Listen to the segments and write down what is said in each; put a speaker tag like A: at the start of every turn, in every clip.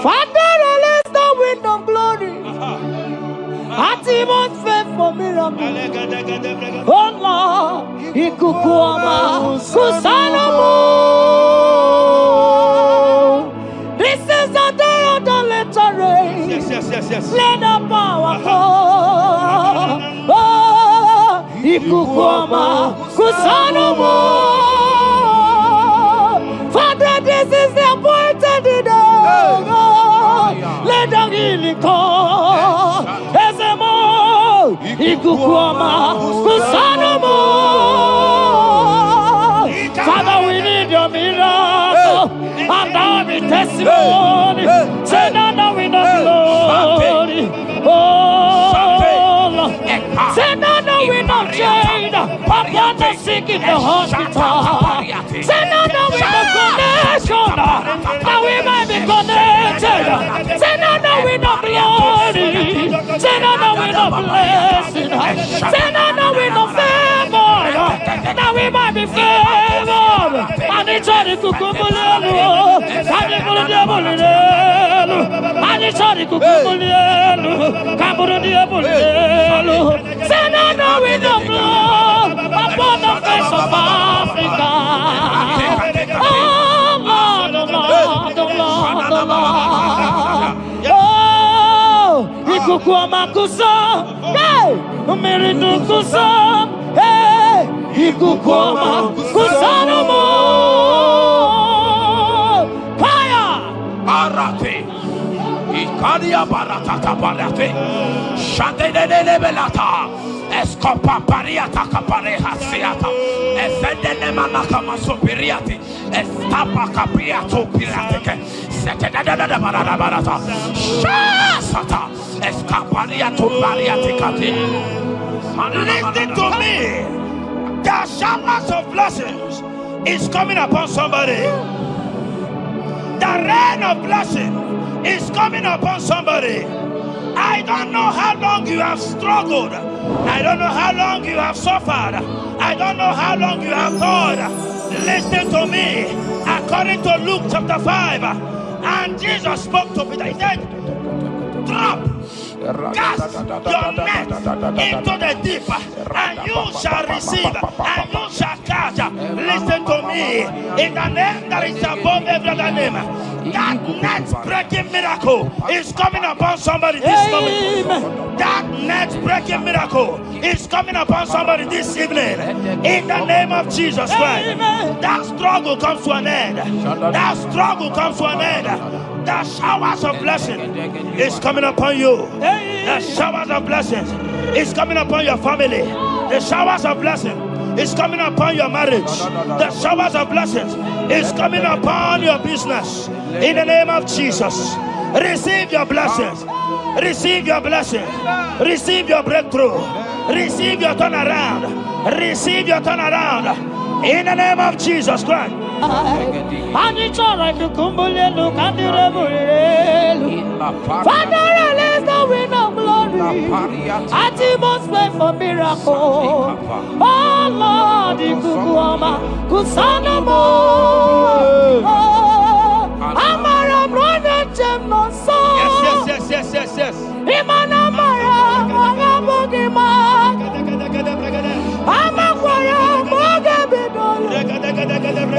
A: Father, release the wind of glory. Atmosphere for miracle. Oh Lord, Ikukuama, Kusanomo. This is the day of the letter rain.
B: Yes.
A: Let the power come. Oh, Ikukuama, Kusanomo. Father, this is the appointed day. Let the healing come. Ezemo, Ikukuama, Kusanomo. Father, we need your miracle. And now we testimony. Say now we know glory. Oh, Lord. Say now we know change. Upon the sick in the hospital. Say now we know connection. Now we might be connected. Say now we know glory. Say now we know blessing. Say now we know favor. Now we might be favored. And it's all the kukumulelu. And it's all the diabolelu. And it's all the kukumulelu. Kaburu diabolelu. Say now we know blood upon the face of Africa. Oh Lord, oh Lord, oh Lord, oh Lord. Oh, Ikukuama kusa, hey, Umiridu kusa, hey, Ikukuama kusa no more. Fire!
C: Arate, Ikadia baratata barate, Shadene belata. Escopa pariata capareja seata, Efendene manaka masopiriati, Estapa capriato pirate, Setadada barata, Shasata, Escapariato bariati cati.
B: Listen to me. The showers of blessings is coming upon somebody. The rain of blessing is coming upon somebody. I don't know how long you have struggled. I don't know how long you have suffered. I don't know how long you have thought. Listen to me. According to Luke chapter 5, and Jesus spoke to Peter. He said, drop, cast your net into the deep, and you shall receive, and you shall catch. Listen to me. In the name that is above every other name, that net breaking miracle is coming upon somebody this moment. That net breaking miracle is coming upon somebody this evening. In the name of Jesus Christ. That struggle comes to an end. That struggle comes to an end. The showers of blessing is coming upon you. The showers of blessings is coming upon your family. The showers of blessing is coming upon your marriage. The showers of blessings is coming upon your business. In the name of Jesus, receive your blessings. Receive your blessings. Receive your breakthrough. Receive your turnaround. Receive your turnaround. In the name of Jesus Christ.
A: Father, release the wind of glory. Atmosphere for miracle. Oh Lord, Ikukuama, Kusanomo. Amara brother Jemno so.
B: Yes.
A: Imana Mara, Magabogima. Amakwara, Mogabidolo.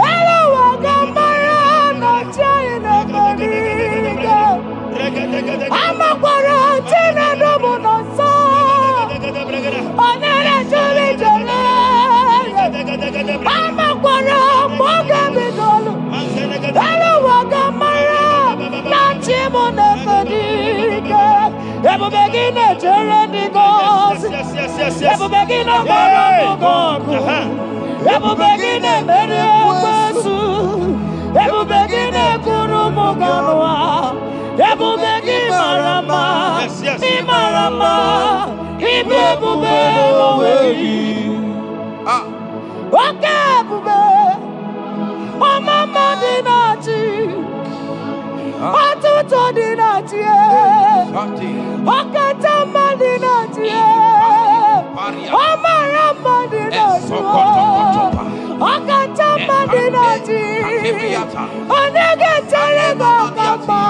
A: Hello, Wagamara, not China, Bodiga. Amakwara, Tina Domono so. Onera Jolly Jolly. Amakwara, Mogabidolo. Hello, Wagamara, not Chimona Bodiga. Ever begin a journey goes. Ever begin a moral. Ever begin a Mediasu. Ever begin a Kurumoganoa. Ever begin Marama. Imarama. Ibebu away. Okay, Bube. Oh, Mama Dinati. Atuto Dinati. Okatama Dinati. Omarama Dinati. Okatama Dinati. Onega Taleba Kama.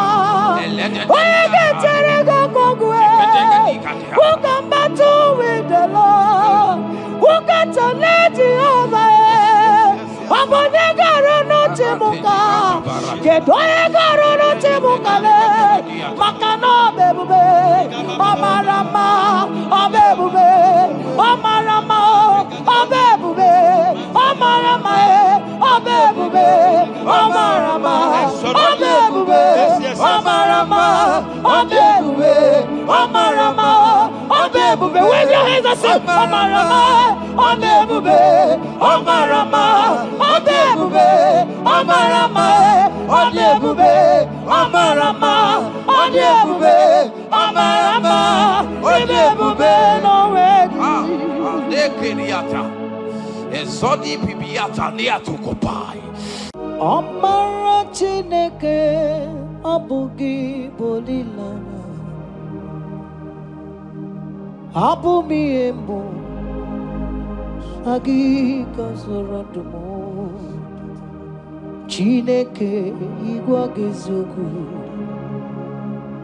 A: Who can battle with the Lord? Who can challenge Jehovah? Abonegaro Timuka, Kedoegaro Timukale, Makano Bebube, Amarama, Abebube, Amarama, Abebube, Amarama, Abebube, Amarama, Abebube, Amarama, Abebube, Amarama, Abebube. Wave your hands and say, Amarama, Abebube, Amarama, Abebube, Amarama, Abebube, Amarama, Abebube, Amarama, Abebube, no way.
C: Nekeriata. Ezodi pibiata neatukopai.
A: Amara Chineke abugi bolilana abumi embo sagi kasorodumo Chineke igwa gezoku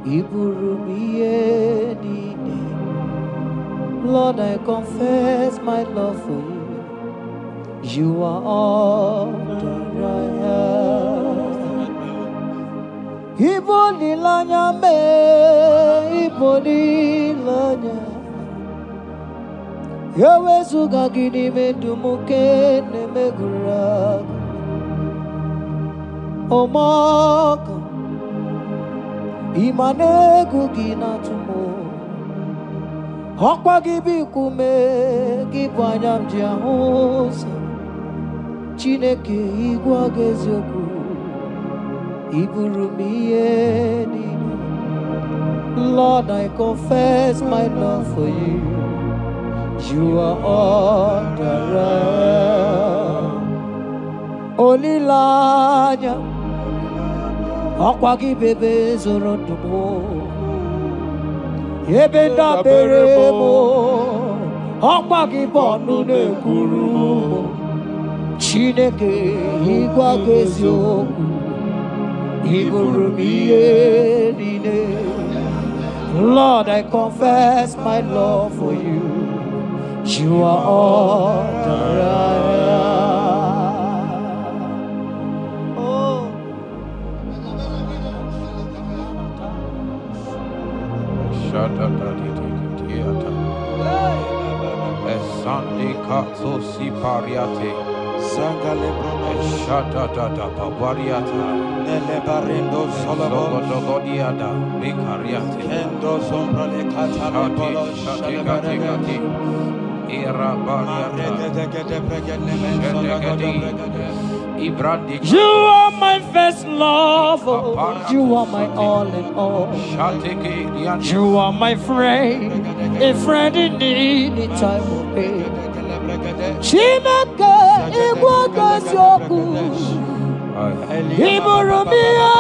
A: iburumiye nine. Lord, I confess my love for you. You are all that I have. Iboli lanya me, iboli lanya. Yewe suga gini me dumuke ne me gurag. Omaka, imane kugina tumo. Hokwa gibi kume, gibanyam jiahosa. Chineke igwa gezoku iburumiye nini. Lord, I confess my love for you. You are all that I am. Olilanya akwagi bebe zorondumo yebenda beremo akwagi bonu nekuru. Chineke igwa gezoku iburumiye nine. Lord, I confess my love for you. You are all that I am. Oh,
C: Sunday Katso Sipariate.
B: Sangale
C: Shata Tata Papariata.
B: Nele Barendo Solomon
C: Sogodiada. Bicariate.
B: Endo Sombra Le Catale Polo
C: Shati. Era
A: you are my first love. You are my all in all. You are my friend, a friend in need in time of pain. Chineke igwa gezoku iburumiye.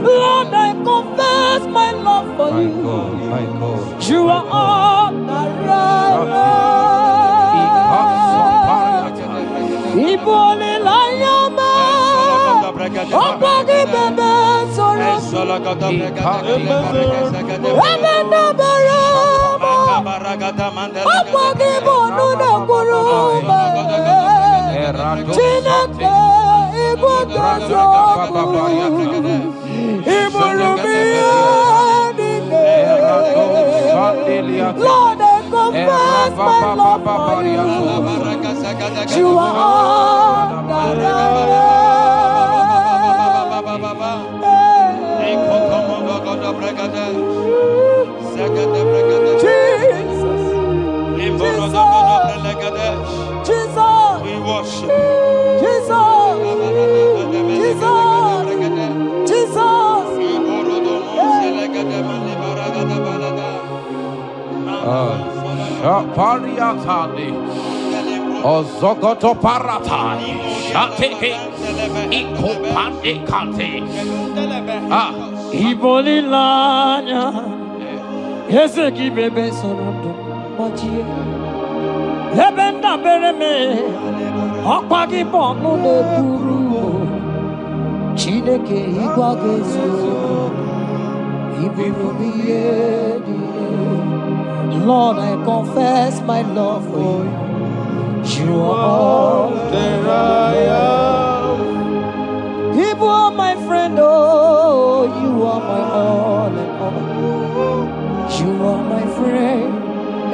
A: Lord, I confess my love for you. You are all that I am. Ibole layama, okwagi bebe soro, ebenda barama, okwagi bonu nekuruma. Chineke igwa gezoku iburumiye. Lord, I confess my love for you. You are all that Jesus, we worship Jesus,
C: Pariatani Ozogoto Paratai Shateke Ikopande Kante
A: Iboli lanya Ezeki bebe sorondo Majie Ebenda bereme Akwagi bonu ne kuru Chineke igwa gezu Lord, I confess my love for you. You are all that I am. You are my friend, oh, you are my all and all. You are my friend,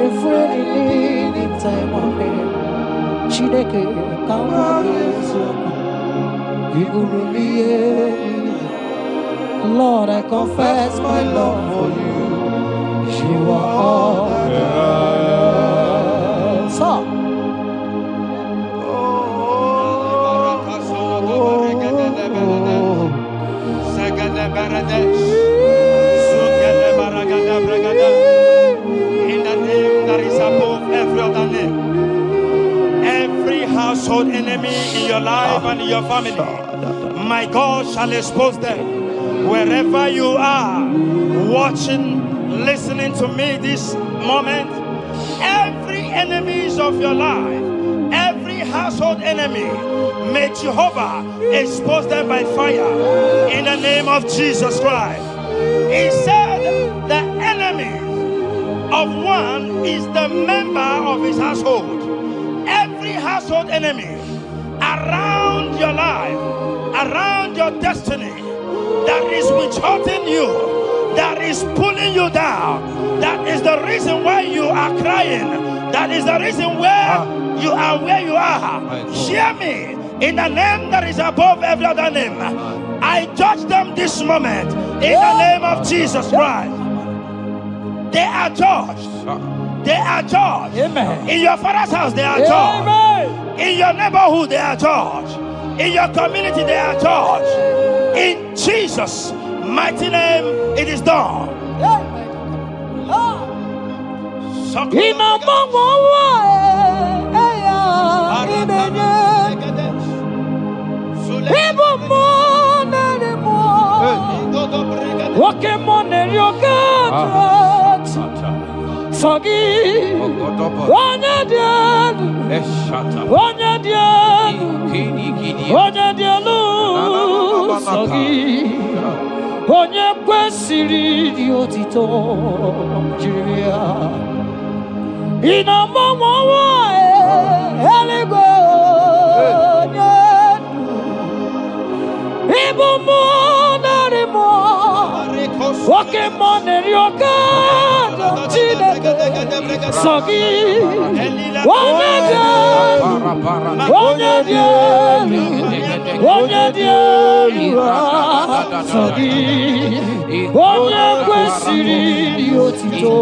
A: a friend in need in time of need. Chineke igwa gezu Lord, I confess my love for you. You are all that I am. So,
B: in the name that is above every other name, every household enemy in your life and in your family, my God shall expose them. Wherever you are, watching, listening to me this moment, every enemies of your life, every household enemy, may Jehovah expose them by fire in the name of Jesus Christ. He said the enemy of one is the member of his household. Every household enemy around your life, around your destiny, that is withholding you, that is pulling you down, that is the reason why you are crying, that is the reason where you are where you are. Hear me, in the name that is above every other name, I judge them this moment in the name of Jesus Christ. They are judged. They are judged. Amen. In your father's house, they are judged. Amen. In your neighborhood, they are judged. In your community, they are judged. In Jesus' mighty name, it is done.
A: Onye kwesịrị dị otito jiri ya ina mmanwa eluigwe onye ibu mmụọ narị mmụọ nwoke mmụọ na-eri oke Chineke sọ gị onye dị elu onye dị elu onye dị elu sọ gị onye kwesịrị dị otito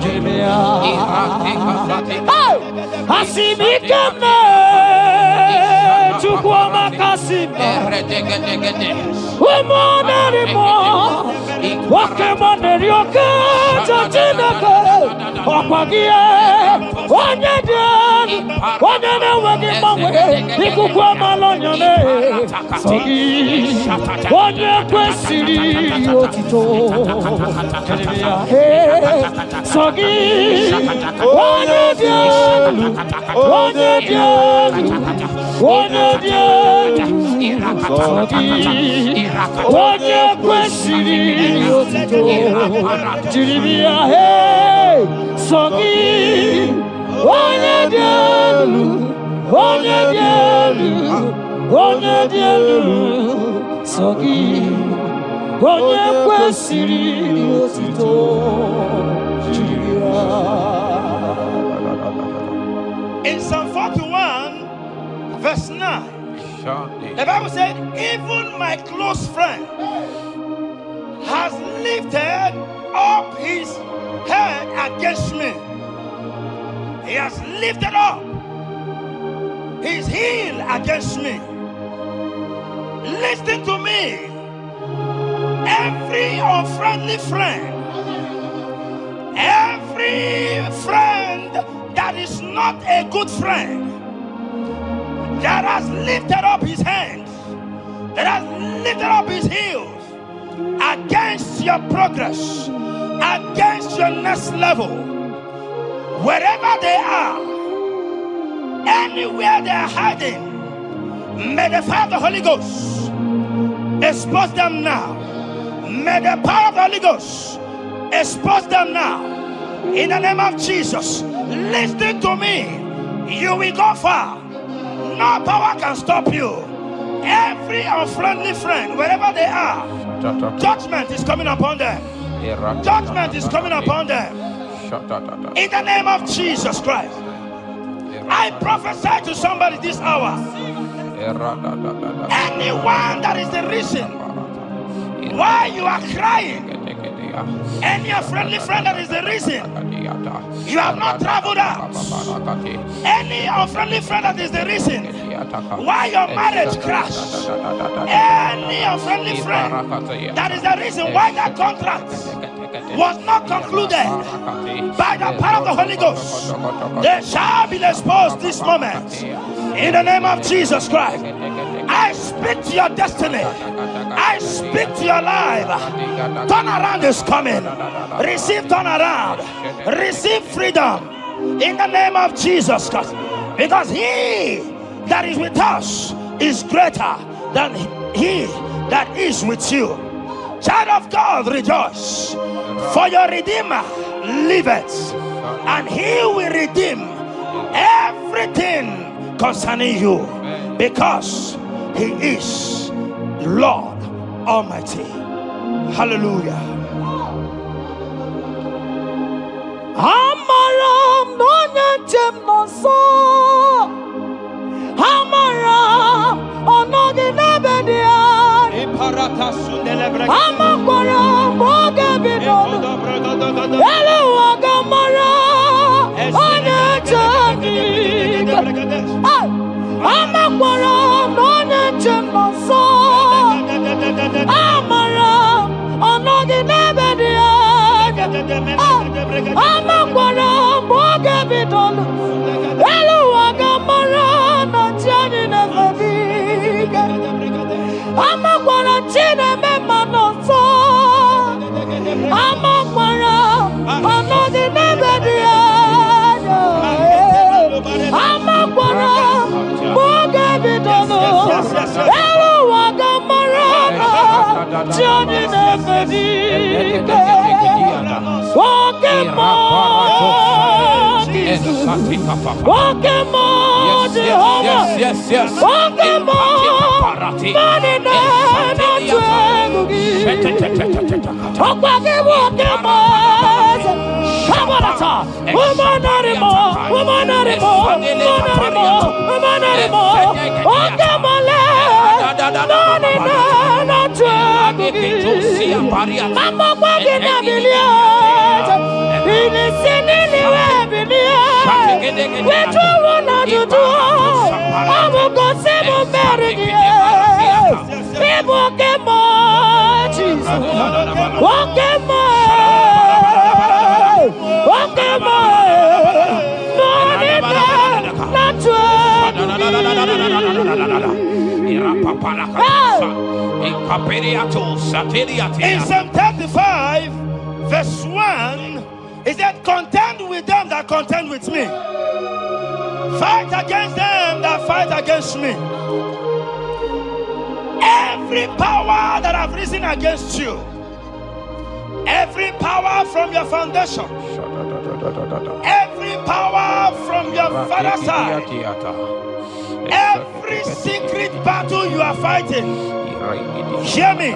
A: jiri ya asị m ike nne Chukwu amaka sị m ụmụ narị mmụọ nwoke mmụọ na-eri oke Chineke ọkwa gị onye dị elu onye na-enweghị mgbanwe ikuku amala onyone sọ gị onye kwesịrị otito sọ gị onye dị elu onye dị elu onye dị elu sọ gị onye kwesịrị otito jiri bịa sọ gị onye dị elu onye dị elu onye dị elu sọ gị onye kwesịrị otito jiri ya.
B: In Psalm 41 verse 9, the Bible said, even my close friend has lifted up his head against me. He has lifted up his heel against me. Listen to me. Every unfriendly friend, every friend that is not a good friend, that has lifted up his hands, that has lifted up his heels against your progress, against your next level, wherever they are, anywhere they are hiding, may the fire of the Holy Ghost expose them now. May the power of the Holy Ghost expose them now. In the name of Jesus, listen to me. You will go far. No power can stop you. Every unfriendly friend, wherever they are, judgment is coming upon them. Judgment is coming upon them. In the name of Jesus Christ, I prophesy to somebody this hour. Anyone that is the reason why you are crying, any friendly friend that is the reason you have not traveled out, any unfriendly friend that is the reason why your marriage crashed, any unfriendly friend that is the reason why that contract was not concluded, by the power of the Holy Ghost, they shall be exposed this moment. In the name of Jesus Christ, I speak to your destiny. I speak to your life. Turnaround is coming. Receive turnaround. Receive freedom. In the name of Jesus Christ. Because he that is with us is greater than he that is with you. Child of God, rejoice. For your Redeemer liveth, and he will redeem everything concerning you, because he is Lord Almighty. Hallelujah.
A: Amaram nonyenchem noso. Amaram onoginebedia. Amaram mogebidodo. Eluwagamara onyechemika. Amaram nonyenchem noso. Amaram onoginebedia. Amaram mogebidodo. Eluwagamara onyechemika. Amakwara Chineme Manoso. Amakwara Anodi Nebedia. Amakwara Mogabidono. Elu Wagamarana Johnny Nebedia. Pokemon Jehovah.
C: Yes.
A: Pokemon Manina Natuegugi. Pokemon Shabarata. Womanarimo. Pokemon Manina Natuegugi. Amamagina Biliat. Inisini Webilia. Which one are you doing? I will go see my marriage. Pokemon, Jesus.
B: In Psalm 35, verse 1, it said, contend with them that contend with me. Fight against them that fight against me. Every power that have risen against you, every power from your foundation, every power from your father's side, every secret battle you are fighting, hear me.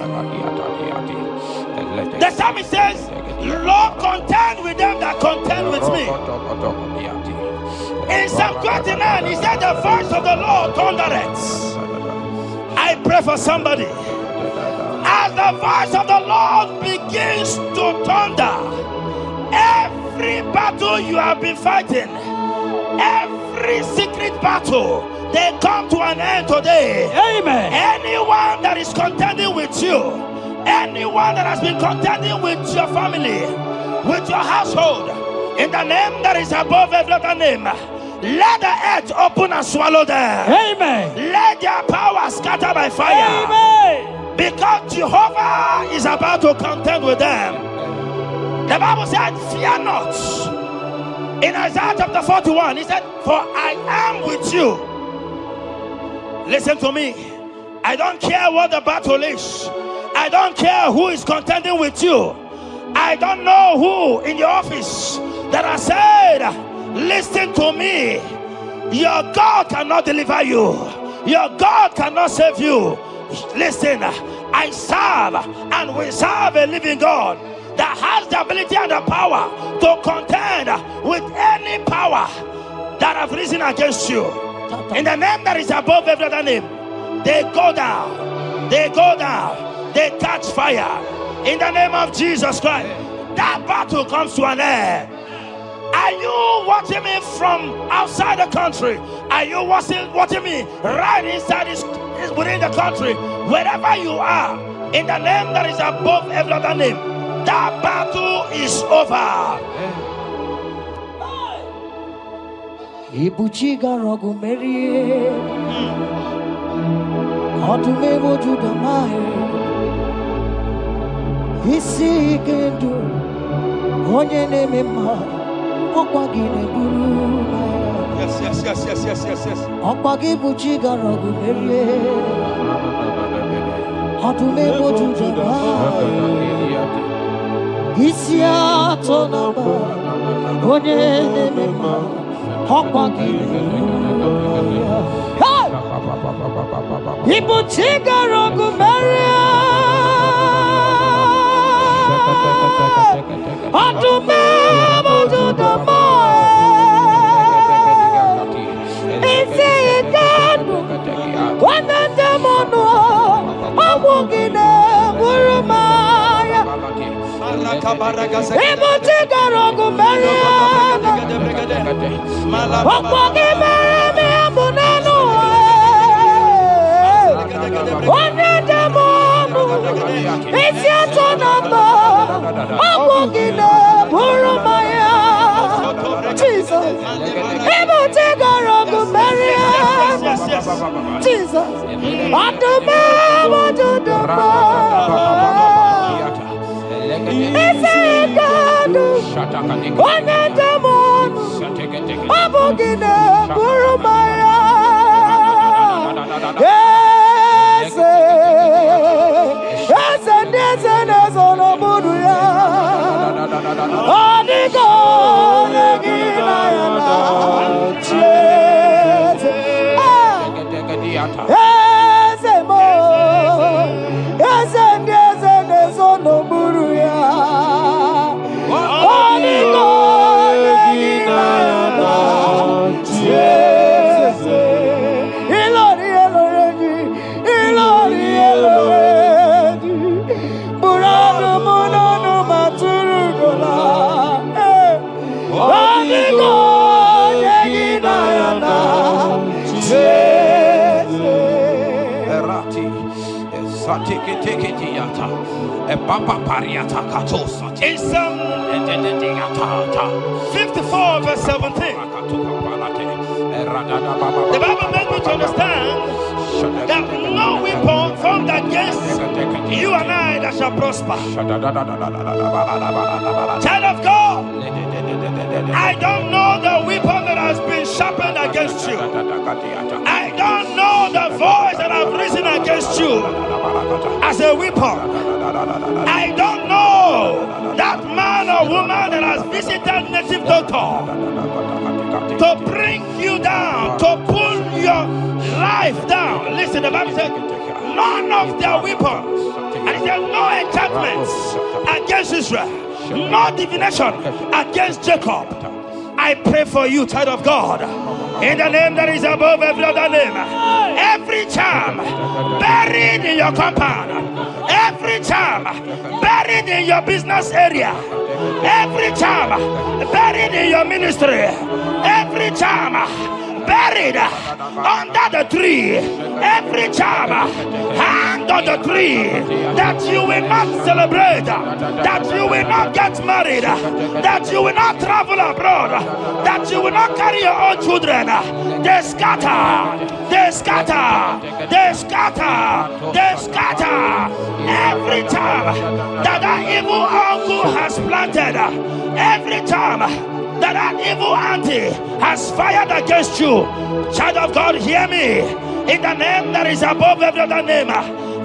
B: The psalmist says, Lord, contend with them that contend with me. In Psalm 29, he said, the voice of the Lord thundereth. I pray for somebody. As the voice of the Lord begins to thunder, every battle you have been fighting, every secret battle, they come to an end today.
A: Amen.
B: Anyone that is contending with you, anyone that has been contending with your family, with your household, in the name that is above every other name, let the earth open and swallow them.
A: Amen.
B: Let their power scatter by fire.
A: Amen.
B: Because Jehovah is about to contend with them. The Bible said, fear not. In Isaiah chapter 41, he said, for I am with you. Listen to me. I don't care what the battle is. I don't care who is contending with you. I don't know who in your office that has said, listen to me. Your God cannot deliver you. Your God cannot save you. Listen, I serve and we serve a living God that has the ability and the power to contend with any power that have risen against you. In the name that is above every other name, they go down. They go down. They catch fire. In the name of Jesus Christ, that battle comes to an end. Are you watching me from outside the country? Are you watching me right inside within the country? Wherever you are, in the name that is above every other name, that battle is over.
A: Ibuchiga rogu merie, otumevo judamae, isi kendu, onye nemema, okwagine guru.
B: Yes.
A: Okwagi buchiga rogu merie, otumevo judamae, isi atonaba, onye nemema. People take a rock of Maria. To the it's one of them on I'm walking People take a rock of Maria.
B: In Psalm 54 verse 17, the Bible made me to understand that no weapon formed against you and I that shall prosper. Child of God, I don't know the weapon that has been sharpened against you. I don't know the voice that has risen against you as a weapon. I don't know that man or woman that has visited native doctor to bring you down, to pull your life down. Listen, the Bible said, none of their weapons, and it said, no enchantments against Israel, no divination against Jacob. I pray for you, child of God, in the name that is above every other name. Every charm buried in your compound, every charm buried in your business area, every charm buried in your ministry, every charm buried under the tree, every charm hang on the tree, that you will not celebrate, that you will not get married, that you will not travel abroad, that you will not carry your own children. They scatter, they scatter, they scatter, they scatter. Every time that evil uncle has planted, every time that evil auntie has fired against you, child of God, hear me. in the name that is above every other name.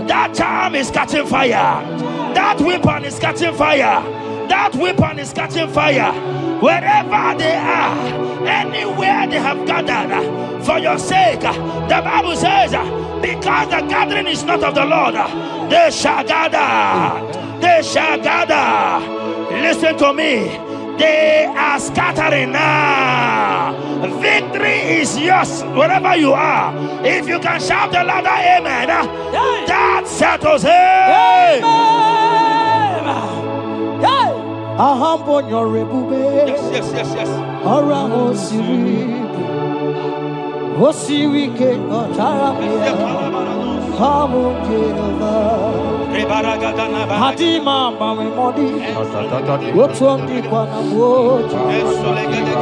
B: That charm is catching fire. That weapon is catching fire. That weapon is catching fire. Wherever they are, anywhere they have gathered for your sake, the Bible says, because the gathering is not of the Lord, they shall gather. They shall gather. Listen to me. They are scattering now. Victory is yours wherever you are. If you can shout the louder amen, that settles it. Yes.
A: Hadima mami modi, what's on the boat?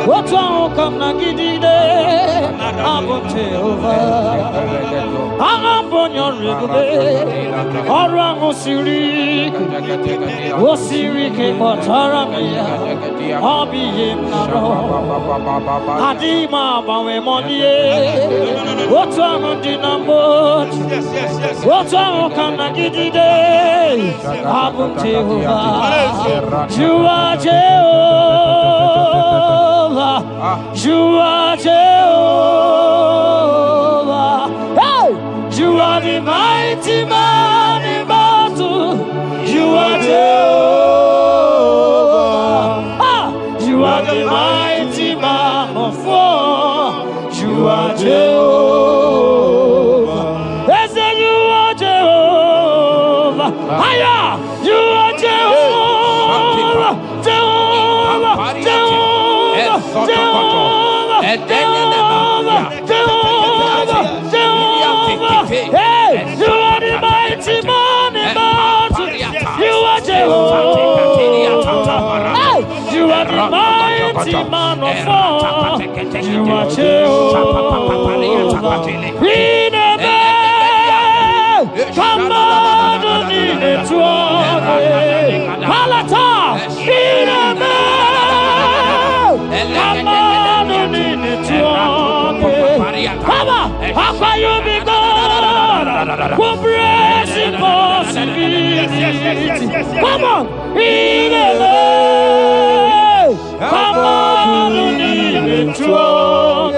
A: What's on come nagidide? Abote over. Ahambon your ribe, Orang Osiri, Osiri ke Otaramia, Hobby him naro. Hadima mami modi, what's on the boat? What's on come nagidide? Jehovah, you are Jehovah, you are Jehovah. Hey, you are the mighty man in battle. You are Jehovah. You are the mighty man of war. You are Jehovah. They say you are Jehovah. Higher! You are Jehovah! Jehovah! Jehovah! Jehovah! Jehovah! Jehovah! Hey! You are the mighty man in battle! You are Jehovah! Hey! You are the mighty man of war! You are Jehovah! In the come on, in the throne, Palata, in the come on, in the throne, Papa, how can you be God? Who breaks impossibility? Come on, in the come on, in the throne.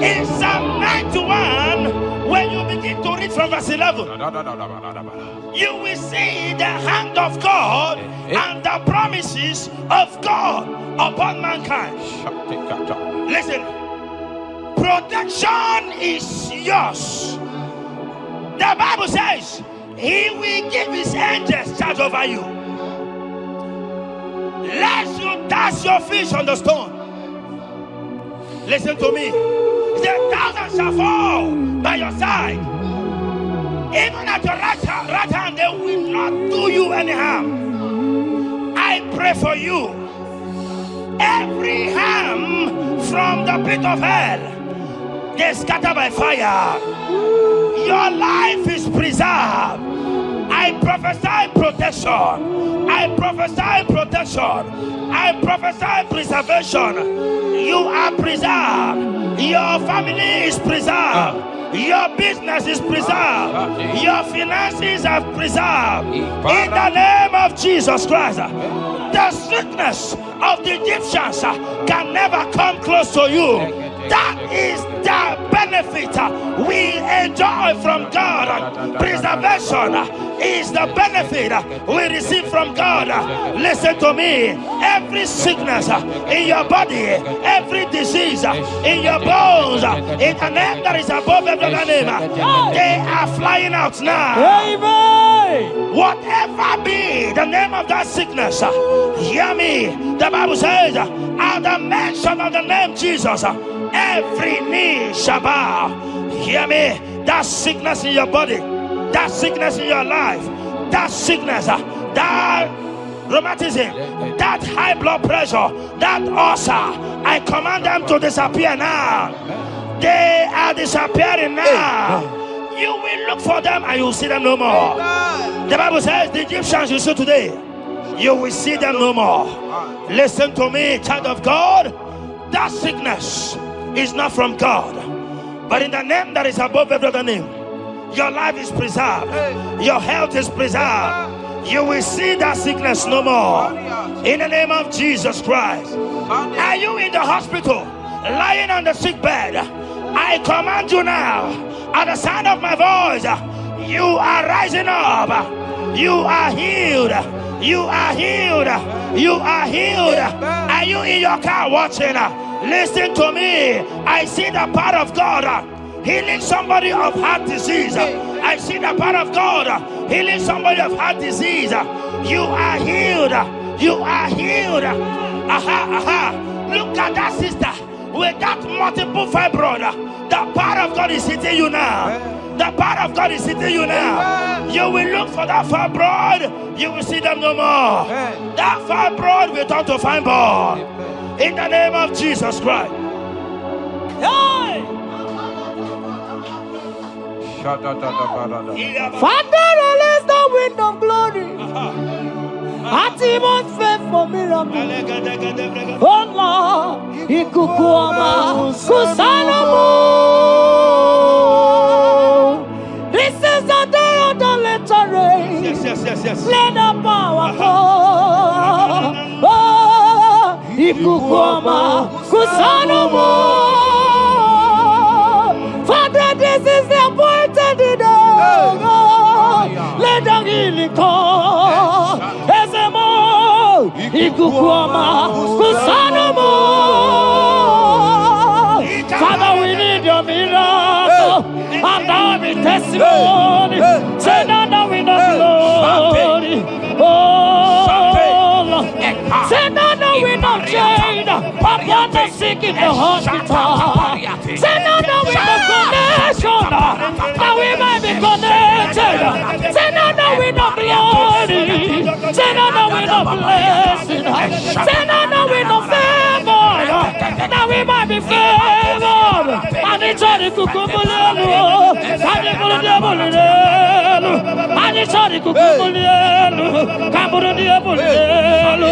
B: In Psalm 91, when you begin to read from verse 11, you will see the hand of God and the promises of God upon mankind. Listen, protection is yours. The Bible says He will give His angels charge over you, lest you dash your feet on the stone. Listen to me. The thousands shall fall by your side, even at your right hand, they will not do you any harm. I pray for you. Every harm from the pit of hell, they scatter by fire. Your life is preserved. I prophesy protection. I prophesy protection. I prophesy preservation. You are preserved. Your family is preserved. Your business is preserved. Your finances are preserved. In the name of Jesus Christ. The sickness of the Egyptians can never come close to you. That is the benefit we enjoy from God. Preservation is the benefit we receive from God. Listen to me. Every sickness in your body, every disease in your bones, in the name that is above every other name, they are flying out now.
A: Amen.
B: Whatever be the name of that sickness, hear me. The Bible says, at the mention of the name Jesus, every knee shall bow. Hear me. That sickness in your body, that sickness in your life, that sickness, that rheumatism, that high blood pressure, that ulcer, I command them to disappear now. They are disappearing now. You will look for them and you will see them no more. The Bible says the Egyptians you see today, you will see them no more. Listen to me, child of God. That sickness is not from God, but in the name that is above every other name, your life is preserved, your health is preserved. You will see that sickness no more. In the name of Jesus Christ. Are you in the hospital, lying on the sick bed? I command you now, at the sound of my voice, you are rising up. You are healed. You are healed. You are healed. Are you in your car watching? Listen to me. I see the power of God healing somebody of heart disease. I see the power of God healing somebody of heart disease. You are healed. You are healed. Look at that sister with that multiple fibroid. The power of God is hitting you now. The power of God is hitting you now. You will look for that fibroid. You will see them no more. That fibroid will turn to fibroid. In the name of Jesus Christ.
A: Father, release the wind of glory. Atmosphere for miracle. Oh Lord, ikukuama kusanomo. This is the day of the letter rain.
B: Yes.
A: Let the power fall. Oh, ikukuama kusanomo. Father, this is the appointed day. Let the healing come. Ezemo, ikukuama kusanomo. Father, we need your miracle. And now we testimony. Say now we know glory. Oh, Lord. Say now we know change. Upon the sick in the hospital. Say now we know connection. Now we might be connected. Say now we know glory. Say now we know blessing. Say now we know favor. Now we might be favored. And it's all the kukumulelu. And it's all the diabolelu. And it's all the kukumulelu. Kaburu diabolelu.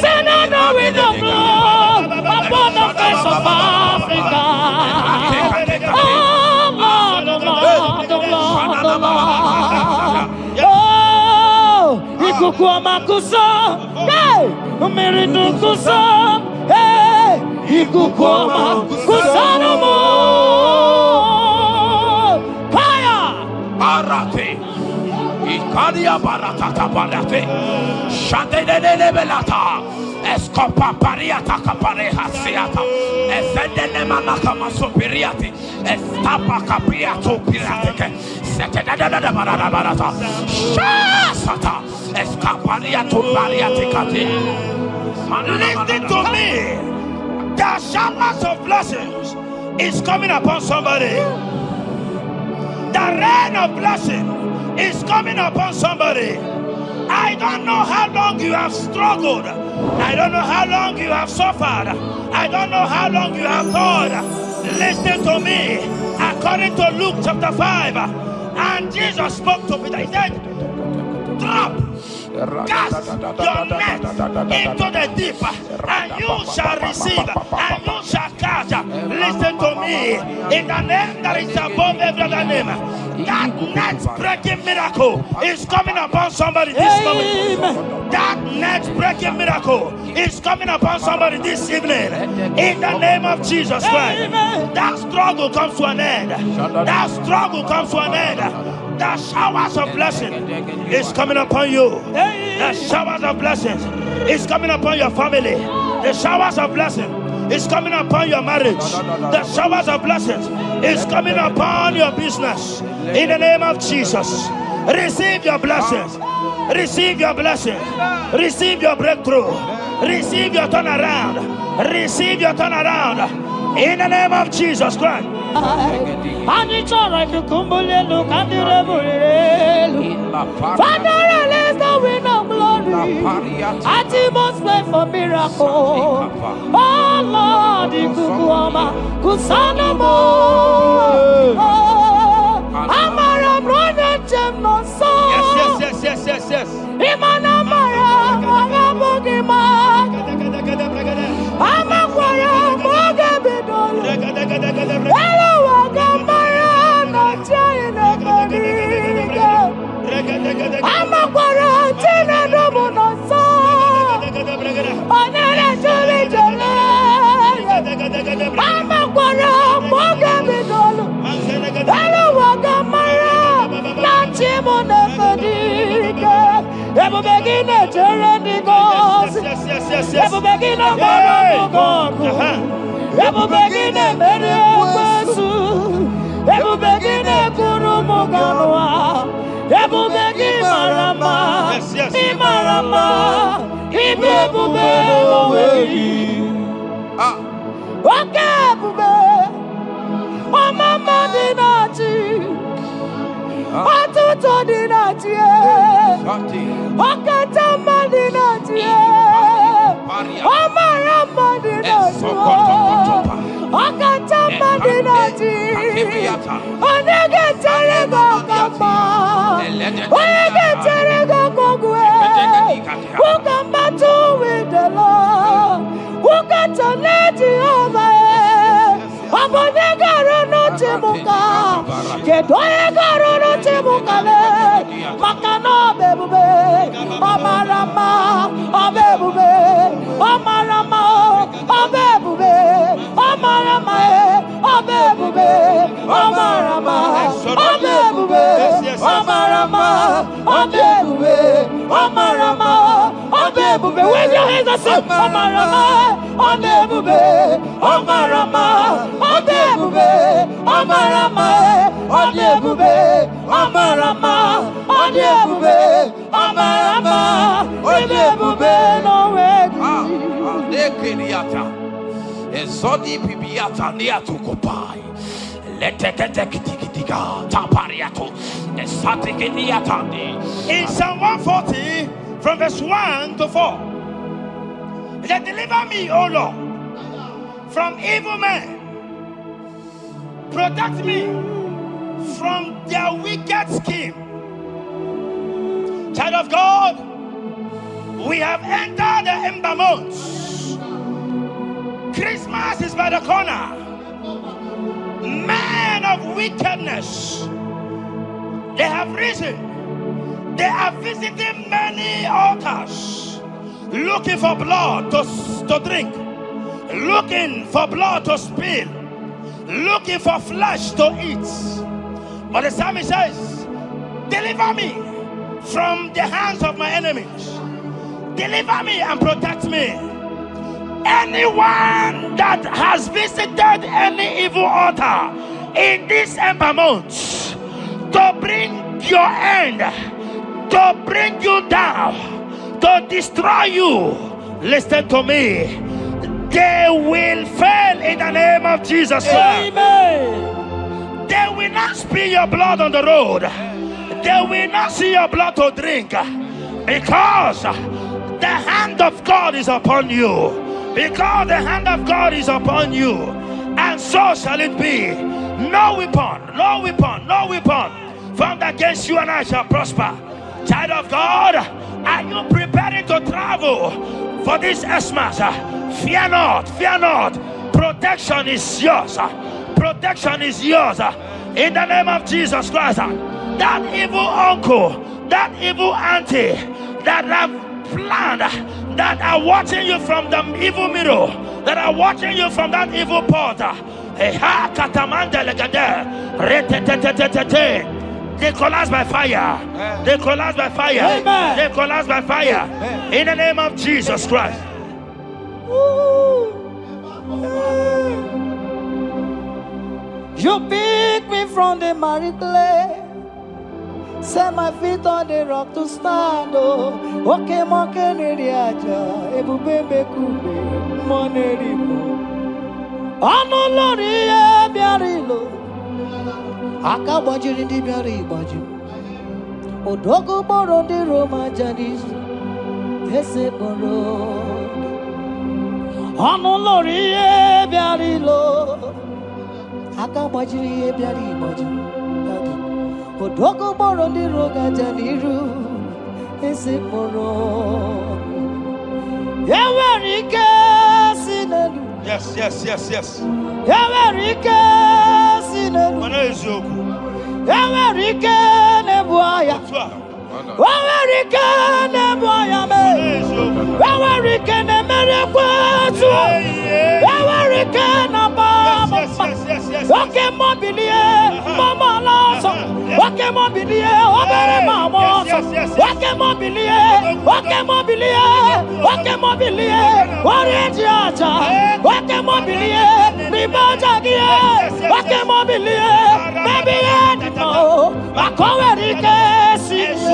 A: Say now we know blood upon the face of Africa. Oh Lord, oh Lord, oh Lord, oh Lord. Oh, ikukuama kusa, hey, umiridu kusa, hey, ikukuama kusa no more. Fire!
C: Barate. Ikadia barata kaparate. Shadene belata. Escopa pariata capareha seata. Efendene manaka masopiriati. Estapa capriato pirate. Setedada barata. Shasata. Escapariato pariate cate.
B: Listen to me. The showers of blessings is coming upon somebody. The rain of blessing is coming upon somebody. I don't know how long you have struggled. I don't know how long you have suffered. I don't know how long you have thought. Listen to me. According to Luke chapter 5, and Jesus spoke to Peter. He said, drop, cast your net into the deep, and you shall receive, and you shall catch. Listen to me. In the name that is above every other name, that net breaking miracle is coming upon somebody this moment. That net breaking miracle is coming upon somebody this evening. In the name of Jesus Christ. That struggle comes to an end. That struggle comes to an end. The showers of blessing is coming upon you. The showers of blessings is coming upon your family. The showers of blessing is coming upon your marriage. The showers of blessings is coming upon your business. In the name of Jesus, receive your blessings. Receive your blessings. Receive your breakthrough. Receive your turnaround. Receive your turnaround. In the name of Jesus Christ.
A: Ani chora kukumbulelu kandirebulelu. Father, release the wind of glory. Atmosphere for miracle. Oh Lord, ikukuoma kusanamo. Amara brother jem no so.
B: Yes.
A: Imana mara magabugima. Amakwara mogabidolo. Hello wagamara no chaine bodiga. Amakwara tina domo no so. Onere jole jole. Amakwara mogabidolo. Hello wagamara no chimone bodiga. Ebu begine jereni gosi. Ebu begine gosi. Ebu begine mere gosu. Ebu begine kurumu ganwa. Ebu begine marama. Imarama. Ibu be oweyi. Oke bube. Mama dinachi. Atuto dinachi. Okatama dinachi. Omarama dinachi. Okatama dinachi. Onege terego kama. Onege terego kogwe. Who can battle with the Lord? Who can challenge Jehovah? Abonega rono temuka. Kedoega rono temuka le. Makano bebube. Omarama. Obebube. Omarama. Obebube. Omarama. Obebube. Omarama. Obebube. Omarama. Obebube. Omarama. Obebube. Wave your hands and say Omarama. Obebube. Omarama. Obebube. Omarama. Obebube. Omarama. Obebube. Omarama. Obebube. No way.
C: Ezodi pibiata niatu kopai. Leteketekitika tapariato. Esatikiniatandi.
B: In Psalm 140, from verse 1 to 4, it said, deliver me, O Lord, from evil men. Protect me from their wicked scheme. Child of God, we have entered the ember months. Christmas is by the corner. Men of wickedness, they have risen. They are visiting many altars, looking for blood to drink, looking for blood to spill, looking for flesh to eat. But the psalmist says, deliver me from the hands of my enemies. Deliver me and protect me. Anyone that has visited any evil altar in this ember month to bring your end, to bring you down, to destroy you, listen to me, they will fail in the name of Jesus Christ.
A: Amen.
B: They will not spill your blood on the road. They will not see your blood to drink, because the hand of God is upon you. Because the hand of God is upon you, and so shall it be. No weapon formed against you and I shall prosper. Child of God, are you preparing to travel for this Xmas? Fear not. Protection is yours. Protection is yours. In the name of Jesus Christ. That evil uncle, that evil auntie that have planned, that are watching you from the evil mirror, that are watching you from that evil portal, they collapse by fire. They collapse by fire.
A: Amen.
B: They collapse by fire. In the name of Jesus Christ.
A: You pick me from the miry clay, set my feet on the rock to stand. Okay, monkey, Naija, ebube kube, monerimo. Anolori biarilo. Akabajiri di biari baju. Odogo boro di Roma janis. Ese boro. Anolori biarilo. Akabajiri biari baju. Odogo boro di Roga janiru. Ese boro. Yawarike sinelu.
B: Yes.
A: Yawarike sinelu. Yawarike nebuaya. Yawarike nebuaya me. Yawarike nemerekwetu. Yawarike nabama. Oke mobilie mama laso. Oke mobilie obere mama. Oke mobilie. Orange aja. Oke mobilie ribajagie. Oke mobilie baby edito. Akowerike sine.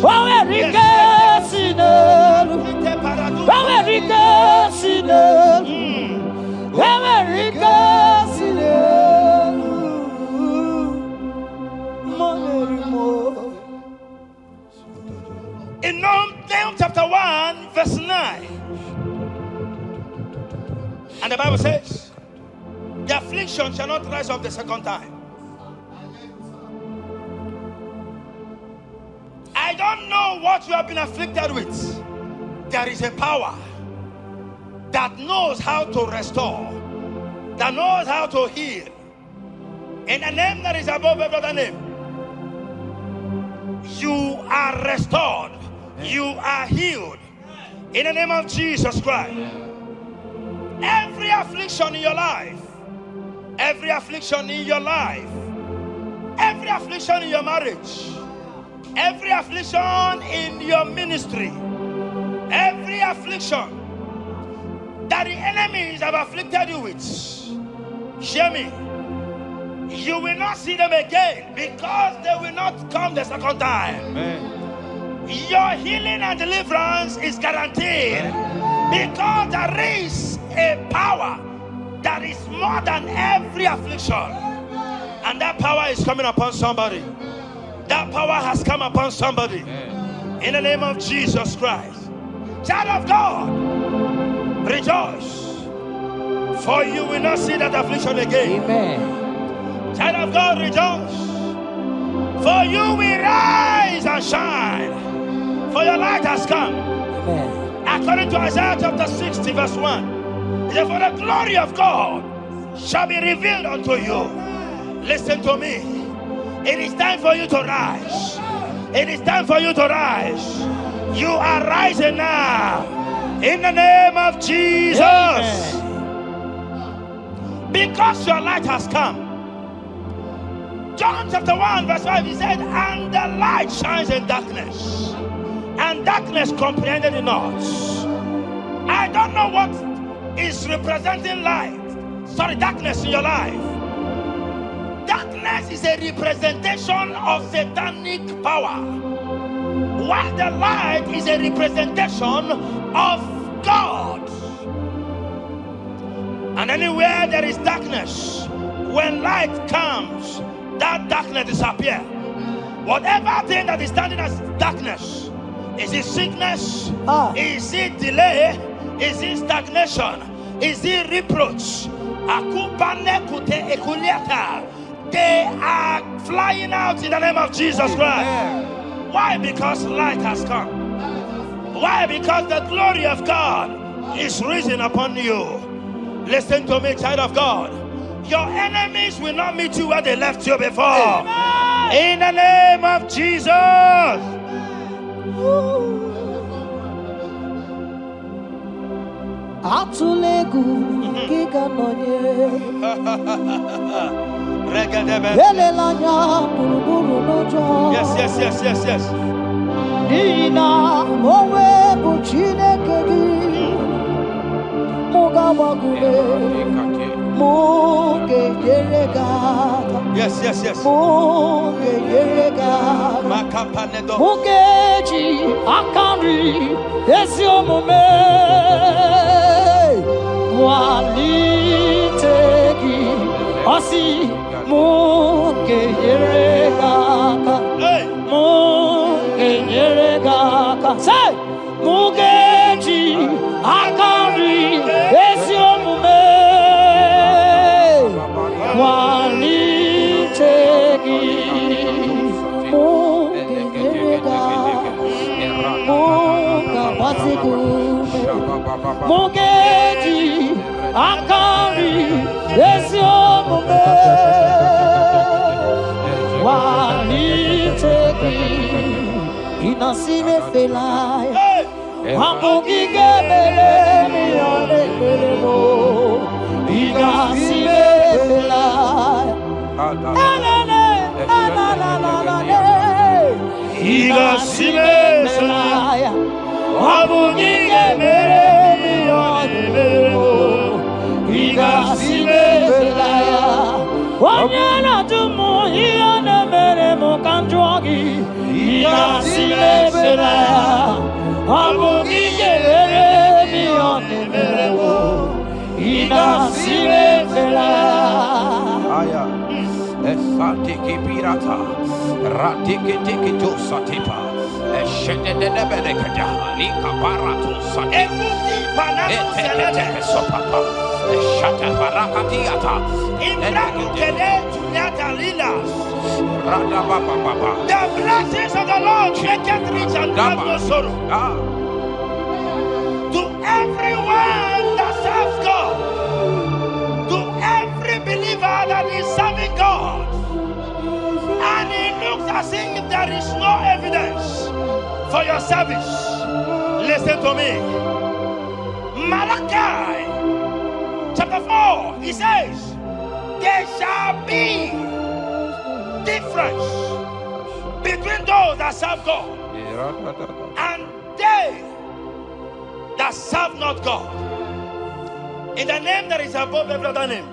A: Owerike sine. Owerike sine. Owerike sine.
B: In Nahum chapter 1, verse 9. And the Bible says, the affliction shall not rise up the second time. I don't know what you have been afflicted with. There is a power that knows how to restore, that knows how to heal. In a name that is above every other name, you are restored. You are healed in the name of Jesus Christ. Every affliction in your life, every affliction in your life, every affliction in your marriage, every affliction in your ministry, every affliction that the enemies have afflicted you with, hear me, you will not see them again because they will not come the second time. Amen. Your healing and deliverance is guaranteed because there is a power that is more than every affliction, and that power is coming upon somebody. That power has come upon somebody in the name of Jesus Christ. Child of God, rejoice, for you will not see that affliction again. Amen. Child of God, rejoice, for you will rise and shine. For your light has come. Amen. According to Isaiah chapter 60 verse 1, it says, for the glory of God shall be revealed unto you. Listen to me. It is time for you to rise. It is time for you to rise. You are rising now. In the name of Jesus. Amen. Because your light has come. John chapter 1 verse 5, he said, and the light shines in darkness, and darkness comprehended it not. I don't know what is representing darkness in your life. Darkness is a representation of satanic power, while the light is a representation of God. And anywhere there is darkness, when light comes, that darkness disappears. Whatever thing that is standing as darkness, is it sickness? Is it delay? Is it stagnation? Is it reproach? They are flying out in the name of Jesus Christ. Why? Because light has come. Why? Because the glory of God is risen upon you. Listen to me, child of God. Your enemies will not meet you where they left you before. Amen. In the name of Jesus.
A: Atulegu giga nonye
B: Yes.
A: Nina mowe buchineke gi Mugawagule Muge yerega.
B: Yes.
A: Muge yerega. Mugeji akari esio mume. walitegi osi muke yeregaka muke yeregaka say mugeji akari esiomume walitegi muke yeregaka muka pasigume mugeji akari esiomume walitegi inasime felaya amugige belemi ole belemo inasime felaya inasime felaya amugige belemi ole belemo inasime felaya wanyana tumu iyane meremo kanjwagi inasime felaya amugige belemi ole belemo inasime felaya
C: Esatiki pirata, ratiki tiki to satipa, eshende de berekada, lika barato satipa, ete sopapa, eshata barakatiata,
B: Ibraku kede tunyata lilas.
C: rada baba baba.
B: The blessings of the Lord make it rich and add no sorrow. To everyone that serves God, to every believer that is serving God, and it looks as if there is no evidence for your service, listen to me. Malachi chapter 4, he says, there shall be difference between those that serve God and they that serve not God. In the name that is above every other name,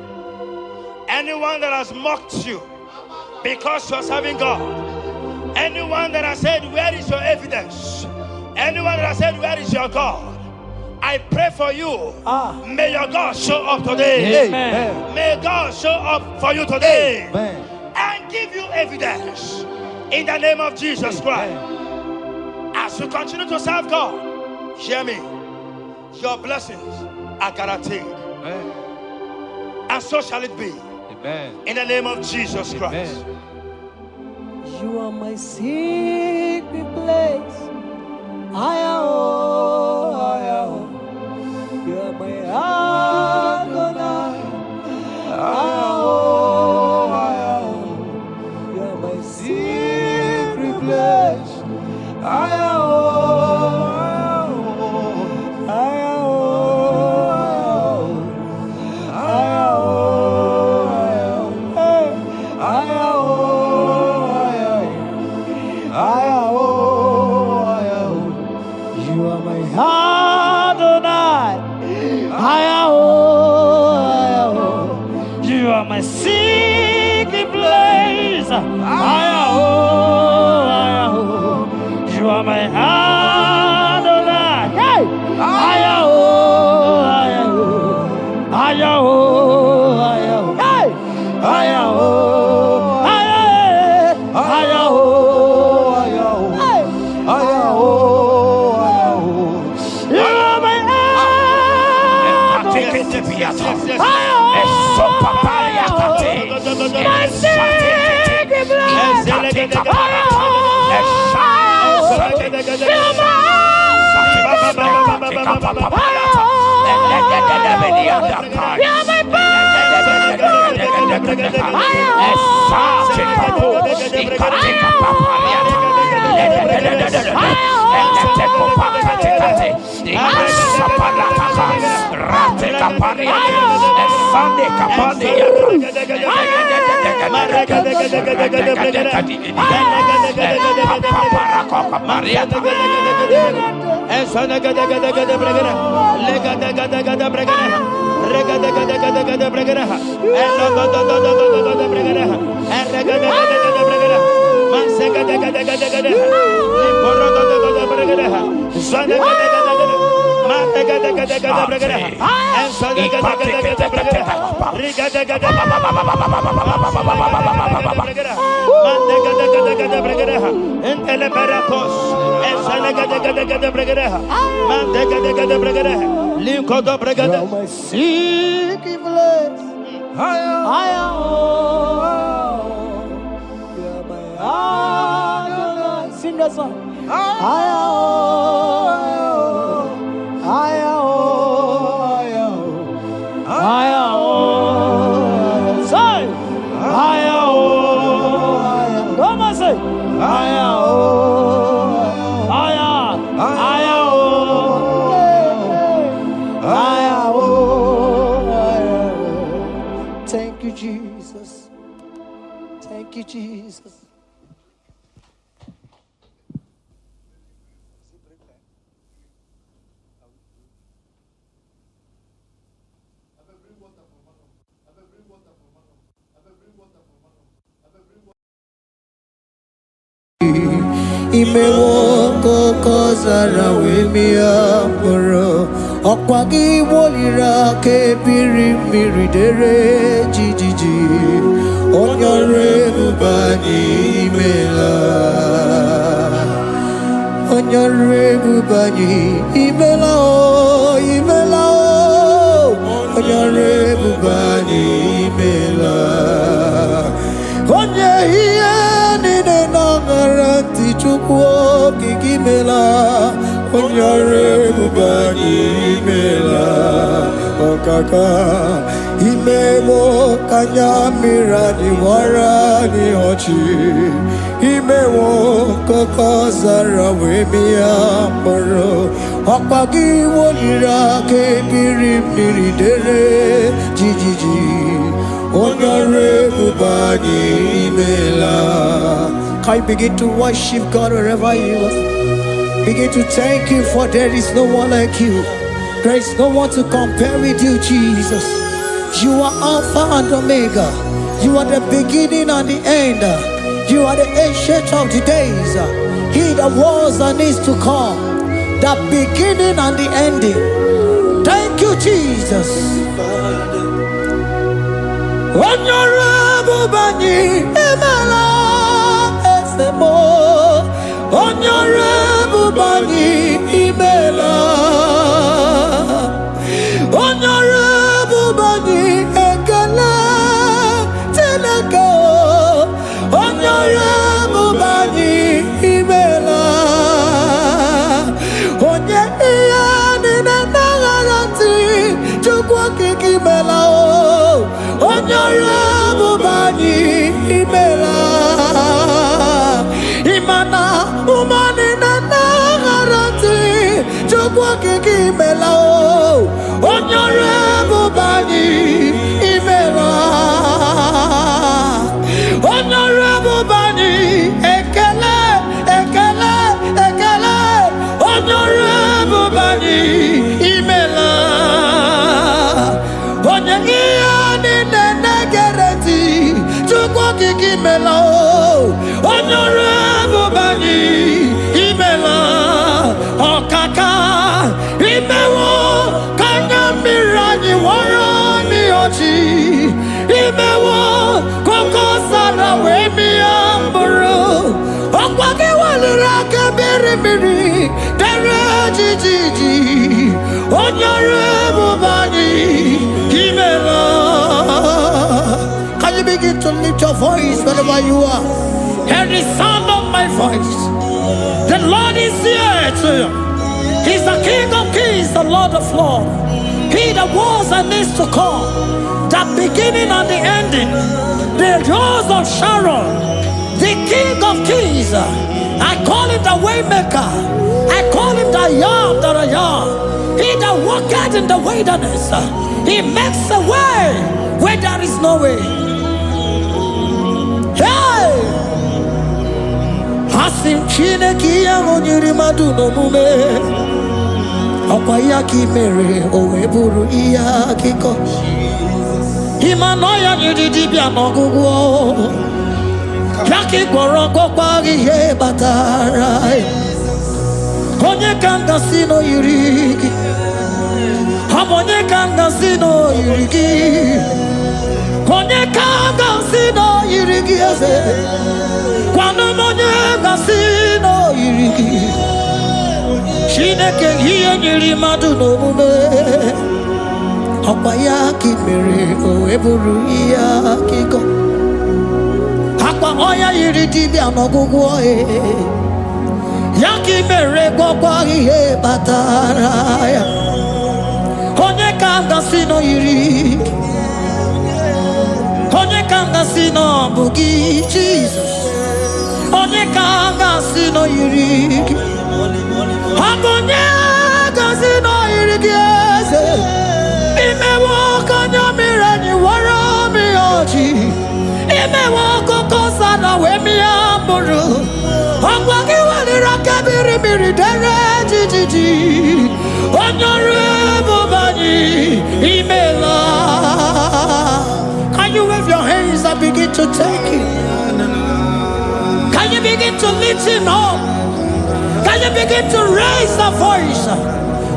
B: anyone that has mocked you because you are serving God, anyone that has said, where is your evidence? Anyone that has said, where is your God? I pray for you. May your God show up today.
A: Amen.
B: May God show up for you today.
A: Amen.
B: And give you evidence in the name of Jesus Christ. As you continue to serve God, hear me, your blessings are guaranteed. And so shall it be. In the name of Jesus Christ.
A: You are my secret place. You are my Adonai. You are my secret place. You are my Adonai. You are my secret place. You are my Adonai. Hey! Sing that song. Thank you, Jesus. Thank you, Jesus.
D: Imewo koko zara wemi amoro okwa gi wolira ke biri miri dere jijiji onyore bubani imela onyore bubani imela o imela o onyore bubani imela onye hiye nine nangaranti chukwu kikimela onyare bubani mela okaka imemo kanya mirani warani ochi imemo koko zara wemi amoro okpagi wolira kebiri miri dere jijiji onyare bubani mela. Can you begin to worship God wherever you are? Begin to thank Him, for there is no one like you. There is no one to compare with you, Jesus. You are Alpha and Omega. You are the beginning and the end. You are the ancient of the days. He that was and is to come. The beginning and the ending. Thank you, Jesus. Honorable Bani Emela. Honorable Bani Imela, Honorable Bani Ekala Tenako, Honorable Bani Imela, Onye Iani Nangarati Chukwa Kikimela, Honorable Bani Imela. Imana umani na nagarati chukwa kikimela o Honorable Bani Imela Honorable Bani Ekele Ekele Ekele Honorable Bani Imela Onye iyani na nagarati chukwa kikimela o Honorable Bani Imela Okaka Imewo Kanya Mirani Warani Ochi Imewo Koko Sara Wemi Amburu Okwake Waliraka Biri Miri Dere Jijiji Honorable Bani Imela. Can you begin to lift your voice wherever you are? Hear the sound of my voice. The Lord is here to you. He's the King of Kings, the Lord of Lords. He that was and is to come, the beginning and the ending, the rose of Sharon, the King of Kings. I call him the Waymaker. I call him the Yam that I am. He that walketh in the wilderness, he makes a way where there is no way. Hey! Asim Chineki Yamonyiri Maduno Mume Okwayaki Mere Oweburu Iyakiko Imanoya Nidibia Nogugo Yaki Goroko Kwagi Ye Batara Onye kanga sino yurigi. Onye kanga sino yurigi. Onye kanga sino yurigi eze. Kwano onye kanga sino yurigi. Chineke hiye nyiri madu no mume. Ọkwa ya ki mere o eburu ya kiko. Akwa oya yiri dibia n'ọgwụgwọ ya ki mere gwọkwa ihe batara ya. Onye ka ngasị nọ yiri. Onye ka ngasị nọ bụ gị Jesus. Onye ka ngasị nọ yiri gị. Onye ngasị nọ yiri gị eze. Imewo kanya mere ni wara mi oji. Imewo koko sana we mi amuru. Ogwa ki wali rakabiri miri dere jijiji. Onyore bobani imela. Can you wave your hands and begin to take it? Can you begin to lift him up? Can you begin to raise the voice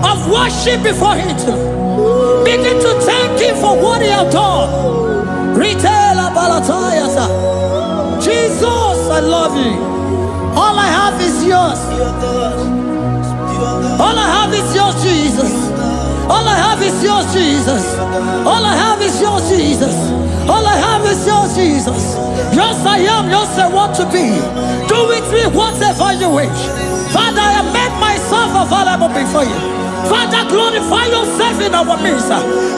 D: of worship before him? Begin to thank him for what he has done. Retail Abalatayasa. Jesus, I love you. All I have is yours. All I have is yours, Jesus. All I have is yours, Jesus. All I have is yours, Jesus. All I have is yours, Jesus. Yours I am, yours I want to be. Do with me whatever you wish. Father, I made myself available before you. Father, glorify yourself in our midst.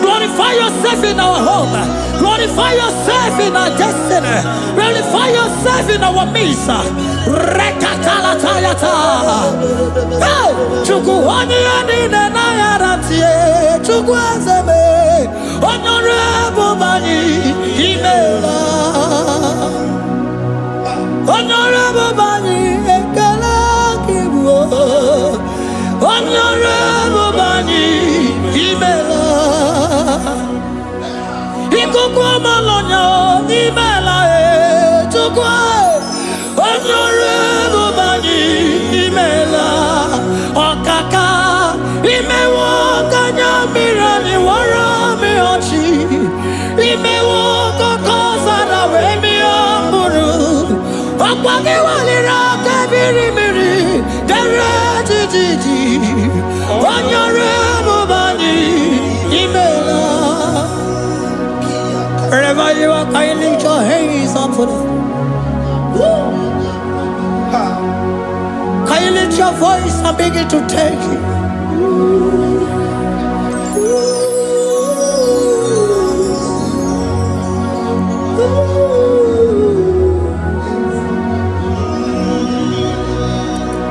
D: Glorify yourself in our home. Glorify yourself in our destiny. Glorify yourself in our midst. Rekatalatayata. Hey! Chukwani anine na yaratie. Chukwazeme. Honorable Bani. Imela. Honorable Bani. Ekala kibuo. Honorable Bani, Imela. Ikukwa malonya, Imela chukwa. Honorable Bani, Imela. Okaka, Imewo kanya mirani warami ochi. Imewo kokoza na wemi amburu. Okwagi walira kabiri miri, dere jiji. Honorable Bani, Imela. Wherever you are, can you lift your hands up for them? Can you lift your voice and begin to take it?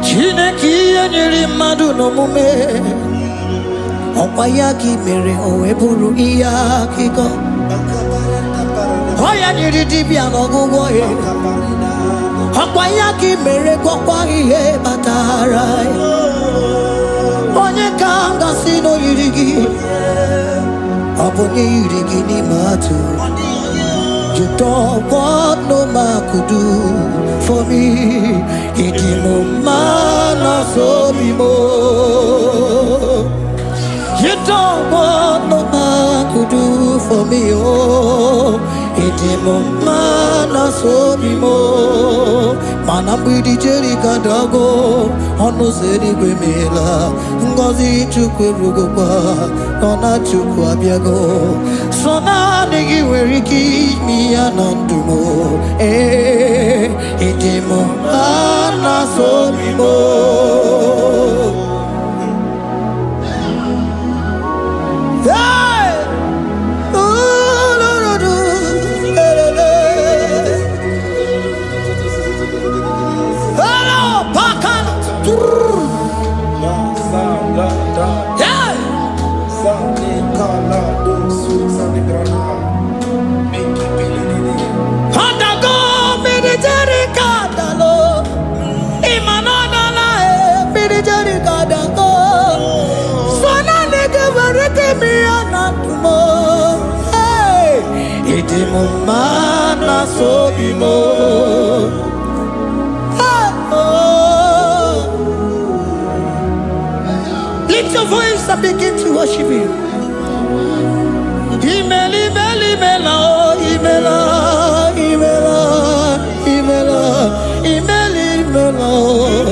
D: Chineke nyiri mmadụ n'omume. Ọkwa ya ki mere o eburu ihe akịkọ. Ọ ya nyiri dibịa n'ọgwụgwọ ya. Ọkwa ya ki mere gwọkwa ihe batara ya. Onye ka m gasị na o yiri gị. Ọ bụ onye yiri gị n'ime atụ. You don't want no man could do for me. Idimo mana so bimo. You don't want no man could do for me. Oh, idimo mana so bimo. Mana bidi jeri kadago. Ono seri kwemela. Ngozi chukwe rugokwa. Ona chukwa biago. Sona negi weriki mi anandumo. Idimo mana so bimo. Idimo mana so bimo. lift your voice and begin to worship Him. Email, email, email, email, email, email, email, email.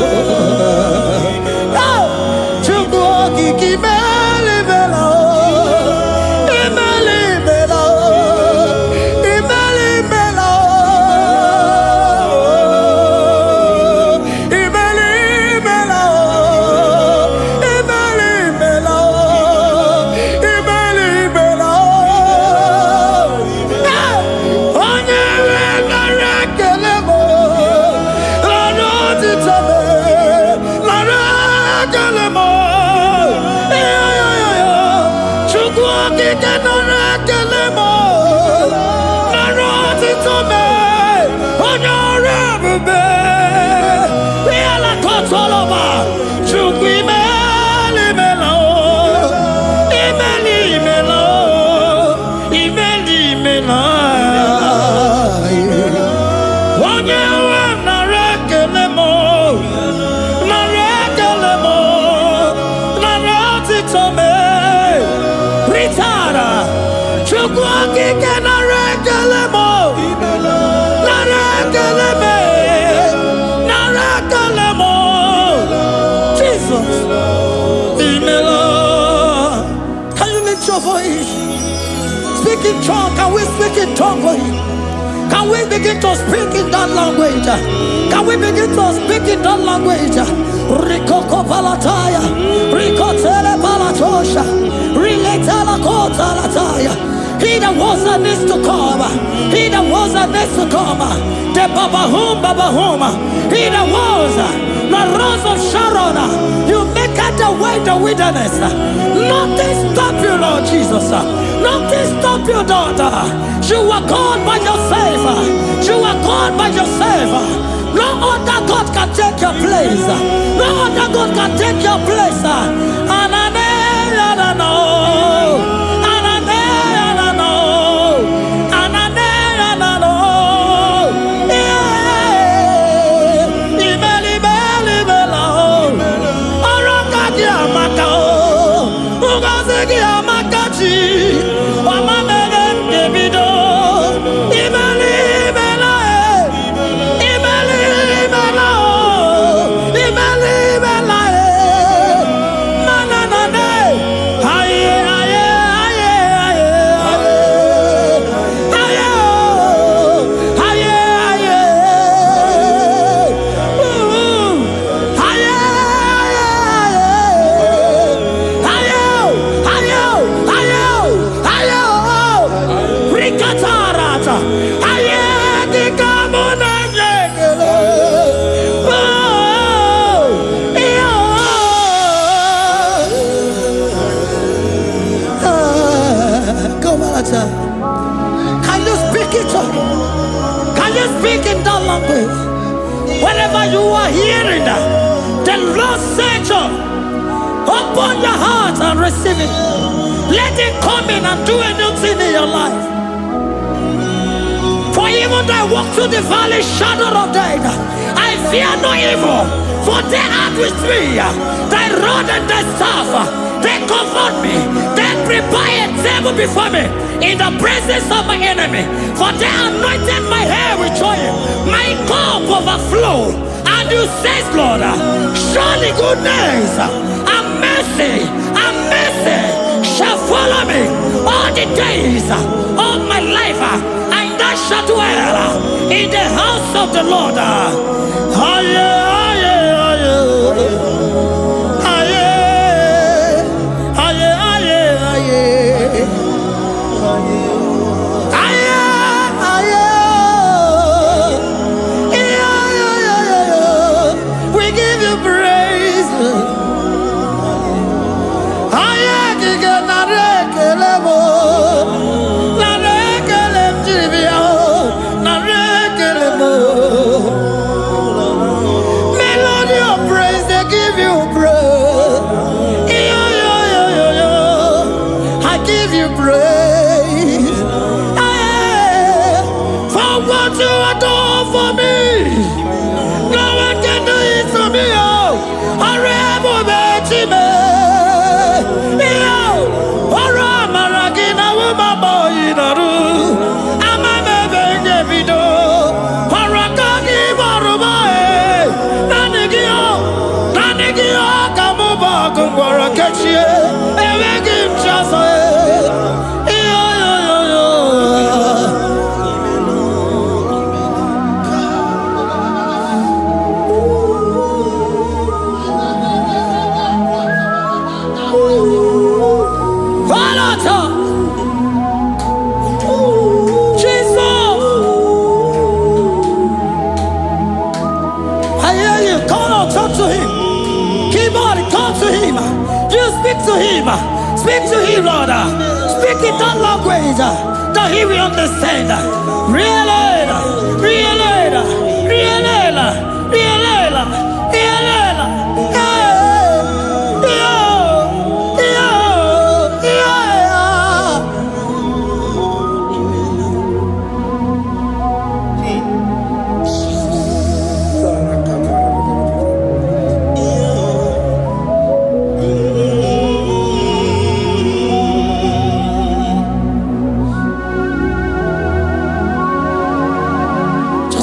D: Speak in tongue. Can we speak in tongue for Him? Can we begin to speak in that language? Can we begin to speak in that language? Rikoko palataya, rikotele palatosha, riletala kota lataya. He that was and is to come. He that was and is to come. The babahum. He that was the rose of Sharon. You make out the way in the wilderness. Nothing stop you, Lord Jesus. Nothing stop you, daughter. You are God by yourself. You are God by yourself. No other God can take your place. No other God can take your place. And I know. Can you speak it? Can you speak in that language? Wherever you are hearing that, the Lord said, open your heart and receive it. Let Him come in and do a new thing in your life. For even though I walk through the valley shadow of death, I fear no evil, for they are with me. Thy rod and thy staff, they comfort me. They prepare a table before me in the presence of my enemy. For they anointed my hair with oil. My cup overflow. And you say, Lord, surely goodness and mercy shall follow me all the days of my life. And I shall dwell in the house of the Lord. We give you praise. Melody of praise, they give you praise. I give you praise. For what you have done for me, no one can do it for me. I remember me. gwara kechie enweghị m chazọ Speak to him, Lord. Speak in that language that he will understand.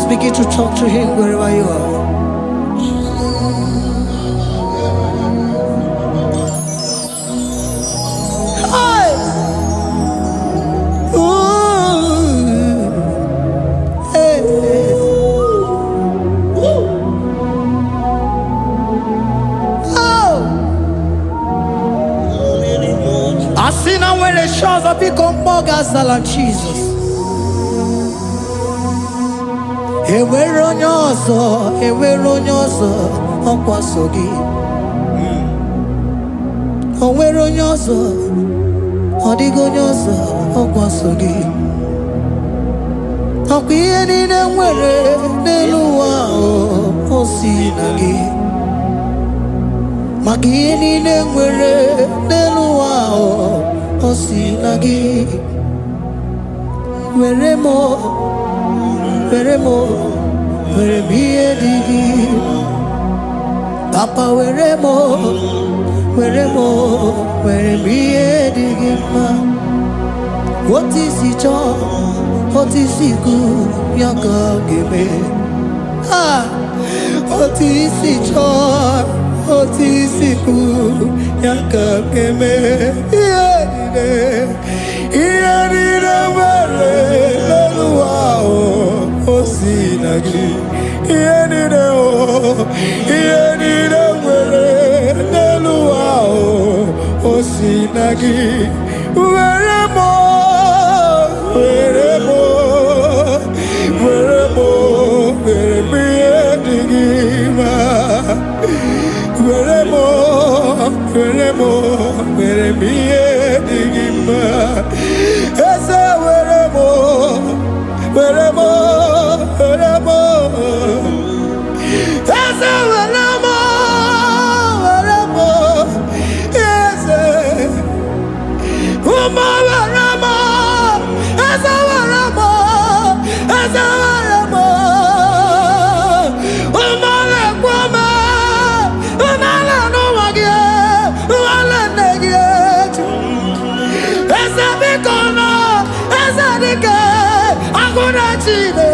D: Begin to talk to him wherever you are. Hi. Ooh. Hey. Oh. I see now where the shores have become more than Jesus. Enwere onye ọzọ ọkwa so gị. O nwere onye ọzọ, ọ dịghị onye ọzọ ọkwa so gị. Ọkwa ihe niile nwere n'elu ụwa o si na gị. Maka ihe niile nwere n'elu ụwa o si na gị. Were m ihe dị gị. Papa were m ihe dị gị mma. Otu isi chọọ, otu isi kwu ya ka ọ ga-eme. Otu isi chọọ, otu isi kwu ya ka ọ ga-eme. Ihe niile nwere n'elu ụwa o si na gị. Ihe niile nwere n'elu ụwa o si na gị. Were m ihe dị gị mma. Were m ihe dị gị mma. Eze were m Eze were m Eze ụmụ were m Eze were m ụmụ na-ekwu m ụmụala n'ụwa gị ụmụala nne gị eju. Eze biko nọ Eze dike agụna Chile.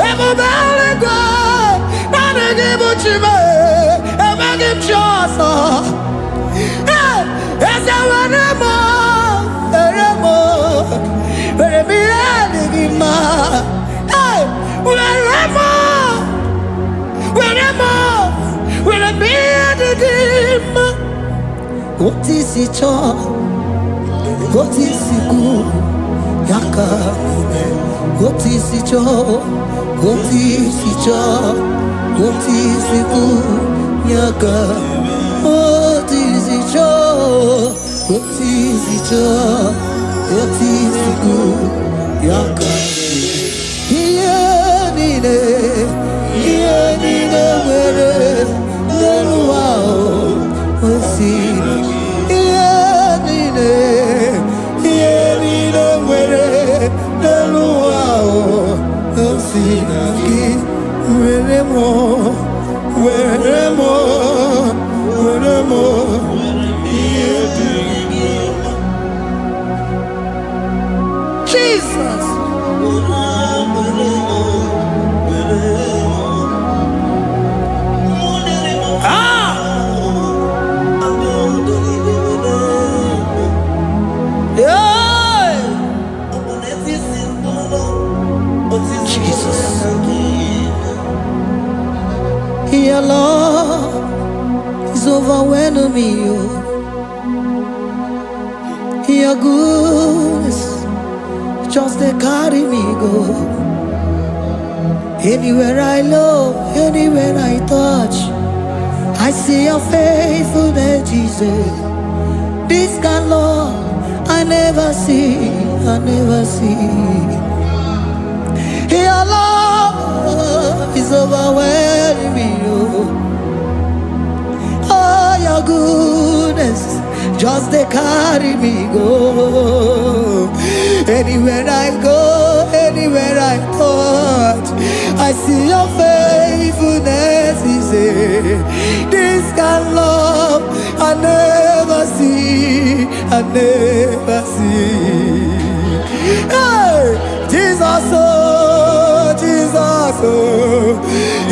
D: Ebube eluigwe naanị gị bụ Chime, emeghị m chi ọzọ. Eze were m ihe dị gị mma. Were m ihe dị gị mma. Otu isi chọọ, otu isi kwu ya ka ome. Otu isi chọọ, otu isi kwu ya ka. Otu isi chọọ, otu isi kwu ya ka. Ihe niile nwere n'elu ụwa o si na gị. Ihe niile nwere n'elu ụwa o si na gị. Were m ihe dị gị. Jesus. Your love is overwhelming me. Oh. Your goodness just they carry me go. Anywhere I look, anywhere I touch, I see your faithfulness, Jesus. This kind of love I never see, I never see. Your love is overwhelming me. Oh, your goodness just they carry me go. Anywhere I go, anywhere I touch, I see your faithfulness. He said, this kind of love I never see, I never see. Hey, Jesus, oh, Jesus, oh,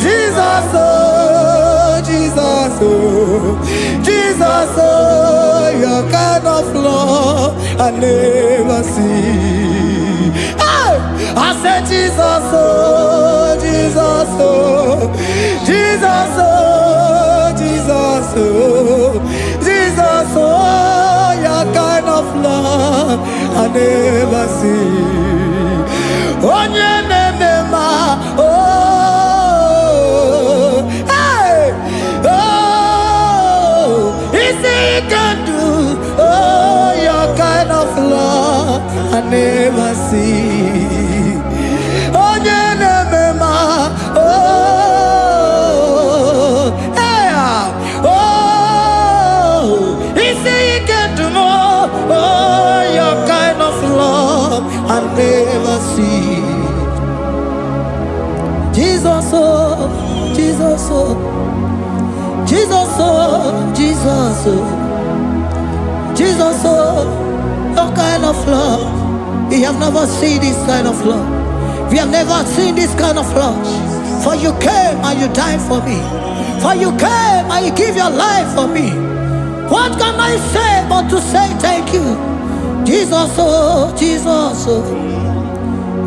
D: Jesus, oh, Jesus, oh, Jesus, oh, your kind of love I never see. Hey, I said, Jesus, oh, Jesus, oh, Jesus, oh, Jesus, oh, Jesus, oh, your kind of love I never see. Onye nemema, oh, hey, oh, easy you can do, oh, your kind of love I never see. Onye nemema, oh, hey, oh, easy you can do more, oh, your kind of love I never see. Jesus, oh, Jesus, oh, Jesus, oh, Jesus, oh, Jesus, oh, your kind of love. We have never seen this kind of love. We have never seen this kind of love. For you came and you died for me. For you came and you give your life for me. What can I say but to say thank you? Jesus, oh, Jesus, oh,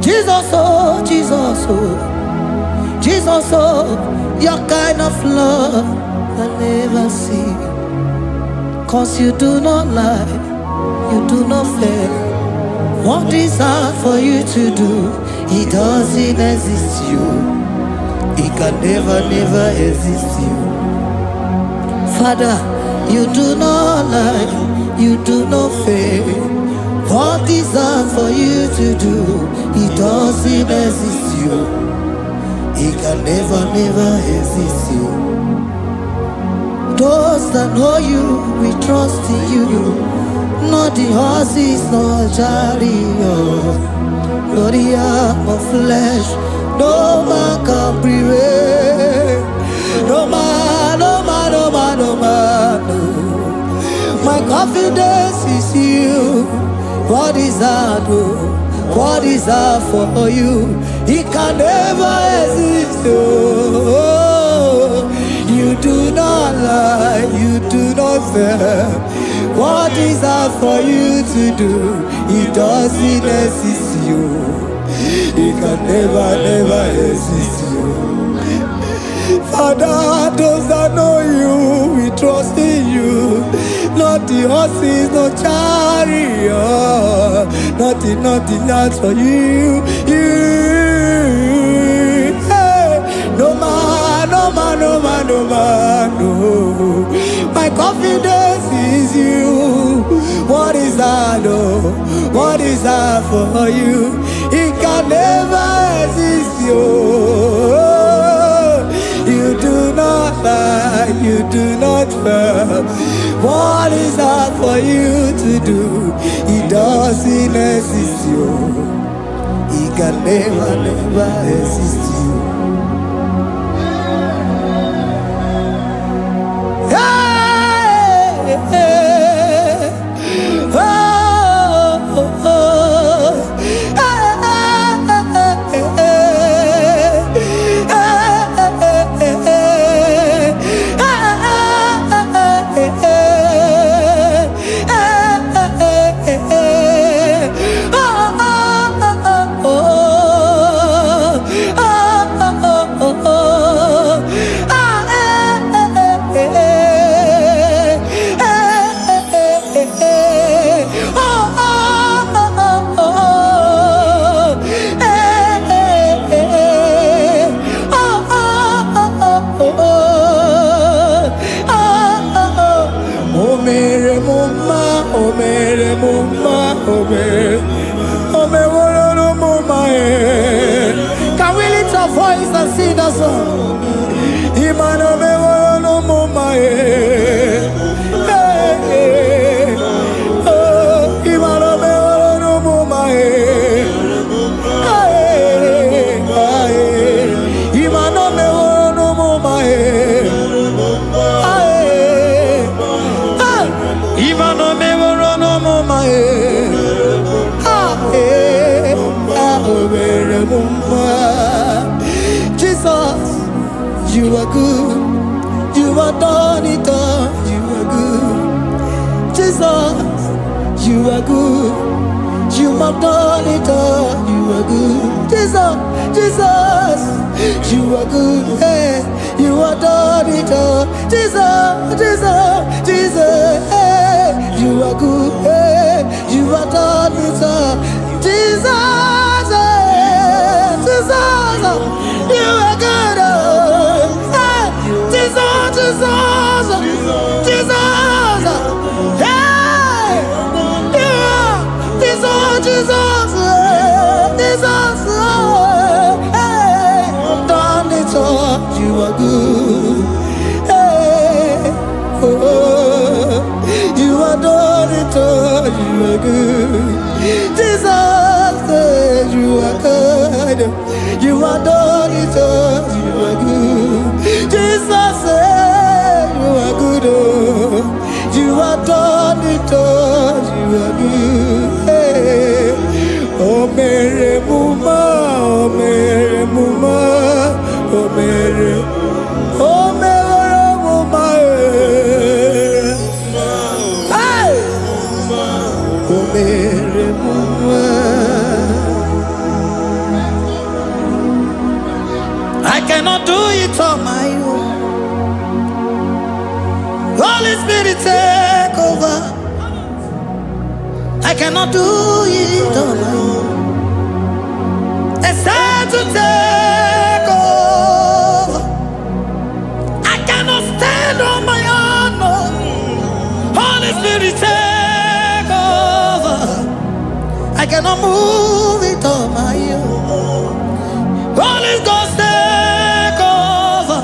D: Jesus, oh, Jesus, oh, Jesus, oh, your kind of love I never see. 'Cause you do not lie, you do not fail. What is hard for you to do, it doesn't exist you. It can never, never exist you. Father, you do not lie, you do not fail. What is hard for you to do, it doesn't exist you. It can never, never exist you. Those that know you, we trust in you. Not the horses, not chariot, not the arm of flesh. No man can prevail. No man, no man, no man, no man, no. My confidence is you. What is that, oh? What is that for you? It can never exist, oh. You do not lie, you do not fail. What is that for you to do? It doesn't exist you. It can never, never exist you. Father, those that know you, we trust in you. Not the horses, no chariot. Nothing, nothing else for you. Hey, no man, no man, no man, no man, no. My confidence is you. What is that, oh? What is that for you? It can never exist, you. You do not lie, you do not fail. What is that for you to do? It doesn't exist, you. It can never, never exist, you. Hey, hey, oh, oh, oh. your voice and sing that song. Imano me woro no mo mae. Oh, imano me woro no mo mae. Imano me woro no mo mae. Imano me woro no mo mae. Jesus, you are good. You are done it all. You are good. Jesus, you are good. You have done it all. You are good. Jesus, Jesus, you are good. Hey, you have done it all. Jesus, Jesus, Jesus, hey, you are good. Hey, you have done it all. Jesus, Jesus, you are good. Hey, Jesus, Jesus, Jesus, hey, you are Jesus, Jesus, Jesus, hey, done it all. You are good. Hey, oh, you are done it all. You are good. Jesus, you are good. You are done it all. You are good. Jesus, you are good. Oh, you are done it all. You are good. Hey. Oh, Mary Muma, oh, Mary Muma, oh, Mary, oh, Mary Muma. Hey. Oh, Mary Muma. I cannot do it on my own. Holy Spirit, take over. I cannot do it on my own. It's time to take over. I cannot stand on my own. No. Holy Spirit, take over. I cannot move it on my own. Holy Ghost, take over.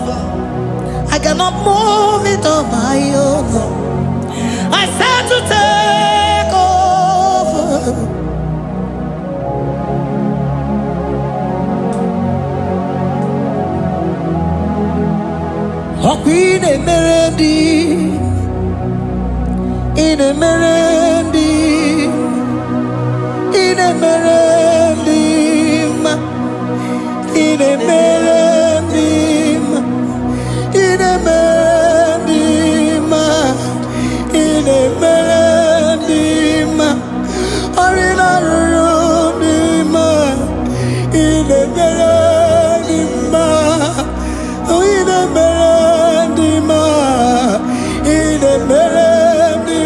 D: I cannot move it on my own. I said to take over. Oh, Queen Emerendi, in Emerendi, in Emerendi, in Emerendi, in Emerendi, in Emerendi, Arina Rudima, in Emerendi, in Emerendi, in Emerendi,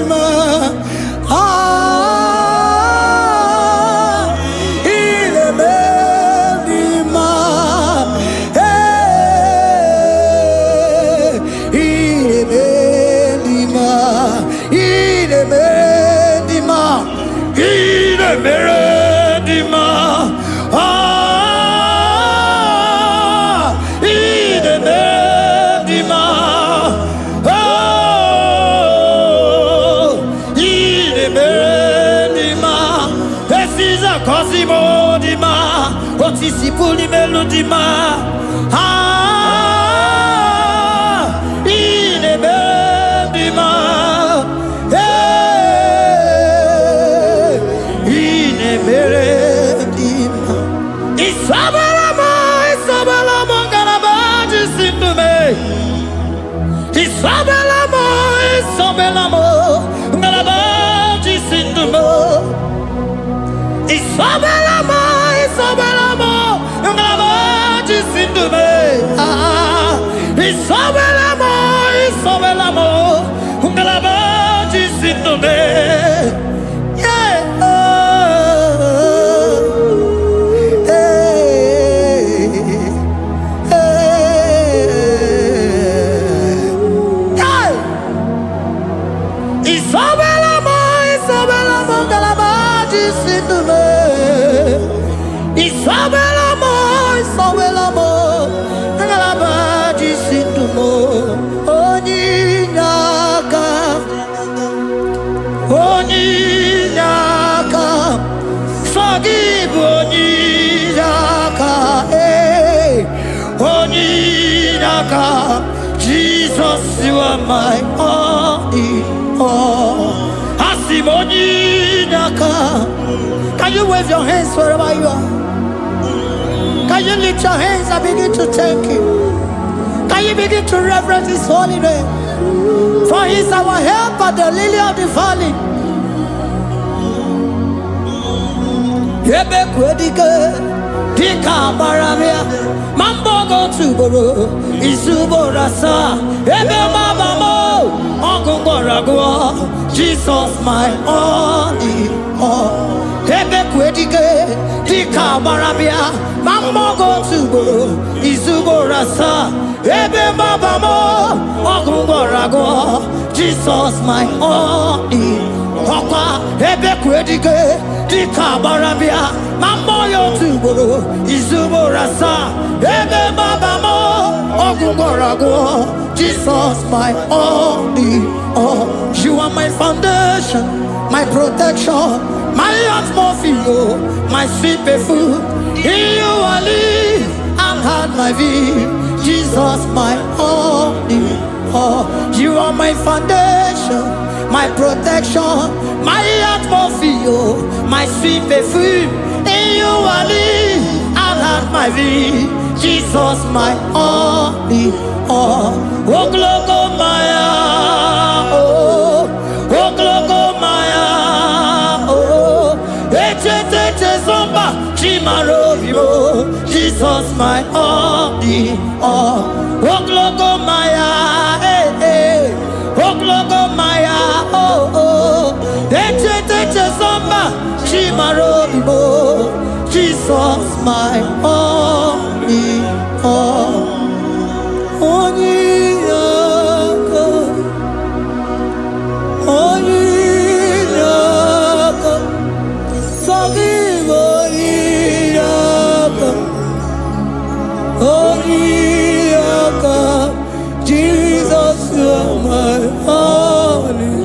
D: Cosimo di ma, otisi puli melodima. Ine bendima, ine bendima. Isabelamo, garabaji sindume. Isabelamo, garabaji sindume. Isabelamo, ngalabaji sindume. Isabelamo, ngalabaji sindume. Yeah. Isabelamo, ngalabaji sindume. Isabelamo, sowelamo ngalaba jisindumo onyaka forgive onyaka onyaka Jesus you are my all in all asimonyaka. Can you wave your hands wherever you are? Can you lift your hands and begin to thank Him? Can you begin to reverence His holy name? For He is our help at the lily of the valley. Ebe kwedike dika baramia mambogo tuboro isuborasa ebe mabamo ogungorago Jesus my only all. Ebe kwedike dika baramia mambogo tuboro isuborasa ebe mabamo ogungorago Jesus my only Papa ebe kwedike dika barabia mamoyo tuboro izuborasa ebe mabamo ogungorago Jesus my only all. You are my foundation, my protection, my atmosphere, my sweet perfume. In you I live and had my vie. Jesus my only all. You are my foundation, my protection, my atmosphere, my sweet perfume. In you I live and have my vie. Jesus my only all. Oh glogo maya, oh glogo maya, oh eche zomba chimaro vivo. Jesus my only all. Oh glogo maya, oh glogo maya, oh eche zomba chimaro vivo. Jesus my only all. Jesus, you are my only.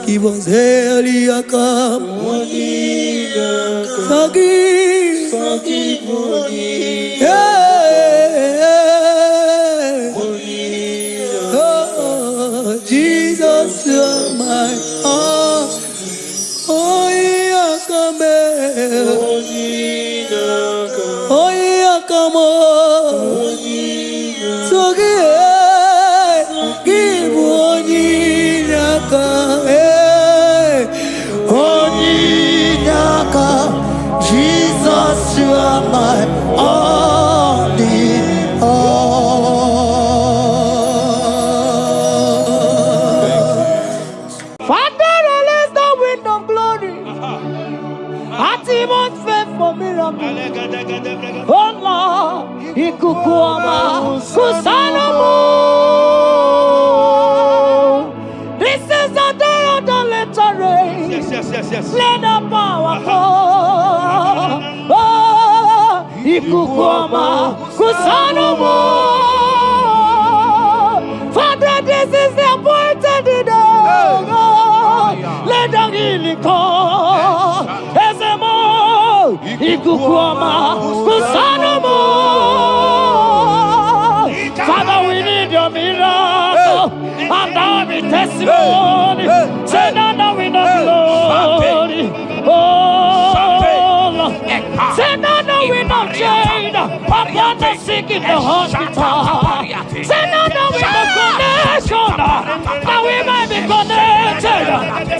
D: Give us Eliaka. Forgive. Oh, Jesus, you are my all. Jesus, you are my only all. Father, release the wind of glory. Atmosphere for miracle. Oh Lord, ikukuama kusanamu. This is the day of the latter rain.
B: Yes.
D: Let the power fall. Oh, ikukuama kusanamu. Father, this is the appointed day. Let the healing come. Ikukuama kusanamu. Father, we need your miracle and our testimony. Say now we know glory. Oh, Lord. Say now we know change upon the sick in the hospital. Say now we know connection. Now we might be connected.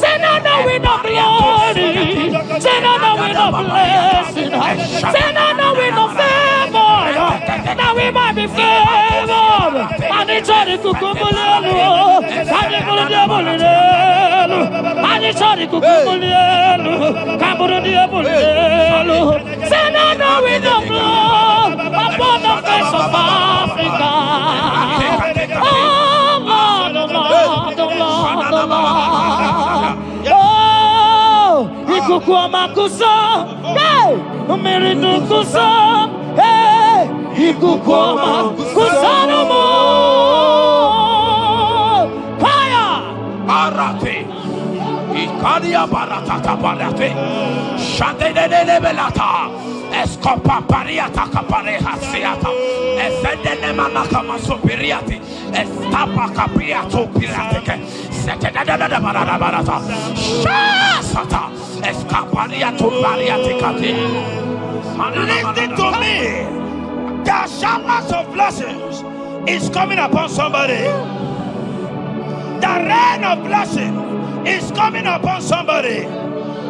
D: Say now we know glory. Say now we know blessing. Say now we know favor. Now we might be favored. And it's all the kukumulelu. And it's all the diabulelu. And it's all the kukumulelu. Kaburu diabulelu. Say now we know blood upon the face of Africa. Oh Lord. Oh,
A: ikuku ọma kusa, hey, mmiri ndụ kusa, hey, ikuku ọma kusa n'ụmụ, fire,
C: Arate, Ikadia Baratata Barate, Shadene Belata, Escopa Pariata Capareha Seata, Efendene Manakama Superiati, Estapa Capriato Pirateke, Setadada Barata, Shasata, Escapariato Bariaticati.
B: Listen to me. The showers of blessings is coming upon somebody. The rain of blessing is coming upon somebody.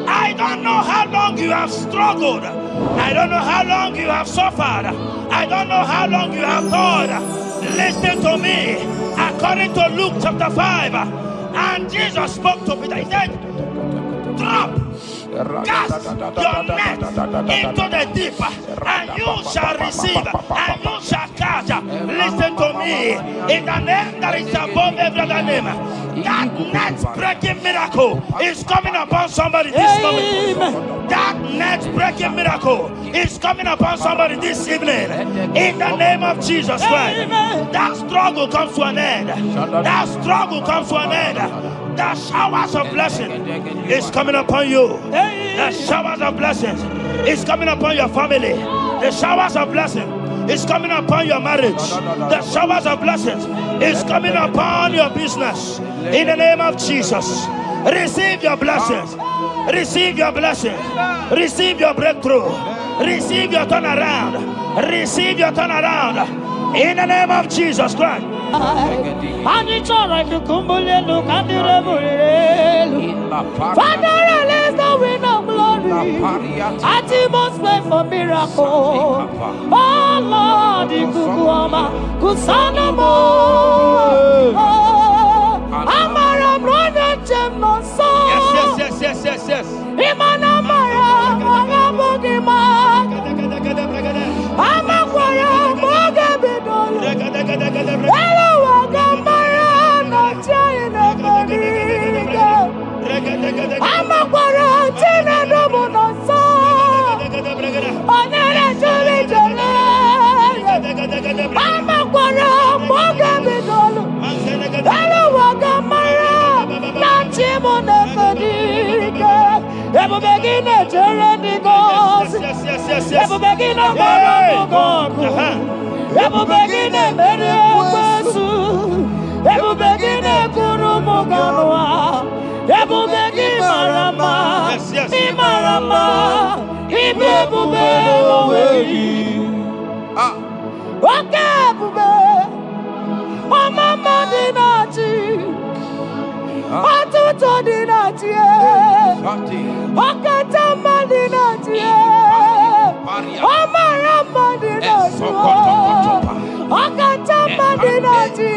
B: I don't know how long you have struggled. I don't know how long you have suffered. I don't know how long you have thought. Listen to me. According to Luke chapter 5, and Jesus spoke to Peter. He said, drop, cast your net into the deep, and you shall receive, and you shall catch. Listen to me. In the name that is above every other name, that net breaking miracle is coming upon somebody this moment. That net breaking miracle is coming upon somebody this evening. In the name of Jesus Christ. That struggle comes to an end. That struggle comes to an end. The showers of blessing is coming upon you. The showers of blessings is coming upon your family. The showers of blessing is coming upon your marriage. The showers of blessings is coming upon your business. In the name of Jesus, receive your blessings. Receive your blessings. Receive your breakthrough. Receive your turnaround. Receive your turnaround. In the name of Jesus Christ.
A: Father, release the wind of glory. Atmosphere for miracle. Oh Lord, Ikukuoma, Kusanamo. Amara brother Jem no so.
B: Yes.
A: Imana Mara, Magabogima. Amakwara, Mogabidolo. Hello, Wagamara, not China, Bodiga. Amakwara, Tina, Domo, no so. Onera, Jolly, Jolly. Amakwara, Mogabidolo. Hello, Wagamara, not Chimona, Bodiga. Ever begin a journey goes. Ever begin a God. Ever begin a Mediasu. Ever begin a Kurumoganoa. Ever begin Marama. Imarama. Ibebube. Okay, Bube. Oh, Mama Dinati. Atuto Dinati. Okatama Dinati. Omarama Dinati. Okatama Dinati.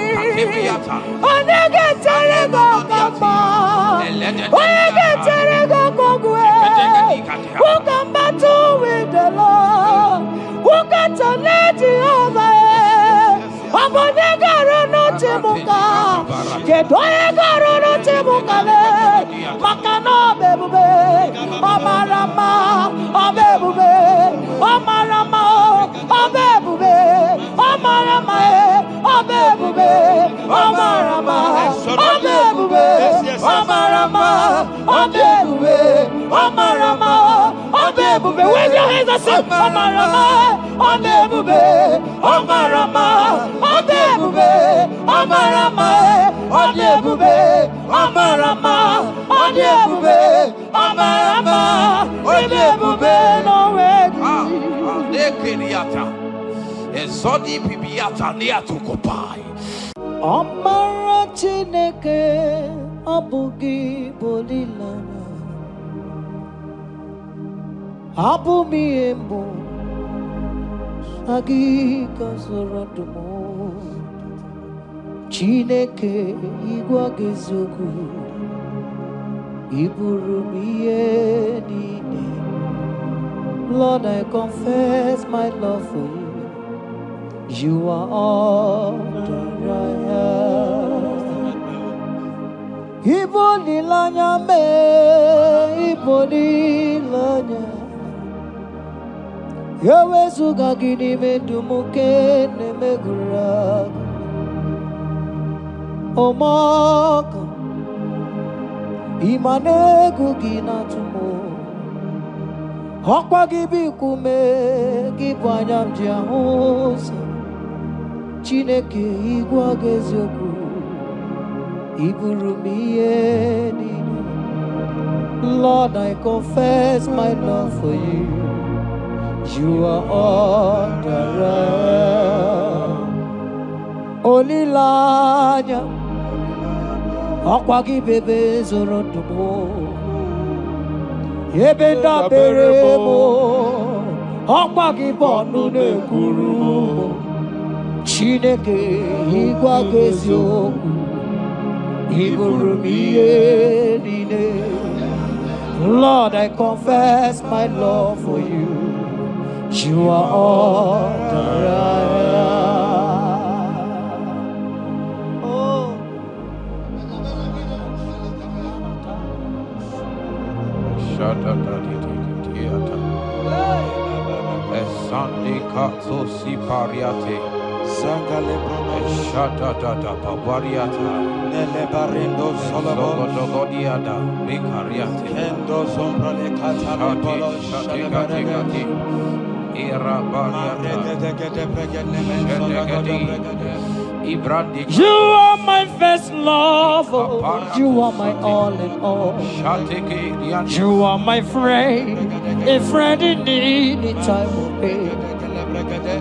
A: Onegeterego Kama. Onegeterego Kogwe. Who can battle with the Lord? Who can turn Jehovah? Abonegaro no Timuka. Ketoegaro no Timukale. Makano bebube. Omarama. Obebube. Omarama. Obebube. Omarama. Obebube. Omarama. Obebube. Omarama. Obebube. Omarama. Obebube. Wave your hands and say Omarama. Obebube. Omarama. Obebube. Omarama. Obebube. Omarama. Obebube. Omarama. Obebube. No way.
C: Nekeriata. Ezodi pibiata niatukopai.
A: Omara Chineke abugi bolilana. Abumi emo agi kasorodumo. Chineke igwa gezogu iburumiye nine. Lord, I confess my love for you. You are all that I have. Iboli lanyame, iboli
D: Yawezuga gini medumuke nemegura Omaka Imanegu ginatumo Hokwa gibi kume Gibanyam jiahosa Chineke igwa gezioku Iburumiye Lord, I confess my love for you. You are all that I am. Olilanya, akwagi bebe zorotumo. Yebenda beremo, akwagi bonu ne kurumo. Chineke igwa gezioku, iburumiye nine. Lord, I confess my love for you. You are all that I am. Oh.
C: Sunday Katso Sipariate
B: Sangale
C: Shata Papariata
B: Nele Barendo
C: Sologodiada Vicariate
B: Kendo Sombrale Catale
C: Shati Era
A: You are my first love, you are my all in all. You are my friend, a friend in need in time of pain.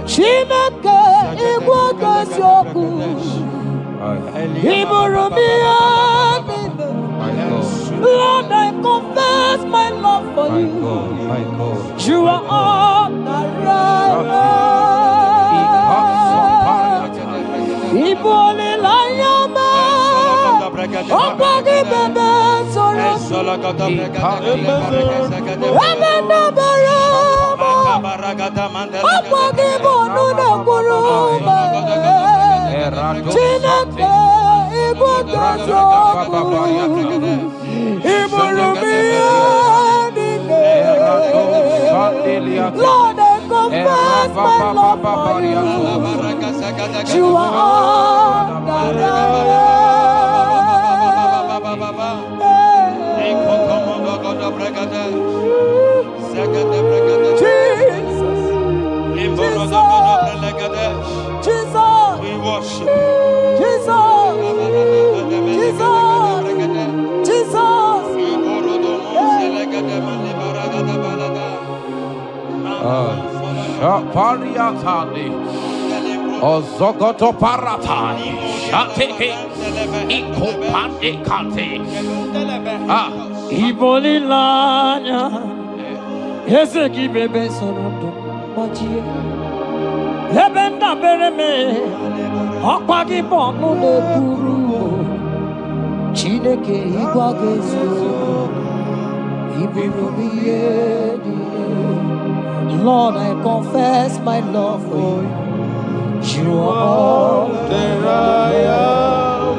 A: Chineke igwagazoku Iburumia. Lord, I confess my love for you. You are all that I am. Ibole layama Okwagi bebe soro Ebenda berema Okwagi bonu ne kuruma Chineke igwagazoku Iburumia. Lord, I confess my love for you. You are all that I am. Jesus,
B: we worship
A: Jesus, Jesus,
C: Shapariatani Ozogoto Paratai Shateke Ikopande Kante
A: Iboli lanya Ezeki bebe sorondo Majie Lebenda bereme Okwagi bonu ne kuru Chineke igwagezo Iburumiye. Lord, I confess my love for you. You are all that I am.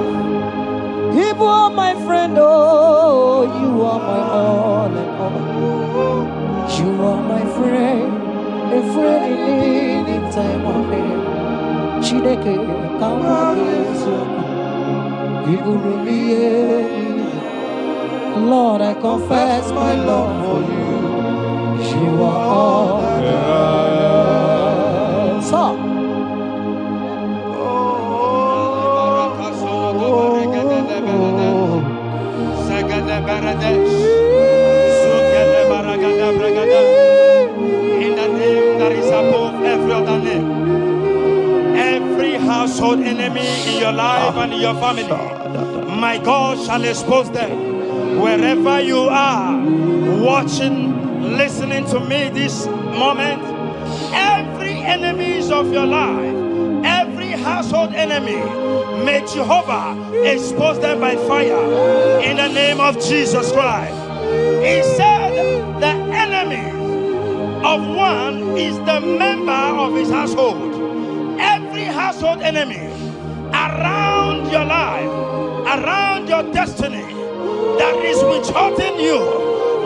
A: You are my friend, oh, you are my all and all. You are my friend, a friend in need in time of pain. Chineke kamagezo, Iburumiye. Lord, I confess my love for you. You are all that I am. So,
B: in the name that is above every other name, every household enemy in your life and in your family, my God shall expose them. Wherever you are, watching, listening to me this moment, every enemies of your life, every household enemy, may Jehovah expose them by fire in the name of Jesus Christ. He said the enemy of one is the member of his household. Every household enemy around your life, around your destiny, that is withholding you,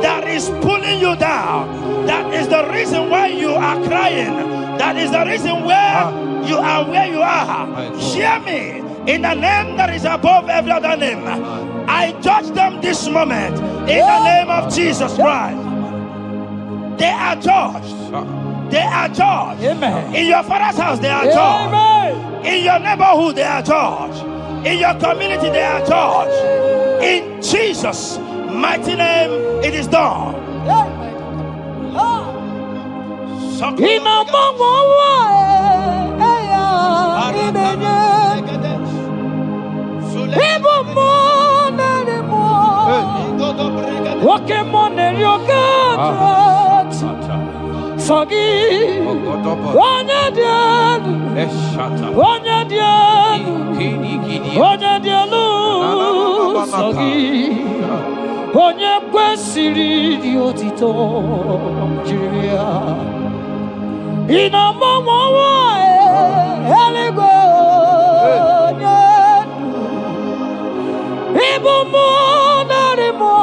B: that is is pulling you down, that is the reason why you are crying, that is the reason where you are where you are, hear me. In the name that is above every other name, I judge them this moment in the name of Jesus Christ. They are judged. They are judged.
A: Amen.
B: In your father's house, they are judged.
A: Amen.
B: In your neighborhood, they are judged. In your community, they are judged. In Jesus' mighty name, it is done.
A: Sogi, Onya dielu, Sogi, Onya kwesiri di otito, Jiria. Ina mama wa eligo, Ibu mo narimo,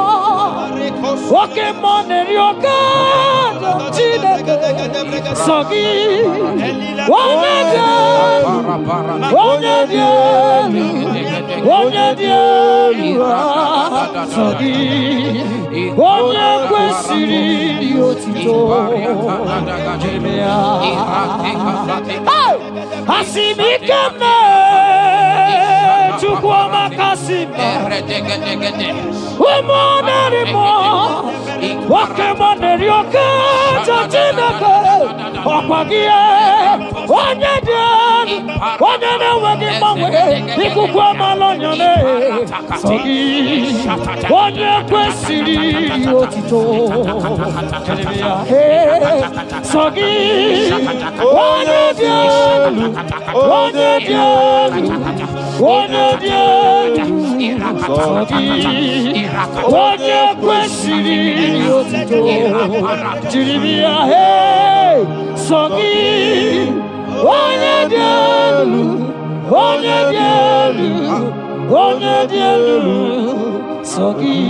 A: Oke mo nerioka. Sogi, Onya Sogi, Onya kwesiri di otito. Asimikame, Chukwama Kasime, Umonarimo, Wakemonerioka, Chatinaka, Okwagie, Onyadian, Onyanawagimawe, Ikukwama Lonyane, Sogi, Onya kwesiri otito. Sogi, Onyadian, Sogi, Onya kwesiri otito. Jiribia, hey, Sogi, Onyadian, Sogi,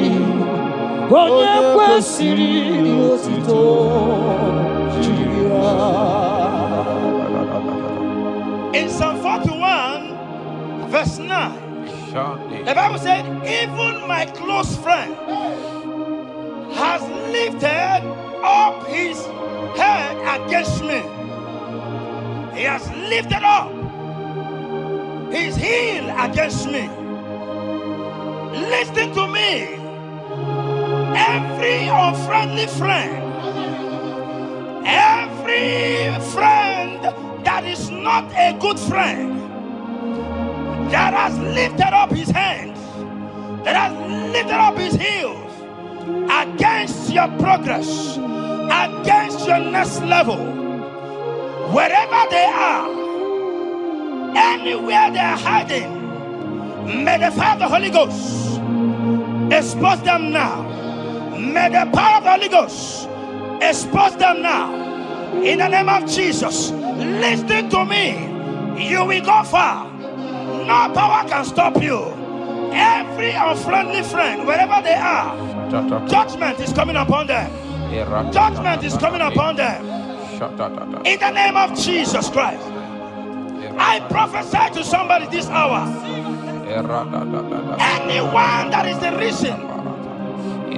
A: Onya kwesiri otito.
B: In Psalm 41, verse 9, the Bible said, even my close friend has lifted up his head against me. He has lifted up his heel against me. Listen to me. Every unfriendly friend, every friend that is not a good friend, that has lifted up his hands, that has lifted up his heels against your progress, against your next level, wherever they are, anywhere they are hiding, may the fire of the Holy Ghost expose them now. May the power of the Holy Ghost expose them now. In the name of Jesus, listen to me. You will go far. No power can stop you. Every unfriendly friend, wherever they are, judgment is coming upon them. Judgment is coming upon them. In the name of Jesus Christ, I prophesy to somebody this hour. Anyone that is the reason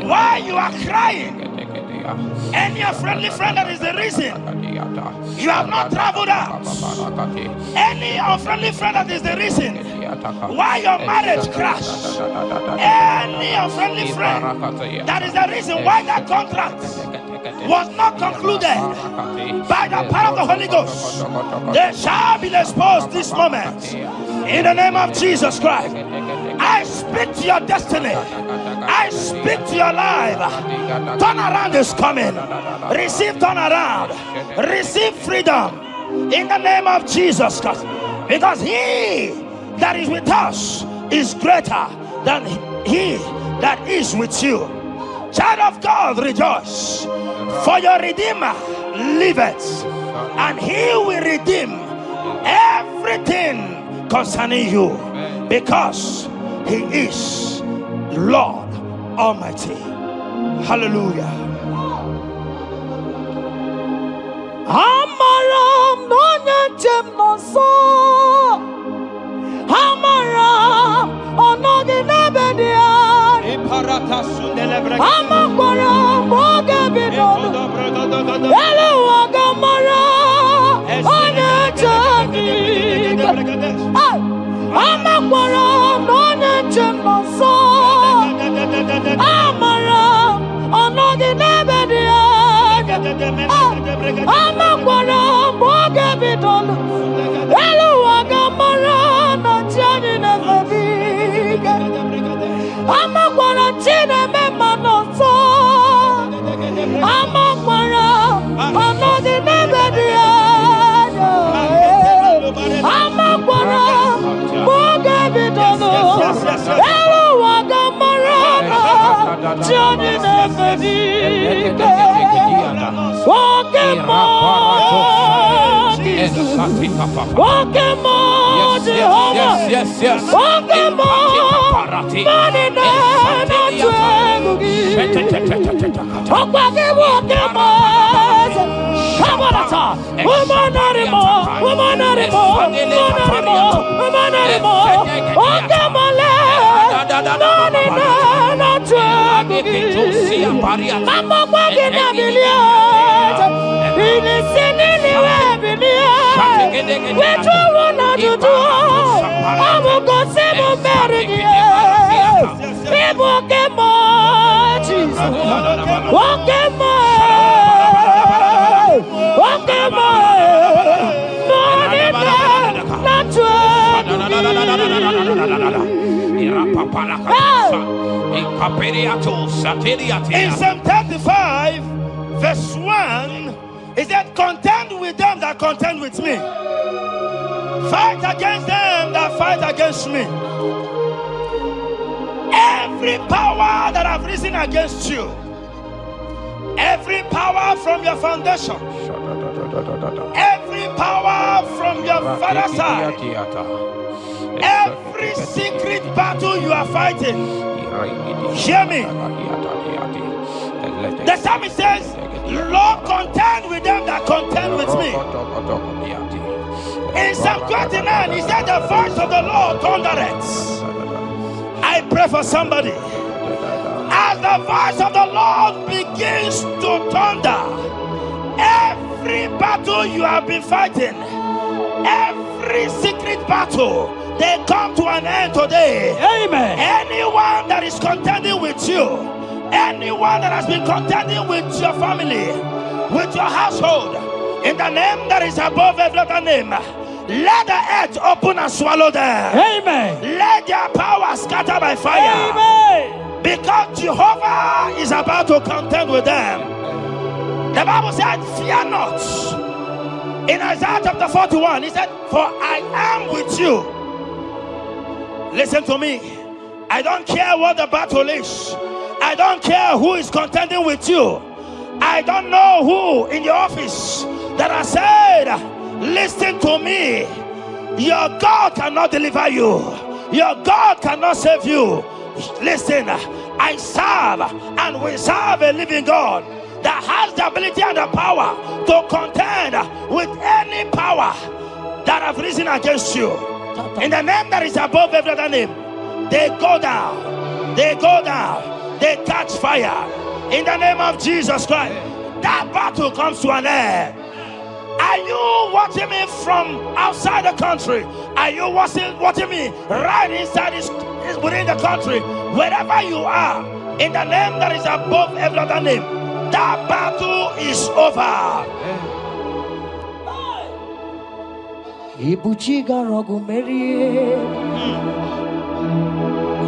B: why you are crying, any unfriendly friend that is the reason you have not traveled out, any unfriendly friend that is the reason why your marriage crashed, any unfriendly friend that is the reason why that contract was not concluded, by the power of the Holy Ghost, they shall be exposed this moment. In the name of Jesus Christ, I speak to your destiny. I speak to your life. Turnaround is coming. Receive turnaround. Receive freedom. In the name of Jesus Christ. Because he that is with us is greater than he that is with you. Child of God, rejoice. For your Redeemer liveth, and he will redeem everything concerning you, because he is Lord Almighty. Hallelujah.
A: Amakwara moga bidono. Hello agamara. Anya chani. Amakwara nona chenoso. Amara onogi nebedia. Amakwara moga bidono. Hello agamara na chani nebedia. Amakwara chine memanoso. Amakwara onogi nebedia. Amakwara moga bidono. Hello agamara na chani nebedia. Yes.
B: In Psalm 35, verse 1, it said, contend with them that contend with me. Fight against them that fight against me. Every power that have risen against you, every power from your foundation, every power from your father's side, every secret battle you are fighting, hear me. The psalmist says, Lord, contend with them that contend with me. In Psalm 29, he said, the voice of the Lord thundereth. I pray for somebody. As the voice of the Lord begins to thunder, every battle you have been fighting, every secret battle, they come to an end today.
A: Amen.
B: Anyone that is contending with you, anyone that has been contending with your family, with your household, in the name that is above every other name, let the earth open and swallow them.
A: Amen.
B: Let their power scatter by fire.
A: Amen.
B: Because Jehovah is about to contend with them. The Bible said, fear not. In Isaiah chapter 41, he said, for I am with you. Listen to me. I don't care what the battle is. I don't care who is contending with you. I don't know who in your office that has said, listen to me. Your God cannot deliver you. Your God cannot save you. Listen, I serve and we serve a living God that has the ability and the power to contend with any power that have risen against you. In the name that is above every other name, they go down. They go down. They catch fire. In the name of Jesus Christ, that battle comes to an end. Are you watching me from outside the country? Are you watching me right inside within the country? Wherever you are, in the name that is above every other name, that battle is over.
D: Ibuchi garogu merie,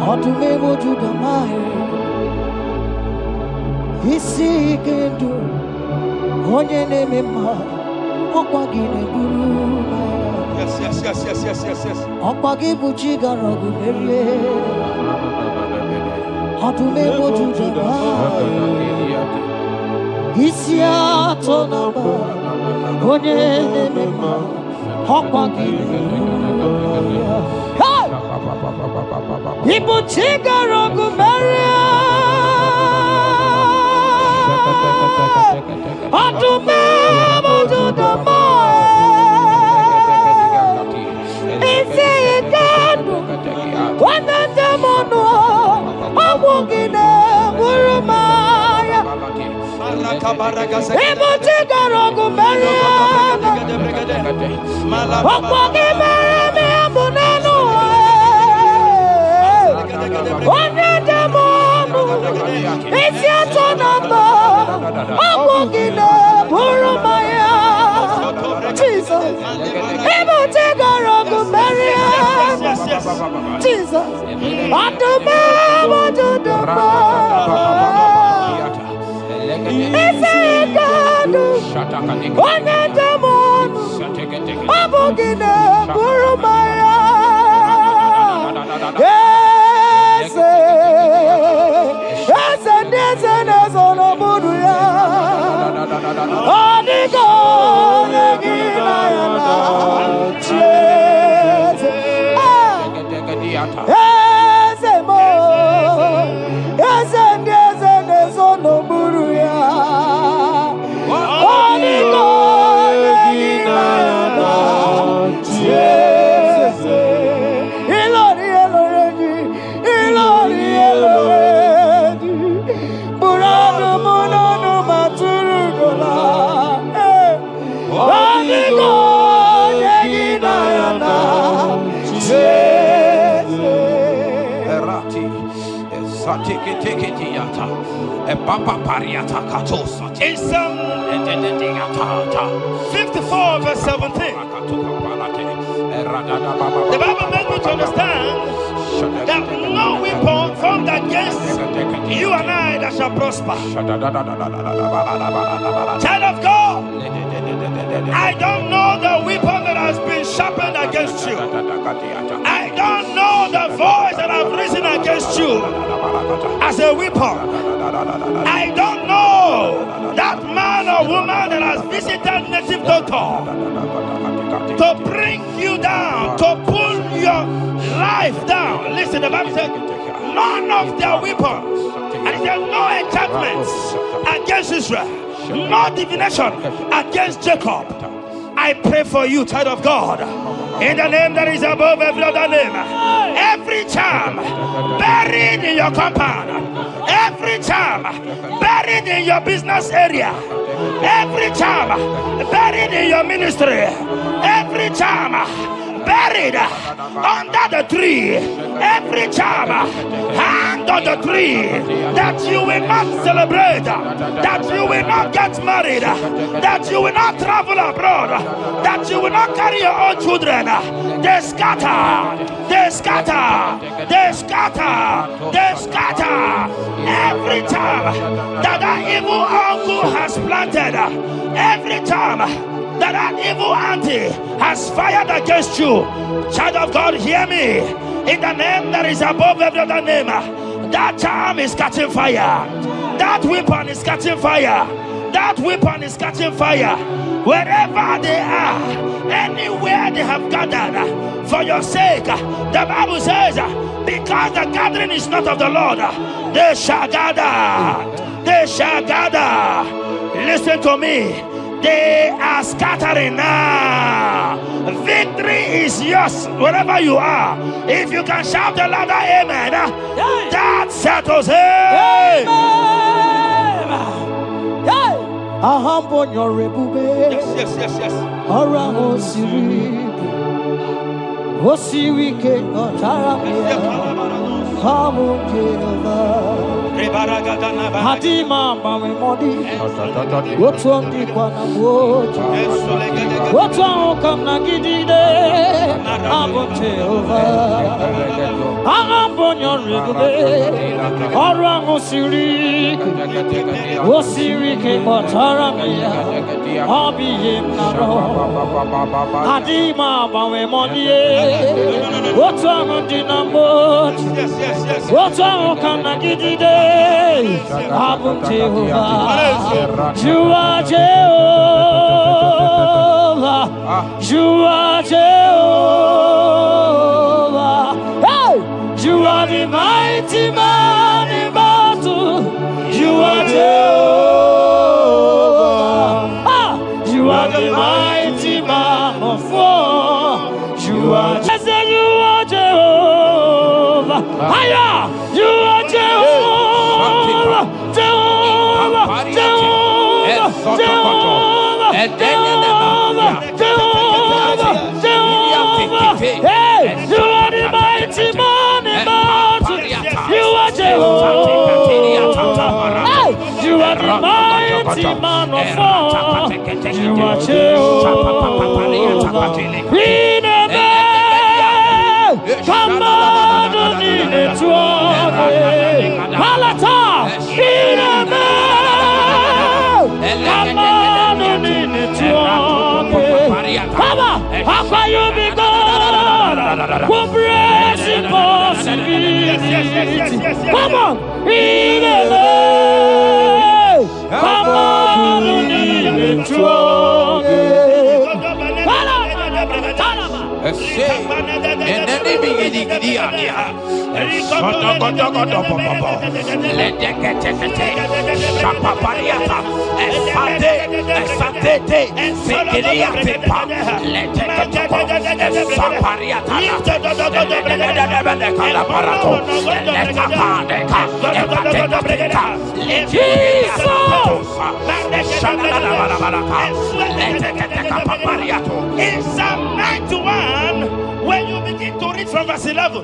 D: otume wojuda mai, isi kendu, onye neme ma, okwagi neburu mai.
B: Yes.
D: Okwagi buchi garogu merie, otume wojuda mai, isi atona ma, onye neme ma. People chigaro gumeria Atume abudu dama Isi ikanu Wana jamono Amugine Buruma
B: In Psalm 54 verse 17, the Bible makes me to understand that no weapon formed against you and I that shall prosper. Child of God, I don't know the weapon that has been sharpened against you. I don't know the voice that has risen against you as a weapon. I don't know that man or woman that has visited native doctor to bring you down, to pull your life down. Listen, the Bible said, none of their weapons, and it said, no enchantments against Israel, no divination against Jacob. I pray for you, child of God, in the name that is above every other name. Every charm buried in your compound, every charm buried in your business area, every charm buried in your ministry, every charm buried under the tree, every charm hang on the tree, that you will not celebrate, that you will not get married, that you will not travel abroad, that you will not carry your own children. They scatter, they scatter, they scatter, they scatter. Every time that evil uncle has planted, every time that evil auntie has fired against you, child of God, hear me. In the name that is above every other name, that charm is catching fire. That weapon is catching fire. That weapon is catching fire. Wherever they are, anywhere they have gathered for your sake, the Bible says, because the gathering is not of the Lord, they shall gather. They shall gather. Listen to me. They are scattering now. Victory is yours wherever you are. If you can shout the louder amen, that settles it. Yes.
A: Hadima bawe modi, wotu ndi kwa na wotu, wotu okam na gidide, abote over, abonyo regube, orango siri, wosiri ke matara miya, obiye naro. Hadima bawe modi, wotu ndi na wotu, wotu okam na gidide. Abum Jehovah, you are Jehovah, you are Jehovah. Hey, you are the mighty man in battle. You are Jehovah. Ah, you are the mighty man of war. You are Jehovah. Higher, you are Jehovah. Hey, you are the mighty man in battle. You are Jehovah. Hey, you are the mighty man of war. You are Jehovah. In a man, command in the throne. Palata, in a man, command in the throne. Papa, how can you be God? Who breaks impossibility? Come on, in a man, command in the throne.
B: In Psalm 91, when you begin to read from verse 11,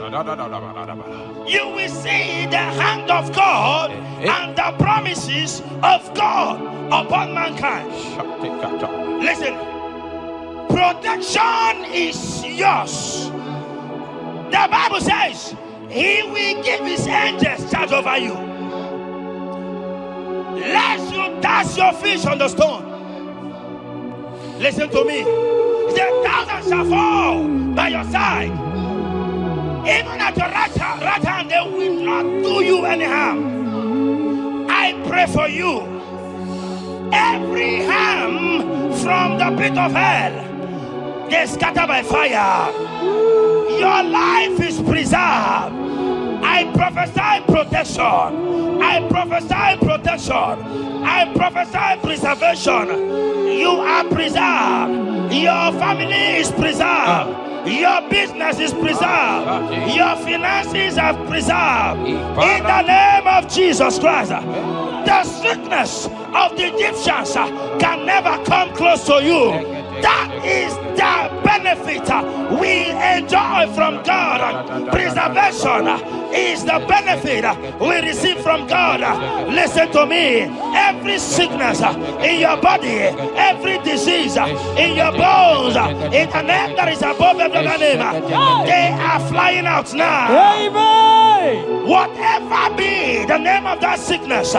B: you will see the hand of God and the promises of God upon mankind. Listen, protection is yours. The Bible says He will give His angels charge over you, lest you dash your feet on the stone. Listen to me. The thousand shall fall by your side, even at your right hand, they will not do you any harm. I pray for you. Every harm from the pit of hell, they scatter by fire. Your life is preserved. I prophesy protection. I prophesy protection. I prophesy preservation. You are preserved. Your family is preserved. Your business is preserved. Your finances are preserved. In the name of Jesus Christ. The sickness of the Egyptians can never come close to you. That is the benefit we enjoy from God. Preservation is the benefit we receive from God. Listen to me. Every sickness in your body, every disease in your bones, in the name that is above every name, they are flying out now.
A: Amen.
B: Whatever be the name of that sickness,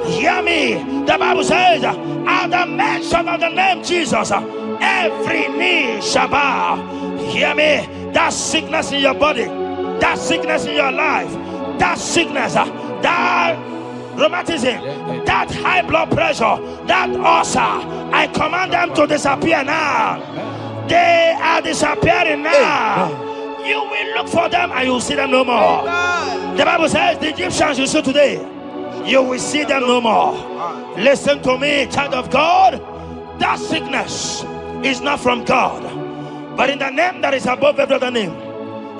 B: hear me. The Bible says, at the mention of the name Jesus, every knee shall bow. Hear me. That sickness in your body, that sickness in your life, that sickness, that rheumatism, that high blood pressure, that ulcer, I command them to disappear now. They are disappearing now. You will look for them and you will see them no more. The Bible says the Egyptians you see today, you will see them no more. Listen to me, child of God. That sickness is not from God, but in the name that is above every other name,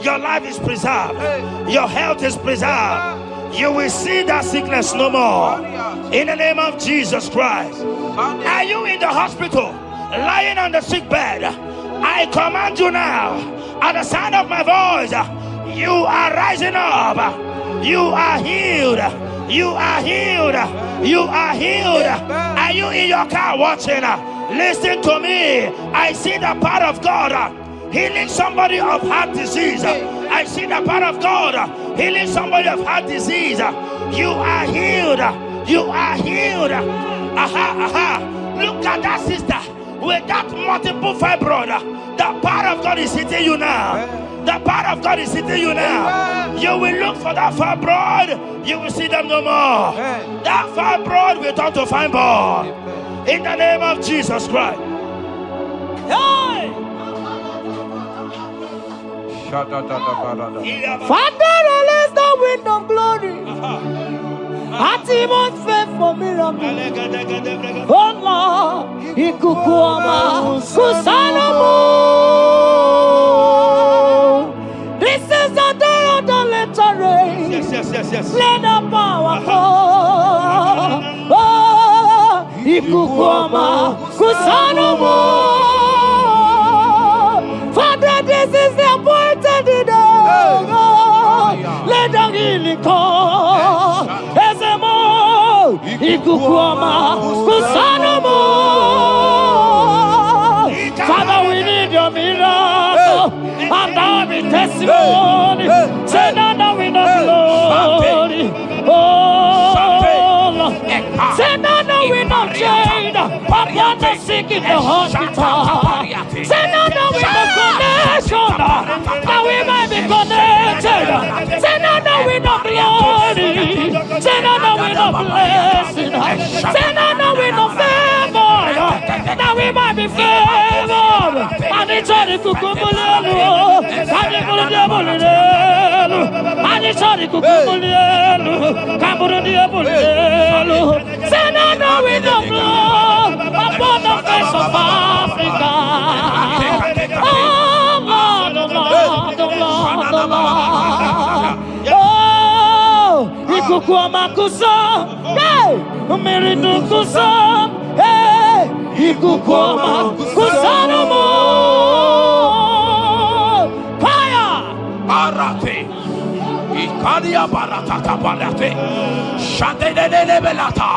B: your life is preserved. Your health is preserved. You will see that sickness no more. In the name of Jesus Christ. Are you in the hospital, lying on the sick bed? I command you now, at the sound of my voice, you are rising up. You are healed. You are healed. You are healed. Are you in your car watching? Listen to me. I see the power of God healing somebody of heart disease. I see the power of God healing somebody of heart disease. You are healed. You are healed. Aha, aha. Look at that sister with that multiple fibroid. The power of God is hitting you now. The power of God is hitting you now. You will look for that fibroid. You will see them no more. That fibroid will turn to fibroid. In the name of Jesus Christ. Hey!
A: Father, release the wind of glory. Atmosphere for miracle. Oh Lord, Ikukuama, Kusanomo. This is the day of the letter rain.
B: Yes.
A: Let the power go. Oh, Ikukuama. Ikukwama Kusanomo. Father, this is the appointed day. Let the healing come. Ezemo Ikukwama Kusanomo. Father, we need your miracle and our testimony. Say now we know glory. Oh, Lord. Say now we know shade upon the sick in the hospital. Say now we know connection that we might be connected. Say now we know glory. Say now we know blessing. Say now we know favor. That we might be favored. And it's all the kukumulelu. And it's all the abulelu. And it's all the kukumulelu. Kaburu the abulelu. Say now we know blood upon the face of Africa. Oh Lord, oh Lord, oh Lord, oh Lord. Oh, Ikukwama Kusa. Hey, Umiridu Kusa. Hey, Ikukwama Kusanomo. Fire!
C: Arate. Ikadia barata kaparate. Shadene belata.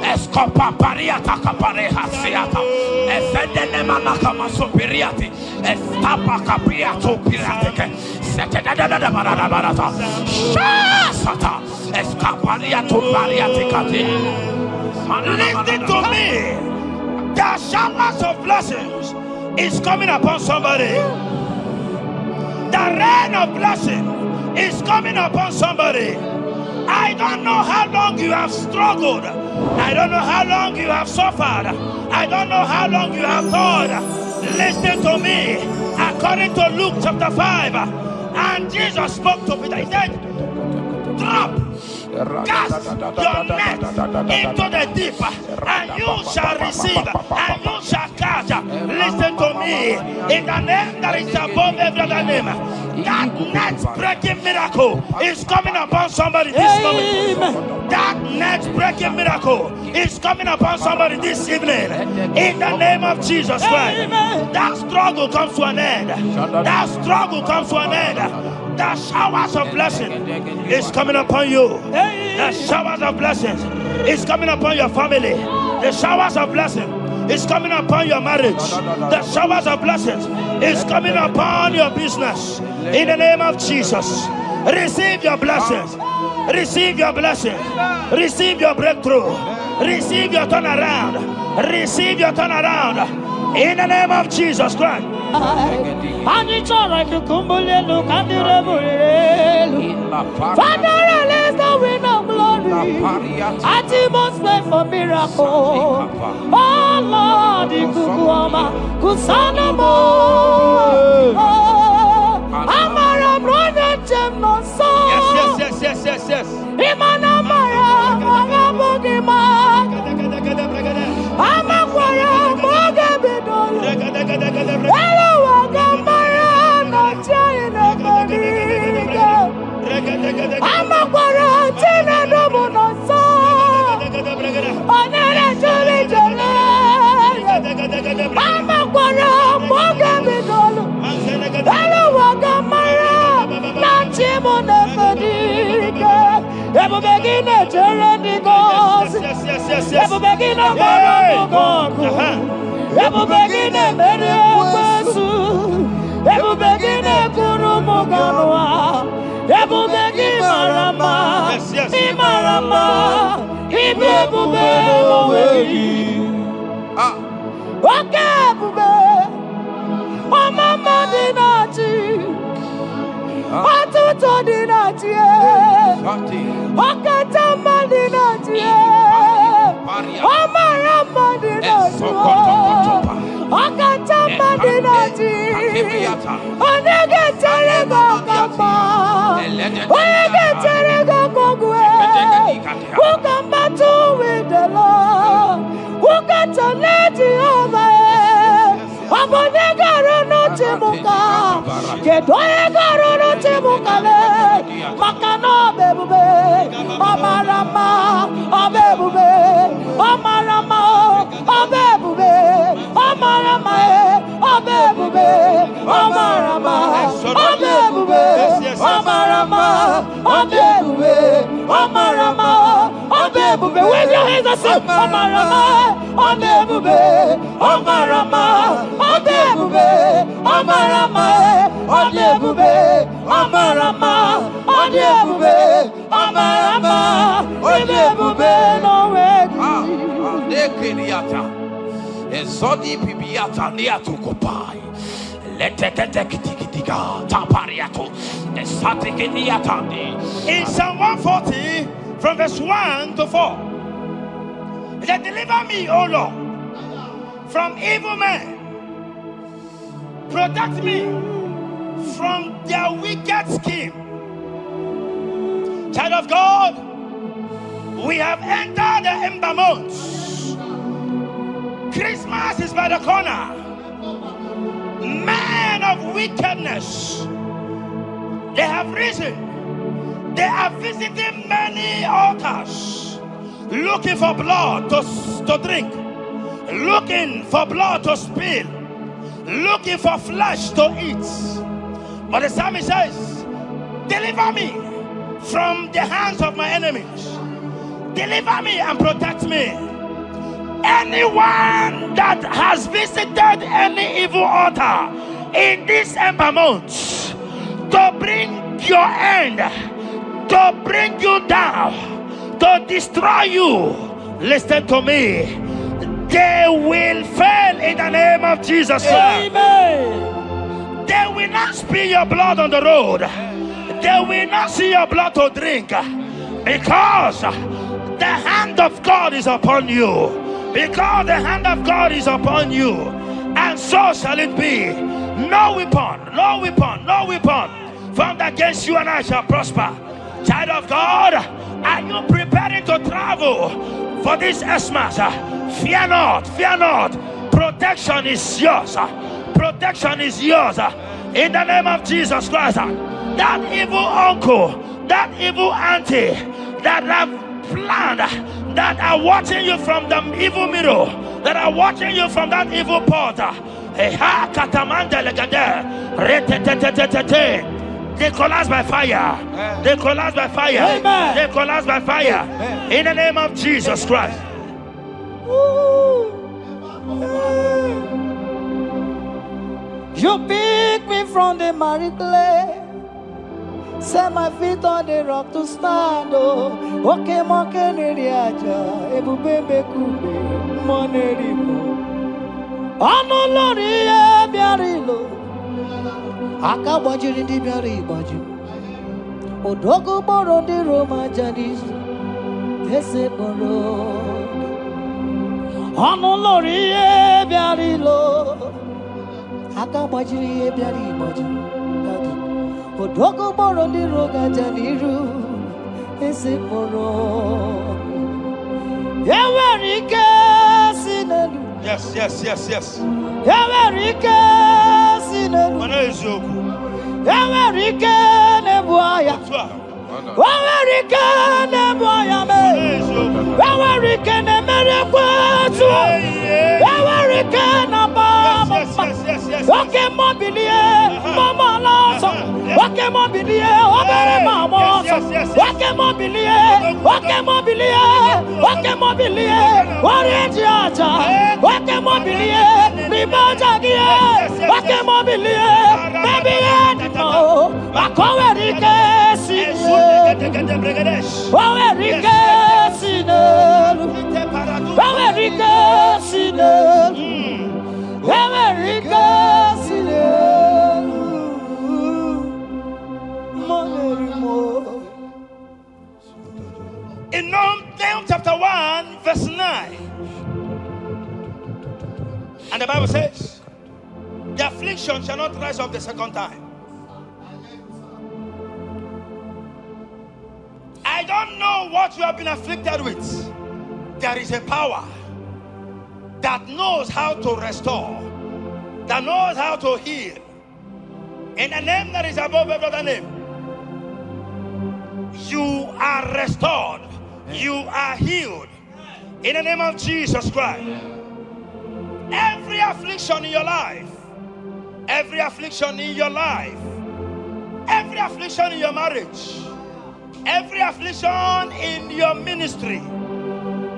C: Escopa pariata capareha seata. Efendene manaka masopiriati. Estapa capriato pirate. Setedada barata. Shasata. Escapariato pariate cati.
B: Listen to me. The showers of blessings is coming upon somebody. The rain of blessing is coming upon somebody. I don't know how long you have struggled. I don't know how long you have suffered. I don't know how long you have thought. Listen to me. According to Luke chapter 5, and Jesus spoke to Peter. He said, drop. Cast your net into the deep, and you shall receive, and you shall catch. Listen to me. In the name that is above every other name, that net breaking miracle is coming upon somebody this moment. That net breaking miracle is coming upon somebody this evening. In the name of Jesus Christ, that struggle comes to an end. That struggle comes to an end. The showers of blessing is coming upon you. The showers of blessings is coming upon your family. The showers of blessing is coming upon your marriage. The showers of blessings is coming upon your business. In the name of Jesus, receive your blessings. Receive your blessings. Receive your breakthrough. Receive your turnaround. Receive your turnaround. In the name of Jesus Christ.
A: And it's all right to kumbulelu kandirebulelu. Father, release the wind of glory. At the most pray for miracle. Oh Lord, Ikukwama Kusanomo. Amara brother Jem no so.
B: Yes.
A: Imana mara magabugima. Amakwara mogabidolo. Hello, Wagamara, not China, Mariga. Amakwara, Tina, Domono, so. Onera, Jolly, Jolly. Amakwara, mogabidolo. Hello, Wagamara, not Chimona, Mariga. Ever begin a journey goes. Ever begin a God. Ever begin a Mediasu. Ever begin a Kurumoganoa. Ever begin Marama. Imarama. Ibebube. Okay, Bube. Oh, Mama Dinati. Atuto Dinati. Okatama Dinati. Oh, Marama Dinati. Okatama Dinati. Onegeterego Kapa. Onegeterego Kogwe. Who can battle with the Lord? Who can turn Jehovah? Abonegaro no Timuka. Kedoegaro no Timukale. Makano bebube. Omarama. Obebube. Omarama. your hands and say, Omarama, Odebube, Omarama, Odebube, Omarama, Odebube, Omarama, Odebube, Omarama, Odebube, no way.
C: Ezodi bibiata niatu kopai.
B: In Psalm 140, from verse 1 to 4, it said, deliver me, O Lord, from evil men. Protect me from their wicked scheme. Child of God, we have entered the ember months. Christmas is by the corner. Men of wickedness, they have risen. They are visiting many altars, looking for blood to drink, looking for blood to spill, looking for flesh to eat. But the psalmist says, deliver me from the hands of my enemies. Deliver me and protect me. Anyone that has visited any evil altar in this ember month to bring your end, to bring you down, to destroy you, listen to me, they will fail in the name of Jesus Christ. Amen. They will not spill your blood on the road. They will not see your blood to drink, because the hand of God is upon you. Because the hand of God is upon you, and so shall it be. No weapon, no weapon, no weapon formed against you and I shall prosper. Child of God, are you preparing to travel for this Xmas? Fear not, fear not. Protection is yours. Protection is yours. In the name of Jesus Christ. That evil uncle, that evil auntie that have planned, that are watching you from the evil mirror, that are watching you from that evil portal, they collapse by fire. They collapse by fire. Amen. They collapse by fire. Amen. In the name of Jesus Christ.
D: You pick me from the miry clay, set my feet on the rock to stand. Oh, okay, moke neriaja, ebube bekube, monerimo. Ano lori e biarilo, aka bajiri di biari baju. Odogo boro di Roma jadis, ese boro. Ano lori e biarilo, aka bajiri e biari baju. Odogo boro di roga janiru, ese boro. Yawerike sinelu.
B: Yes, yes, yes, yes.
D: Yawerike sinelu.
B: Mana ezoku.
D: Yawerike nebuaya. Yawerike nebuaya me. Yawerike nemerekwetu. Yawerike nababa. Okay, mobilie, mama laso. Okay, mobilie, obere mama. Okay, mobilie, okay, mobilie, okay, mobilie. Orange aja. Okay, mobilie, ribaja gie. Okay, mobilie, baby edimo. Akowerike sine. Akowerike sine. Akowerike sine. America,
B: in Nahum chapter 1, verse 9, and the Bible says, the affliction shall not rise up the second time. I don't know what you have been afflicted with. There is a power that knows how to restore, that knows how to heal. In the name that is above every other name, you are restored, you are healed. In the name of Jesus Christ. Every affliction in your life, every affliction in your life, every affliction in your marriage, every affliction in your ministry,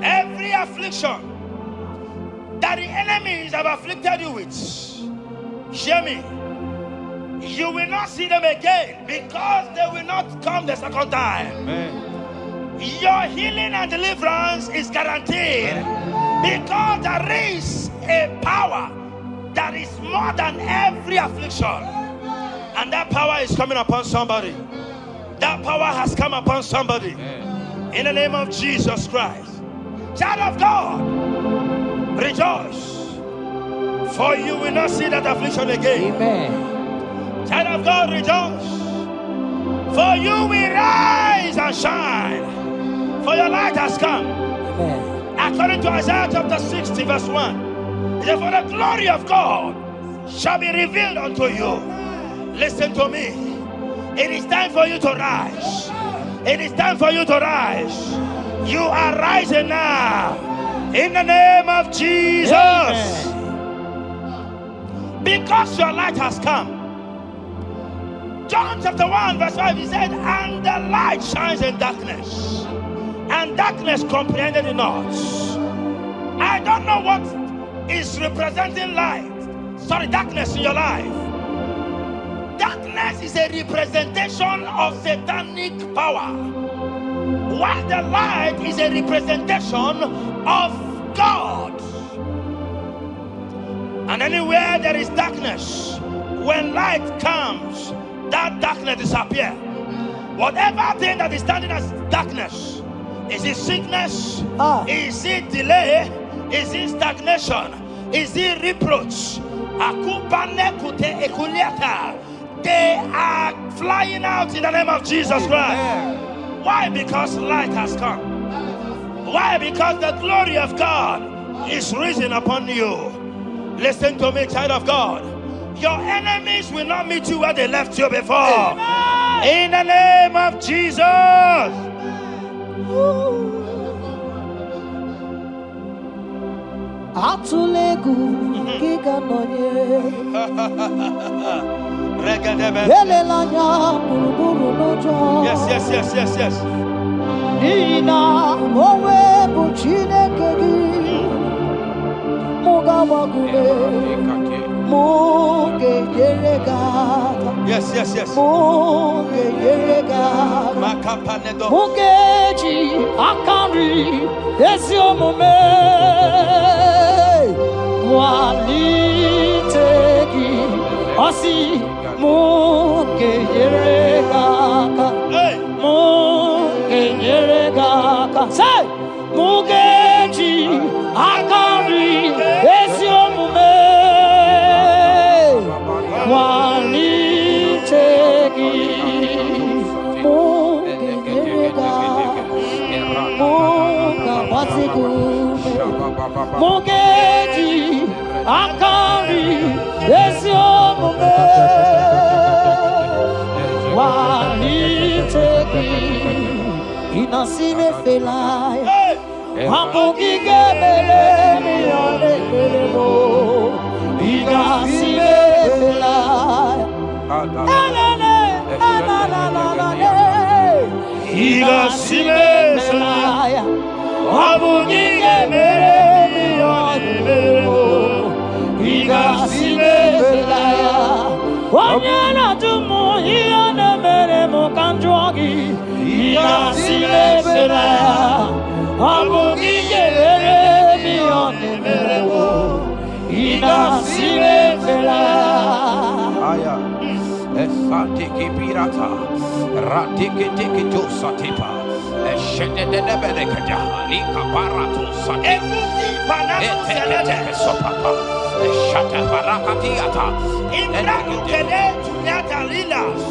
B: Every affliction that the enemies have afflicted you with, hear me, you will not see them again because they will not come the second time.
C: Amen.
B: Your healing and deliverance is guaranteed because there is a power that is more than every affliction, and that power is coming upon somebody. That power has come upon somebody. In the name of Jesus Christ. Child of God, rejoice, for you will not see that affliction again.
A: Amen.
B: Child of God, rejoice, for you will rise and shine, for your light has come.
A: Amen.
B: According to Isaiah chapter 60 verse 1, it says, for the glory of God shall be revealed unto you. Listen to me. It is time for you to rise. It is time for you to rise. You are rising now. In the name of Jesus.
A: Amen.
B: Because your light has come. John chapter 1 verse 5, he said, and the light shines in darkness, and darkness comprehended it not. I don't know what is representing light. Sorry, darkness in your life. Darkness is a representation of satanic power, while the light is a representation of God. And anywhere there is darkness, when light comes, that darkness disappears. Whatever thing that is standing as darkness, is it sickness? Is it delay? Is it stagnation? Is it reproach? They are flying out in the name of Jesus Christ. Why? Because light has come. Why? Because the glory of God is risen upon you. Listen to me, child of God. Your enemies will not meet you where they left you before. In the name of Jesus.
A: Atulegu giga nonye Elelanya buruburu nojo.
B: Yes.
A: Ina mowe buchineke gi Mugawagule Muge yerega.
B: Yes.
A: Muge yerega. Mugeji akari esiomume Walitegi Osi Muge yerega. Muge yerega. Say Mugeji akari esiomume Walitegi Mugerega Muga Batigume Mugeji Akari Esiomume Walitegi Inasime Felai Hambugi Gebele Mione Kelemo Inasime Felai
B: Inasime Felai Hambugi Gebele Mione Inasime Felai
A: Wanyana tumu hiane mere mukanjogi Inasime Felai Hambugi Gebele Mione Inasime Felai
C: Esatiki pirata, ratiki tiki tu satipa, eshende de berekada, lika paratu satipa, ete sopapa, eshata barakatiata,
B: Imbraku kele tunyata lilas.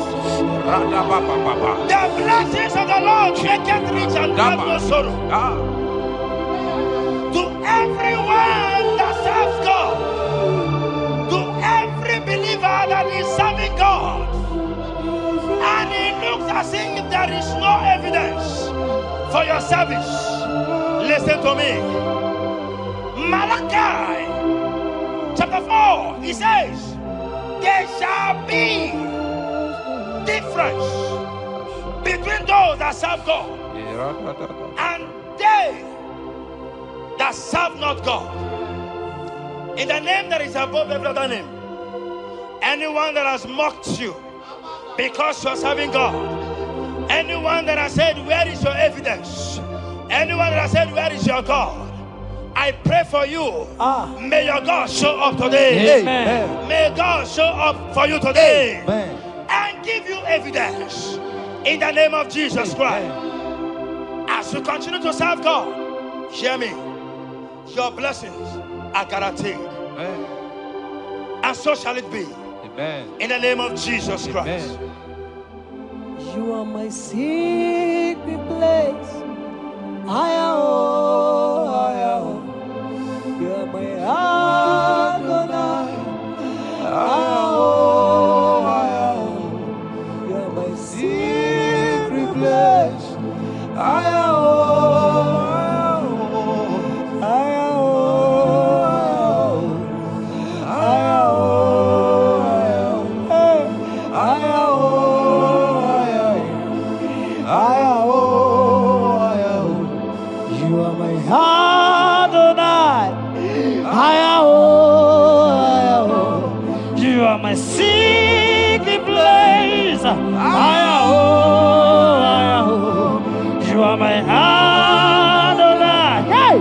C: rada baba.
B: The blessings of the Lord make it rich and add no sorrow. To everyone that serves God, to every believer that is serving God, and it looks as if there is no evidence for your service, listen to me. Malachi chapter 4, he says, there shall be difference between those that serve God and they that serve not God, in the name that is above every other name, anyone that has mocked you because you are serving God, anyone that has said, where is your evidence? Anyone that has said, where is your God? I pray for you. May your God show up today.
A: Amen.
B: May God show up for you today.
D: Amen.
B: And give you evidence in the name of Jesus Christ. As you continue to serve God, hear me, your blessings are guaranteed.
C: Amen.
B: And so shall it be.
C: Amen.
B: In the name of Jesus Christ.
C: Amen.
D: You are my secret place. I am. You are my Adonai. I am. You are my secret place. I am.
A: My secret place, you are my Adonai. Hey,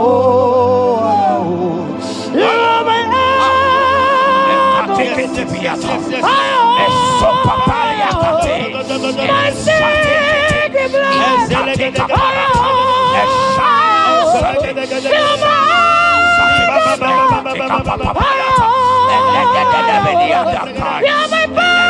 A: my secret place. You're my Adonai.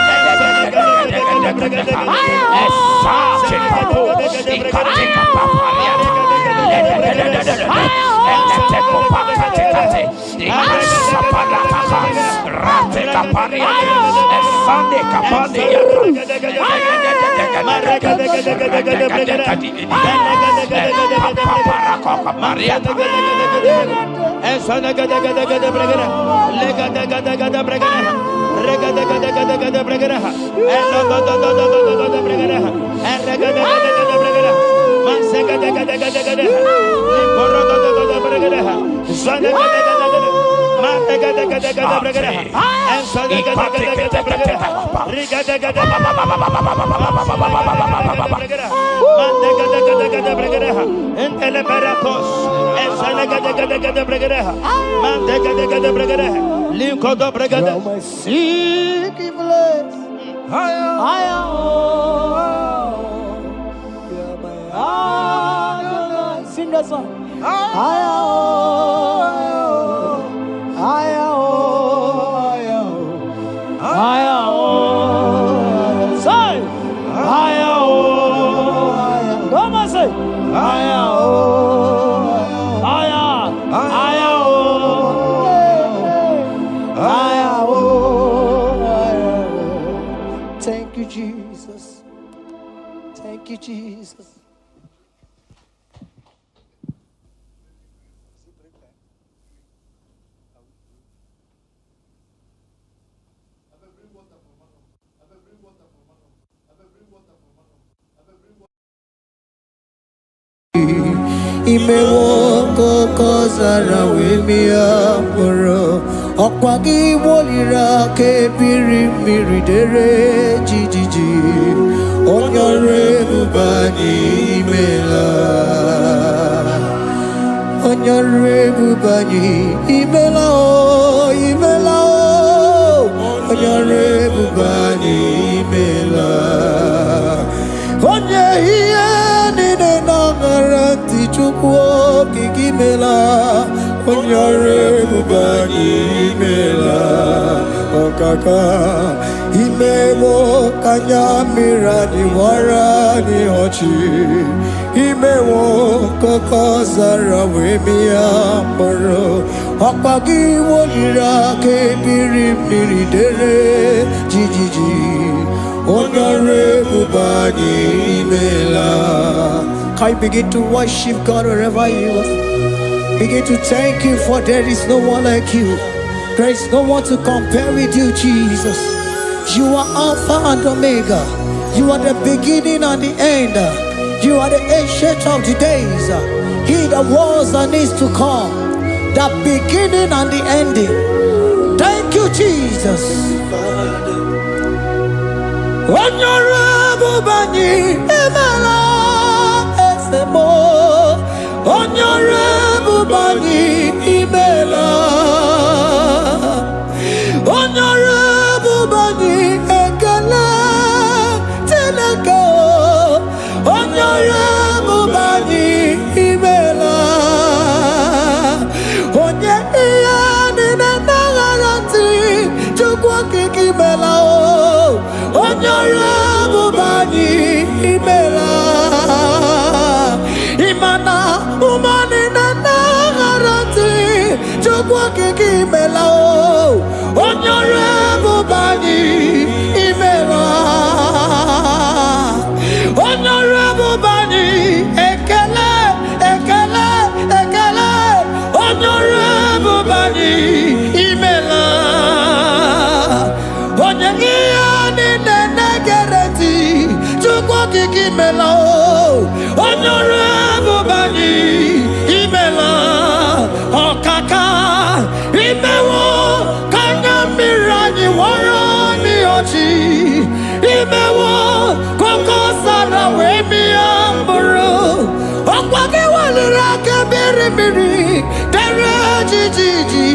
A: Sing that song. Thank you, Jesus. Thank you, Jesus. Imewo koko zara wemi aporo ọ̀pá kí wọlira kebiri mmiri dere jijiji onyore bubani imela onyore bubani imela o onyore bubani imela onye ihe nine na garanti chukwu okike imela onyore bubani imela okaka imewo kanya mirani warani ochi imewo koko zara wemi amoro ọ̀pàgì wọlira kebiri mmiri dere jijiji onyore bubani imela. Can you begin to worship God wherever you are?
D: Begin to thank Him, for there is no one like you. There is no one to compare with you, Jesus. You are Alpha and Omega. You are the beginning and the end. You are the ancient of the days. He that was and is to come. The beginning and the ending. Thank you, Jesus. Honorable Bani, Emala, Esemo. Honorable Bani, Emala. Honorable Bani, Ekala, Teleko. Honorable Bani, Emala. Onye iyani na nagarati, chukwa kikimela o. Honorable Bani, Emala. Imana umani na nagarati, chukwa kikimela o. Honorable Bani, Emala. Honorable Bani, Ekele, Ekele, Ekele. Honorable Bani, Emala. Onyegiyani nenegereti, chukwa kikimela o. Honorable Bani, Emala. Okaka, Imewo, Kanyambirani, Warani Ochi. Imewo, Koko Sara, Wemi Amburu. Okwage Walirake, Biri, Dere Jiji.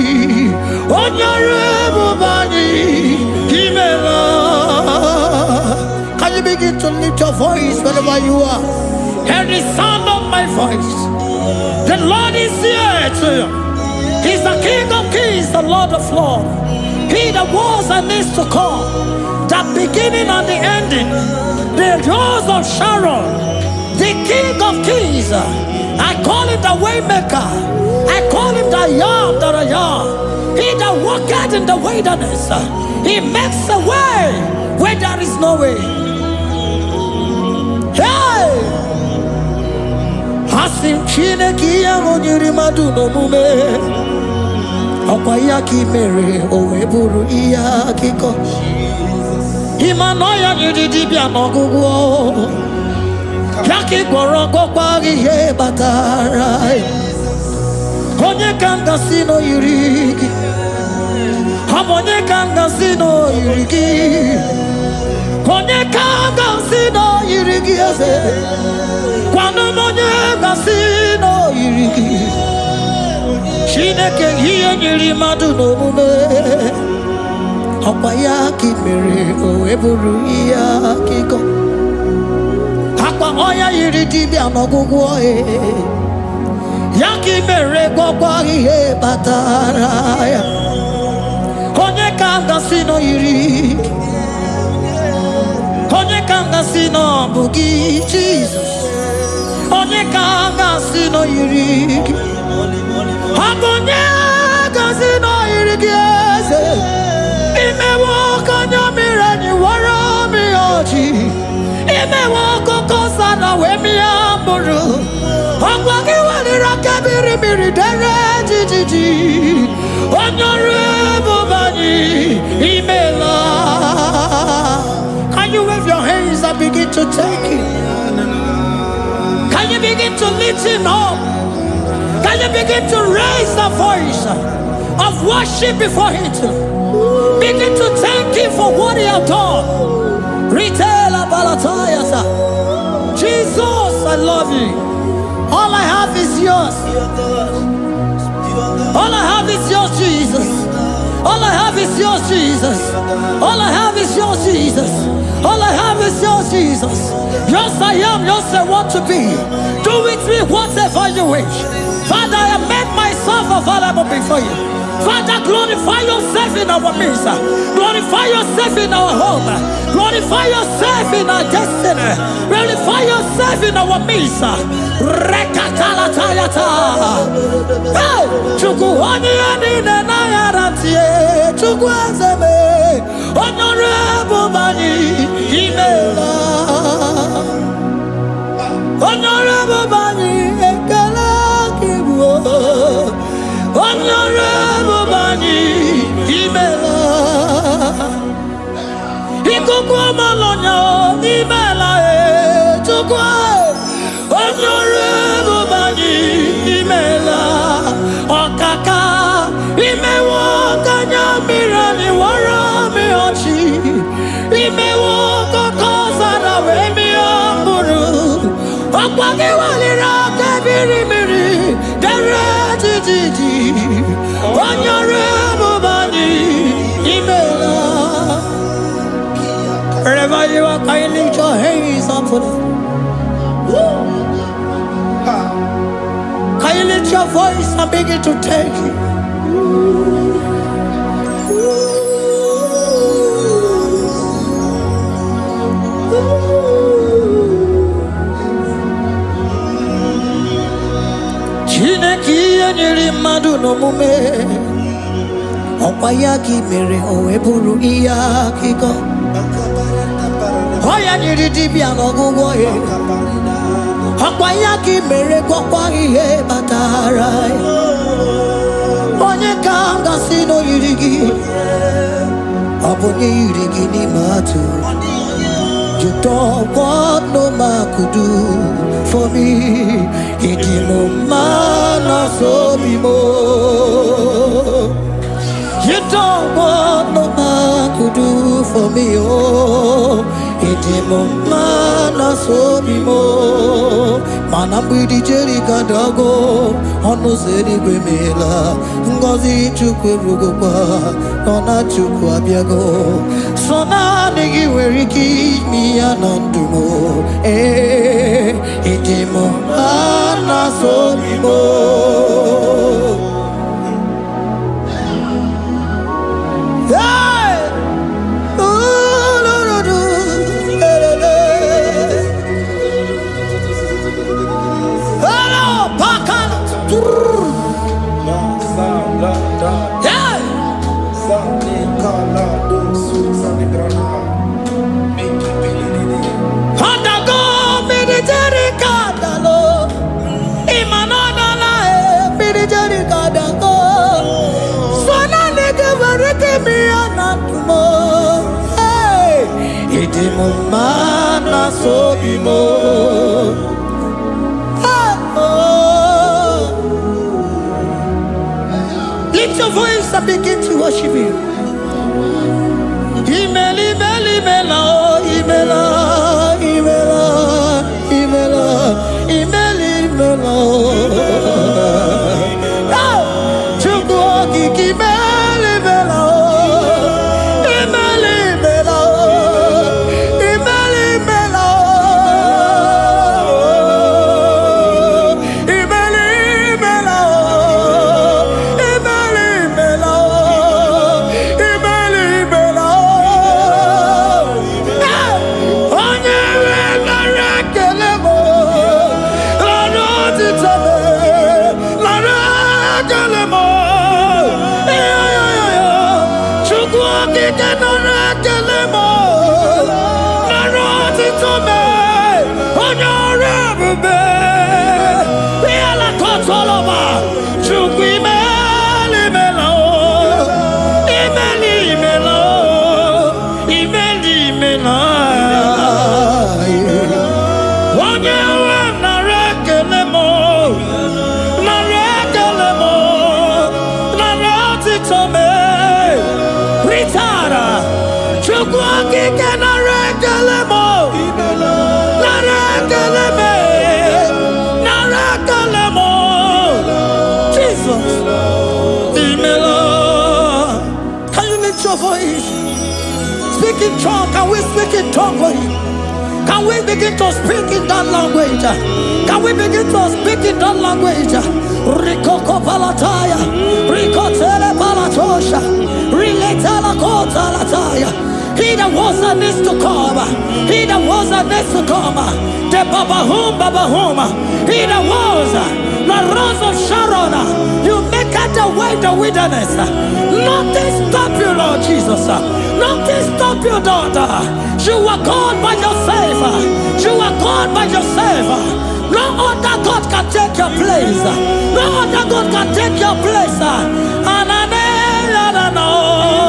D: Honorable Bani, Emala. Can you begin to lift your voice wherever you are? Hear the sound of my voice. The Lord is here to you. He's the King of Kings, the Lord of Lords. He that was and is to come, the beginning and the ending, the rose of Sharon, the King of Kings. I call him the Waymaker. I call him the Yam that I am. He that walketh in the wilderness, he makes a way where there is no way. Hey! Hasim Chineki Yamonyiri Maduno Mume. Okwayaki mere oweburu iya kiko. Imanoya nyidibia nogugo. Yaki gorongo kwagi ye batara. Onye kanga sino yurigi. Onye kanga sino yurigi. Onye kanga sino yurigi eze. Kwanu monye kasino yurigi. Chineke hiye nyiri madu no mume. Okwayaki mere oweburu iya kiko. Akwa oya yiri dibia nogugu ohe. Yaki mere gogwa ihe batara ya. Onye kanga sino yiri. Onye kanga sino bugi Jesus. Onye kanga sino yiri. Abonye kanga sino yiri kiese. Imewo kanya mirani wara mi oji. Imewo koko sana we mi amburu. Ogwagi walira kabiri miri dere jiji. Honorable Bani, Emala. Can you wave your hands and begin to thank him? Can you begin to lift him up? Can you begin to raise the voice of worship before him? Begin to thank him for what he has done. Retailer Balatayasa. Jesus, I love you. All I have is yours. All I have is yours, Jesus. All I have is yours, Jesus. All I have is yours, Jesus. All I have is yours, Jesus. Yours I am, yours I want to be. Do with me whatever you wish. Father, I made myself available before you. Father, glorify yourself in our midst. Glorify yourself in our home. Glorify yourself in our destiny. Glorify yourself in our midst. Rekatala tayata. Hey, chukuhani ani na yaratie. Chukwazeme. Honorable Bani, Emala. Honorable Bani, Ekala Kibu. Ikuku malonya imela chukwa onyore bubani imela okaka imewo kanya mirani warami ochi imewo kokosara wemi amburu okwage walira kabiri miri dere jiji onyore bubani imela. Wherever you are, can you lift your hands up for them? Can you lift your voice and begin to take it? Chineki anyiri madu no mume Opayaki mere oeburu iya kiko Oya nyiri dibia n'ọgwụgwọ ya ọkwa ya ka mere gwọkwa ihe batara onye ka m gasị n'oyiri gị ọ bụ onye yiri gị n'ime atụ you don't want no man could do for me ịdị m mma n'ọsọ obi m you don't want no man could do for me oh Idimumana sobimo Manambidi jerika dago Onu seri gwemela Ngozi chukwe rugokwa Nona chukwa biago Sona nigi weriki miya nandumo Idimumana sobimo Idimumana sobimo lift your voice and begin to worship him. Imeli meli mela imela imela imela imeli mela chukwu okike imeli mela imeli mela imeli mela imeli mela imeli mela imeli mela onye wegara ekele m lara otitame lara ekele m chukwu okike nara ekele m lara otitame onye ọrụ ebube ihe lakọtọlọba chukwu imeli mela imeli mela imeli mela onye nwe nara ekele m nara ekele m nara otito m ritara chukwu okike nara ekele m nara ekele m nara ekele m Jesus imela. Can you lift your voice? Speak in tongue. Can we speak in tongue for him? Can we begin to speak in that language? Can we begin to speak in that language? Rikoko palataya, rikotele palatosha, riletala kota lataya. He that was and is to come. He that was and is to come. The babahum. He that was the rose of Sharon. You make out the way in the wilderness. Nothing stop you, Lord Jesus. Nothing stop you, daughter. You are God by yourself. You are God by yourself. No other God can take your place. No other God can take your place. And I know.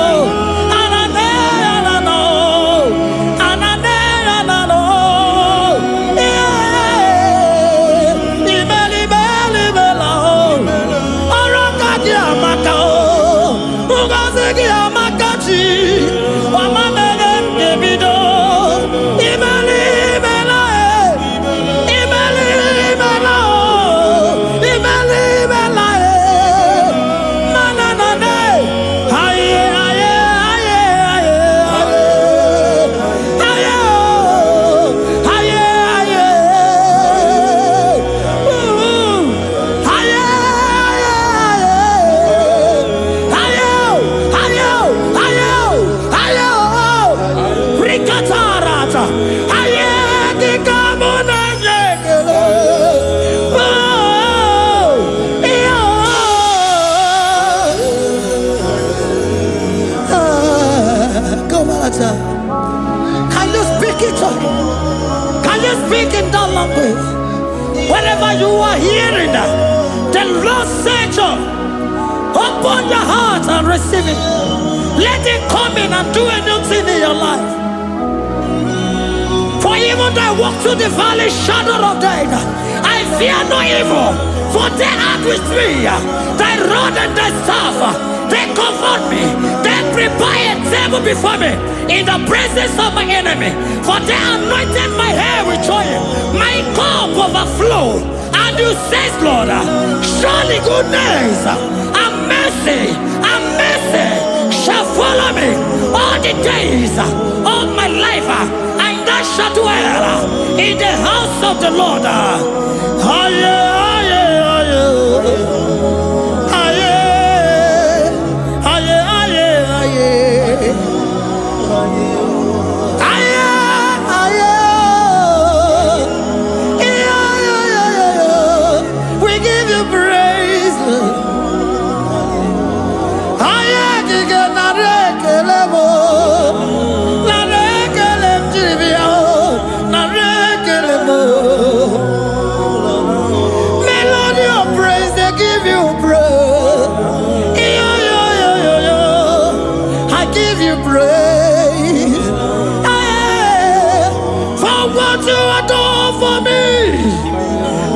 D: Can you speak it? Can you speak in that language? Wherever you are hearing that, the Lord said, open your heart and receive it. Let it come in and do a new thing in your life. For even though I walk through the valley shadow of death, I fear no evil. For they are with me. Thy rod and thy staff, they comfort me. They prepare a table before me in the presence of my enemy. For they anointed my hair with oil. My cup overflow. And you say, Lord, surely goodness and mercy shall follow me all the days of my life. And I shall dwell in the house of the Lord. We give you praise. Melody of praise, they give you praise. I give you praise. For what you have done for me,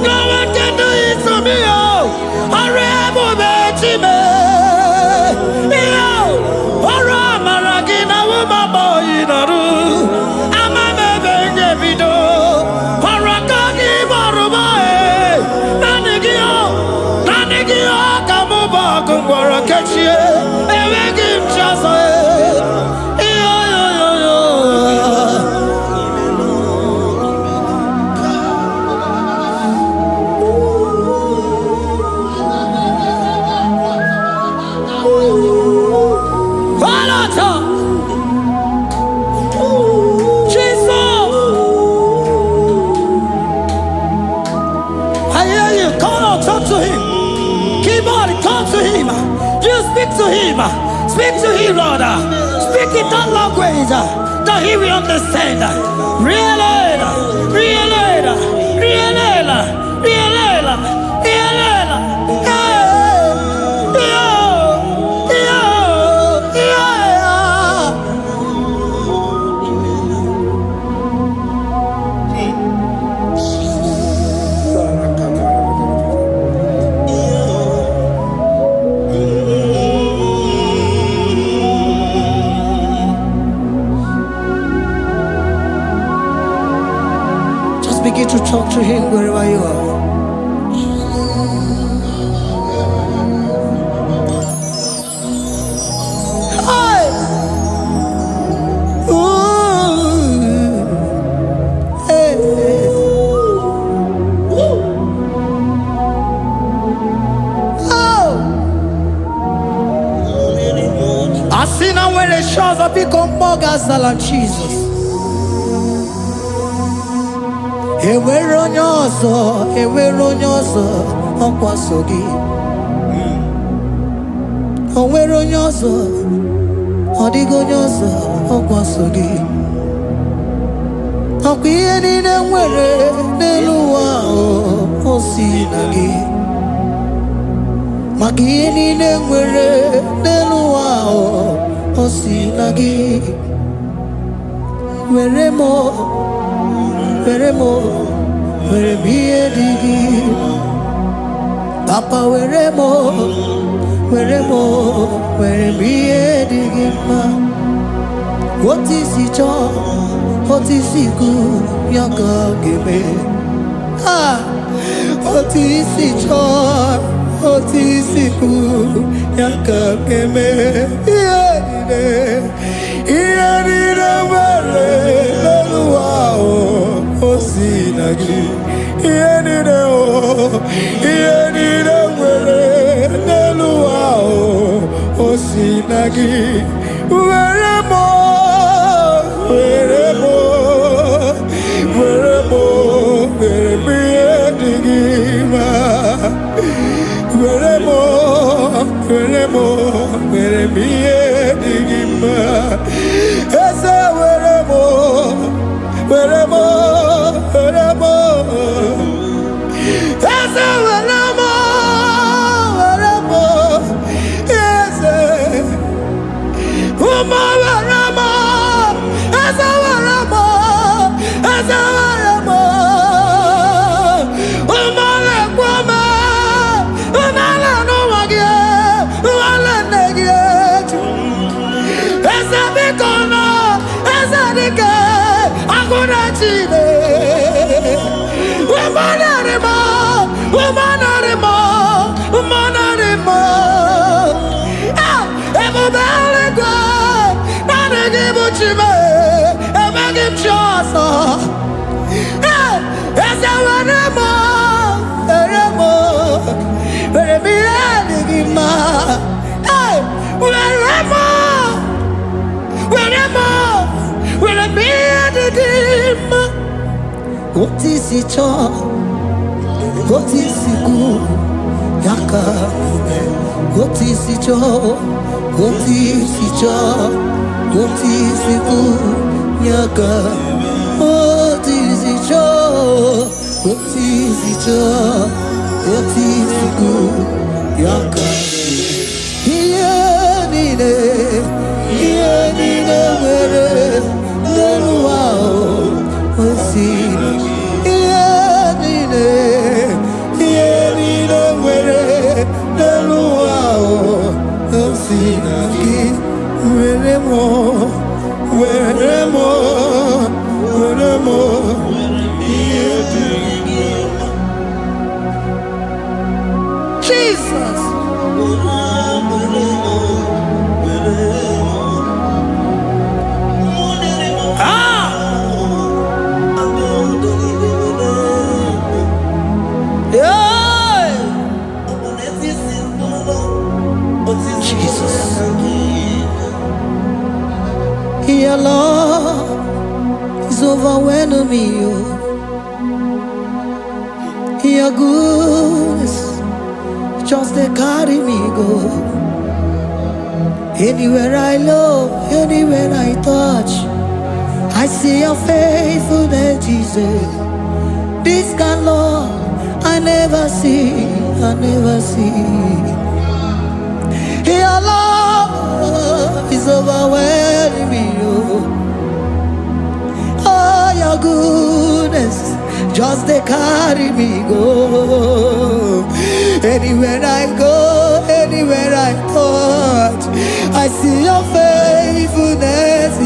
D: no one can do it for me. Speak to him, Lord. Speak in that language that he will understand. Begin to talk to him wherever you are. Hi. Ooh. Hey. Oh. I see now where the shores have become more than Jesus. Enwere onye ọzọ ọkwaso gị. O nwere onye ọzọ, ọ dịghị onye ọzọ ọkwaso gị. Ọkwa ihe niile nwere n'elu ụwa o si na gị. Maka ihe niile nwere n'elu ụwa o si na gị. Were m ihe dị gị. Papa were m ihe dị gị mma. Otu isi chọọ, otu isi kwu ya ka ọ ga-eme. Otu isi chọọ, otu isi kwu ya ka ọ ga-eme. Ihe niile nwere n'elu ụwa o si na gị. Ihe niile nwere n'elu ụwa o si na gị. Were m ihe dị gị mma. Were m ihe dị gị mma. Eze where more, where more. Yes, where more, where more. Yes, where more, where more. Yes, where more, yes, where more. Where more, where more. Where more, no one get, one let get. Yes, I be gonna, yes, I be gonna. I'm gonna cheat. Woman anymore, woman anymore, woman anymore. Ah, everybody go, not a give what you may, and make him just. Ah, yes, I want anymore, where me and hey, where me and what is it all? What is it good? Yaka. What is it all? What is it all? What is it good? Yaka. What is it all? What is it all? What is it good? Yaka. Here nine, where no wow. What's it? Jesus. Your love is overwhelming me. Your goodness just they carry me go. Anywhere I look, anywhere I touch, I see your faithfulness, Jesus. This kind of love I never see, I never see. Your love is overwhelming me. Oh, your goodness just they carry me go. Anywhere I go, anywhere I touch, I see your faithfulness.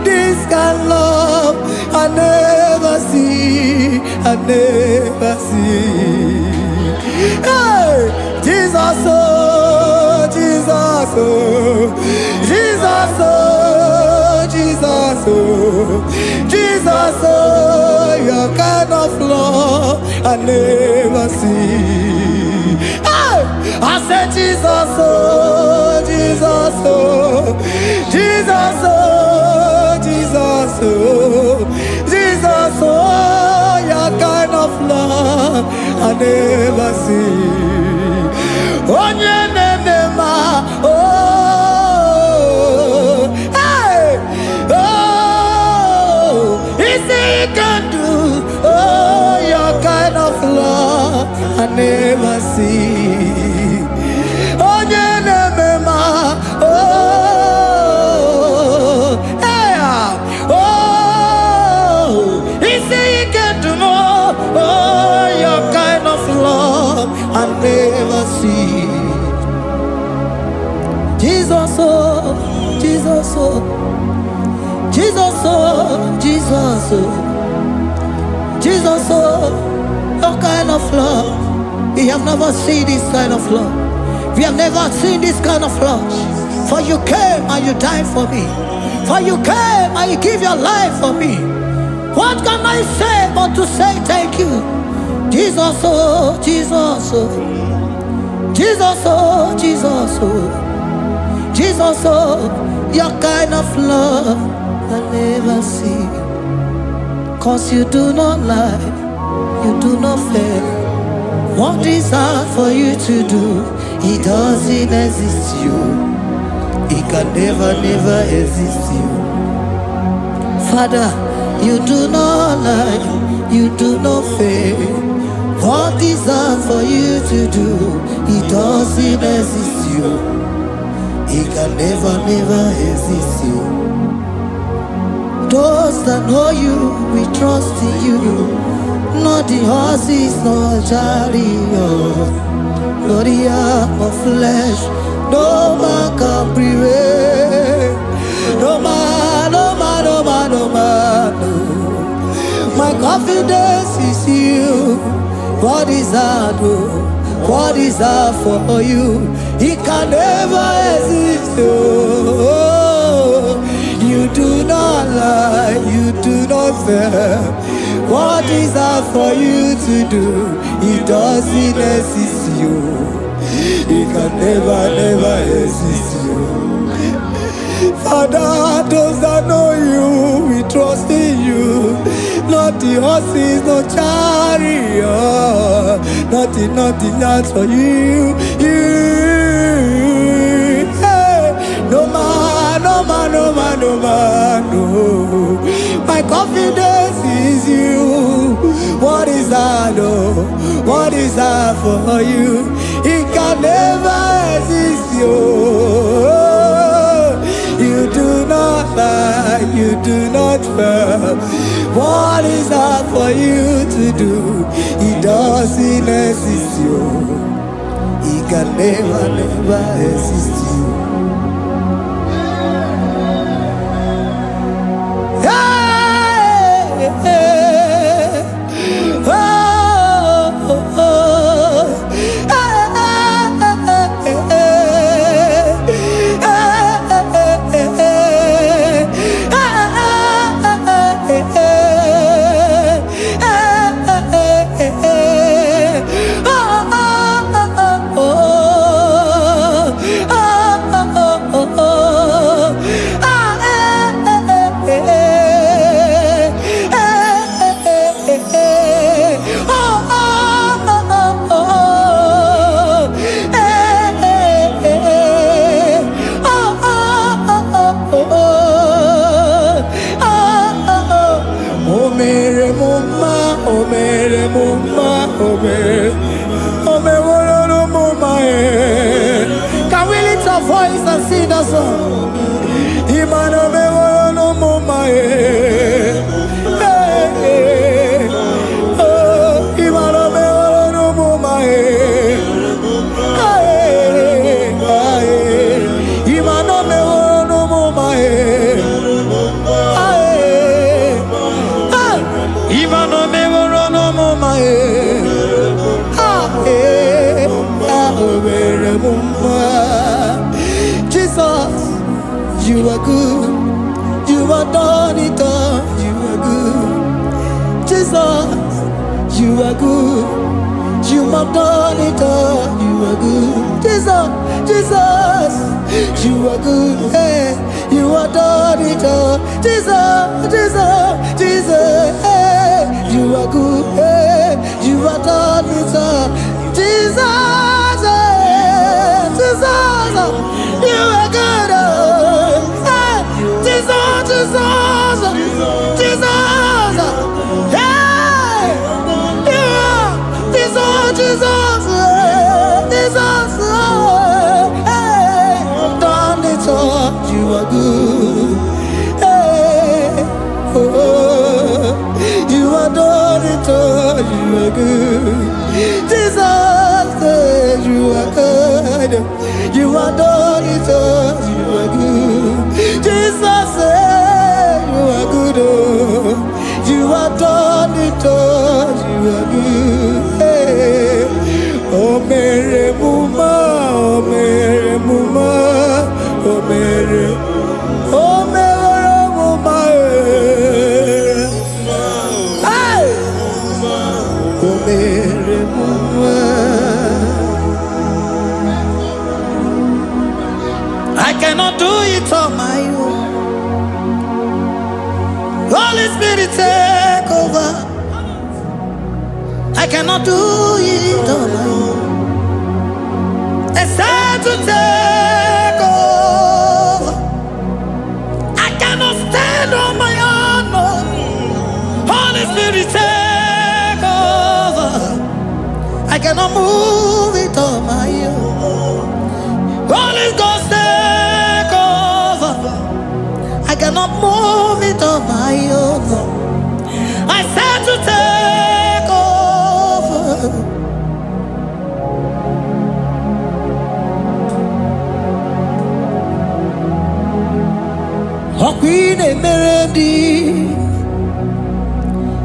D: This kind of love I never see, I never see. Hey, Jesus, oh, Jesus, oh, Jesus, oh, Jesus, oh, Jesus, oh, your kind of love I never see. Hey, I said Jesus, oh, Jesus, oh, Jesus, oh, Jesus, oh, Jesus, oh, your kind of love I never see. Onye nemema, oh, hey, oh, he say he can do, oh, your kind of love I never see. Onye nemema, oh, hey, oh, he say he can do more, oh, your kind of love I never see. Jesus, oh, Jesus, oh, Jesus, oh, Jesus, oh, Jesus, oh, your kind of love. We have never seen this kind of love. We have never seen this kind of love. For you came and you died for me. For you came and you give your life for me. What can I say but to say thank you? Jesus, oh, Jesus, oh, Jesus, oh, Jesus, oh, Jesus, oh, your kind of love I never see. 'Cause you do not lie, you do not fail. What is hard for you to do, it doesn't exist you. It can never, never exist you. Father, You do not lie, you do not fail. What is that for you to do? It doesn't exist you. It can never, never exist you. Those that know you, we trust in you. Not the horses, not chariot, not the arm of flesh. No man can prevail. No man, no man, no man, no man, no. My confidence is you. What is that? What is that for you? It can never exist. Oh, you do not lie, you do not fail. What is that for you to do? It doesn't exist you. It can never, never exist you. Father, those that know you, we trust in you. Not the horses, no chariot. Nothing else for you. Hey, no man, no man, no man, no man, no. My confidence is you. What is that, oh? What is that for you? It can never exist, you. You do not lie, you do not fail. What is that for you to do? It doesn't exist you. It can never, never exist you. Hey, hey, oh, oh, oh. Can we lift our voice and sing that song? Imano me woro no mama oh, imano me woro no mama imano me woro no mama imano me woro no mama Jesus, you are good. You are done it all. You are good. Jesus, you are good. You have done it all. You are good. Jesus, Jesus, you are good. Hey, you are done it all. Jesus, Jesus, Jesus, hey, you are good. Hey, you are done it all. Jesus. Jesus, you are good. Jesus, Jesus, Jesus, hey, you are Jesus, Jesus, Jesus, hey, done it all. You are good. Hey, oh, you are done it all. You are good. Jesus, you are good. You are done it all, you are good. Jesus, you are good. Oh. You are done it all, you are good. Hey. Oh, Mary Muma, oh, Mary Muma, oh, Mary, oh, Mary Muma. Hey. Oh, Mary Muma. I cannot do it on my own. Holy Spirit, take over. I cannot do it on my own. It's time to take over. I cannot stand on my own. No. Spirit take over. I cannot move it on my own. Holy Ghost take over. I cannot move it on my own. I said to take over. Oh, Queen Emerendi,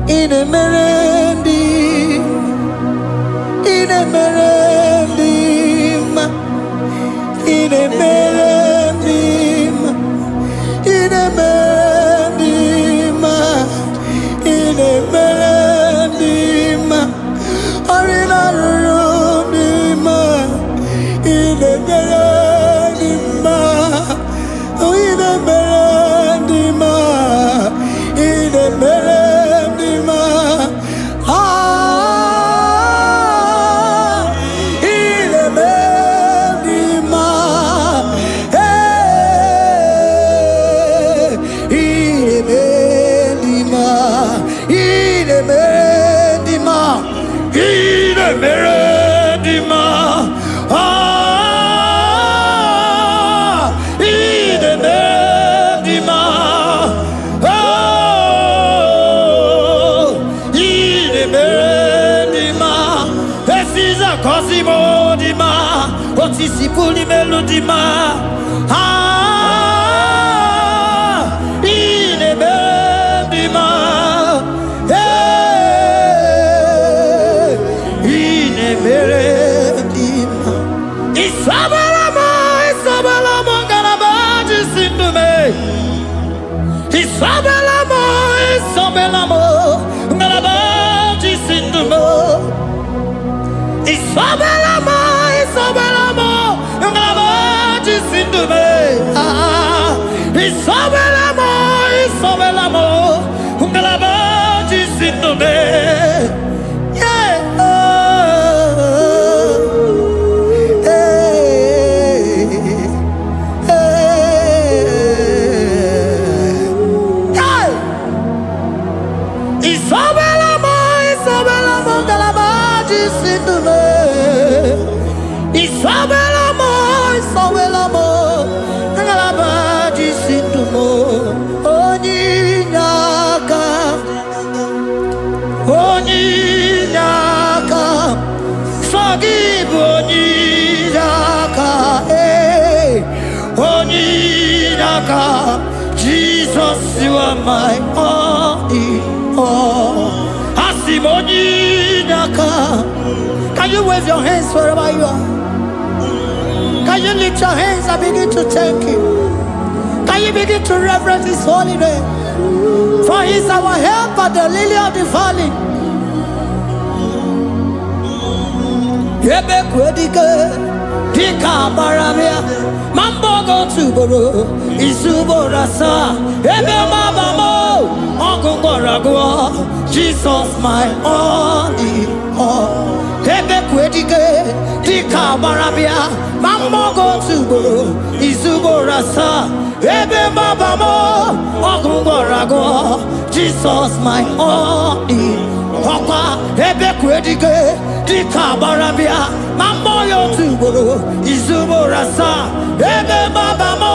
D: in Emerendi, in Emerendi, in Emerendi, in Emerendi, in Emerendi, Arina Rudima, in Emerendi, in Emerendi, in Emerendi, Cosimo Dima, Otisipuli Melodima, Inemedima, Inemedima, Isabalamo, Isabalamo, Ganabaji Sindume, Isabalamo, Isabalamo, Ganabaji Sindume. Isabelamo, Isabelamo, Ngalabaji Sindume. Isabelamo, Isabelamo, Ngalabaji Sindume. Yeah. Isabelamo, Isabelamo, Ngalabaji Sindume. Isabelamo, Isabelamo, Ngalabaji Sindumo. Onyinaka, Onyinaka, forgive Onyinaka, Onyinaka. Jesus, you are my all in all. Asim Onyinaka. Can you wave your hands wherever you are? Can you lift your hands and begin to thank Him? Can you begin to reverence His holy name? For He is our help at the lily of the valley. Yebe kwedike, dika baramia, mambo go tuboro, isuborasa, ebe mabamo, okungorago, Jesus my only all. Ebe kwedike, dika baramia, mambo go tuboro, isuborasa, ebe mabamo, okungorago, Jesus my only all. Ebe kwedike, dika barabia, mambo yo tuboro, izuborasa, ebe babamo,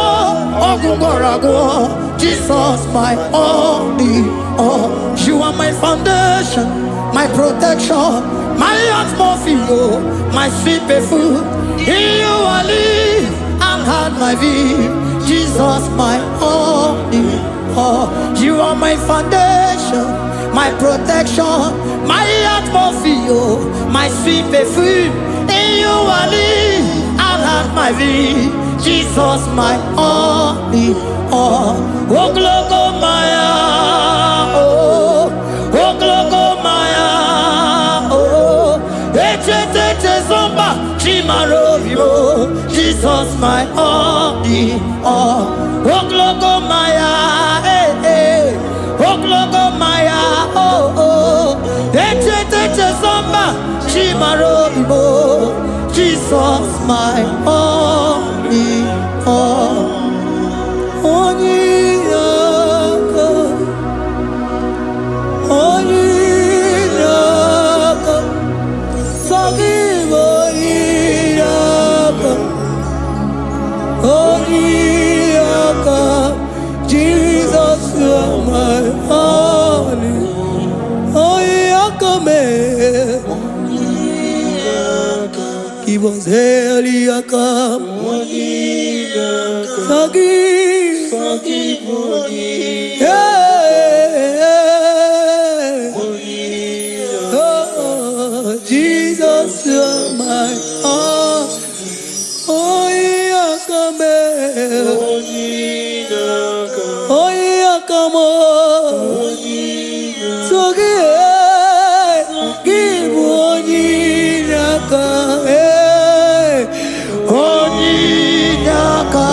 D: ogungorago, Jesus my only all. You are my foundation, my protection, my atmosphere, my sweet perfume. In you I live and had my vie, Jesus my only all. You are my foundation, my protection, my atmosphere, my sweet perfume. In you I live and have my vie, Jesus my only all. Oh, glogo maya, oh, glogo maya, oh, echete zomba, chimarovio, Jesus my only all. Oh, glogo maya, oh, glogo maya, oh, echete zomba, chimarovio, Jesus my only all. Onyinaka, Onyinaka. Forgive us, Eliakam. Forgive. Oh, Jesus, you're my heart. Oh, Yakam. Oh, Yakam. Give Onyinaka,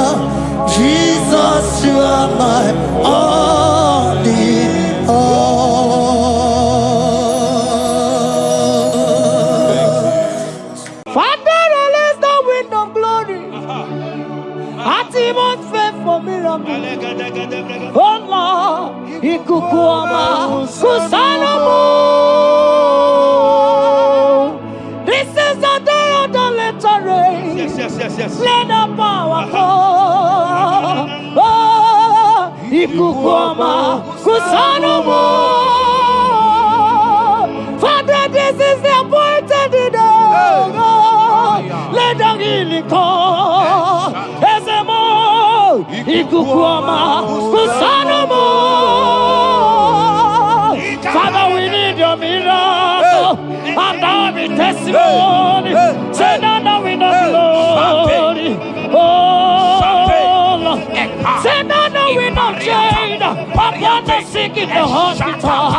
D: Jesus, you are my all in all.
A: Father, release the wind of glory. Atmosphere for miracle. Oh Lord, Ikukuama, Kusanomo. This is the day of the latter rain.
B: Yes.
A: Let the power come. Oh, Ikukuama, Kusanomo. Father, this is the appointed day. Let the healing come. Ezemo, Ikukuama, Kusanomo. Father, we need your miracle. And now we testimony. Say now we know glory. Oh, Lord. Say now we know shade upon the sick in the hospital.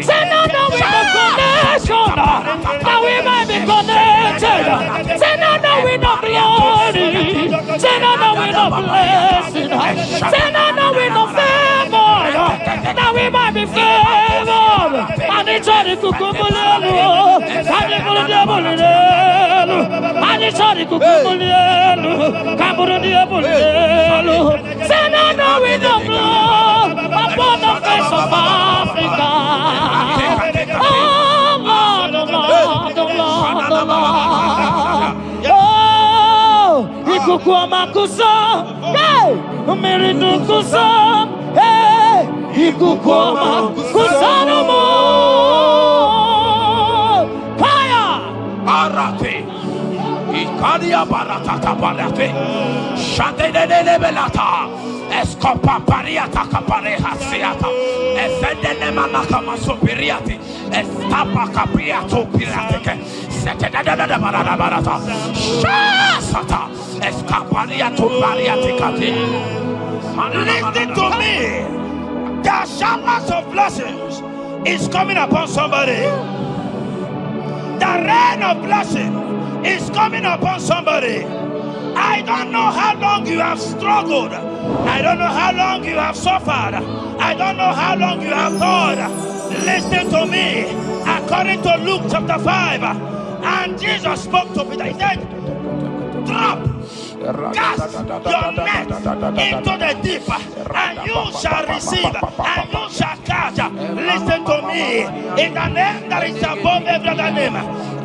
A: Say now we know connection. Now we might be connected. Say now we know glory. Say now we know blessing. Say now we know favor. Now we might be favored. And it's all the kukumulelu. And it's all the abulelu. And it's all the kukumulelu. Kaburu the abulelu. Say now we know blood upon the face of Africa. Oh Lord, oh Lord, oh Lord, oh Lord. Oh, Ikukuama kusa, hey, Umiridu kusa, hey, Ikukuama kusa no more. Fire!
C: Arate. Ikadia barata kaparate. Shadene belata. Escopa pariata capareha seata. Efendene manaka masopiriati. Estapa capriato pirate. Setedada barata. Shasata. Escapariato pariate cati.
B: Listen to me. The showers of blessings is coming upon somebody. The rain of blessing is coming upon somebody. I don't know how long you have struggled. I don't know how long you have suffered. I don't know how long you have thought. Listen to me. According to Luke chapter 5, and Jesus spoke to Peter. He said, drop, cast your net into the deep, and you shall receive, and you shall catch. Listen to me. In the name that is above every other name,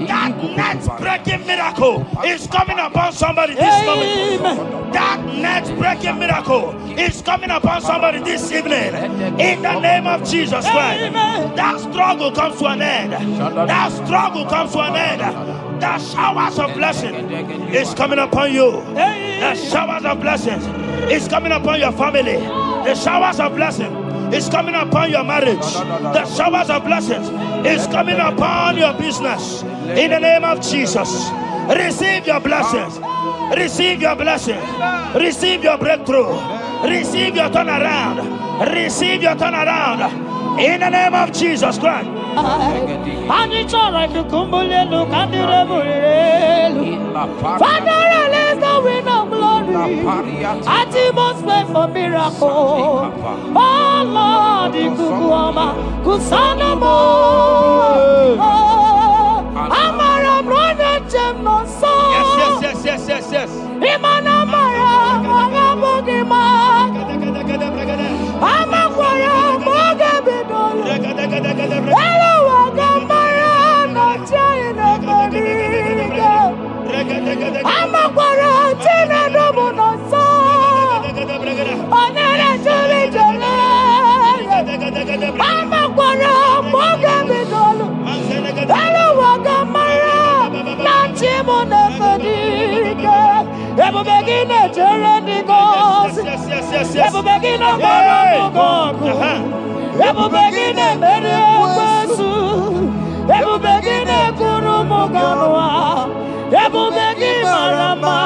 B: that net breaking miracle is coming upon somebody this moment. That net breaking miracle is coming upon somebody this evening. In the name of Jesus Christ. That struggle comes to an end. That struggle comes to an end. The showers of blessing is coming upon you. The showers of blessings is coming upon your family. The showers of blessing is coming upon your marriage. The showers of blessings is coming upon your business. In the name of Jesus, receive your blessings. Receive your blessings. Receive your breakthrough. Receive your turnaround. Receive your turnaround. In the name of Jesus Christ.
A: And it's all right to kumbulelu kandirebulelu. Father, release the wind of glory. Atmosphere for miracle. Oh Lord, Ikukuama, Kusanamo. Amara brother Jem no so.
B: Yes.
A: Imana Mara, Magabogima. Amakwara, Mogabidolo. Hello, Wagamara, not China, Mariga. Amakwara, Tina Domono so. Onera Jolly. Amakwara, Mogabidolo. Hello, Wagamara, not Chimona. begin a journey goes. Ebu begin a go. Ebu begin a merry. Ebu begin a kurumuganwa. Ebu begin marama.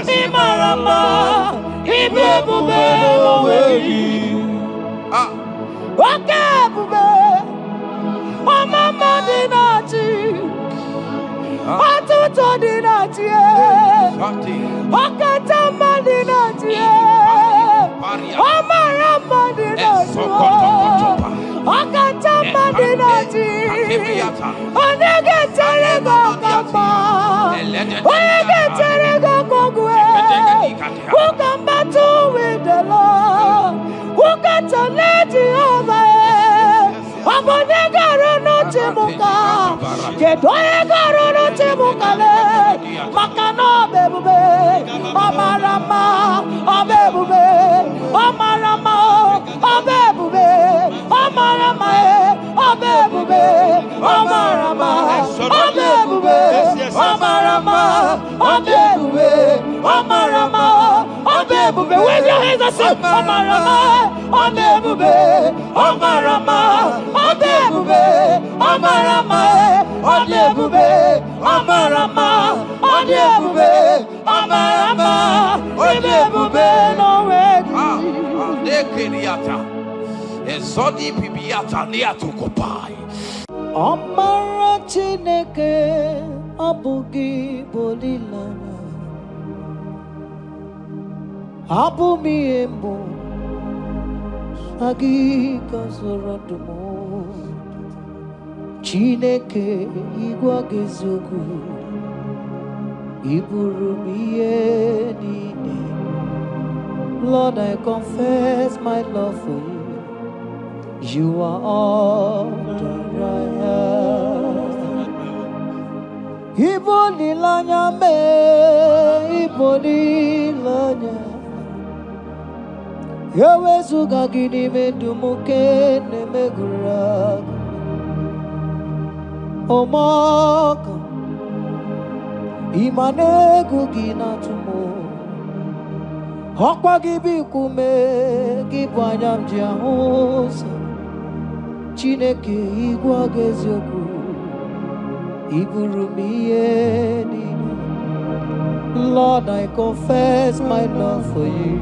A: Imarama. Ibebu bewe. Okay, bube. Oh, mama dinati. Atuto dinati. Okatama dinati. Oh, marama dinati. Okatama dinati. Onegetere gokama. Onegetere gokogwe. Who can battle with the Lord? Who can challenge Jehovah? Abonegaro no temuka. Kedoegaro no temuka le. Makano bebube. Amarama. Abebube. Amarama. Abebube. Amarama. Abebube. Amarama. Abebube. Amarama. Abebube. Amarama. Abebube. Wave your hands and say Amarama. Abebube. Amarama. Abebube. Amarama. Abebube. Amarama. Abebube. Amarama. Abebube. No way.
C: Nekeriata. Ezodi pibiata niatukopai.
A: Amara Chineke abugi bolilana. Abumi embo agi kasorotumo. Chineke igwa gezoku iburumiye nine. Lord, I confess my love for you. You are all that I have. Ibolilanya me, ibolilanya. Yawezuga gini me dumuke ne megura. Omaka imane gugina tumo. Hokwa gibi kume gibanyam jiahosa. Chineke igwa gezioku iburumiye nini. Lord, I confess my love for you.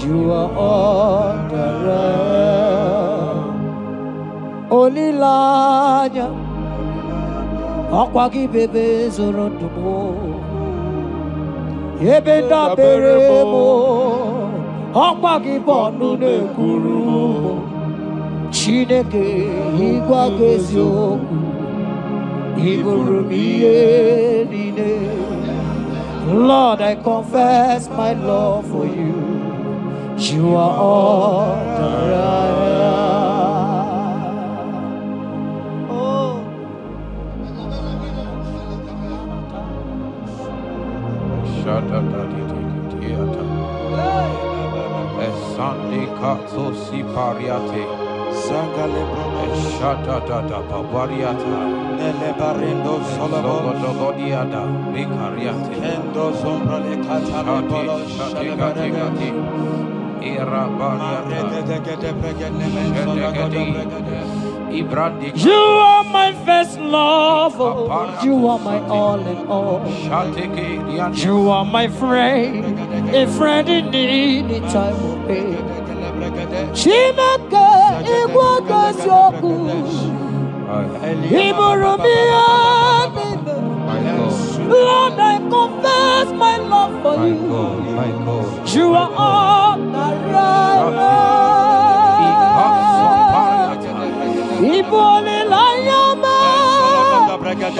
A: You are all that I am. Olilanya akwagi bebe zorondumo. Yebenda beremo akwagi bonu ne kurumo. Chineke igwa gezioku iburumiye nine. Lord, I confess my love for you. You are all that I am. Oh.
C: Esandi katso si pariate.
B: Sangale
C: Shata data papariata.
B: Nele barendo solabo
C: Sogodiada. Vicariate.
B: Endo sombra le catale bolo
C: Shati. Era
A: You are my first love. You are my all in all. You are my friend. A friend in need in time of pain. Chineke igwa soku Iburumia. Lord, I confess my love for you. You are all that I am. Ibole layama.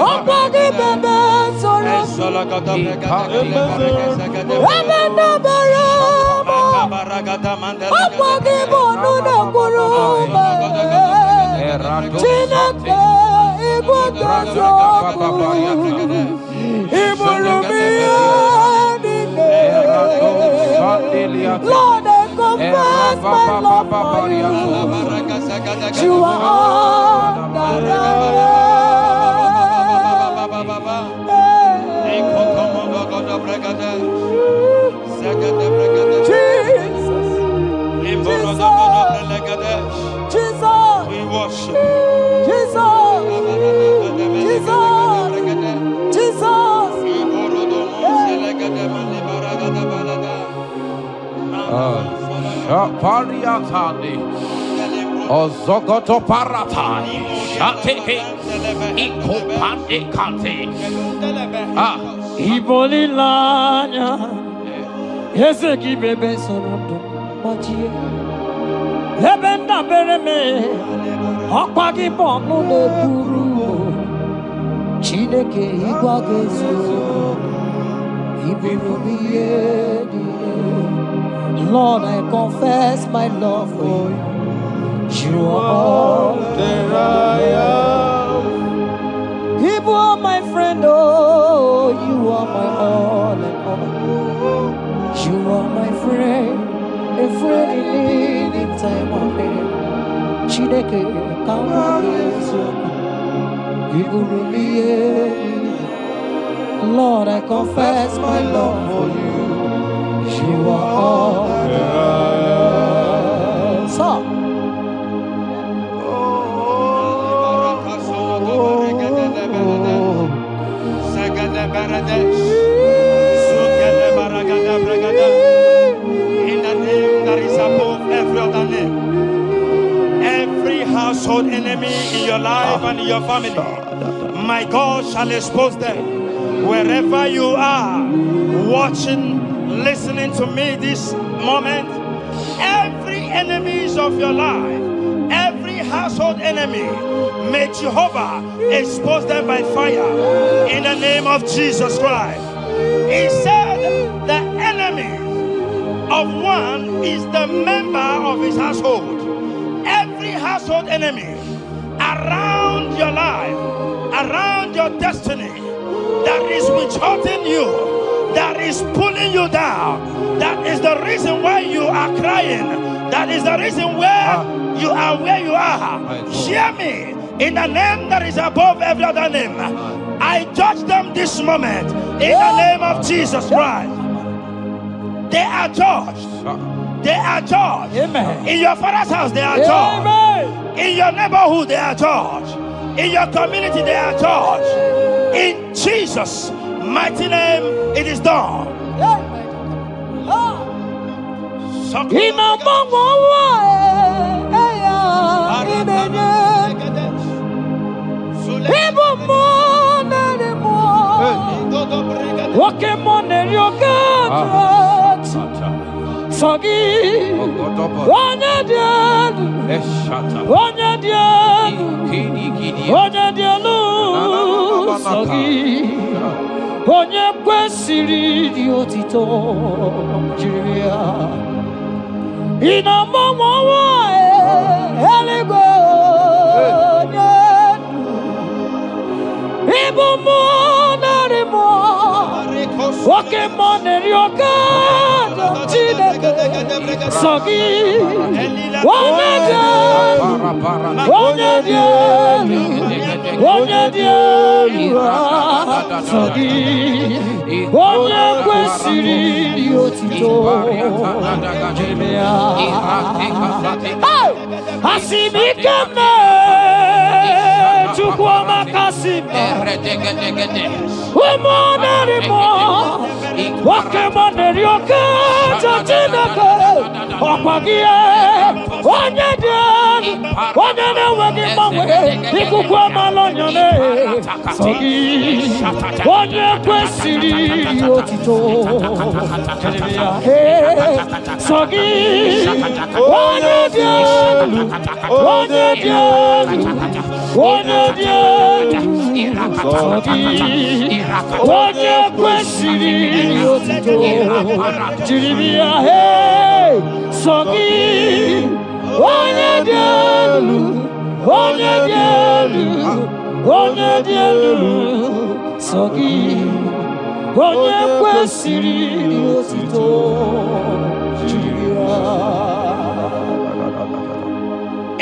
A: Opagi bebe soro. Abena barama. Opagi bonu na kuruma. Chineke igwa soku Iburumia. Lord, I confess my love for you. You are all that I am. Jesus.
B: We worship.
A: Jesus. Jesus. Jesus.
C: Shapariatani. Ozogoto paratai. Shateke. Ikopande kante.
A: Iboli lanya. Yeseki bebe sonodo. Machie. Lebenda bereme. Okwagi bomu le buru. Chineke igwagezo. Iburu biyedi. Lord, I confess my love for you. You are all that I am. You are my friend, oh, you are my all and all. You are my friend, a friend in need in time of need. Chineke, come on, Lord, I confess my love for you. You are all that I am. So,
B: in the name that is above every other name, every household enemy in your life and in your family, my God shall expose them. Wherever you are, watching, listening to me this moment, every enemies of your life, every household enemy, may Jehovah expose them by fire in the name of Jesus Christ. He said the enemy of one is the member of his household. Every household enemy around your life, around your destiny, that is withholding you, that is pulling you down, that is the reason why you are crying, that is the reason where you are where you are. Hear me, in the name that is above every other name, I judge them this moment in the name of Jesus Christ. They are judged. They are judged.
A: Amen.
B: In your father's house, they are judged.
A: Amen.
B: In your neighborhood, they are judged. In your community, they are judged. In Jesus' mighty name, it is done.
A: Onye kwesịrị dị otito jiri ya ịnọmọ nwa eluigwe onye ịbụ mmụọ narị mmụọ nwoke mmụọ na-eri oke Chineke sọ gị onye dị elu onye dị elu onye dị elu sọ gị onye kwesịrị dị otito jiri ya asị m ike mee Chukwu ọmaka sị m ụmụ narị mmụọ nwoke mmụọ na-eri oke Chineke ọkwa gị onye dị elu onye na-enweghị mgbanwe ikuku amala onyone sọ gị onye kwesịrị otito sọ gị onye dị elu onye dị elu onye dị elu sọ gị onye kwesịrị otito jiri bịa sọ gị onye dị elu onye dị elu onye dị elu sọ gị onye kwesịrị otito jiri ya.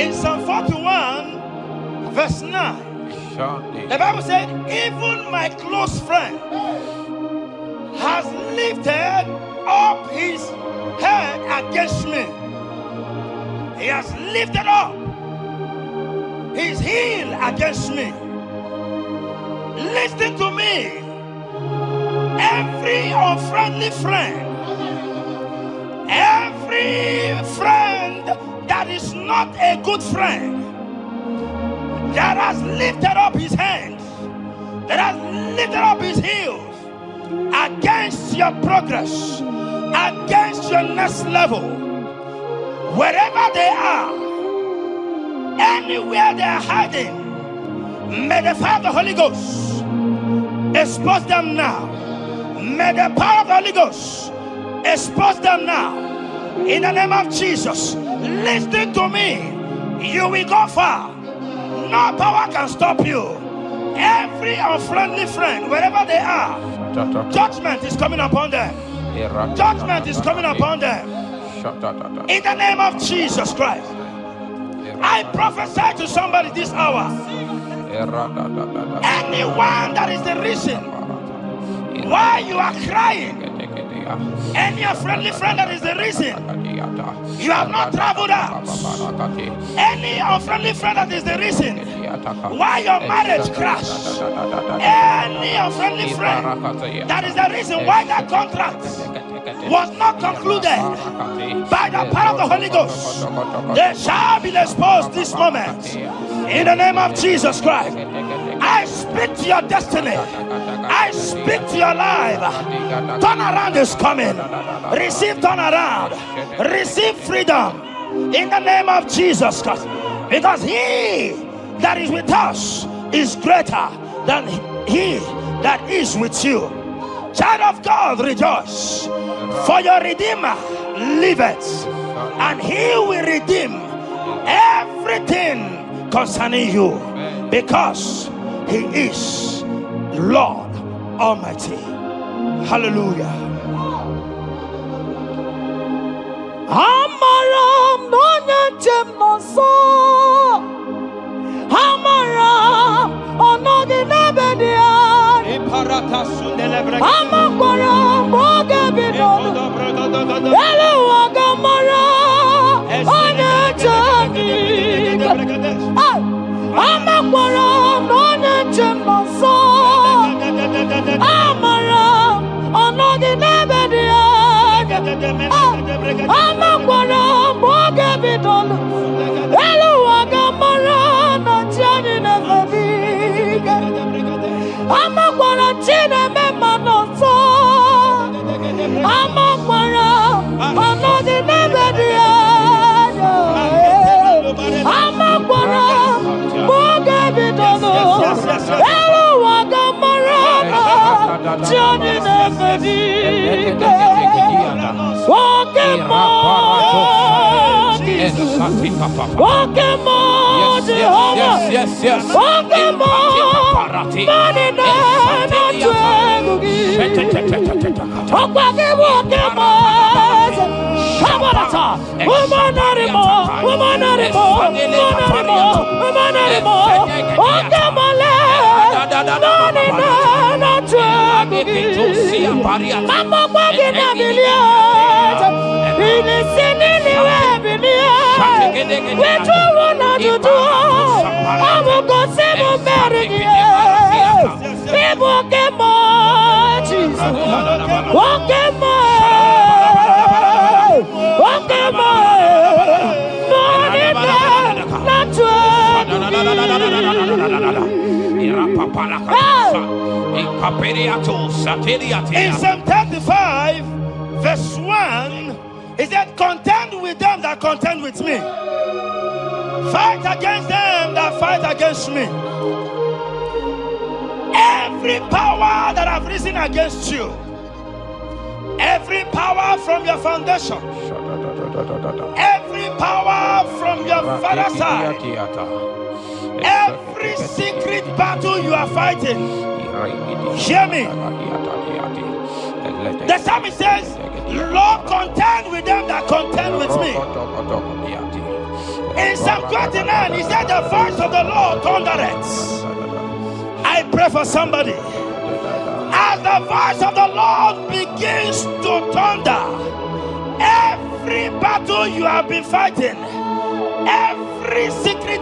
B: In Psalm 41 verse 9, the Bible said, even my close friend has lifted up his head against me. He has lifted up his heel against me. Listen to me. Every unfriendly friend, every friend that is not a good friend, that has lifted up his hands, that has lifted up his heels against your progress, against your next level, wherever they are, anywhere they are hiding, may the fire of the Holy Ghost expose them now. May the power of the Holy Ghost expose them now. In the name of Jesus, listen to me. You will go far. No power can stop you. Every unfriendly friend, wherever they are, judgment is coming upon them. Judgment is coming upon them. In the name of Jesus Christ, I prophesy to somebody this hour. Anyone that is the reason why you are crying, any unfriendly friend that is the reason you have not traveled out, any unfriendly friend that is the reason why your marriage crashed, any unfriendly friend that is the reason why that contract was not concluded, by the power of the Holy Ghost, they shall be exposed this moment. In the name of Jesus Christ, I speak to your destiny. I speak to your life. Turnaround is coming. Receive turnaround. Receive freedom. In the name of Jesus Christ. Because he that is with us is greater than he that is with you. Child of God, rejoice. For your Redeemer liveth, and he will redeem everything concerning you, because he is Lord Almighty. Hallelujah.
A: Amaram no nyanchem no so. Amaram onogi nebedia. Amaram boga bido. Hello agamara onyachani. Amaram no nyanchem no so. Amaram onogi nebedia. Amaram boga bido. Hello agamara onyachani nebedia. Amakwara chine mema no so. Amakwara anodi nebedia. Amakwara boga bidono. Elo wagamara chine nebedia. Walk yes.
B: In Psalm 35, verse 1, it said, contend with them that contend with me. Fight against them that fight against me. Every power that have risen against you, every power from your foundation, every power from your father's side, every secret battle you are fighting, hear me. The psalmist says, Lord, contend with them that contend with me. In Psalm 29, he said, the voice of the Lord thundereth. I pray for somebody. As the voice of the Lord begins to thunder, every battle you have been fighting,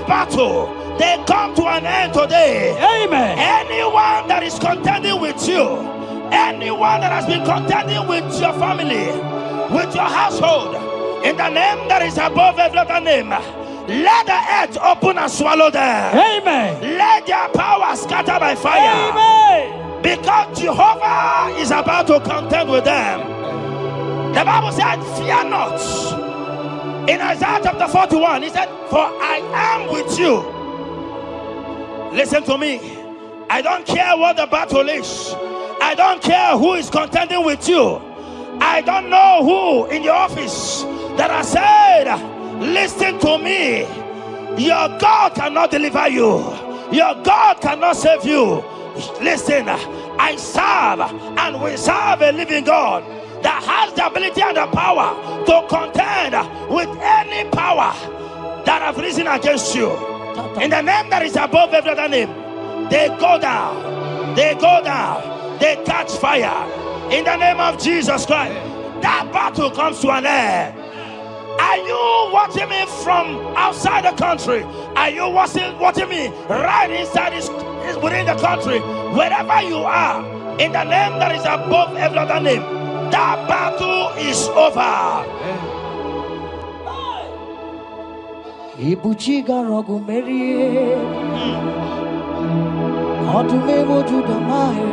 B: battle, they come to an end today.
A: Amen.
B: Anyone that is contending with you, anyone that has been contending with your family, with your household, in the name that is above every other name, let the earth open and swallow them.
A: Amen.
B: Let their power scatter by fire.
A: Amen.
B: Because Jehovah is about to contend with them. The Bible said, fear not. In Isaiah chapter 41, he said, for I am with you. Listen to me. I don't care what the battle is. I don't care who is contending with you. I don't know who in your office that has said, listen to me. Your God cannot deliver you. Your God cannot save you. Listen, I serve and we serve a living God that has the ability and the power to contend with any power that have risen against you. In the name that is above every other name, they go down. They go down. They catch fire. In the name of Jesus Christ, that battle comes to an end. Are you watching me from outside the country? Are you watching me right inside within the country? Wherever you are, in the name that is above every other name, that battle is over.
D: Ibuchi garogu merie Odume wojuda mae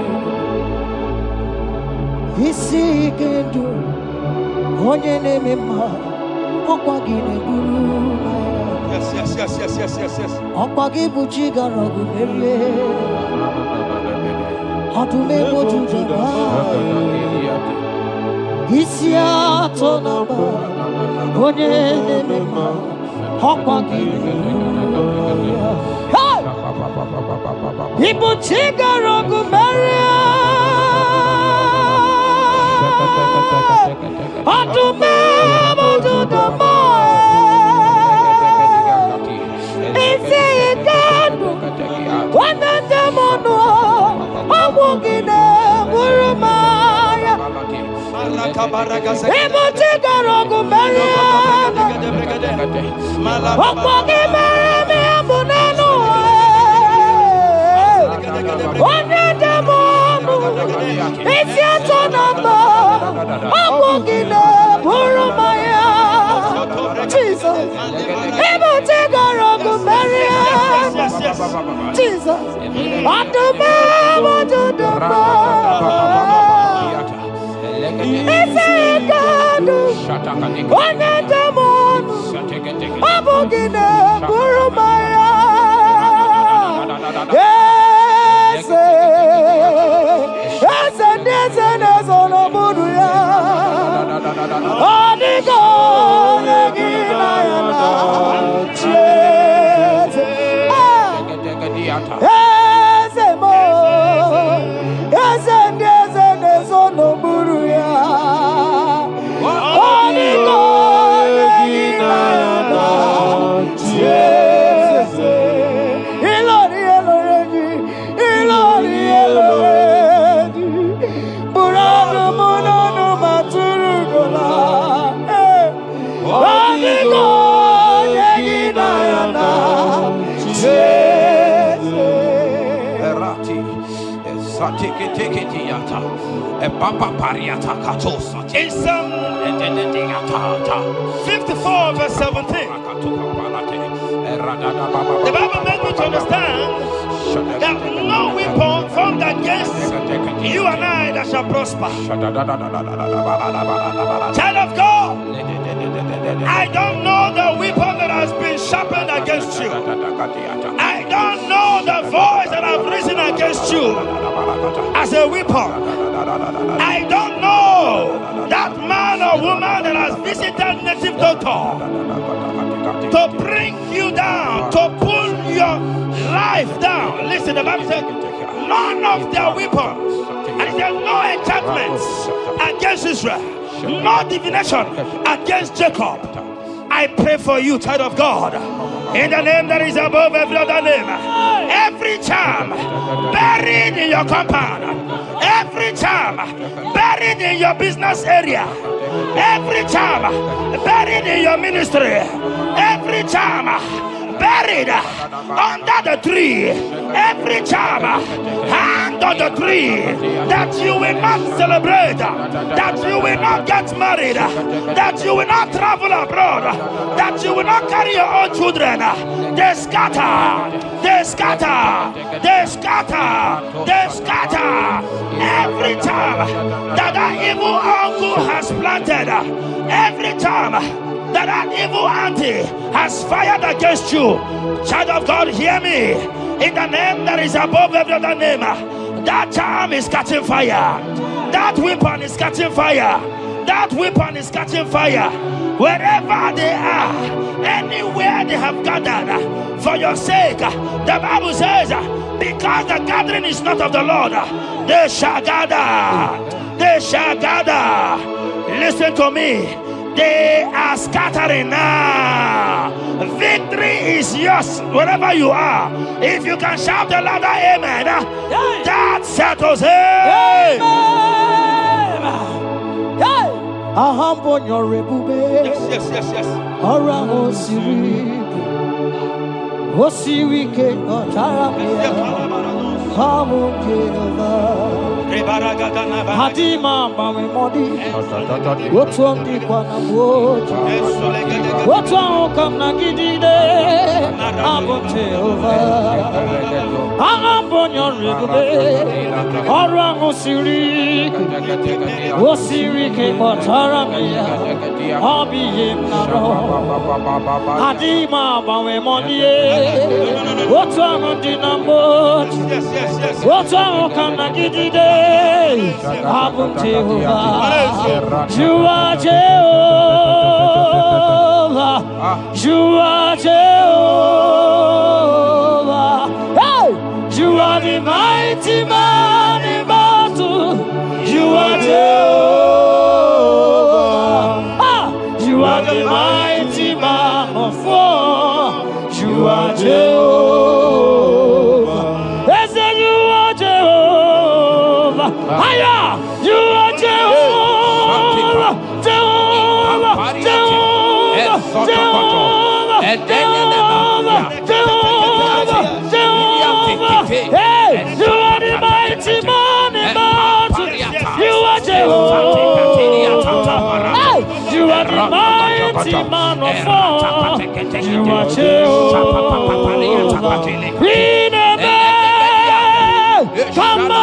D: Isi kendu Onye neme ma Okwa gine buru
B: Yes.
D: Okwa gibuchi garogu merie Odume wojuda mae Isi ato naba Onye neme ma Ibuchi garogu merie Odume wojuda mae Isi ikadu Wanende mono Omugine burumaya Ibuchi garogu merie Okwagi meremi abunanu Wanende mono Isi atonamba Okwagine burumaya Jesus Ibuchi garogu merie Jesus Odume wajuduma Isi ikadu Wanende mono Abugine burumaya Ese nezono buruya Onigo negina yana Chese Ese mo Ese nezono buruya Onigo negina yana Chese Ilori Burano monono maturu gola Onigo negina yana Chese
C: Erati Satikitiata E Papa Pariata Katosa
B: In Psalm 54 verse 17, the Bible makes me to understand that no weapon formed against you and I that shall prosper. Child of God, I don't know the weapon that has been sharpened against you. I don't know the voice that has risen against you as a weapon. I don't know that man or woman that has visited native doctor to bring you down, to pull your life down. Listen, the Bible said, none of their weapons, and it said, no enchantments against Israel, no divination against Jacob. I pray for you, child of God, in the name that is above every other name. Every charm buried in your compound, every charm buried in your business area, every charm buried in your ministry, every charm buried under the tree. Every charm hang on the tree, that you will not celebrate, that you will not get married, that you will not travel abroad, that you will not carry your own children. They scatter, they scatter, they scatter, they scatter. Every time that evil uncle has planted, every time that evil auntie has fired against you, child of God, hear me. In the name that is above every other name, that charm is catching fire. That weapon is catching fire. That weapon is catching fire. Wherever they are, anywhere they have gathered for your sake, the Bible says, because the gathering is not of the Lord, they shall gather. They shall gather. Listen to me. They are scattering now. Victory is yours wherever you are. If you can shout the louder amen, that settles it.
A: Yes. Ora Osirike Hadima Bawe Modi, what's on the Quanaboji? What's on Kamnagide? Abote over. I'm on your river. Orang Osirike, Mataramia, Hobby Naro. Hadima Bawe Modi, what's on the Namboji? What's on Kamnagide? Abun Jehovah, you are Jehovah, you are Jehovah. Hey, you are the mighty man in battle. You are Jehovah. You are the mighty man of war. You are Jehovah. Yes, you are Jehovah. Hiya! You are Jehovah, Jehovah, Jehovah, Jehovah, Jehovah, Jehovah. Hey, you are the mighty man in battle. You are Jehovah. Hey, you are the mighty man of war. You are Jehovah. We never come on.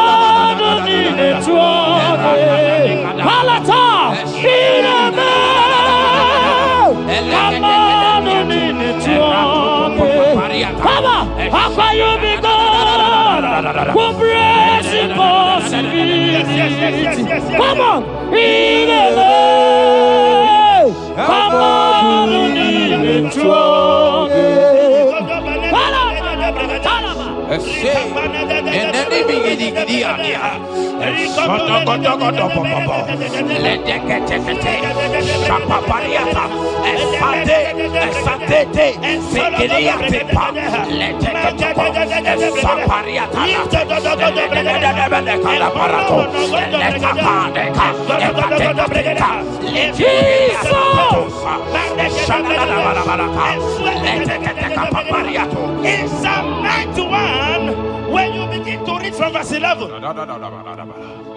A: Palata, Come on, in Psalm 91, when you begin to read from verse 11,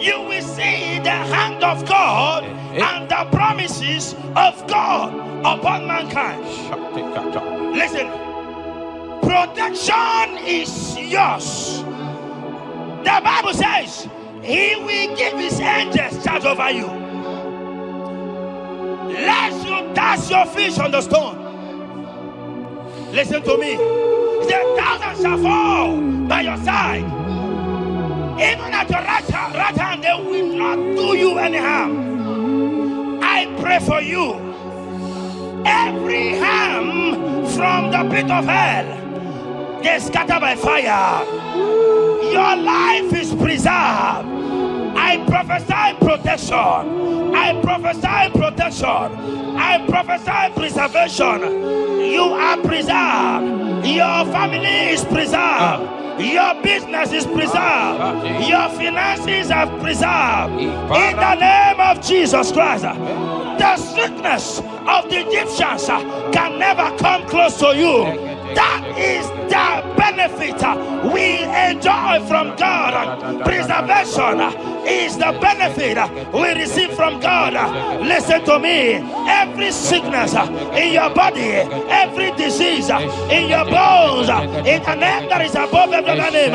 A: you will see the hand of God and the promises of God upon mankind. Listen, protection is yours. The Bible says He will give His angels charge over you, lest you dash your fish on the stone. Listen to me. The thousands shall fall by your side, even at your right hand, they will not do you any harm. I pray for you. Every harm from the pit of hell, they scatter by fire. Your life is preserved. I prophesy protection. I prophesy protection. I prophesy preservation. You are preserved. Your family is preserved. Your business is preserved. Your finances are preserved. In the name of Jesus Christ. The sickness of the Egyptians can never come close to you.
B: That is the benefit we enjoy from God. Preservation is the benefit we receive from God. Listen to me. Every sickness in your body, every disease in your bones, in the name that is above every other name,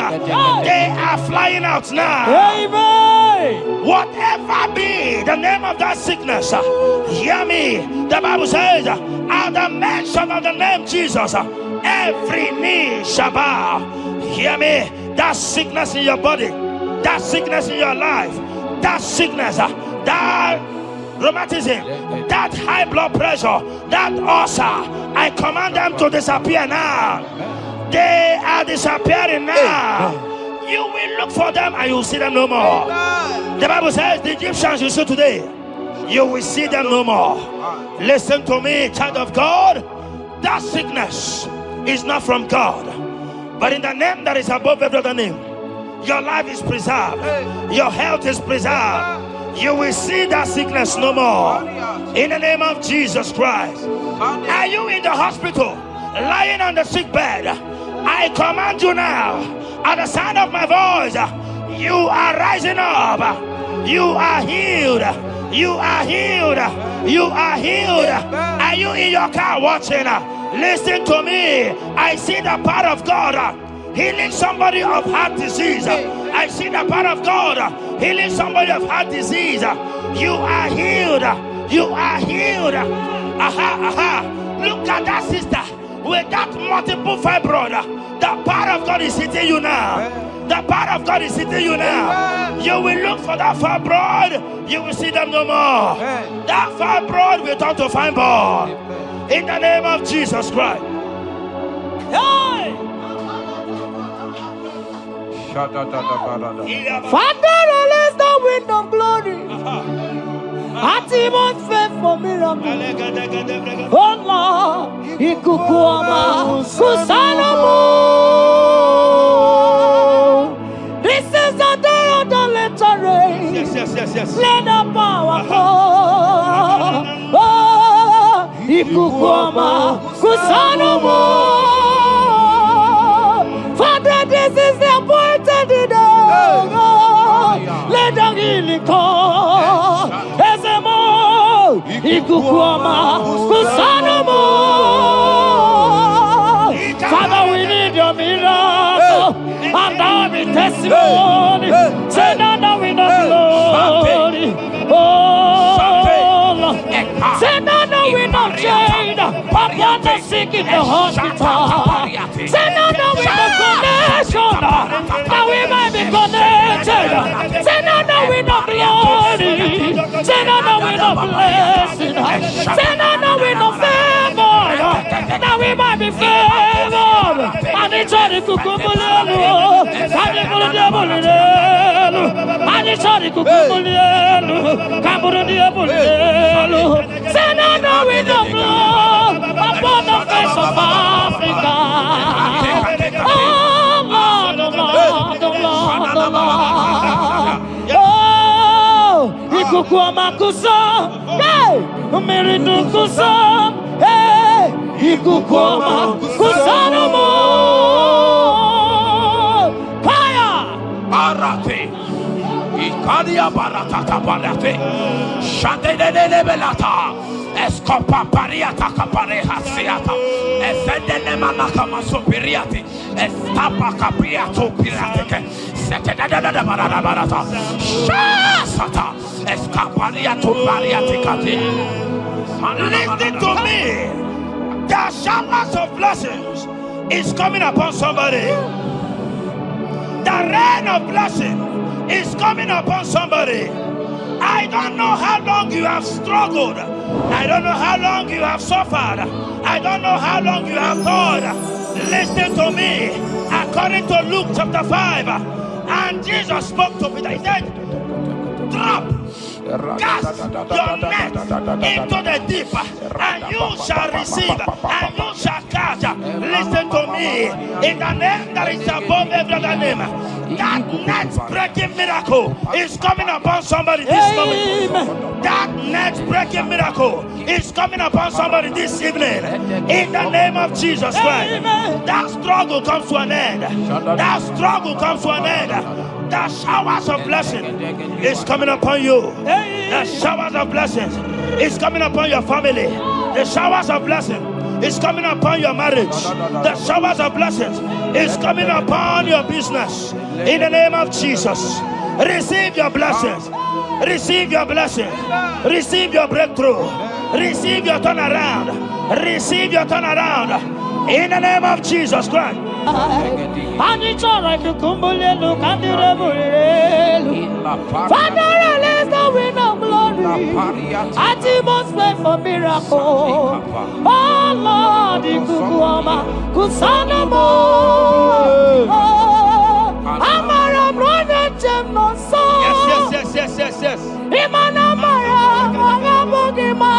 B: they are flying out now.
A: Amen.
B: Whatever be the name of that sickness, hear me. The Bible says, at the mention of the name Jesus, every knee shall bow. Hear me. That sickness in your body, that sickness in your life, that sickness, that rheumatism, that high blood pressure, that ulcer, I command them to disappear now. They are disappearing now. You will look for them and you will see them no more. The Bible says the Egyptians you see today, you will see them no more. Listen to me, child of God. That sickness is not from God, but in the name that is above every other name, your life is preserved, your health is preserved. You will see that sickness no more. In the name of Jesus Christ. Are you in the hospital, lying on the sick bed? I command you now, at the sound of my voice, you are rising up. You are healed. You are healed. You are healed. Are you in your car watching? Listen to me. I see the power of God healing somebody of heart disease. I see the power of God healing somebody of heart disease. You are healed. You are healed. Look at that sister with that multiple fibroid. The power of God is hitting you now. The power of God is hitting you now. You will look for that fibroid. You will see them no more. That fibroid will turn to fibroid. In the name of Jesus Christ. Hey!
A: Father, release the wind of glory. Atimon's faith for miracle. Oh Lord, Ikukuama, Kusanamu. This is the day of the letter rain.
B: Yes.
A: Let the power come. Oh, Ikukuama, Kusanamu. Father, this is the appointed day. Let the healing come. Ezemo, Ikukuama, Kusanomo. Father, we need your miracle. And our testimony. Say now we know glory. Oh, Lord. Say now we know shade. Upon the sick in the hospital. Say now we know connection. Now we might be connected. Say now we know glory. Say now we know blessing. Say now we know favor. Now we might be favored. And it's all the kukumulelu. And it's all the diabolelu. And it's all the kukumulelu. Kaburu diabolelu. Say now we know blood upon the face of Africa. Oh Lord, oh Lord, oh Lord, oh Lord. Oh, Ikukuama kusa, hey, Miridu kusa, hey, Ikukuama kusa no more. Fire!
C: Arate. Ikadia baratata balate. Shadene belata. Escopa pariata capareha siata. Efendene manaka masopiriati. Estapa capriato pirate. Setedada barata. Shasata. Escapariato pariaticati.
B: Listen to me. The showers of blessings is coming upon somebody. The rain of blessing is coming upon somebody. I don't know how long you have struggled. I don't know how long you have suffered. I don't know how long you have thought. Listen to me. According to Luke chapter 5, and Jesus spoke to Peter. He said, drop, cast your net into the deep, and you shall receive, and you shall catch. Listen to me. me in the name that is above every other name. That net breaking miracle is coming upon somebody this moment. That net breaking miracle is coming upon somebody this evening in the name of Jesus Christ. That struggle comes to an end. That struggle comes to an end. The showers of blessing is coming upon you. The showers of blessings is coming upon your family. The showers of blessing is coming upon your marriage. The showers of blessings is coming upon your business. In the name of Jesus, receive your blessings. Receive your blessings. Receive your breakthrough. Receive your turnaround. Receive your turnaround. In the name of Jesus Christ.
A: Father, release the wind of glory. Atmosphere for miracle. Oh Lord, Ikukuama, Kusanamo. Amara brother Jemno so.
B: Yes.
A: Imana Mara, Magabogima.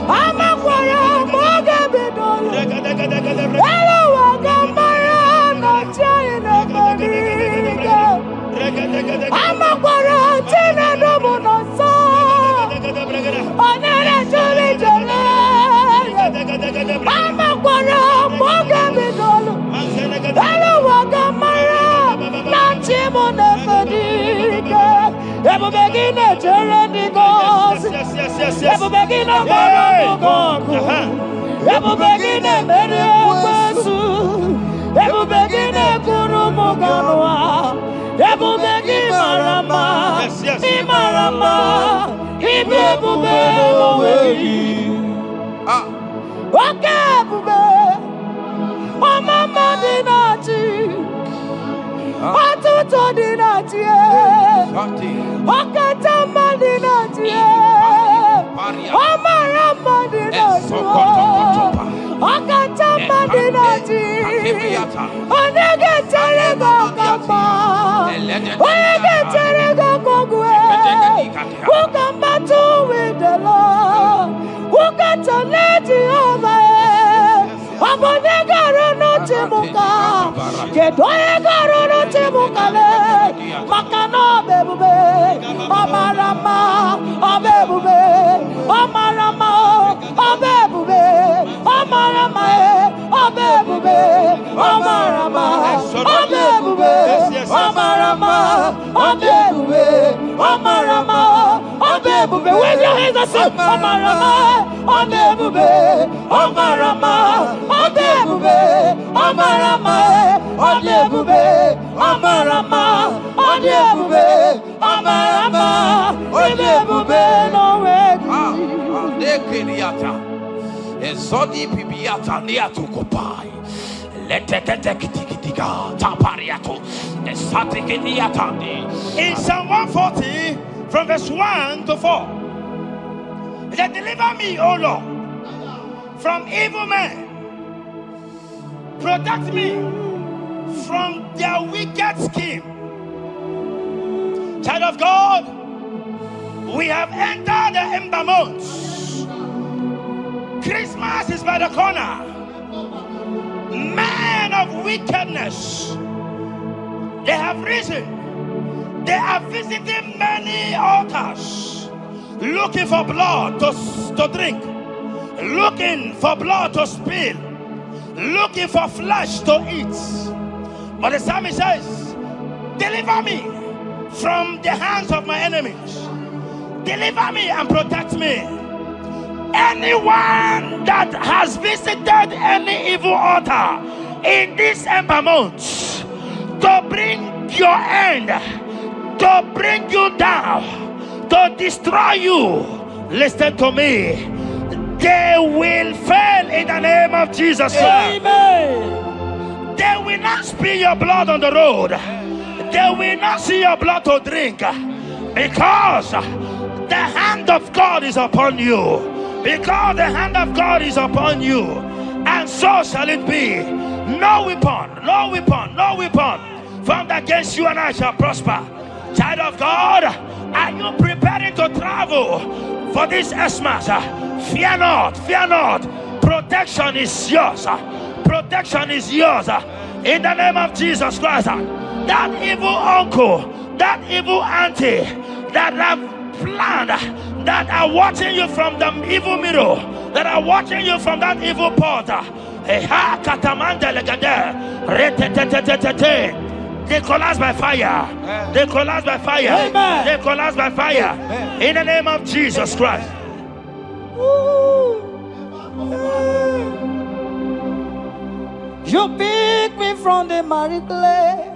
A: Amakwara, Magabidolo. Hello, Wagamara, not China. Amakwara, Tina Domono so. Onere Juli Jole. Amakwara, Magabidolo. Hello, Wagamara, not Chimona Fadiga. Ever begin a journey goes. Ever begin a Morocco. Ever begin a Mediasu. Ever begin a Kurumoganoa. Ever begin Marama. Imarama. Ibebube. Okay, Bube. Oh, Mama Dinati. Atuto Dinati. Okatama Dinati. Omarama Dinati. Okatama Dinati. Onegetere Gokamba. Onegetere Gokogwe. Who come battle with the Lord? Who can let you over? Abonegaro no Timuka. Kedoegaro no Timukale. Makano bebube. Omarama. Obebube. Omarama. Obebube. Omarama. Obebube. Omarama. Obebube. Omarama. Obebube. Omarama. Obebube. Wave your hands and say Omarama. Obebube. Omarama. Obebube. Omarama. Obebube. Omarama. Obebube. Omarama. Obebube. No way.
C: Ezodi pibiata niatu kopai. Leteketekitikitika tapariato. Esatikiniatandi.
B: In Psalm 140, from verse 1 to 4, it said, deliver me, O Lord, from evil men. Protect me from their wicked scheme. Child of God, we have entered the ember months. Christmas is by the corner. Men of wickedness, they have risen. They are visiting many altars, looking for blood to drink, looking for blood to spill, looking for flesh to eat. But the psalmist says, deliver me from the hands of my enemies. Deliver me and protect me. Anyone that has visited any evil altar in this ember month to bring your end, to bring you down, to destroy you, listen to me, they will fail in the name of Jesus. Amen. They will not spill your blood on the road. They will not see your blood to drink, because the hand of God is upon you. Because the hand of God is upon you, and so shall it be. No weapon formed against you and I shall prosper. Child of God, are you preparing to travel for this Xmas? Fear not. Protection is yours. protection is yours. In the name of Jesus Christ. That evil uncle, that evil auntie that have planned, that are watching you from the evil mirror, that are watching you from that evil portal. They collapse by fire. They collapse by fire.
A: Amen.
B: They collapse by fire. In the name of Jesus Christ.
A: You pick me from the miry clay,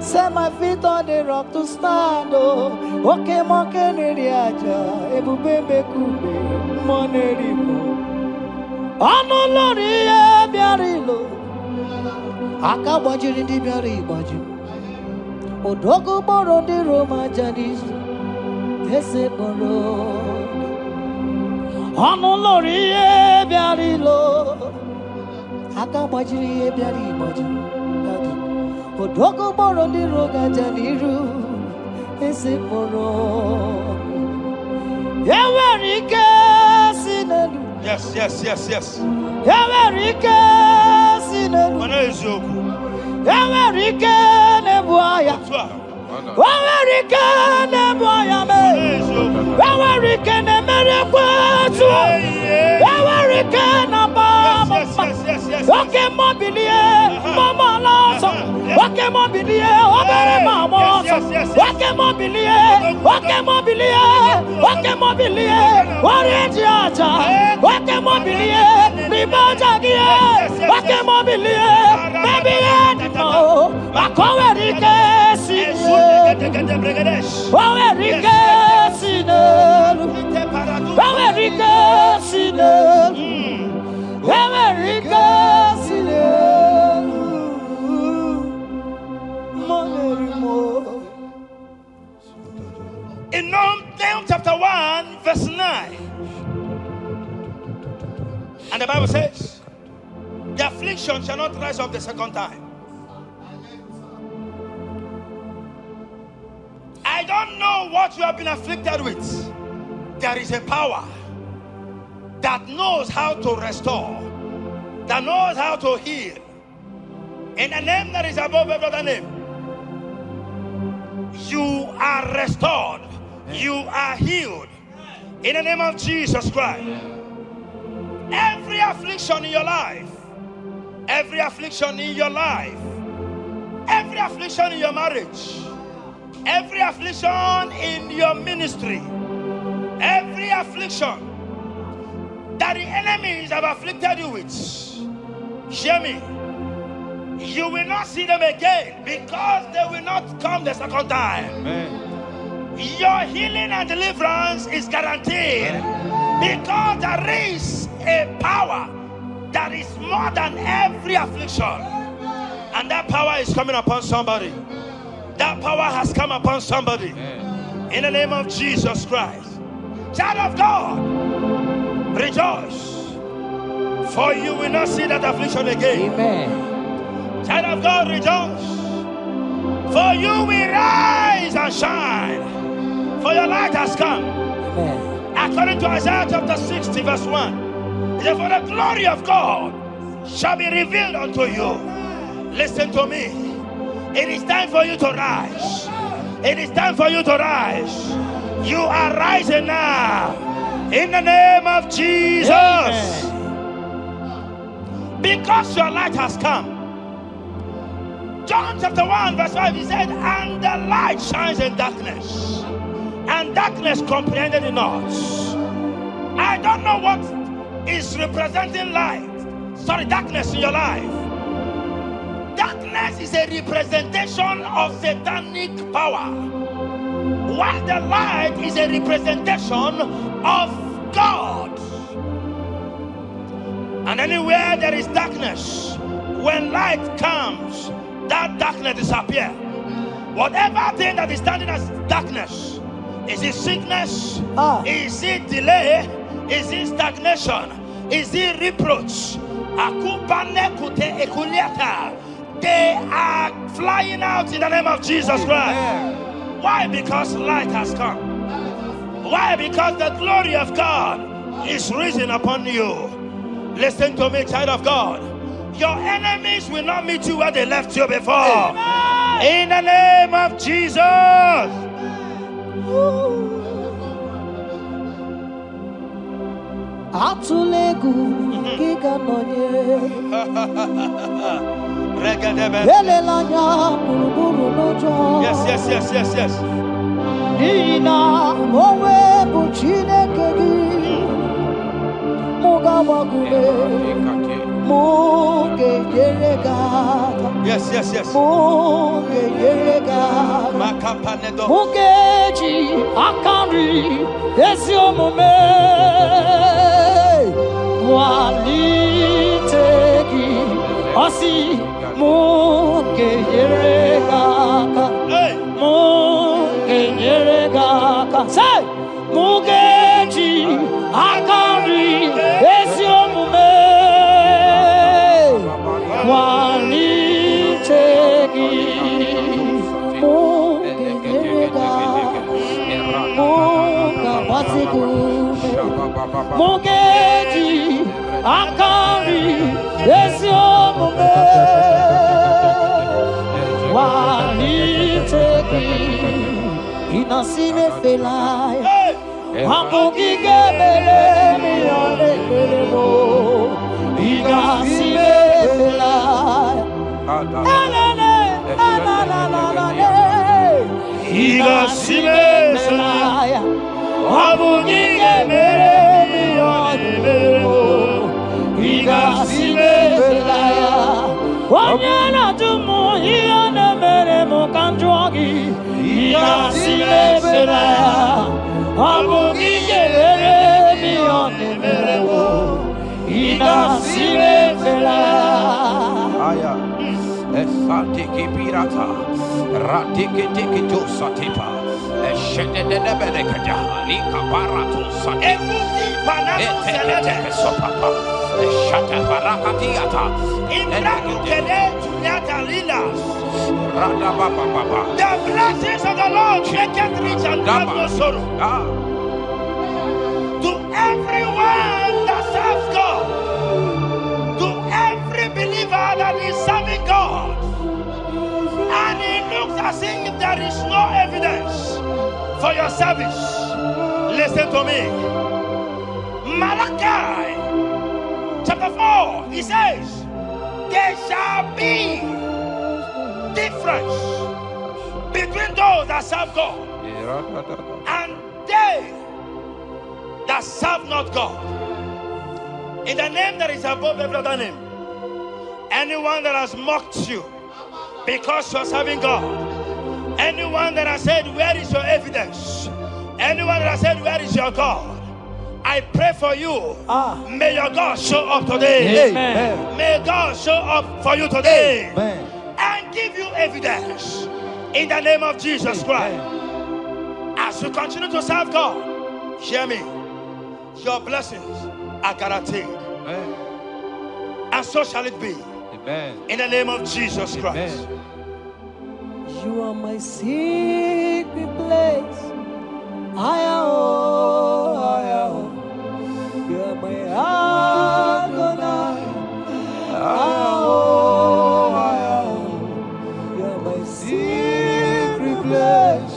A: set my feet on the rock to stand. Oh, okay, monkey neriaja, ebube kube, monerimo. Ano lori e biarilo, aka bajiri di biari baju. Odogo boro di Roma jadis, ese boro. Ano lori e biarilo, aka bajiri e biari baju. Odogo boro di Roma jadiru, ese boro. Ewerike sinelu.
B: Yes.
A: Ewerike sinelu. Ewerike nebuaya. Ewerike nebuaya me. Ewerike nemerekwetu. Ewerike nabama. Okay, mobilie, mama laso. Okay, mobilie, obere mama. Okay, mobilie, okay, mobilie, okay, mobilie. Warriaja, okay, mobilie, ribajagie, okay, mobilie, baby edimo. Akowerike sine, Akowerike sine, Akowerike sine.
B: In Nahum chapter 1 verse 9, and the Bible says, the affliction shall not rise up the second time. I don't know what you have been afflicted with. There is a power that knows how to restore, that knows how to heal. In the name that is above every other name, you are restored, you are healed. In the name of Jesus Christ. Every affliction in your life, every affliction in your life, every affliction in your marriage, every affliction in your ministry, every affliction that the enemies have afflicted you with, hear me, you will not see them again, because they will not come the second time. Amen. Your healing and deliverance is guaranteed, because there is a power that is more than every affliction, and that power is coming upon somebody. That power has come upon somebody. In the name of Jesus Christ. Child of God, rejoice, for you will not see that affliction again.
A: Amen.
B: Child of God, rejoice, for you will rise and shine, for your light has come.
A: Amen.
B: According to Isaiah chapter 60 verse 1, it says, for the glory of God shall be revealed unto you. Listen to me. It is time for you to rise. It is time for you to rise. You are rising now. In the name of Jesus. Amen. Because your light has come. John chapter 1 verse 5, he said, and the light shines in darkness, and darkness comprehended it not. I don't know what is representing darkness in your life. Darkness is a representation of satanic power, while the light is a representation of God. And anywhere there is darkness, when light comes, that darkness disappears. Whatever thing that is standing as darkness, is it sickness? Is it delay? Is it stagnation? Is it reproach? They are flying out in the name of Jesus Christ. Why? Because light has come. Why? Because the glory of God is risen upon you. Listen to me, child of God. Your enemies will not meet you where they left you before. In the name of Jesus.
A: Atulegu giga nonye Elelanya buruburu nojo.
B: Yes.
A: Nina mowe buchineke gi Mugawagume Muge yeregata.
B: Yes.
A: Muge yeregata. Mugeji akari esiomume walitegi osi muge yeregata. Muge yeregata. Say mugeji akari esiomume walitegi Mugeji akari esiomume walitegi inasime felaya Wamugige bele miyone belemo inasime felaya inasime felaya Wamugige bele miyone belemo inasime felaya Wanyana tumu iyane belemo kanjwagi inasime felaya Wamugige bele miyone belemo inasime felaya
C: Esatiki pirata, ratiki tiki josatepa, eshededebelekaja, lika barato satepa, eteke sopapa, eshata barakatiata,
B: the blessings of the Lord make it rich and have no sorrow. To everyone that serves God, to every believer that is serving God, and it looks as if there is no evidence for your service, listen to me. Malachi chapter 4, he says, there shall be difference between those that serve God and they that serve not God. In the name that is above every other name, anyone that has mocked you because you are serving God, anyone that has said, where is your evidence? Anyone that has said, where is your God? I pray for you. May your God show up today.
A: Amen.
B: May God show up for you today.
A: Amen.
B: And give you evidence in the name of Jesus Christ. As you continue to serve God, hear me, your blessings are guaranteed.
C: Amen.
B: And so shall it be.
C: Amen.
B: In the name of Jesus Christ.
A: You are my secret place. You are my Adonai. You are my secret place.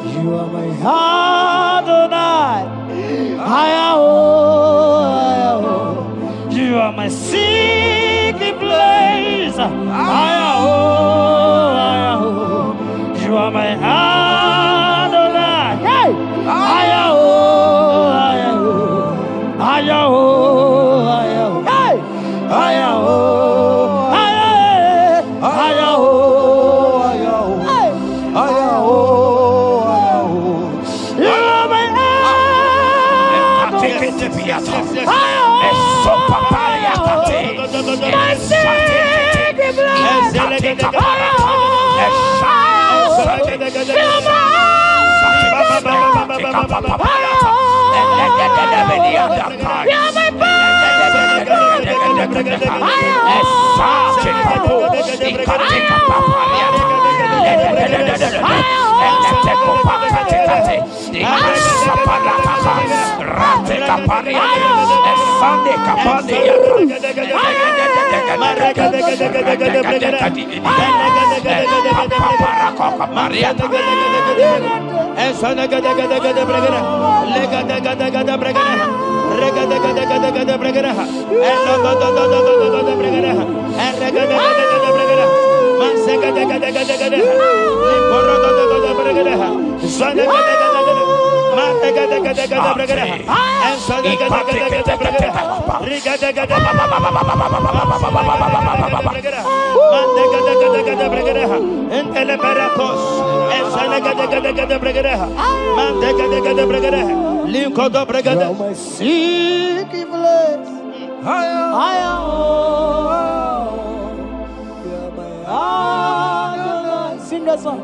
A: You are my Adonai. You are my secret place. You are my Adonai. Hey!
C: Yeah, my
A: Sing that song.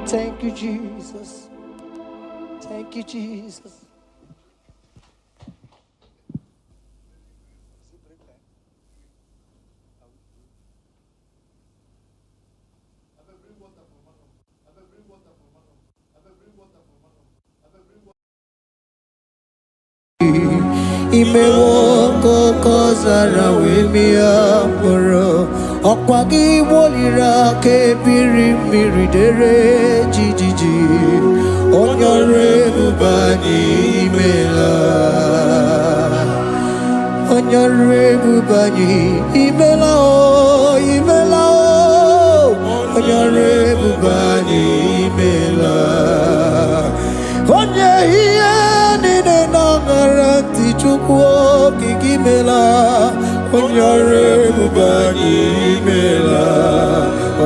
D: Thank you, Jesus. Thank you, Jesus. Imewo kozara wemia moro okwagi wolira ke biri miridere jijiji onyore bubani imela onyore bubani imela o onyore bubani imela onye hiye nine nangaranti chukwu kikimela onyore bubani imela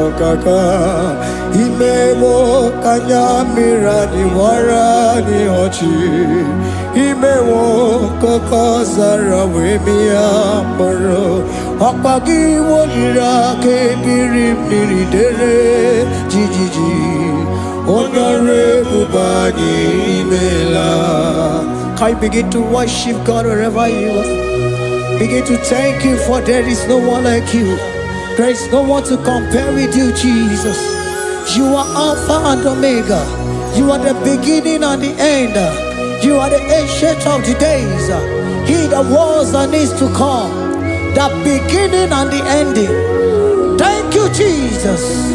D: okaka imewo kanyamira ni wara ni ochi imewo koko zara wemia moro okpagi wolira ke biri miridere jijiji onyore bubani imela. Can you begin to worship God wherever you are? Begin to thank Him, for there is no one like you. There is no one to compare with you, Jesus. You are Alpha and Omega. You are the beginning and the end. You are the ancient of the days. He that was and is to come. The beginning and the ending. Thank you, Jesus.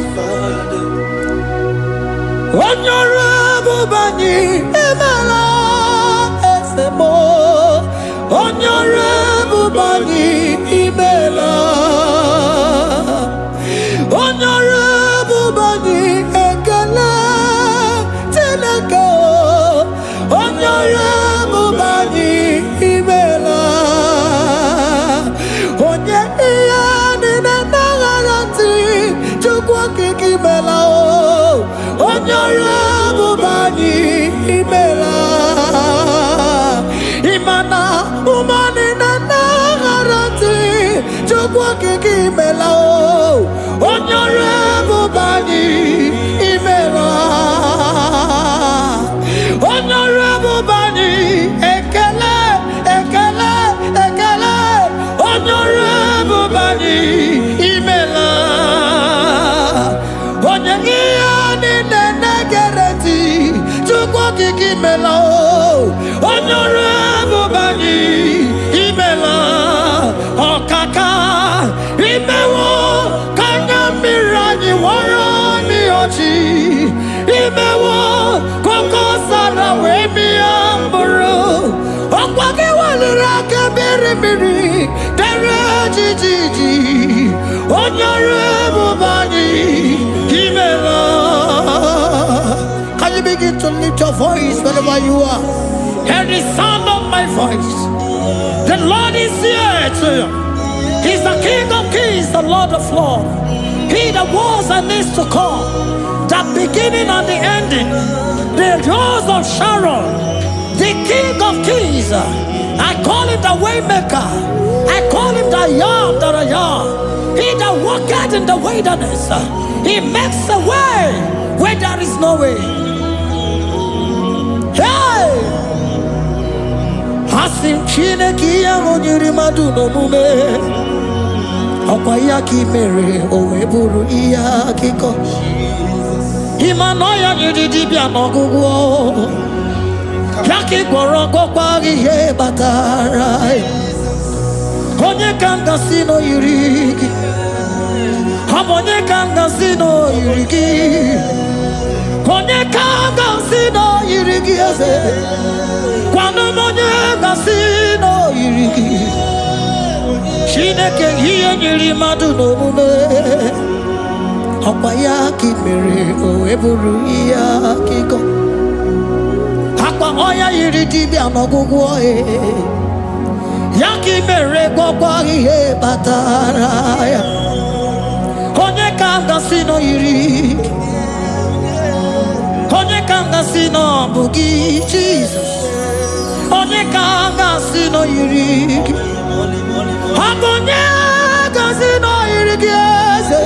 D: Honorable Bani Emela Esemo. Honorable Bani Emela. Honorable Bani Ekala Teleko. Honorable Bani Emela. Onye iyani na nangaranti chukwa kikimela o. Honorable Bani Emela. Imana umani na nangaranti chukwa kikimela o. Honorable Bani Emela. Honorable Bani Ekele, Ekele, Ekele. Honorable Bani Emela. Onye iyani nene gereti chukwa kikimela o. Honorable Bani Emela. Okaka imewo kanyamira warani ochi imewo koko sara wemi amburu okwage walira kebiri miri dere jijiji Honorable Bani Emela. Can you begin to lift your voice wherever you are? Hear the sound of my voice. The Lord is here to you. He's the King of Kings, the Lord of Lords. He
A: He that was and is to come, the beginning and the ending, the rose of Sharon, the King of Kings. I call him the Waymaker. I call him the Yam that I am. He that walketh in the wilderness, he makes a way where there is no way. Hey! Hasim Chineke ya onyiri madu no mume. Ọkwa ya ki mere o wee bụrụ ihe akụkọ. Ịma na ya nyiri dibịa n'ọgwụgwọ. Ya ka ị gwọrọ gwọkwa ihe batara. Onye ka m gasị n'oyiri gị. Ọ bụ onye ka m gasị n'oyiri gị. Onye ka m gasị n'oyiri gị eze. Gwanụ m onye gasị n'oyiri gị. Chineke ihe nyiri mmadụ n'omume. Ọkwa ya ka ị mere o wee bụrụ ihe akụkọ. Akwa ọya yiri dibịa n'ọgwụgwọ ya ka ị mere gwọkwa ihe batara ya. Onye ka m gasị n'oyiri gị. Onye ka m gasị n'ọbụ gị Jizọs. Onye ka m gasị n'oyiri gị. Abonye gazi no irigi eze.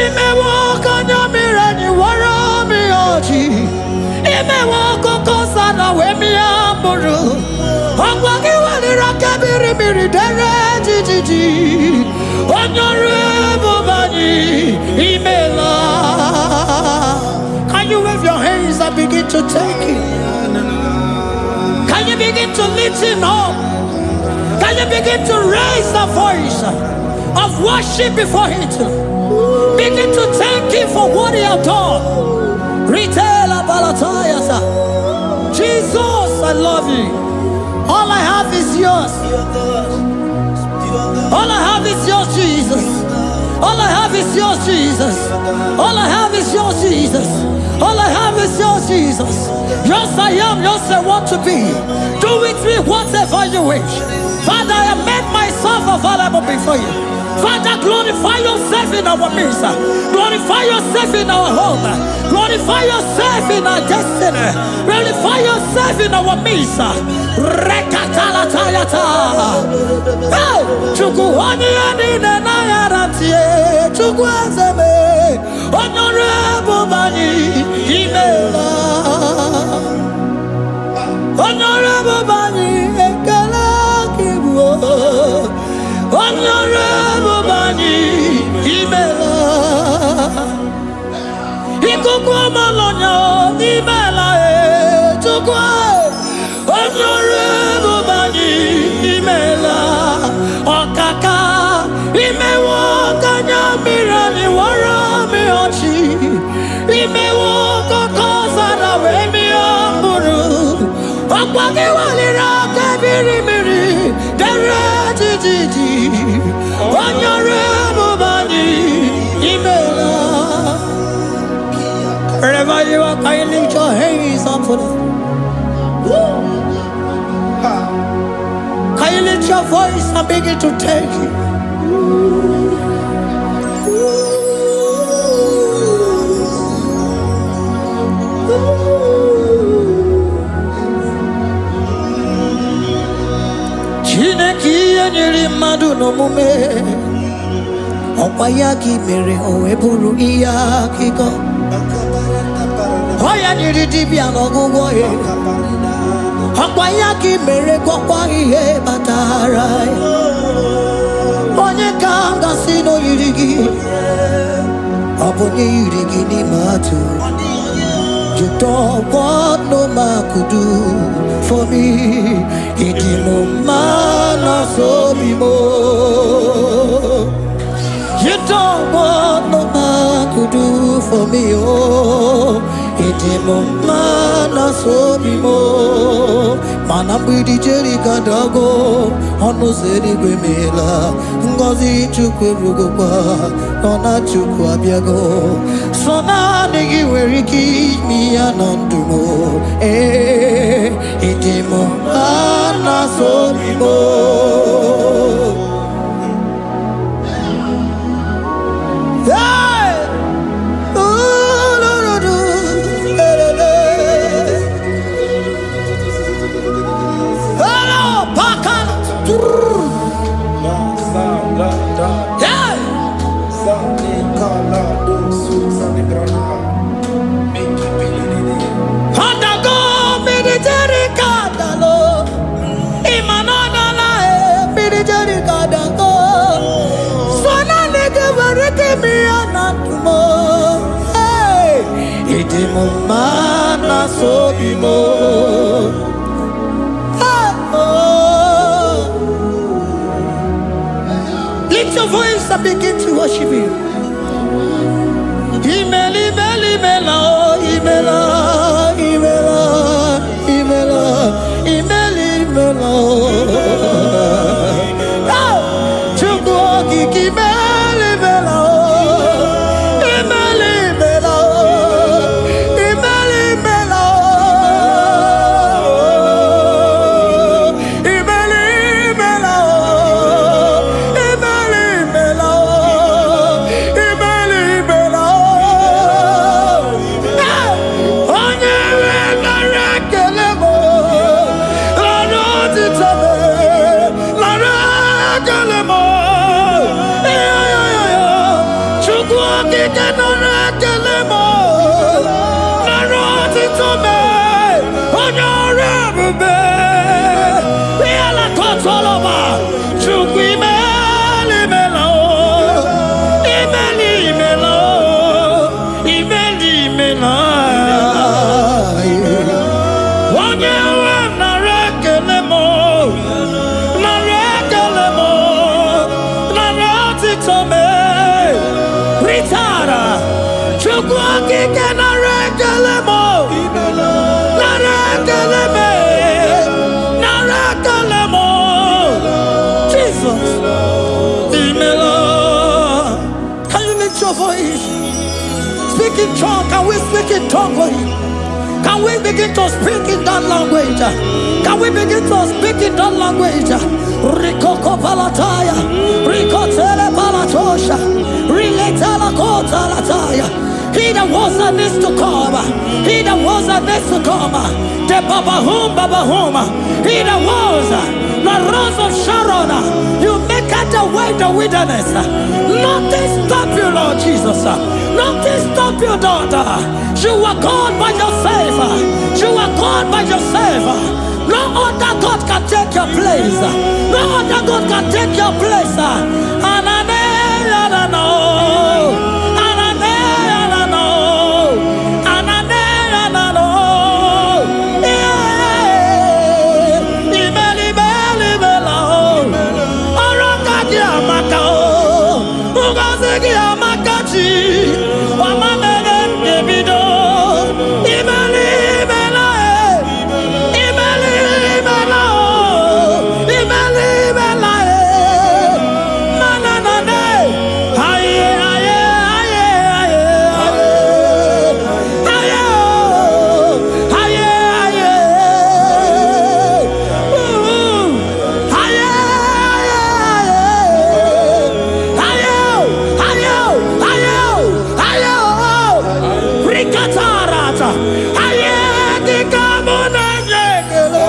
A: Imewo kanya mirani wara mi oji. Imewo koko sana we mi amburu. Ogwagi wali rakabiri miri dere jijiji. Onyore bobani imela. Can you wave your hands and begin to take it? Can you begin to lift him up? Can you begin to raise the voice of worship before him? Begin to thank him for what he has done. Retail Balatayasa. Jesus, I love you. All I have is yours. All I have is yours, Jesus. All I have is yours, Jesus. All I have is yours, Jesus. All I have is yours, Jesus. Yours I am, yours I want to be. Do with me whatever you wish. Father, I have made myself available before you. Father, glorify yourself in our midst. Glorify yourself in our home. Glorify yourself in our destiny. Glorify yourself in our midst. Rekatalatayata. Hey! Chukwani anine na yarantie. Chukwazeme. Honorable Bani. Imela. Honorable Bani. Honorable Bani, Imela. Ikukwa malonya, Imela chukwa. Honorable Bani, Imela. Okaka, Imewo kanya mirani warami ochi. Imewo koko sana wemi amburu. Okwagi walira kabiri miri. Wherever you are, can you lift your hands up for them? Can you lift your voice and begin to take it? Chineke nyiri mmadụ n'omume. Ọkwa ya ka ị mere o wee bụrụ ihe akụkọ. Ọ ya nyiri dibịa n'ọgwụgwọ ya. Ọkwa ya ka ị mere gwọkwa ihe batara ya. Onye ka m gasị n'oyiri gị. Ọ bụ onye yiri gị n'ime atụ. You don't want no man could do for me. He did no man so be more. You don't want no man could do for me. Oh, he did no man so be more. Man, I'm with the Jerry Gadago. On no city Grimela. Ngozi Chukwerugopa. Nona Chukwabiago. So now nigga where he keep me anondumo. Eh, itimo ana so bimo. Yeah.
D: mana sobimo. Lift your voice and begin to worship Him. Imela, imela, imela, imela, imela, imela, imela, imela. Chukwu okike imela, imela, imela, imela, imela, imela, imela, imela, imela, imela, imela, imela. Onye nara ekele m, lara otito m, lara ekele m. Chukwu okike nara ekele m, lara otito m, onye ọrụ ebube. Ihe lakọtọlọba, Chukwu imela, imela, imela, imela, imela, imela. Onye nwe m nara ekele m, nara ekele m, nara otito m. Ritara, Chukwu okike nara ekele m, nara ekele m, nara ekele m. Jesus, imela. Can you lift your voice? Speak in tongue. Can we speak in tongue for Him? Can we begin to speak in that language? Can we begin to speak in that language? Rikoko palataya, rikotele palatosha, riletala kota lataya. He that was and is to come, He that was and is to come, the Babahum, He that was, the rose of Sharon, you make it the way the wilderness. Nothing stop you, Lord Jesus. Nothing stop you, daughter. You are God by yourself. You are God by yourself. No other God can take your place. No other God can take your place. Anane, anano. Anane, anano. Anane, anano. Yeah. Imeli, imeli, imela. Oranga ki amaka. Ugazi ki amakachi. Wamamele kebido. Imeli, imela. Imeli, imela. Imeli, imela. Mananane. Aye, aye, aye, aye, aye. Aye, aye, aye. Aye, aye, aye. Aye, aye, Rikatarata. Aye, dikamona yekele.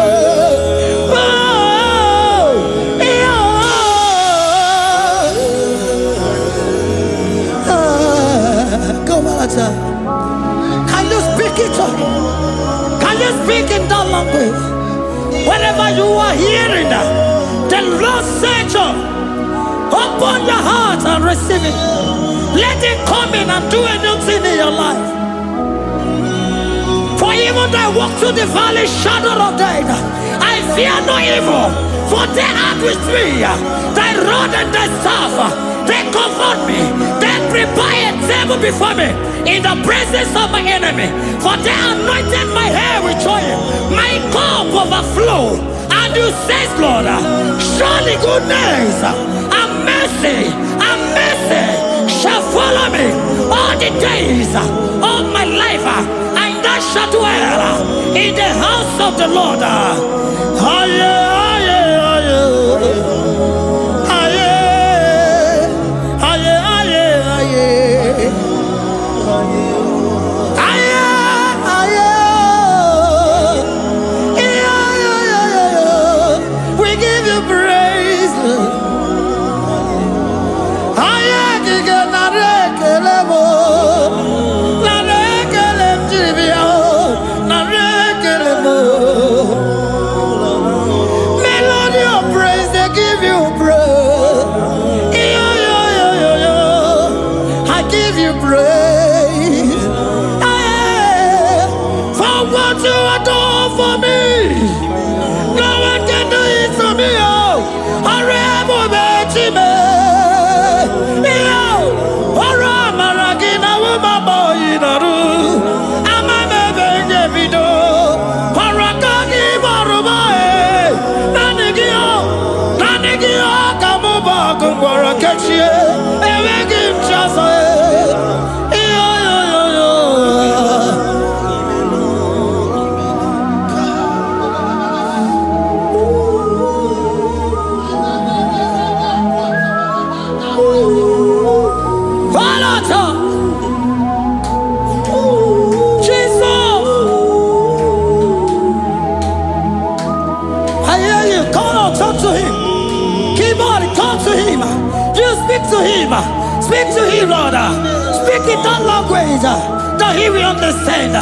D: Come on, can you speak it? Can you speak in that language? Wherever you are hearing that, the Lord said, open your heart and receive it. Let it come in and do a new thing in your life. For even though I walk through the valley shadow of death, I fear no evil. For they are with me. Thy rod and thy staff, they comfort me. They prepare a table before me in the presence of my enemy. For they anointed my hair with oil. My cup overflow. And you say, Lord, surely goodness and mercy shall follow me all the days of my life. And I shall dwell in the house of the Lord. Aye, aye, aye. Aye, aye, aye, aye. We give you praise. what you are doing for me, no one can do it for me. Oh, Aremo Betime. Yo, Ora Maragina Wumabo Inaru. Amame Benjavido. Parakagi Barubae. Nanigio, Kamuba Kumbarakachie. Ewekim Chasae. Speak to him, Lord. Speak in that language that he will understand.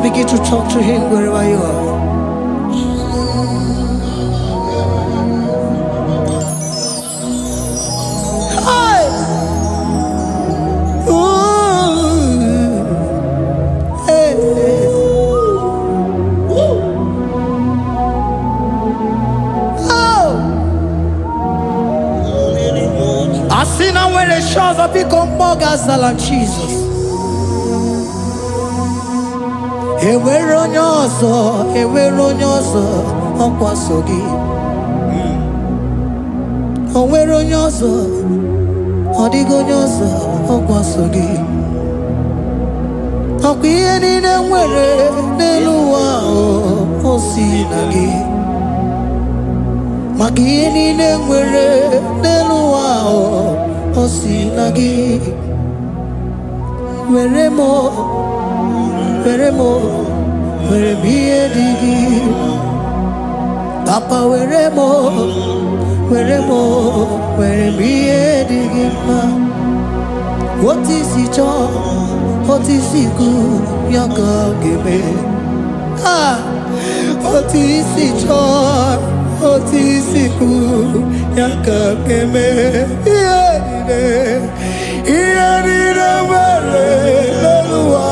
D: Begin to talk to him wherever you are. Hi. Ooh. Hey. Oh. I see now where the shores have become more than Jesus. Ewere onye ọzọ ọkwa so gị. O nwere onye ọzọ, ọ dịghị onye ọzọ ọkwa so gị. Ọkwa ihe niile nwere n'elu ụwa o si na gị. Maka ihe niile nwere n'elu ụwa o si na gị. Were m ihe dị gị. Papa were m ihe dị gị mma. Otu isi chọọ, otu isi kwu ya ka ọ ga-eme. Otu isi chọọ, otu isi kwu ya ka ọ ga-eme. Ihe niile nwere n'elu ụwa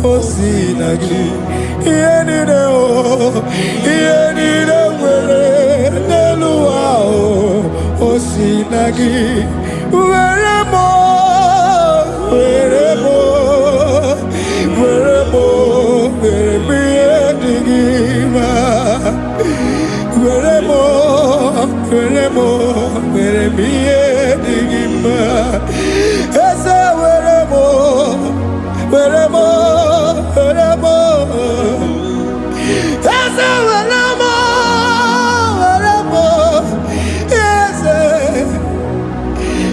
D: o si na gị. Ihe niile nwere n'elu ụwa o si na gị. Were m ihe dị gị mma. Were m ihe dị gị mma. Eze were m Eze were m Eze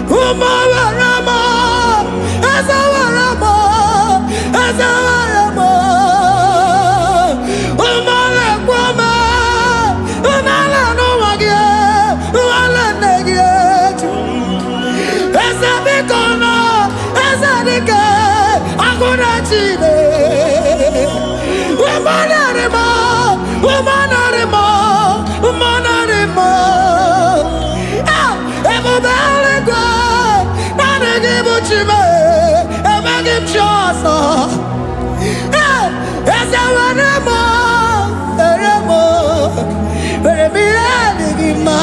D: Uma were m Eze were m Uma lekwa m Uma lenụwa gị Uma lenne gị etu Eze biko nọ Eze dike Agụna Chine Umanarimo Ebube eluigwe Naanị gị bụ Chime Emeghị m chi ọzọ. Eze were m ihe dị gị mma.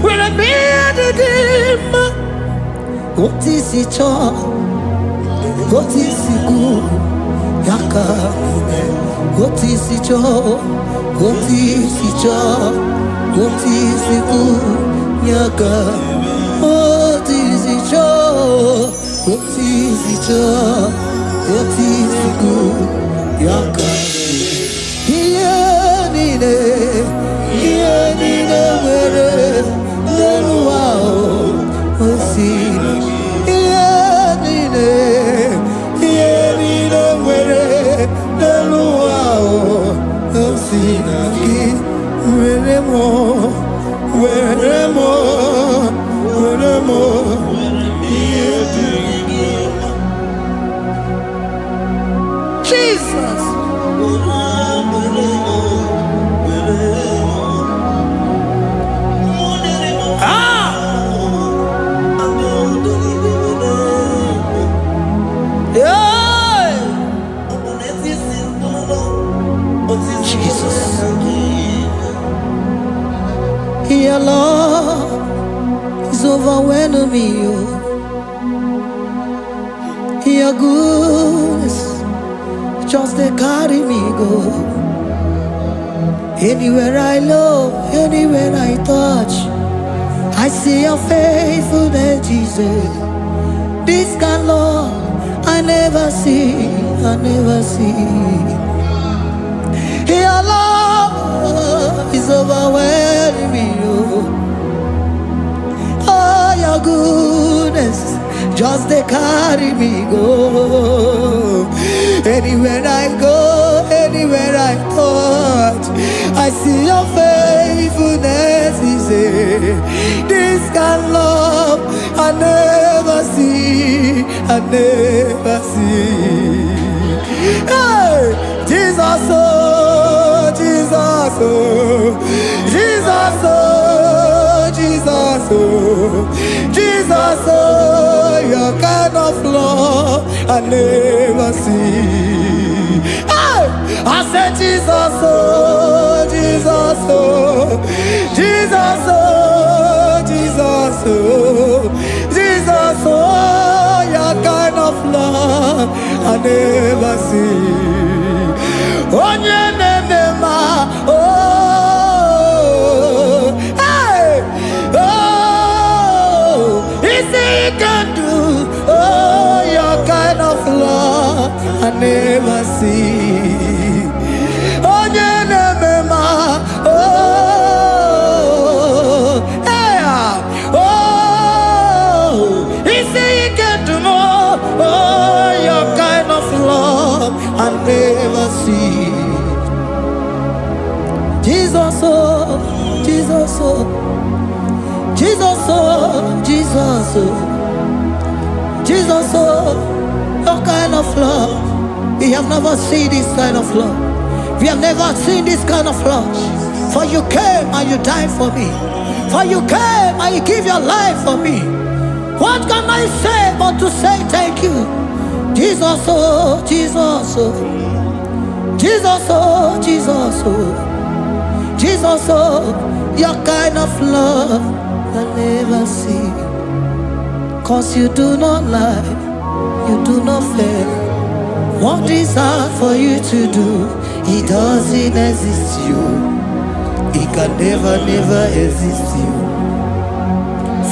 D: Were m ihe dị gị mma. Otu isi chọọ, otu isi kwu ya ka ome. Otu isi chọọ, otu isi kwu ya ka. Otu isi chọọ, otu isi kwu ya ka. Ihe niile nwere n'elu ụwa o si overwhelming me. Oh. Your goodness just they carry me go. Anywhere I look, anywhere I touch, I see your faithfulness, Jesus. This kind of love I never see, I never see. Your love is overwhelming me. Oh, your goodness just they carry me go. Anywhere I go, anywhere I touch, I see your faithfulness. This kind of love I never see, I never see. Hey, Jesus, oh, Jesus, oh, Jesus, oh, Jesus, oh, Jesus, oh, your kind of love I never see. Hey, I said Jesus, oh, Jesus, oh, Jesus, oh, Jesus, oh, Jesus, oh, your kind of love I never see. Oh, oh, hey, oh, easy can do. Oh, your kind of love I never see. Oh, oh, hey, oh, easy can do more. Oh, your kind of love I never see. Jesus, oh, Jesus, oh, Jesus, oh, Jesus, oh, Jesus, oh, your kind of love. We have never seen this kind of love. We have never seen this kind of love. For you came and you died for me. For you came and you give your life for me. What can I say but to say thank you? Jesus, oh, Jesus, oh, Jesus, oh, Jesus, oh, Jesus, oh, your kind of love I never see. 'Cause you do not lie, you do not fail. What is hard for you to do, it doesn't exist you. It can never, never exist you.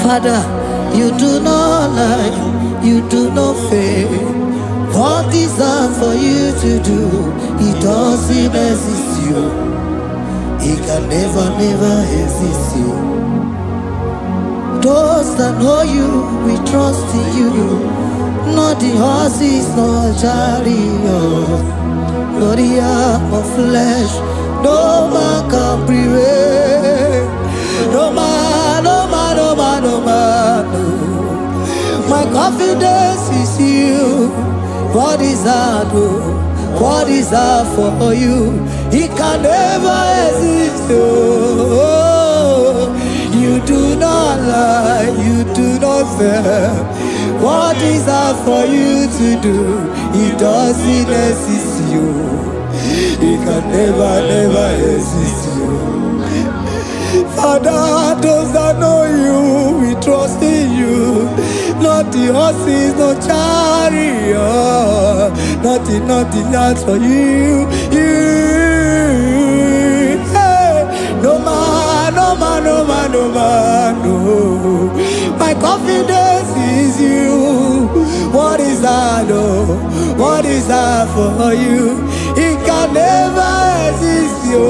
D: Father, you do not lie, you do not fail. What is hard for you to do, it doesn't exist you. It can never, never exist you. Those that know you, we trust in you. Not the horses, nor chariot, nor the arm of flesh. No man can prevail. No man, no man, no man, no man. No. My confidence is you. What is hard, oh? What is hard for you? It can never exist, oh. You do not lie, you do not fail. What is hard for you to do, it doesn't exist you. It can never, never exist you. Father, those that know you, we trust in you. Not the horses, no chariot. Nothing else for you. Hey, no man, no man, no man, no man, no. My confidence is you. What is hard, oh? What is hard for you? It can never exist you.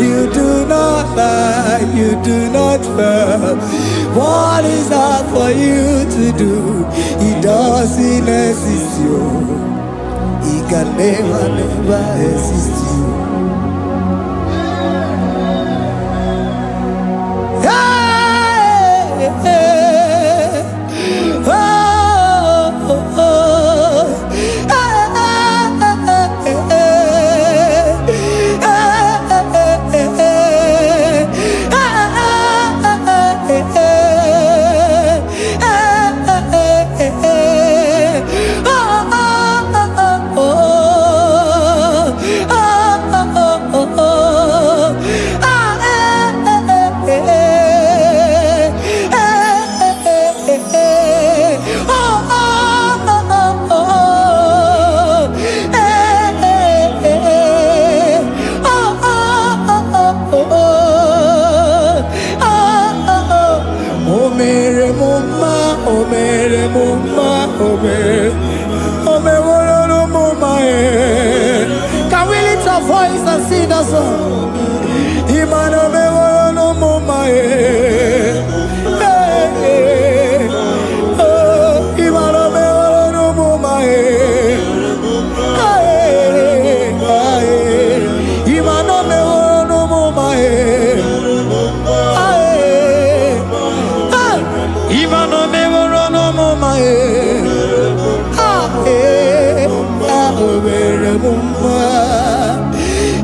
D: You do not lie, you do not fail. What is hard for you to do? It doesn't exist you. It can never, never exist you. Hey, hey, oh, oh, oh. Can we lift our voice and sing that song? Imano me no mama Imano me no mama Imano me no mama Imano me no mama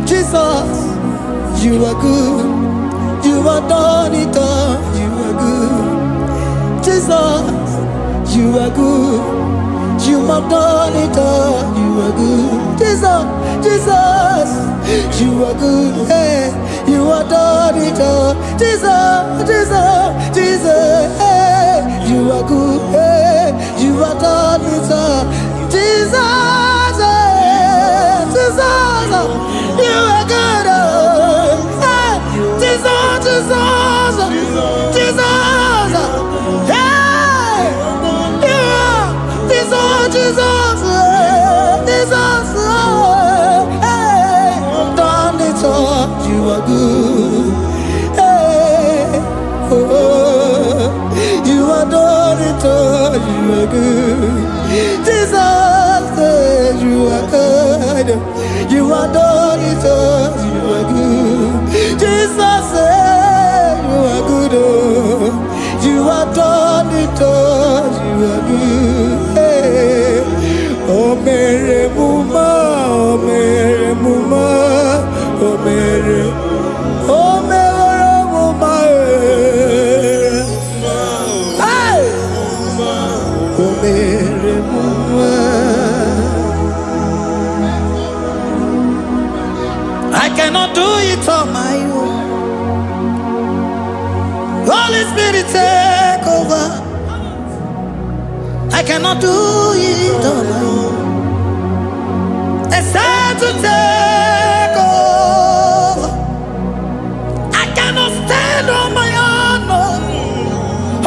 D: Jesus, you are good. You are done it all. You are good. Jesus, you are good. You have done it all. You are good. Jesus, Jesus, you are good. Hey, you have done it all. Jesus, Jesus, Jesus, hey, you are good. Hey, you have done it all. Jesus, hey, Jesus, you are good. Hey, Jesus, Jesus, Jesus, hey, you are Jesus, Jesus, Jesus, hey, done it all. You are good. Hey, oh, you are done it all. You are good. Jesus, you are good. You are done it all. You are good. Jesus, you are good. Oh, you are done it all. You are good. Hey. Oh, Mary Muma, oh, Mary Muma, oh, Mary, oh, Mary Muma, hey, oh, Mary Muma. I cannot do it on my own. Holy Spirit, take over. I cannot do it on my own. It's time to take over. I cannot stand on my own. No.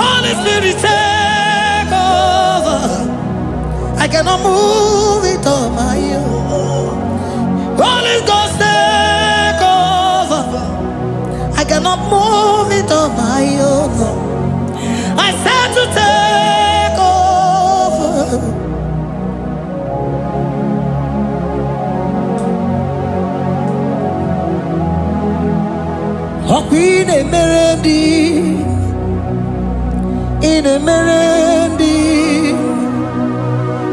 D: Holy Spirit, take over. I cannot move it on my own. Holy Ghost, take over. I cannot move it on my own. I said to take over. In a melody, in a melody,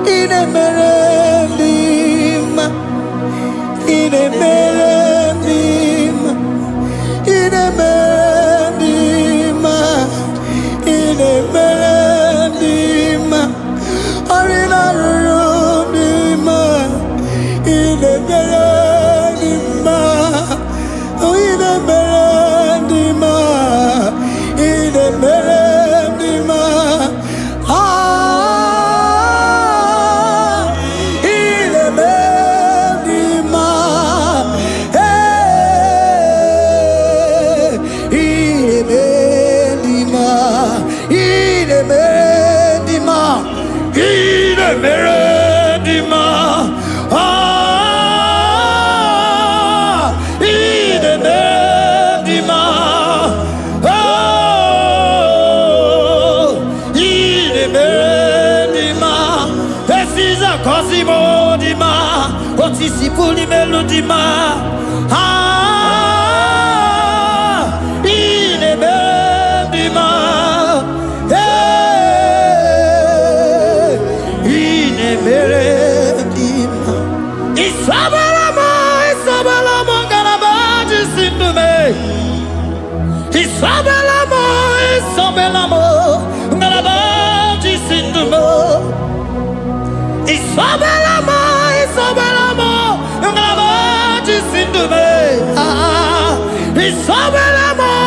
D: in a melody, in a melody, in a melody, in a melody, or in a room, in a melody, oh, in a melody, in a melody, in a melody, hey, in a melody, in a melody, in a melody, in a melody, Cosimo di ma, otisipuli melodima, in a melodima, in a melodima. Isabelamo, garabaji sindume. Isabelamo, garabaji sindume. Isabelamo, ngalabaji sindume. Isabelamo,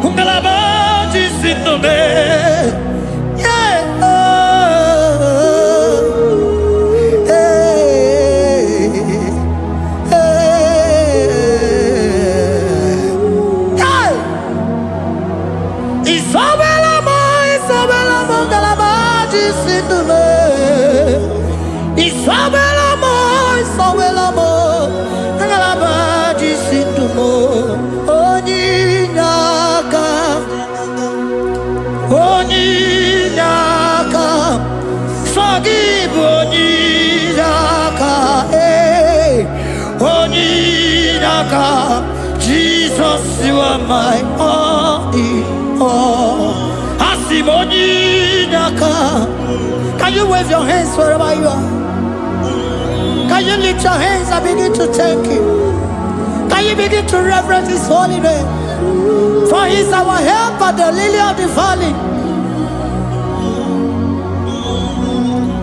D: ngalabaji sindume. Yeah. Isabelamo, ngalabaji jisindule. Isabela mo, nangalaba jisindumo. Onyinaka, Sagibu Onyinaka, Onyinaka, Jesus, you are my all. Asim Onyinaka. Can you wave your hands wherever you are? Can you lift your hands and begin to thank Him? Can you begin to reverence His holy name? For He is our help at the lily of the valley.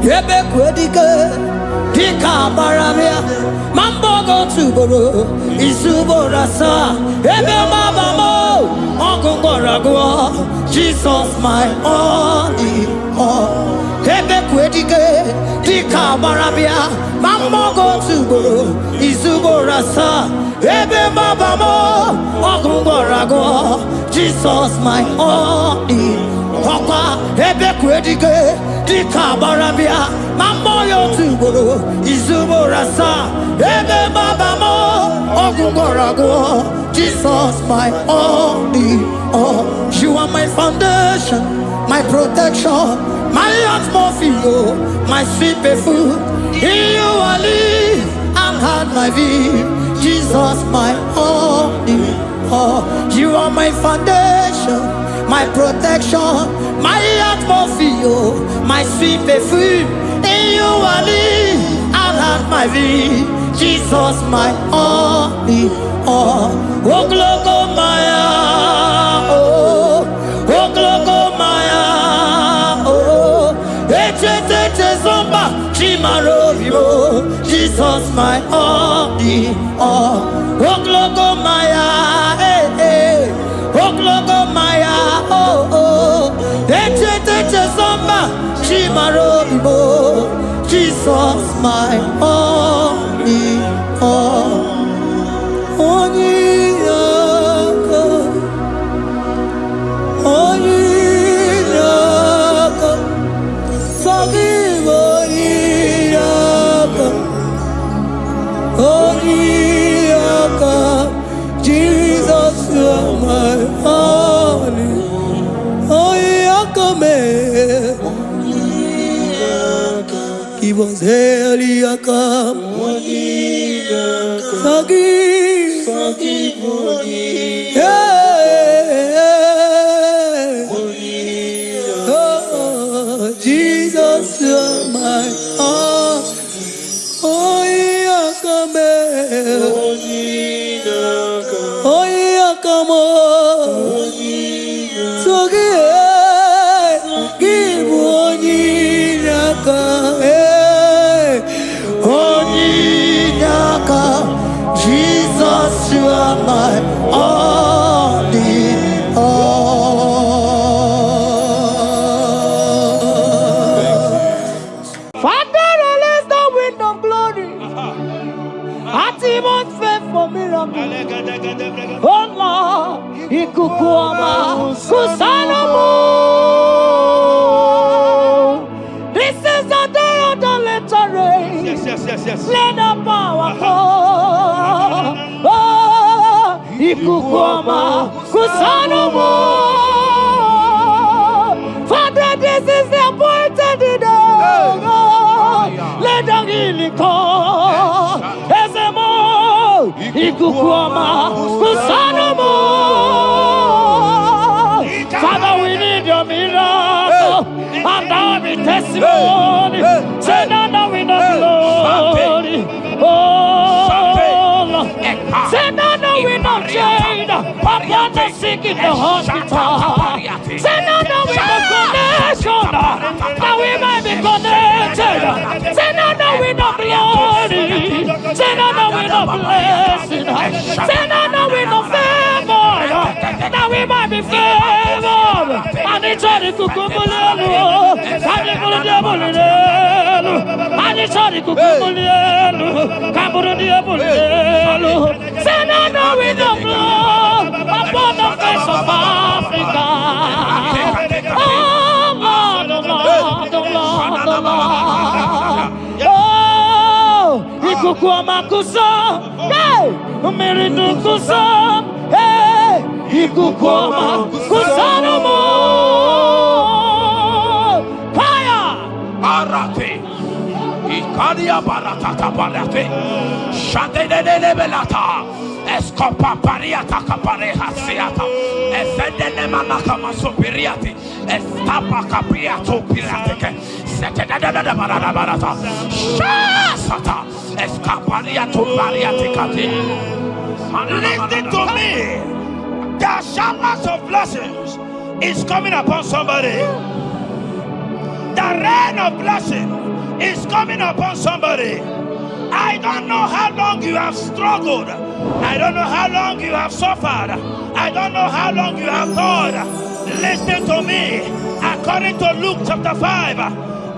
D: Yebe kwedike, dika baramia, mambo go tuboro, isuborasa, ebe mabamo, ogungorago, Jesus my only all. Yebe kwedike, dika baramia, mambo go tuboro, isuborasa, ebe mabamo, ogungorago, Jesus my only Papa, ebe kwedike, dika barabia, mambo yo tuboro, izuborasa, ebe babamo, ogungorago, Jesus my only all. You are my foundation, my protection, my atmosphere, my sweet food. In you I live and had my vie, Jesus my only all. You are my foundation, my protection, my atmosphere, my sweet perfume. In you I live and have my vie, Jesus my only all. Oh glogo maya, oh glogo maya, oh ete zomba chimaro vivo, Jesus my only all. Oh glogo maya, oh glogo maya, oh ete zomba chimaro vivo, Jesus my only all. Onyinaka, forgive Onyinaka, Onyinaka, Jesus you are my only. Onyinaka me, give us Eliaka, Onyinaka, forgive Onyinaka. Jesus, you're my all. Oh, Yakame. Oh, Yakamo. So give Onyinaka. Onyinaka. Jesus, you are my only all. Father, release the wind of glory. Atmosphere for miracle. Oh Lord, ikukuama kusanamu. This is the day of the latter rain.
B: Yes.
D: Let the power come. Oh, ikukuama kusanamu. Father, this is the appointed day. Let the healing come. Ezemo, ikukuama, kusanomo. Father, we need your miracle. And our testimony. Say now we know glory. Oh, Lord. Say now we know chain. Upon the sick in the hospital. Say now we know connection. Now we might be connected. Say now we know glory. Say now we know blessing. Say now we know favor. Now we might be favored. And it's all the kukumulelu. And it's all the diabolelu. And it's all the kukumulelu. Kaburu diabolelu. Say now we know glory upon the face of Africa. Oh Lord, oh Lord, oh Lord.
A: Ikukuma kusa, hey, Miridu kusa, hey, Ikukuma kusa no more. Kaya,
C: Arate, Ikadia Baratata Barate, Shade de Belata, Escopa Pariata Capareha Seata, Efende Manakama Superiati, Estapa Capriato Pirate, Setadada Barata, Shasata, Escapariato Pariaticati.
B: Listen to me. The showers of blessings is coming upon somebody. The rain of blessing is coming upon somebody. I don't know how long you have struggled. I don't know how long you have suffered. I don't know how long you have thought. Listen to me. According to Luke chapter 5,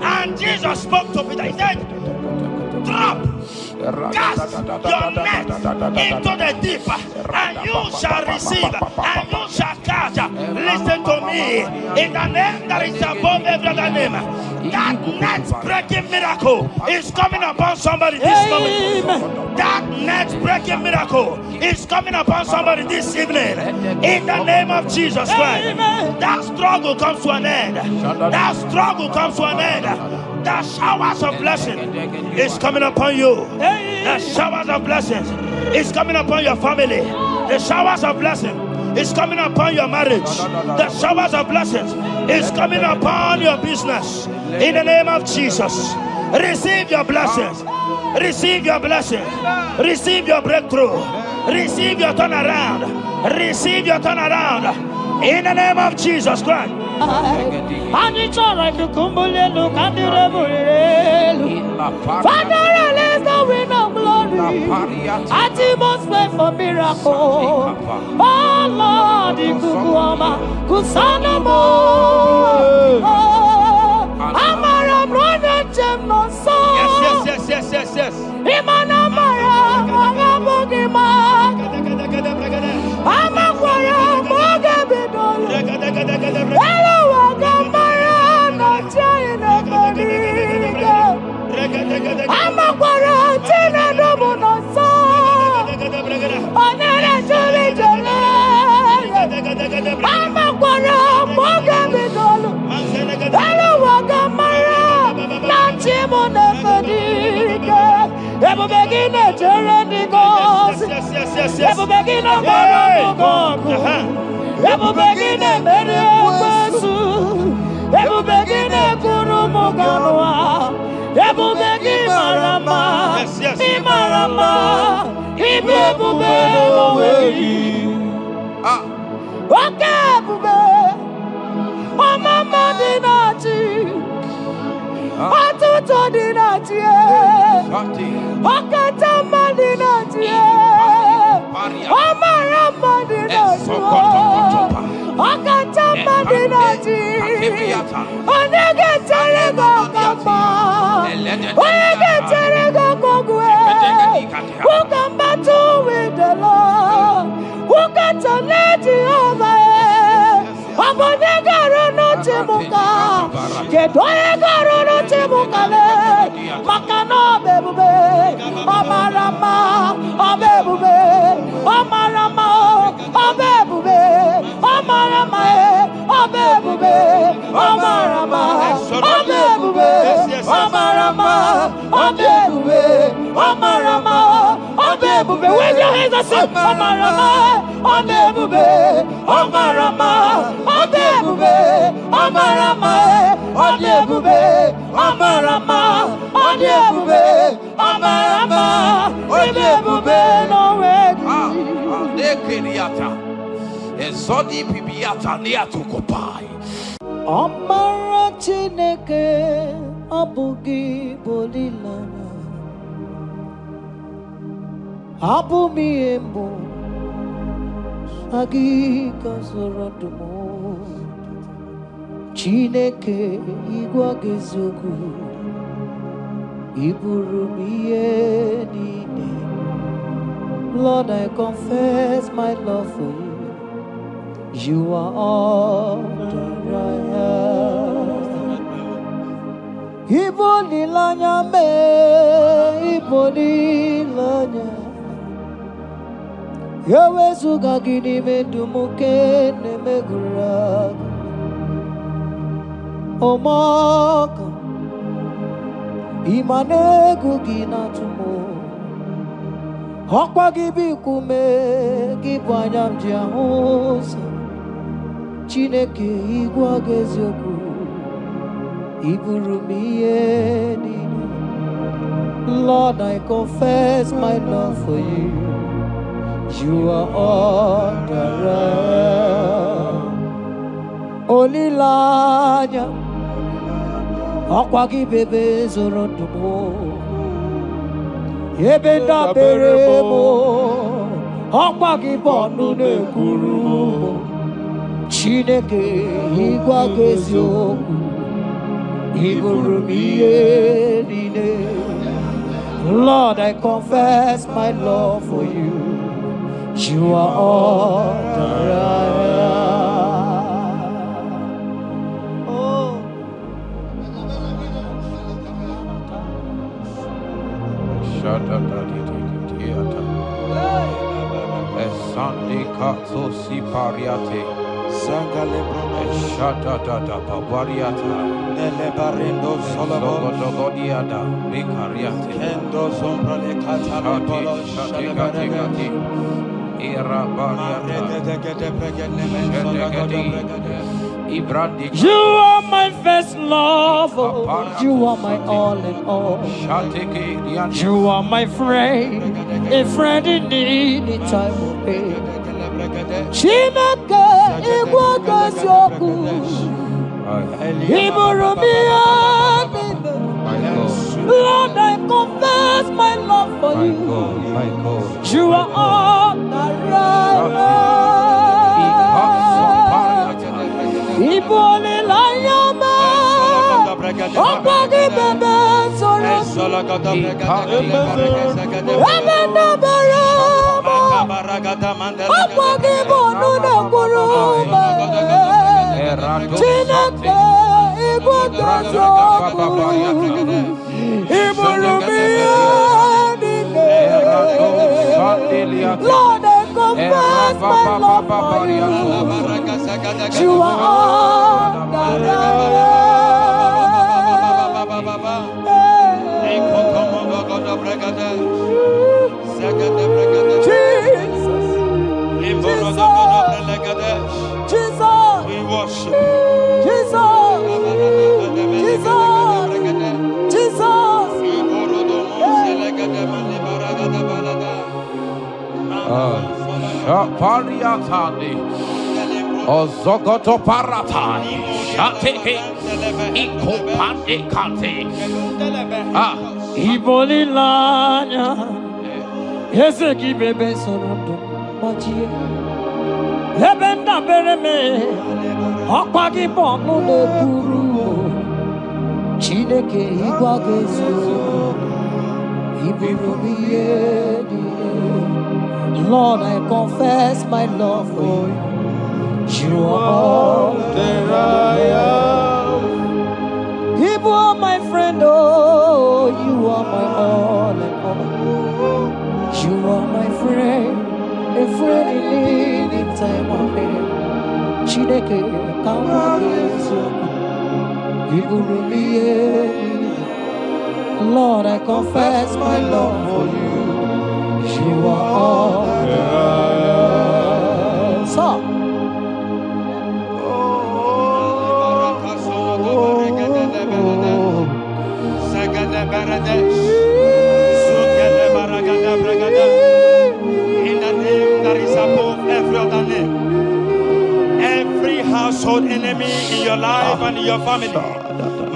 B: and Jesus spoke to Peter. He said, drop, cast your net into the deep, and you shall receive, and you shall catch. Listen to me. In the name that is above every other name, that net breaking miracle is coming upon somebody this moment. That net breaking miracle is coming upon somebody this evening. In the name of Jesus Christ, that struggle comes to an end. That struggle comes to an end. The showers of blessing is coming upon you. The showers of blessings is coming upon your family. The showers of blessing is coming upon your marriage. The showers of blessings is coming upon your business. In the name of Jesus, receive your blessings. Receive your blessings. Receive your breakthrough. Receive your turnaround. Receive your turnaround. In the name of Jesus Christ.
A: Father, release the wind of glory. I must pray for miracle. Oh Lord, Ikukuama, Kusanamo. Amara brother Jemno so.
B: Yes.
A: Imana Mara, Magabogima. Amakwara, Magabidolo. Hello, Wagamara, not China. Amakwara, Tina Domono so. Onere Juli Jole. Amakwara, Magabidolo. Hello, Wagamara, not Chimona Fadiga. Ever begin a journey goes. Ever begin a Morocco. Ever begin a Mediasu. Ever begin a Kurumoganoa. Ever begin Marama. Imarama. Ibebube. Okay, Bube. Oh, Mama Dinati. Atuto Dinati. Okatama Dinati. Omarama Dinati. Okatama Dinati. Onegetere Gokamba. Onegetere Gokogwe. Who come battle with the Lord? Who can let you over? Abonegaro no Timuka. Kedoegaro no Timukale. Makano bebube. Omarama. Obebube. Omarama. Obebube. Omarama. Obebube. Omarama. Obebube. Omarama. Obebube. Omarama. Obebube. Wave your hands and say Omarama. Obebube. Omarama. Obebube. Omarama. Obebube. Omarama. Obebube. Omarama. Obebube. No way.
C: Nekeriata. Ezodi pibiata niatukopai.
A: Amara Chineke abugi bolilana. Abumi embo agi kasorodumo. Chineke igwa gezogu iburumiye nine. Lord, I confess my love for you. You are all that I am. Iboli lanyame, iboli
D: Ewezuga gị n'ime ndụ m nke na-emegụrụ agụ. Ọmọgọ ịma na egwu gị na-atụ m. Ọkwa gị bụ ikume, gị bụ anya m ji ahụ ụzọ. Chineke igwe gị eziokwu, ị bụrụ m ihe niile. Lord, I confess my love for you. You are all that I am. Olilanya, ọkwa gị bebe zoro ndụ m. Ebe ndabere m, ọkwa gị bụ ọnụ na-ekwuru m. Chineke igwe gị eziokwu, ị bụrụ m ihe niile. Lord, I confess my love for you. You are all that I am. Oh.
C: Shada theater. Sunday Katso Sipariate. Shada Babariata.
B: Barendo
C: Sologodiada. Vicariate.
B: Kendo Sombra le Catalo.
C: Era
A: You are my first love, you are my all in all. You are my friend, a friend in need in time of pain. Chineke igwe gasioku, Iburumia. Lord, I confess my love for you. You are all that I am. Ibole la yama, Opagi bebe solo, Ebenda barama, Opagi bonu na kuruma, Chineke igwe gasioku, Lord, I confess my love for you. You are all that I am. Jesus, we worship. Jesus,
C: Pariatani Ozogoto Paratai Shateke Ikopande Kante
A: Iboli lanya Ezeki bebe sonondo Mochie Ebenda bereme Okwagi bono ne buru Chineke igwa gezo Iburu biyedi. Lord, I confess my love for you. You are all that I am. You are my friend, oh, you are my all and all. You are my friend, a friend in need in time of pain. Chineke, come against you. Lord, I confess my love for you. You are all that I am. So,
B: in the name that is above every other name, every household enemy in your life and in your family,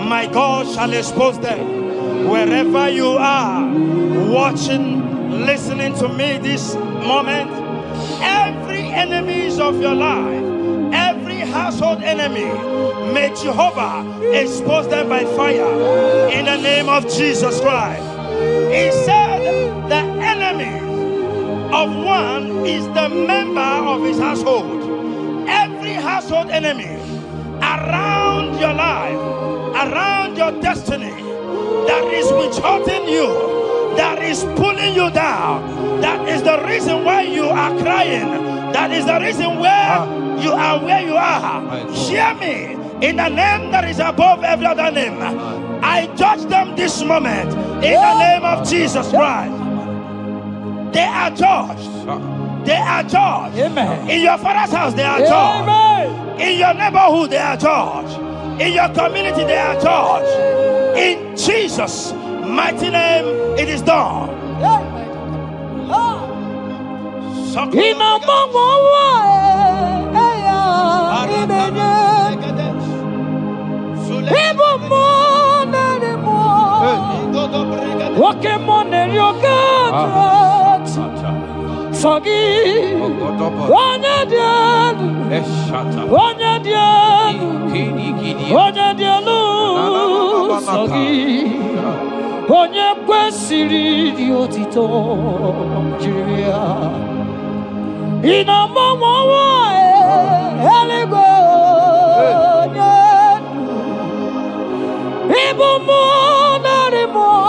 B: my God shall expose them. Wherever you are watching, listening to me this moment, every enemies of your life, every household enemy, may Jehovah expose them by fire in the name of Jesus Christ. He said the enemy of one is the member of his household. Every household enemy around your life, around your destiny, that is withholding you, that is pulling you down, that is the reason why you are crying, that is the reason where you are where you are, hear me. In the name that is above every other name, I judge them this moment in the name of Jesus Christ. They are judged. They are judged.
A: Amen.
B: In your father's house, they are judged. In your neighborhood, they are judged. In your community, they are judged. In Jesus' mighty name, it is done.
A: Onye kwesịrị dị otito jiri ya ị na-agbanwe ọnwa eluigwe onye ịbụ mmụọ narị mmụọ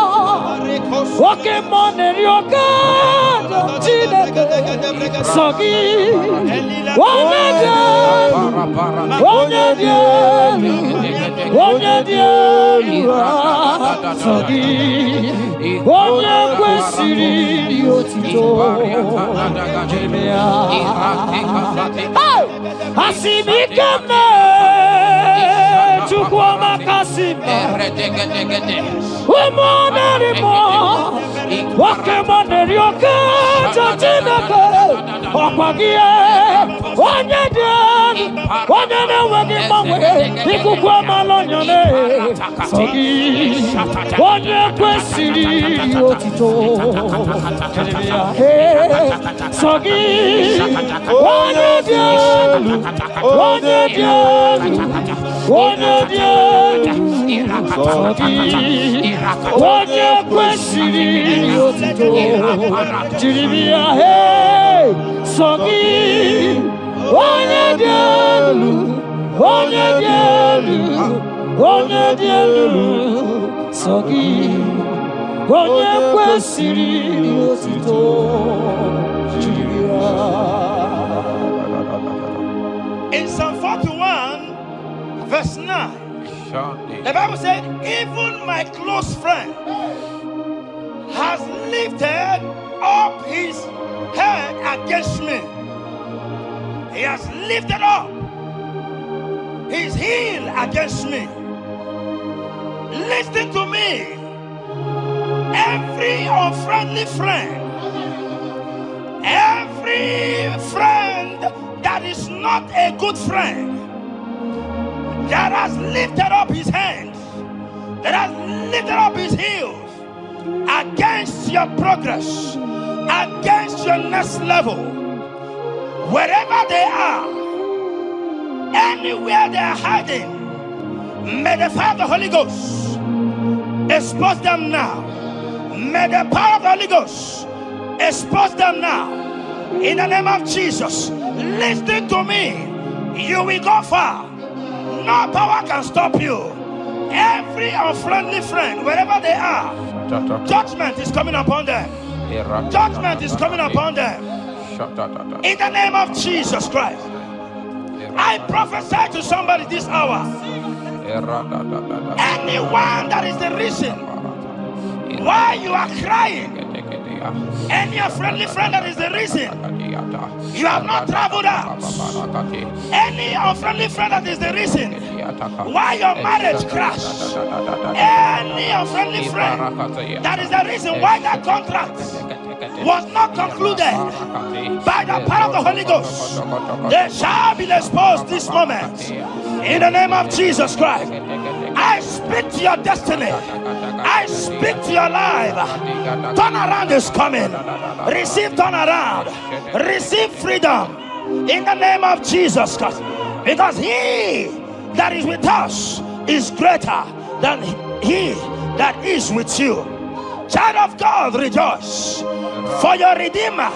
A: oke mmụọ na-eri oke aja Chineke sọ gị onye dị elu onye dị elu onye dị elu sọ gị onye kwesịrị dị otito jiri ya asị m ike m Chukwu ọmaka sị m ụmụ narị mmụọ nwoke mmụọ na-eri oke aja Chineke ọkwa gị onye dị elu onye na-enweghị mgbanwe ikuku amala onyone sọ gị onye kwesịrị otito sọ gị onye dị elu onye dị elu onye dị elu sọ gị onye kwesịrị otito jiri ya sọ gị onye dị elu onye dị elu onye dị elu sọ gị onye kwesịrị otito jiri ya.
B: In Psalm 41 verse 9, the Bible said, even my close friend has lifted up his head against me. He has lifted up his heel against me. Listen to me. Every unfriendly friend, every friend that is not a good friend, that has lifted up his hands, that has lifted up his heels against your progress, against your next level, wherever they are, anywhere they are hiding, may the fire of the Holy Ghost expose them now. May the power of the Holy Ghost expose them now. In the name of Jesus, listen to me. You will go far. No power can stop you. Every unfriendly friend, wherever they are, judgment is coming upon them. Judgment is coming upon them. In the name of Jesus Christ, I prophesy to somebody this hour. Anyone that is the reason why you are crying, any unfriendly friend that is the reason you have not traveled out, any unfriendly friend that is the reason why your marriage crashed, any unfriendly friend that is the reason why that contract was not concluded, by the power of the Holy Ghost, they shall be exposed this moment. In the name of Jesus Christ, I speak to your destiny. I speak to your life. Turnaround is coming. Receive turnaround. Receive freedom. In the name of Jesus Christ. Because he that is with us is greater than he that is with you. Child of God, rejoice. For your Redeemer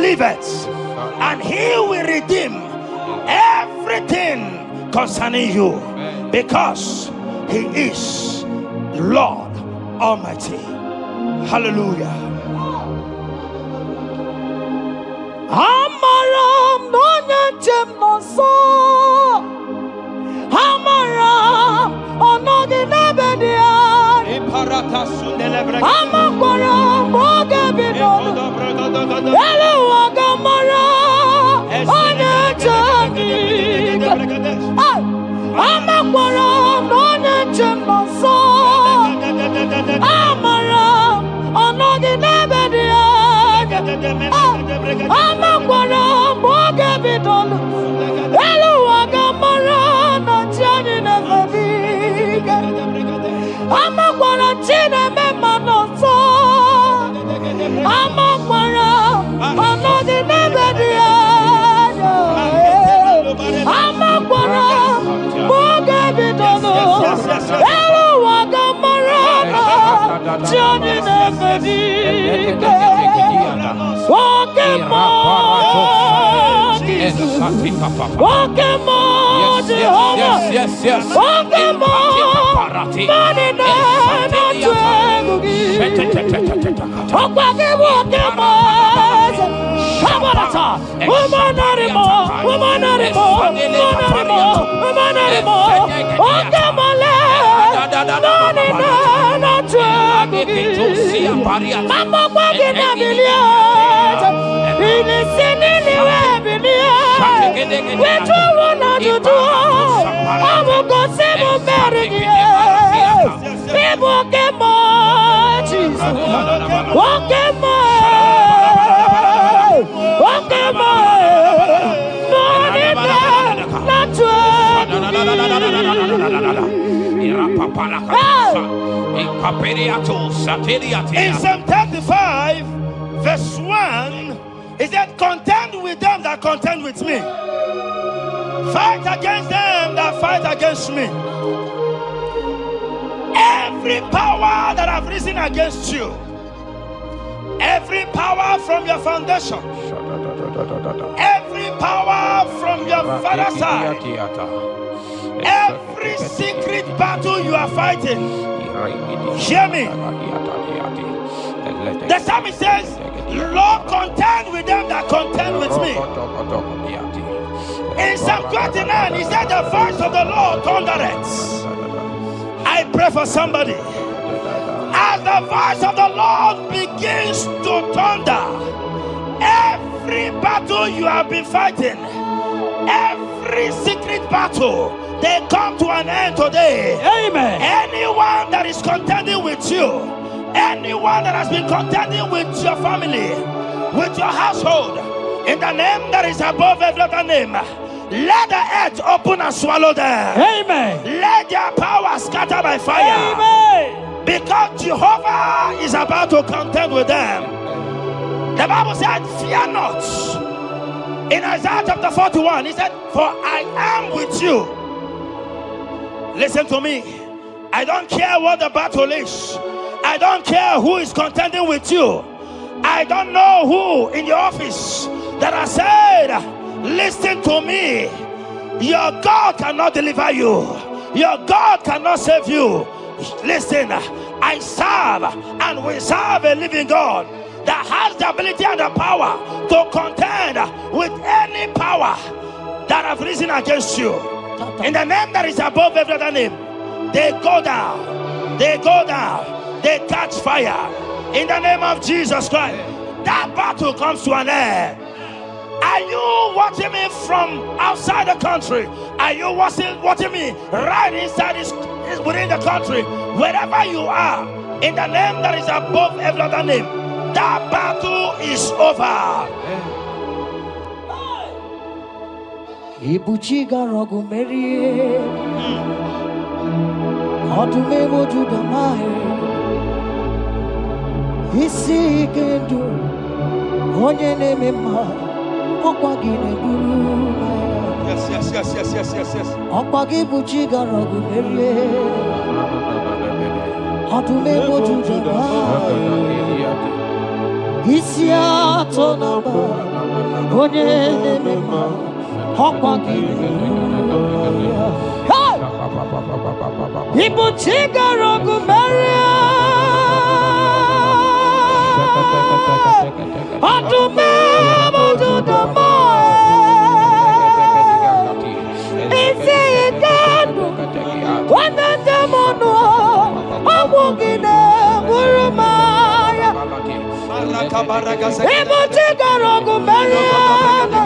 B: liveth, and he will redeem everything concerning you, because he is Lord Almighty. Hallelujah.
A: Amaram no nyenchem no so. Amaram onogi nebedia. Amaram boge bidolo. Elu agamara onyechemi. Amaram no nyenchem no so. Amaram onogi nebedia. Amakwara boge bidolo. Elu agamara na chani nevebiga. Amakwara chine mema no so. Amakwara anodi nebedia. Amakwara boge bidolo. Elu agamara na chani nevebiga. Walking more, Jesus. Walking more, Jehovah.
C: Yes.
A: Walking more, money not walking more. Shabarata, woman anymore, woman anymore, woman anymore. Walking more, money not Mama walking a million. Listen anywhere, million. Which one not to do? I will go save a marriage. People get more, Jesus. Walk in
B: In Psalm 35, verse 1, it said, contend with them that contend with me. Fight against them that fight against me. Every power that have risen against you, every power from your foundation, every power from your father's side, every secret battle you are fighting, hear me. The psalmist says, Lord, contend with them that contend with me. In Psalm 29, he said, the voice of the Lord thundereth. I pray for somebody. As the voice of the Lord begins to thunder, every battle you have been fighting, every secret battle, they come to an end today.
A: Amen.
B: Anyone that is contending with you, anyone that has been contending with your family, with your household, in the name that is above every other name, let the earth open and swallow them.
A: Amen.
B: Let their power scatter by fire.
A: Amen.
B: Because Jehovah is about to contend with them. The Bible said, fear not. In Isaiah chapter 41, he said, for I am with you. Listen to me. I don't care what the battle is. I don't care who is contending with you. I don't know who in your office that has said, listen to me. Your God cannot deliver you. Your God cannot save you. Listen, I serve and we serve a living God that has the ability and the power to contend with any power that have risen against you. In the name that is above every other name, they go down. They go down. They catch fire. In the name of Jesus Christ, that battle comes to an end. Are you watching me from outside the country? Are you watching me right inside within the country? Wherever you are, in the name that is above every other name, that battle is over.
D: Ibuchiga rogu merie, odume wojuda mai, isi kendu, onye nemema, okwagi neburu. Yes. Okwagi buchiga rogu merie, odume wojuda mai, isi atonaba, onye nemema.
A: People chiga rogu maria isi ikanu wana demono amugine burumaya imuti garogu meriana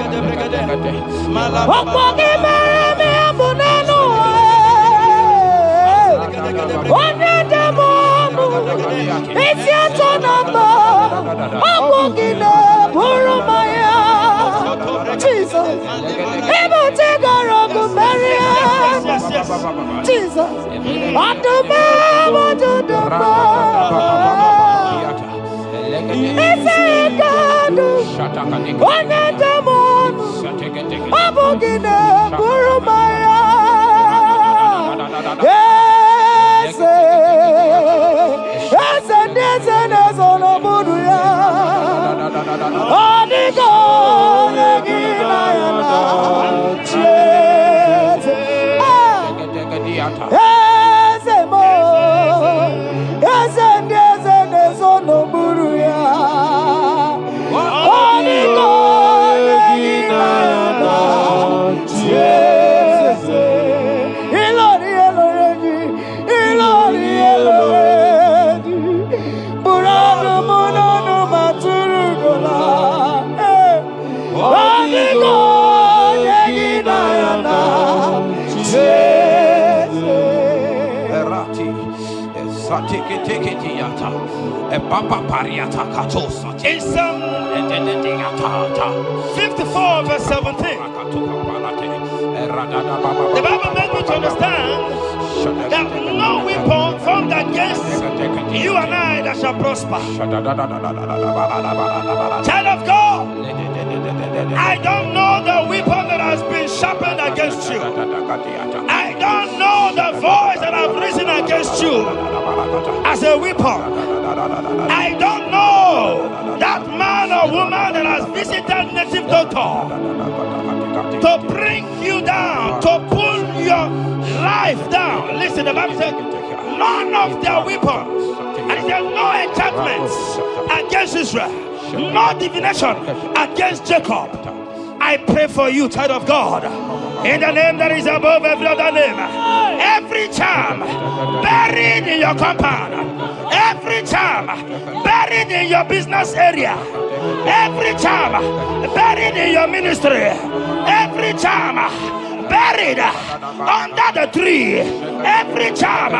A: okwogi meremi amunanu wana demono isi atonama amugine burumaya Jesus imuti garogu meriana Jesus aduma waduduma Isekadu Wanedamon Abugine Burumaya Ese Nezono Buduya Adigo Neginayana Ese Mo Ese Nezono Buduya Adigo Neginayana
B: In Psalm 54 verse 17, the Bible makes me to understand that no weapon formed against you and I that shall prosper. Child of God, I don't know the weapon that has been sharpened against you. I don't know the voice that has risen against you as a weapon. I don't know that man or woman that has visited native doctor to bring you down, to pull your life down. Listen, the Bible said, none of their weapons, and it says no enchantments against Israel, no divination against Jacob. I pray for you, child of God, in the name that is above every other name. Every charm buried in your compound, every charm buried in your business area, every charm buried in your ministry, every charm buried under the tree, every charm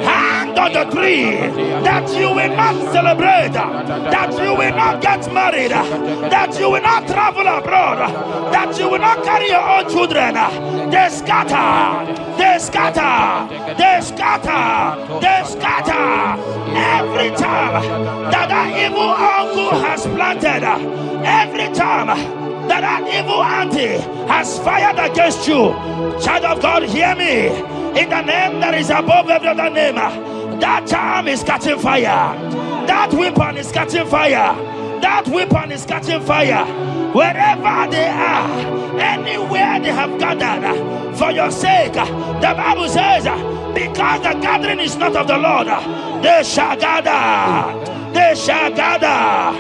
B: hang on the tree, that you will not celebrate, that you will not get married, that you will not travel abroad, that you will not carry your own children. They scatter, they scatter, they scatter, they scatter. Every time that evil uncle has planted, every time that evil auntie has fired against you, child of God, hear me. In the name that is above every other name, that charm is catching fire. That weapon is catching fire. That weapon is catching fire. Wherever they are, anywhere they have gathered for your sake, the Bible says, because the gathering is not of the Lord, they shall gather. They shall gather.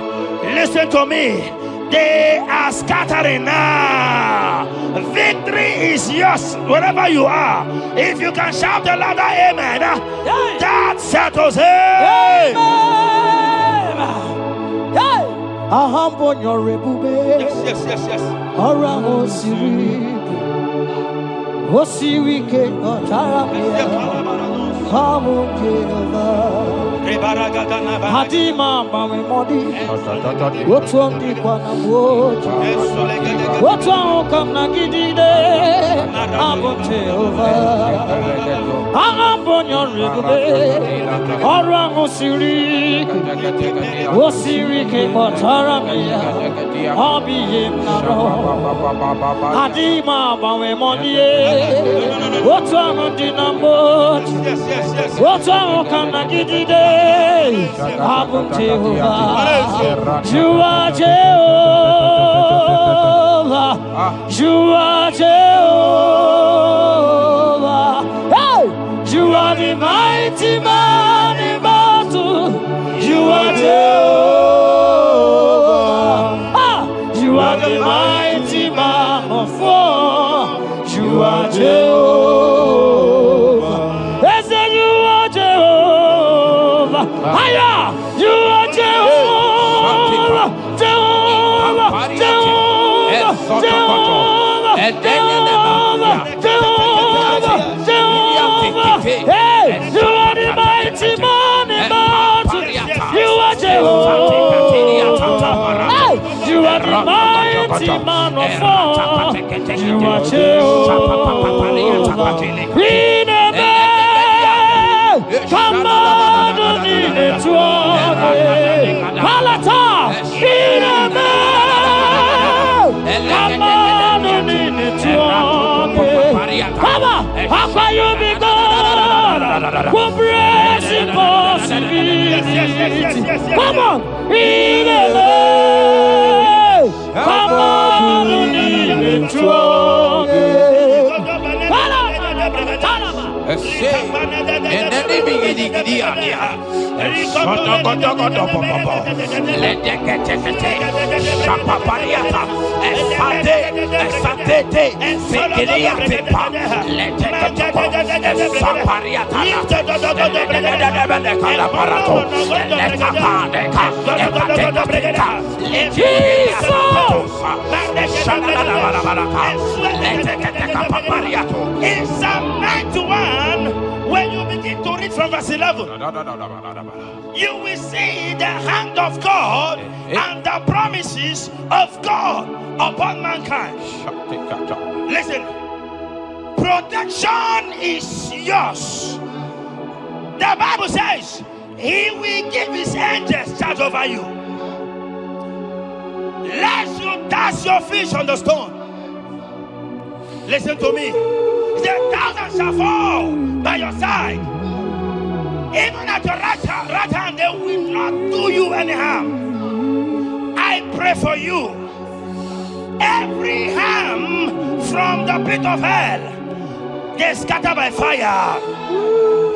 B: Listen to me. They are scattering now. Victory is yours wherever you are. If you can shout a louder amen, that settles it. Yes, yes, yes, yes.
A: Hadima mami modi, wotundi kwa na wotu, wotu kamna gidide, abote over, agambonyo rigube, orango siri, wosiri ke motaramia, obi naro, Hadima mami modi, wotu amundi na wotu, wotu kamna gidide. Abum Jehovah, you are Jehovah, you are Jehovah. Hey, you are the mighty man in battle. You are Jehovah. Ah, you are the mighty man of war. You are Jehovah. mighty man of war. You are Jehovah. In a come on, in a Palata. In a come on, in a Baba, how can you be God? Who brings impossibility? Come on, in a come on, in a
B: in Psalm 91, when you begin to read from verse 11, you will see the hand of God and the promises of God upon mankind. Listen, protection is yours. The Bible says He will give His angels charge over you, lest you dash your feet on the stone. Listen to me. The thousand shall fall by your side, even at your right hand, they will not do you any harm. I pray for you. Every harm from the pit of hell, they scatter by fire.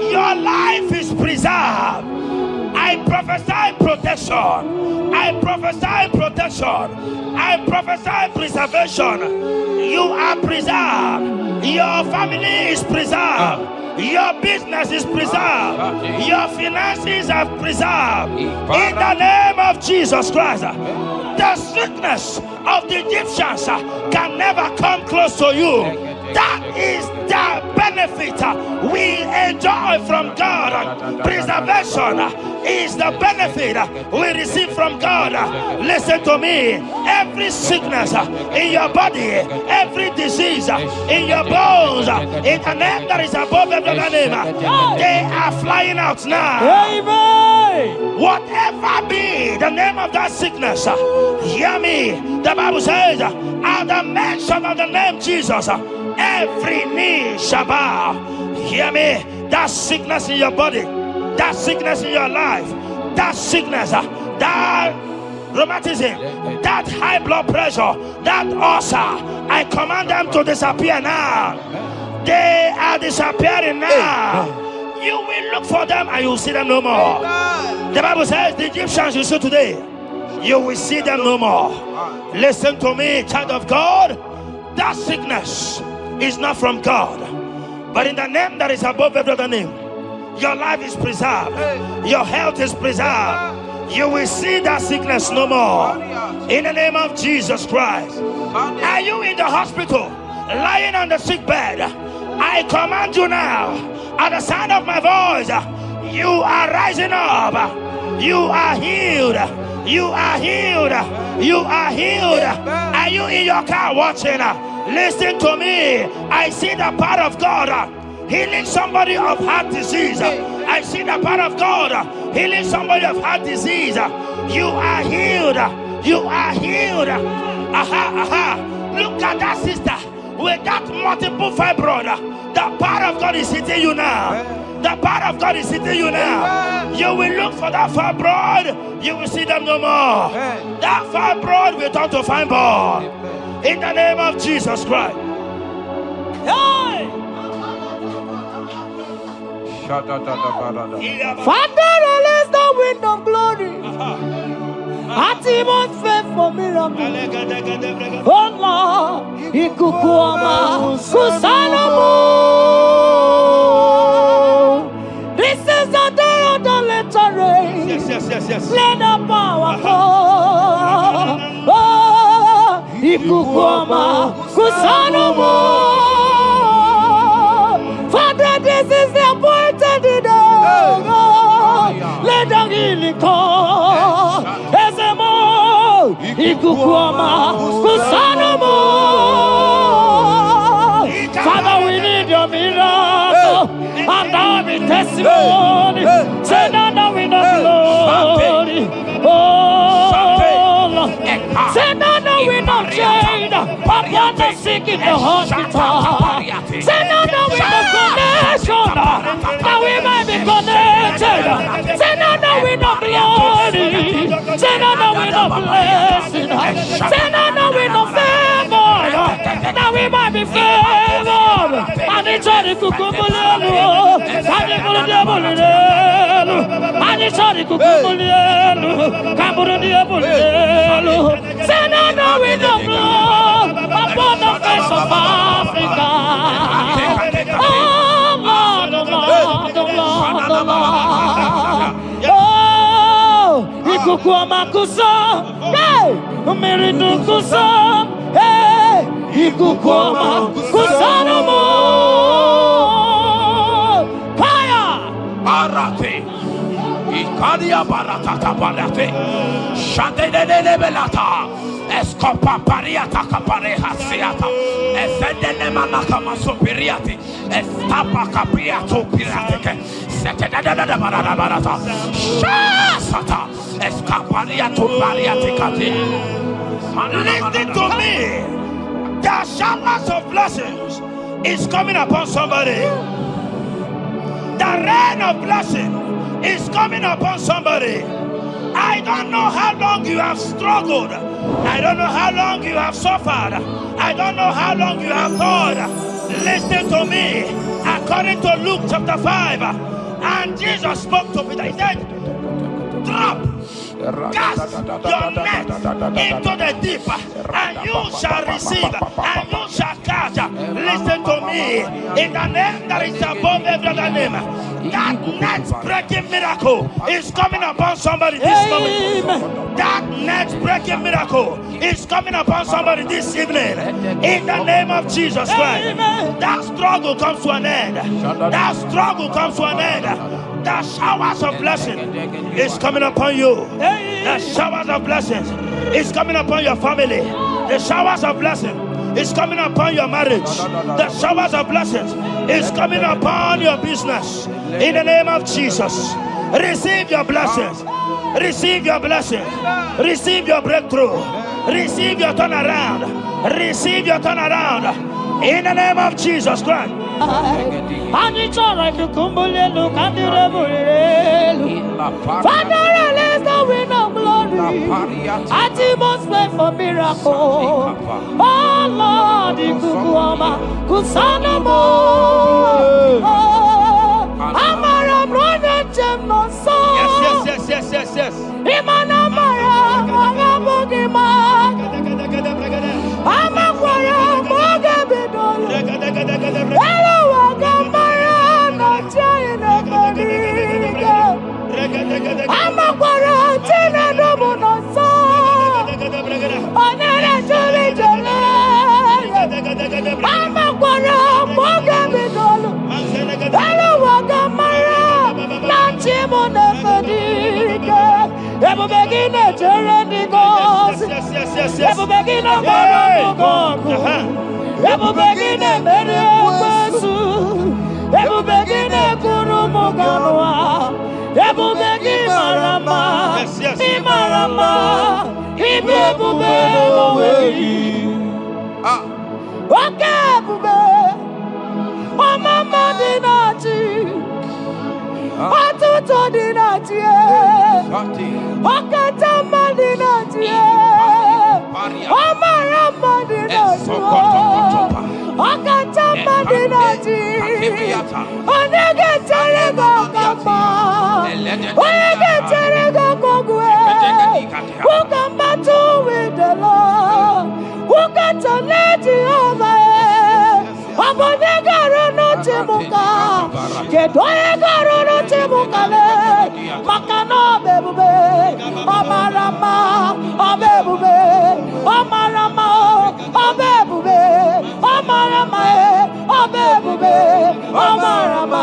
B: Your life is preserved. I prophesy protection. I prophesy protection. I prophesy preservation. You are preserved. Your family is preserved. Your business is preserved. Your finances are preserved. In the name of Jesus Christ. The sickness of the Egyptians can never come close to you. That is the benefit we enjoy from God. Preservation is the benefit we receive from God. Listen to me. Every sickness in your body, every disease in your bones, in the name that is above every other name, they are flying out now.
A: Amen.
B: Whatever be the name of that sickness, hear me. The Bible says, at the mention of the name Jesus, every knee shall bow. Hear me. That sickness in your body, that sickness in your life, that sickness, that rheumatism, that high blood pressure, that ulcer, I command them to disappear now. They are disappearing now. You will look for them and you will see them no more. The Bible says the Egyptians you see today, you will see them no more. Listen to me, child of God. That sickness is not from God, but in the name that is above every other name, your life is preserved. Your health is preserved. You will see that sickness no more. In the name of Jesus Christ. Are you in the hospital, lying on the sick bed? I command you now, at the sound of my voice, you are rising up. You are healed. You are healed. You are healed. Are you in your car watching? Listen to me. I see the power of God healing somebody of heart disease. I see the power of God healing somebody of heart disease. You are healed. You are healed. Aha, aha. Look at that sister with that multiple fibroid. The power of God is hitting you now. The power of God is hitting you now. You will look for that fibroid. You will see them no more. That fibroid will turn to fibroid. In the name of Jesus Christ. Hey!
A: Father, release the wind of glory. Atmosphere for miracle. Oh Lord, Ikukuama, Kusanomo. This is the day of the letter rain.
B: Yes.
A: Let the power come. Oh, Ikukuama, Kusanomo. Father, this is the appointed day. Let the healing come. Ezemo, Ikukuoma, Kusanomo. Father, we need your miracle and our testimony. Say no, no, we not glory. Oh, Lord. Say no, no, we not chained upon the sick in the hospital. Say no, no, we not connection. Now we might be connected. Say no, no, we not glory. Say no, no, we not blessing. Say no, no, we not favor. Now we might be favored. And it's all the cucumulelo. And it's all the diabolelo. And it's all the cucumulelo. Cambulo diabolelo. Say no, no, we not blow upon the face of Africa. Oh, Lord, oh, Lord, oh, Lord, oh, Lord. Oh, Ikukuoma kusam, hey, Miridu kusam, hey, Ikukuoma kusanomo. Fire!
C: Barate. Ikadia baratata barate. Shadene belata. Escopa pariata capareha siata. Efendene manaka masopiriati. Estapa capriato pirateke. Setedada barata. Shasata. Escapariato bariate kati.
B: Listen to me. The showers of blessings is coming upon somebody. The rain of blessing is coming upon somebody. I don't know how long you have struggled. I don't know how long you have suffered. I don't know how long you have thought. Listen to me. According to Luke chapter 5, and Jesus spoke to Peter. He said, drop, cast your net into the deep, and you shall receive, and you shall catch. Listen to me. In the name that is above every other name, that net breaking miracle is coming upon somebody this moment. That net breaking miracle is coming upon somebody this evening. In the name of Jesus Christ. That struggle comes to an end. That struggle comes to an end. The showers of blessing is coming upon you. The showers of blessings is coming upon your family. The showers of blessing is coming upon your marriage. The showers of blessings is coming upon your business. In the name of Jesus, receive your blessings. Receive your blessings. Receive your breakthrough. Receive your turnaround. Receive your turnaround. In the name of Jesus Christ.
A: And it's all right to kumbulelu kandirabulelu. Father, release the wind of glory. Atmosphere for miracle. Oh Lord, Ikukuoma Kusanomo. Amara brother Jemno so.
B: Yes.
A: Imana mara magabogima. Amakwara mogabidolo. Hello, Gamara, not China, Amakwara, Tina, Domono, so. Onera, Jolly, Amakwara, mogabidolo. Hello, Gamara, not Chimona, Ever begin a journey goes. Ever begin a Ever begin a Meresu. Ever begin a Kurumoganoa. Ever begin Marama. Imarama. Ibebu Okay, Bube. Oh, Mama Dinati. Atuto Dinati. Okatama Dinati. Omarama Dinati. Okatama Dinati. Onegeterego Kamba. Onegeterego Kogwe. Who come back to with the Lord? Who got to let you over? Abonegaro no Timuka. Kedoegaro no Timukale. Makano Bebube. Omarama. Obebube. Omarama. Obebube. Omarama. Obebube. Omarama.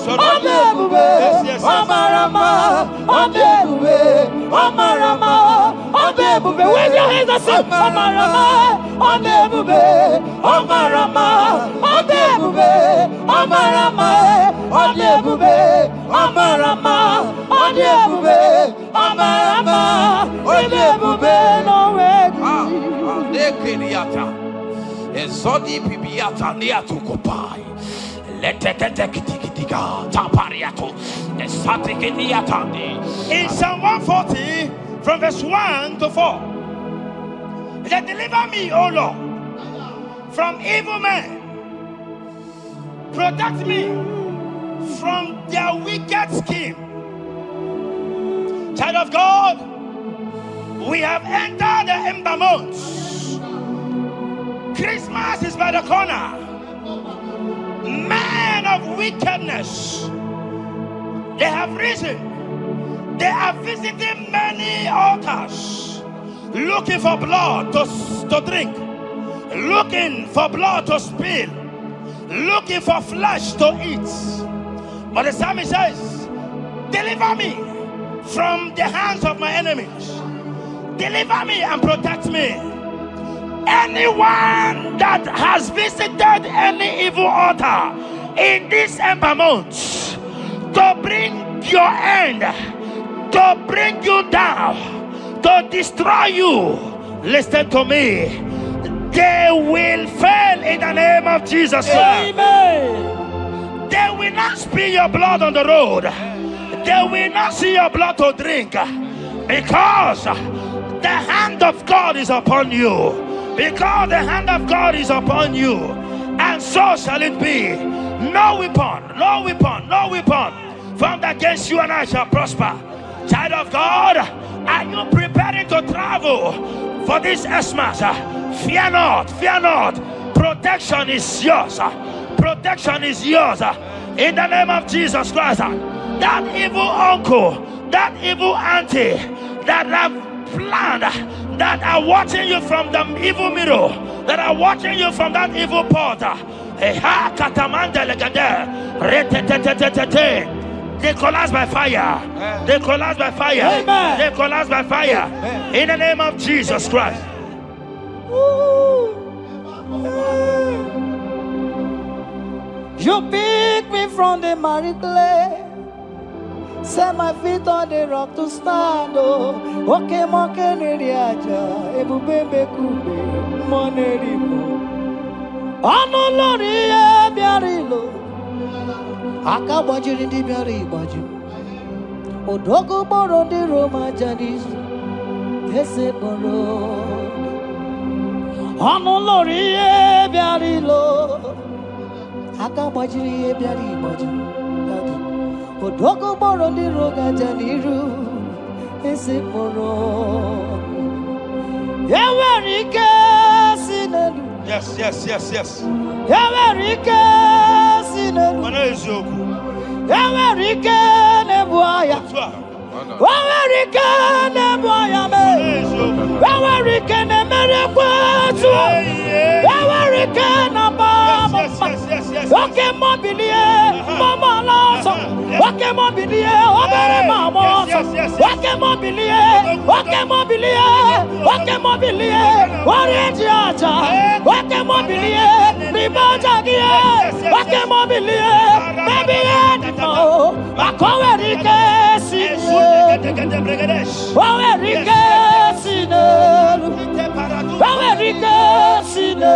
A: Obebube. Omarama. Obebube. Omarama. Obebube. With your Jesus, Omarama, Odebube, Omarama, Odebube, Omarama, Odebube, Omarama, Odebube, Omarama, Odebube, no way.
C: Ezodi pibiata niatu kopai. Letetetekitikitiga tapariato. Esatikitiatandi.
B: In Psalm 140, from verse 1 to 4, it said, deliver me, O Lord, from evil men. Protect me from their wicked scheme. Child of God, we have entered the ember months. Christmas is by the corner. Men of wickedness, they have risen. They are visiting many altars, looking for blood to drink, looking for blood to spill, looking for flesh to eat. But the psalmist says, deliver me from the hands of my enemies. Deliver me and protect me. Anyone that has visited any evil altar in this ember month to bring your end, to bring you down, to destroy you, listen to me, they will fail in the name of Jesus.
A: Amen.
B: They will not spill your blood on the road. They will not see your blood to drink, because the hand of God is upon you. Because the hand of God is upon you, and so shall it be. No weapon formed against you and I shall prosper. Child of God, are you preparing to travel for this Xmas? Fear not. Protection is yours. Protection is yours. In the name of Jesus Christ. That evil uncle, that evil auntie that have planned, that are watching you from the evil mirror, that are watching you from that evil portal, they collapse by fire. They collapse by fire.
A: Amen.
B: They collapse by fire. In the name of Jesus Christ.
A: You pick me from the miry clay, set my feet on the rock to stand. Oh, okay, moke neriaja, ebube kube, monerimo. Ano lori e biarilo, aka bajiri di biari baju. Odogo boro di Roma jadis, ese boro. Ano lori e biarilo, aka bajiri e biari baju. Odogo boro di roga janiru, ese boro. Yawarike sinelu.
B: Yes.
A: Yawarike sinelu. Yawarike nebuaya. Yawarike nebuaya me. Yawarike nemerekwetu. Yawarike nabama. Okay, mobilie, mama loso. Okay, mobilie, obere mama. Okay, mobilie, orange aja. Okay, mobilie, ribaja gie. Okay, mobilie, baby no. Akowerike sine. Akowerike sine. Akowerike sine.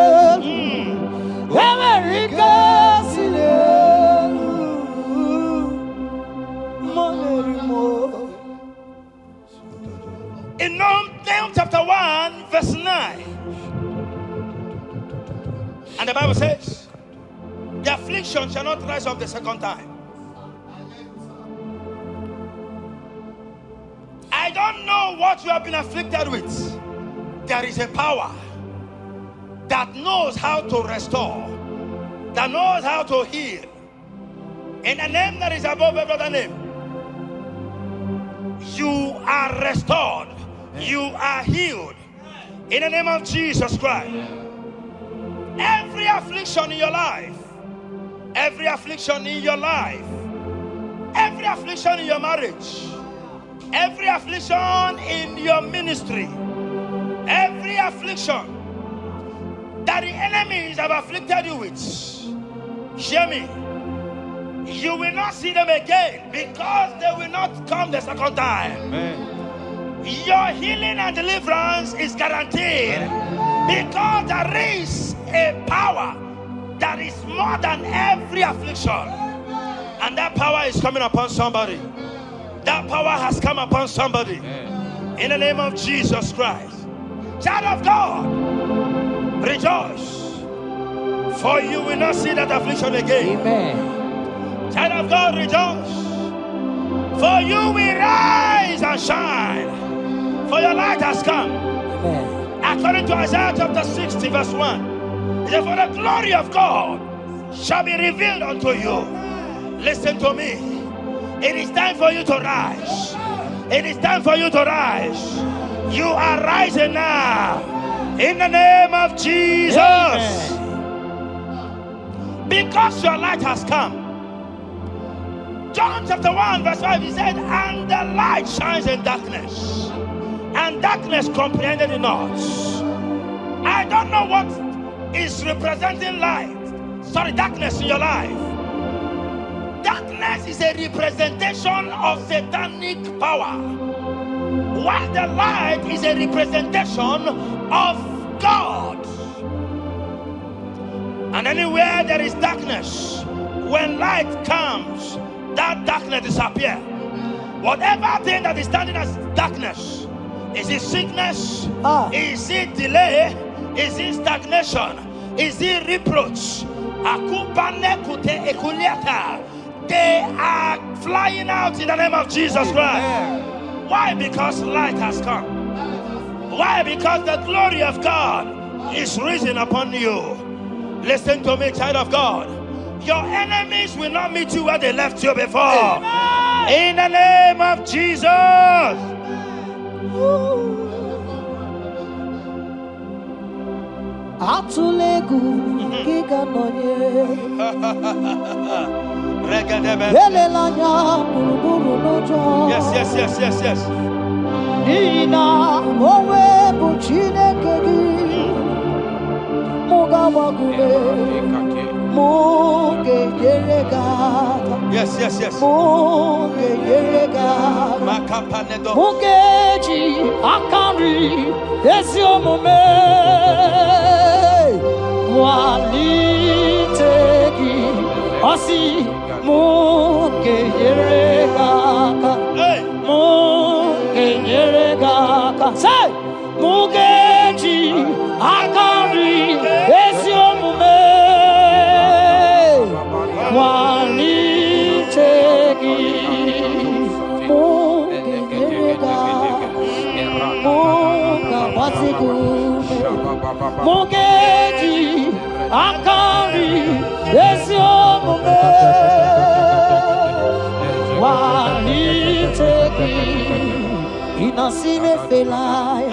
B: In Nahum chapter 1 verse 9, and the Bible says, the affliction shall not rise up the second time. I don't know what you have been afflicted with. There is a power that knows how to restore, that knows how to heal. In the name that is above every other name, you are restored, you are healed. In the name of Jesus Christ. Every affliction in your life, every affliction in your life, every affliction in your marriage, every affliction in your ministry, Every affliction that the enemies have afflicted you with, hear me, you will not see them again because they will not come the second time.
C: Amen.
B: Your healing and deliverance is guaranteed because there is a power that is more than every affliction, and that power is coming upon somebody. That power has come upon somebody. In the name of Jesus Christ. Child of God, rejoice, for you will not see that affliction again.
A: Amen.
B: Child of God, rejoice, for you will rise and shine, for your light has come.
A: Amen.
B: According to Isaiah chapter 60 verse 1, it says, for the glory of God shall be revealed unto you. Listen to me. It is time for you to rise. It is time for you to rise. You are rising now. In the name of Jesus. Amen. Because your light has come. John chapter 1 verse 5, he said, and the light shines in darkness, and darkness comprehended it not. I don't know what is representing light. Sorry, darkness in your life. Darkness is a representation of satanic power, while the light is a representation of God. And anywhere there is darkness, when light comes, that darkness disappears. Whatever thing that is standing as darkness, is it sickness? Is it delay? Is it stagnation? Is it reproach? They are flying out in the name of Jesus Christ. Why? Because light has come. Why? Because the glory of God is risen upon you. Listen to me, child of God. Your enemies will not meet you where they left you before. In the name of Jesus.
A: Atulegu giga nonye
B: Yes.
A: Ina mowe buchineke gi Mugawagule Muge yerega.
B: Yes.
A: Muge yerega. Mugeji akari esiomume walitegi osi muge yerega. Muge yerega. Say mugeji akari esiomume walitegi mugerega muga wazigume mugeji akari esiomume walitegi inasine felai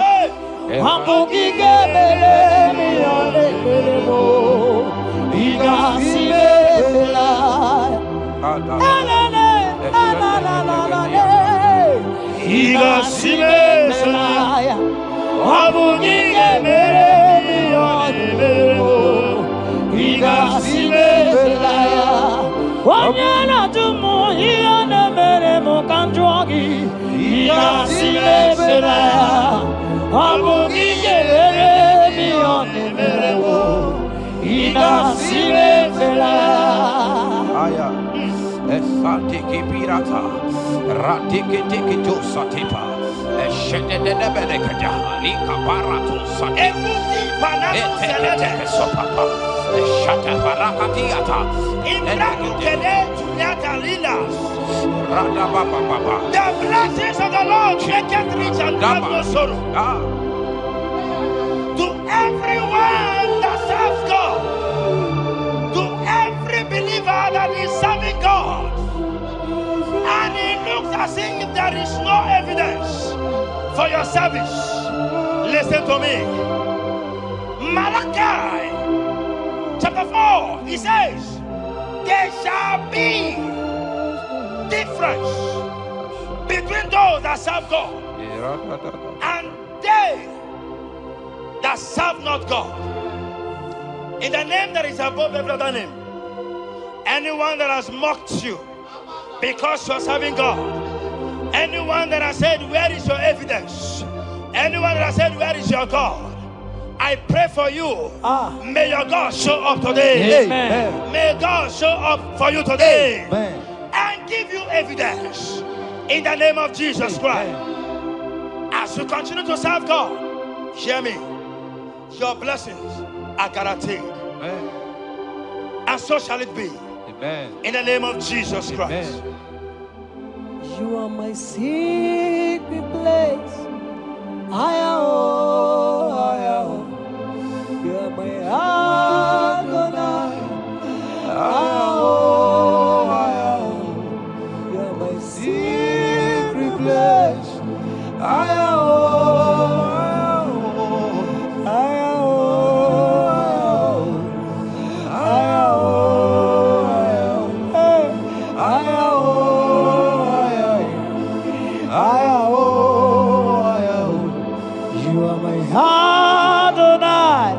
A: Ambugige bele mi ole belemo Igasile belai Igasile belai Ambugige bele mi ole belemo Igasile belai Wanyana tumu iyane belemo kanjwagi Igasile belai Ambugige bele mi ole belemo Igasile belai
C: Aya, esatiki pirata, ratiki tiki tu satipa, eshedede belekada, lika paratu satipa, eteke sopapa, eshata barakatiata,
B: Imbraku kele tunyata lilas.
C: rada baba baba,
B: The blessings of the Lord make it rich and add no sorrow. To everyone that serves God, to every believer that is serving God, and it looks as if there is no evidence for your service, listen to me. Malachi chapter 4, he says, there shall be difference between those that serve God and they that serve not God. In the name that is above every other name. Anyone that has mocked you because you are serving God. Anyone that has said, where is your evidence? Anyone that has said, where is your God? I pray for you. May your God show up today.
A: Amen.
B: May God show up for you today.
D: Amen.
B: And give you evidence in the name of Jesus Christ. As you continue to serve God, hear me. Your blessings are guaranteed.
C: Amen.
B: And so shall it be.
C: Amen.
B: In the name of Jesus Christ.
C: Amen.
D: You are my secret place. You are my Adonai. You are my secret place. You are my Adonai.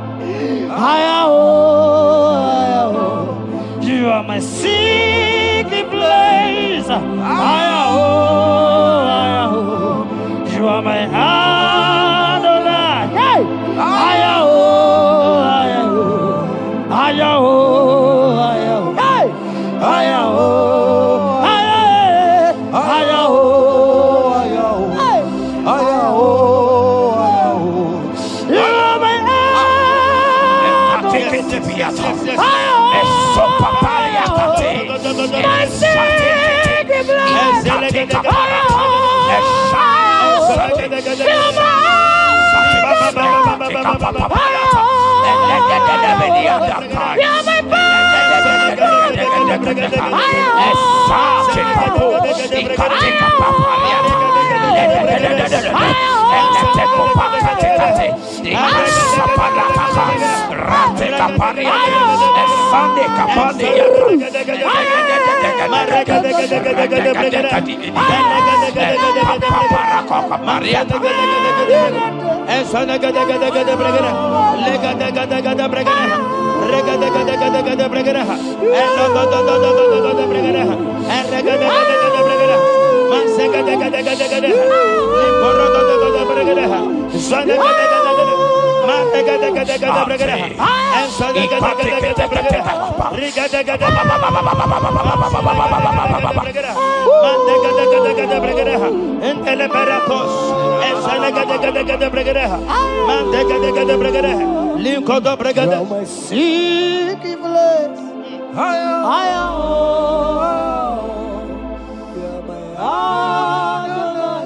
A: You are my secret place. You are my Adonai. Hey!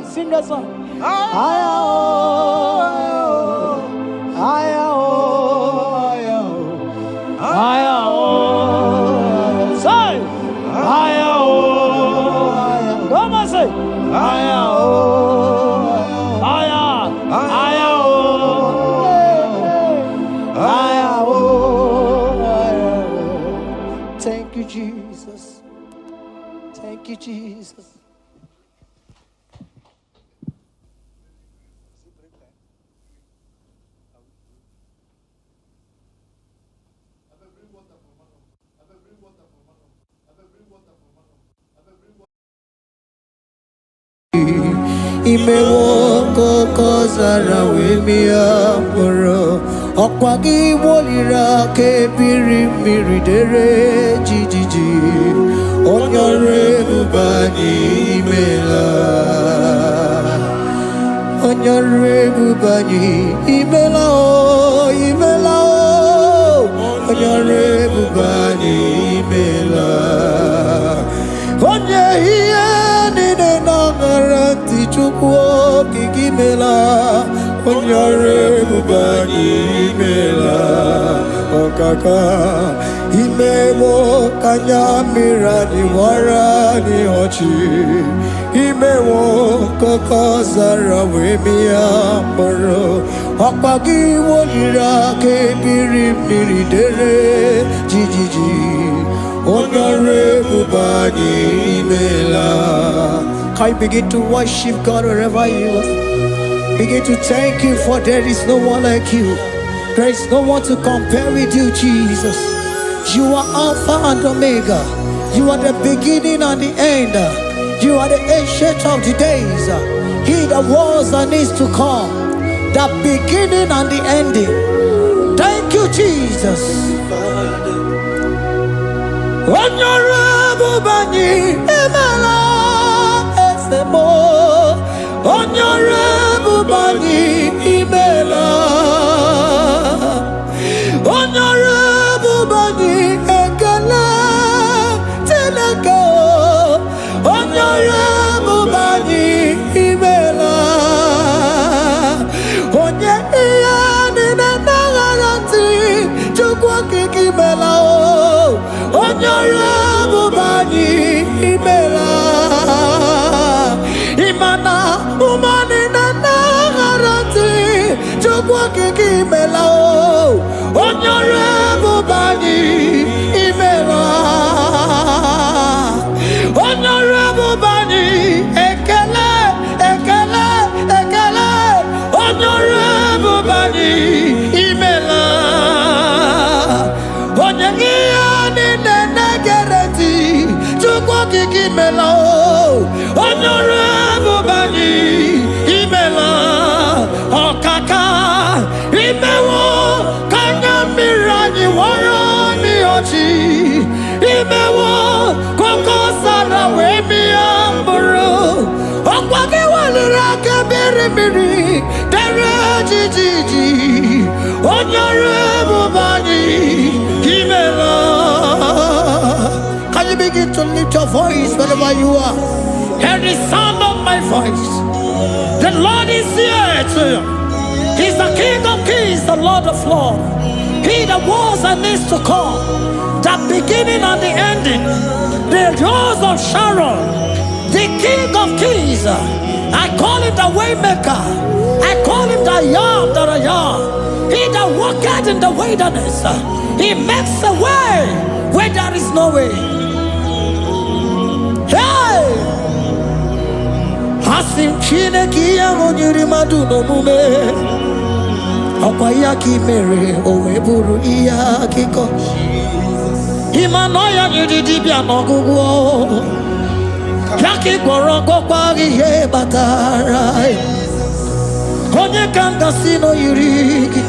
A: Sing that song. Thank you, Jesus. Thank you, Jesus. Imewo koko zara wemi amoro ọ̀pá gị wolira ka ebiri mmiri dere jijiji onye ọrụ ebube anyị imela onye ọrụ ebube anyị imela o imela o onye ọrụ ebube anyị imela onye ihe niile na-aṅara ntị Chukwu okike imela onye ọrụ ebube anyị imela ọkaka imewo ka anya mmiri anyị gbara anyị ọchị imewo kọkọ zara wee mịa mkpụrụ ọkpa gị woliri aka ebiri mmiri dere jijiji onye ọrụ ebube anyị imela. Can you begin to worship God wherever you are? Begin to thank Him, for there is no one like you.
D: There is no one to compare with you, Jesus. You are Alpha and Omega. You are the beginning and the end. You are the ancient of the days. He that was and is to come. The beginning and the ending. Thank you, Jesus. Honorable Bani, Emala, Esemo. Honorable Bani, Emala. Honorable Bani, Ekala, Teleko. Honorable Bani, Emala. Onye iya nina nagarati, chukwa kiki mela o. Honorable Bani, Emala. Imana umani na nagarati, chukwa kiki mela o. Honorable Bani, Emala. Honorable Bani, Ekele, Ekele, Ekele. Honorable Bani, Emala. Onyangiyani nenegereti, chukwa kiki mela o. Honorable Bani, Emala. Okaka, Imewo, Kanyambirani, Warani Ochi. Imewo, Koko Sara, Wemi Amburu. Okwake Walira, Kabiri Miri, Dere Jiji. Honorable Bani, Emala. Can you begin to lift your voice wherever you are? Hear the sound of my voice. The Lord is here to you. He's the King of Kings, the Lord of Lords. He that was and is to come, the beginning and the ending, the rose of Sharon, the King of Kings. I call him the Waymaker. I call him the Yam that I am. He that walketh in the wilderness, he makes a way where there is no way. Hey! Asim Chineke ya onyiri madu no mume. Okwa ya ki mere owe buru iya kiko. Imano ya nyiri dibia n'ọgwụgwọ. Ya ki gwọrọ gwọkwa ihe batara. Onye ka ngasi no yiri gị.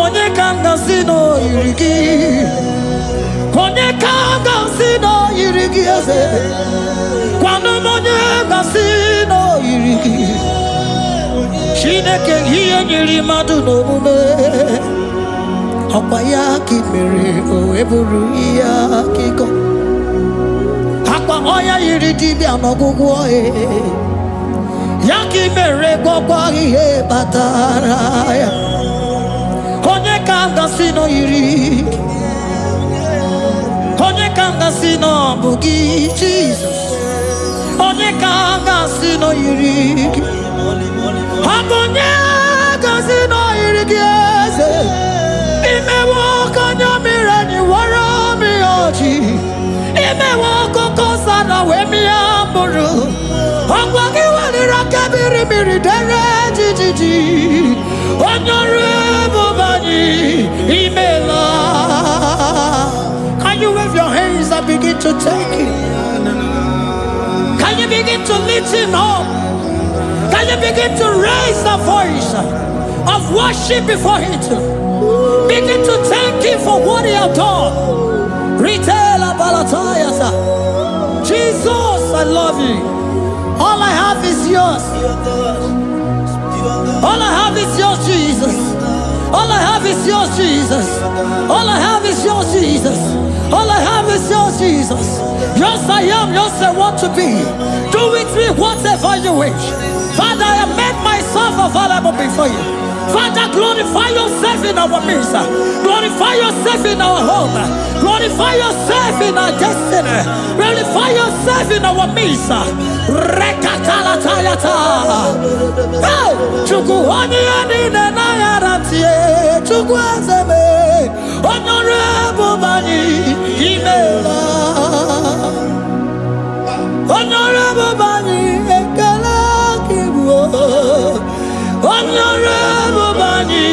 D: Onye ka ngasi no yiri gị. Onye ka ngasi no yiri gị eze. Kwanu onye ngasi no yiri gị. Chineke ihe nyiri mmadụ n'omume. Ọkwa ya ka i mere o eburu ihe akịkọ. Akwa ọya yiri dibịa n'ọgwụgwọ ya ka i mere gwọkwa ihe batara ya. Onye ka ngasi no yiri. Onye ka ngasi no bụ gị Jesus. Onye ka ngasi no yiri gị. Onye ngasi no yiri gị eze. Imewo kanya mirani wara mi oji. Imewo koko sana we mi amburu. Ogwa ki walira kabiri miri dere jijiji. Honorable Bani, Emala. Can you wave your hands and begin to take it? Can you begin to lift him up? Can you begin to raise the voice of worship before him? Begin to thank him for what he has done. Retail Balatayasa. Jesus, I love you. All I have is yours. All I have is yours, Jesus. All I have is yours, Jesus. All I have is yours, Jesus. All I have is yours, Jesus. Yours I am, yours I want to be. Do with me whatever you wish. Father, I made myself available before you. Father, glorify yourself in our midst. Glorify yourself in our home. Glorify yourself in our destiny. Glorify yourself in our midst. Rekatalatayata. Hey! Chukwuani anine na yarantie. Chukwuazeme. Honorable Bani, Emala. Honorable Bani, Ekala Kibu. Honorable Bani,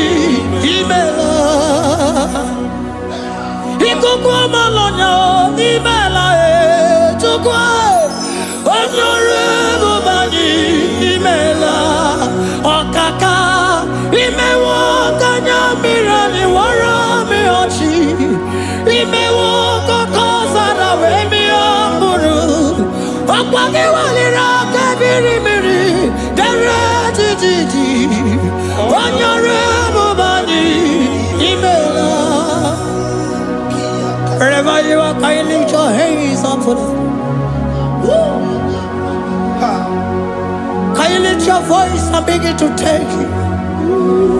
D: Chukwa malonya imela chukwa onyore bubani imela okaka imewo kanya mirani warami ochi imewo kokozara wemi amburu okwage walira kabiri miri dere jiji onyore bubani imela. Wherever you are, can you lift your hands up for them? Can you lift your voice and begin to take it?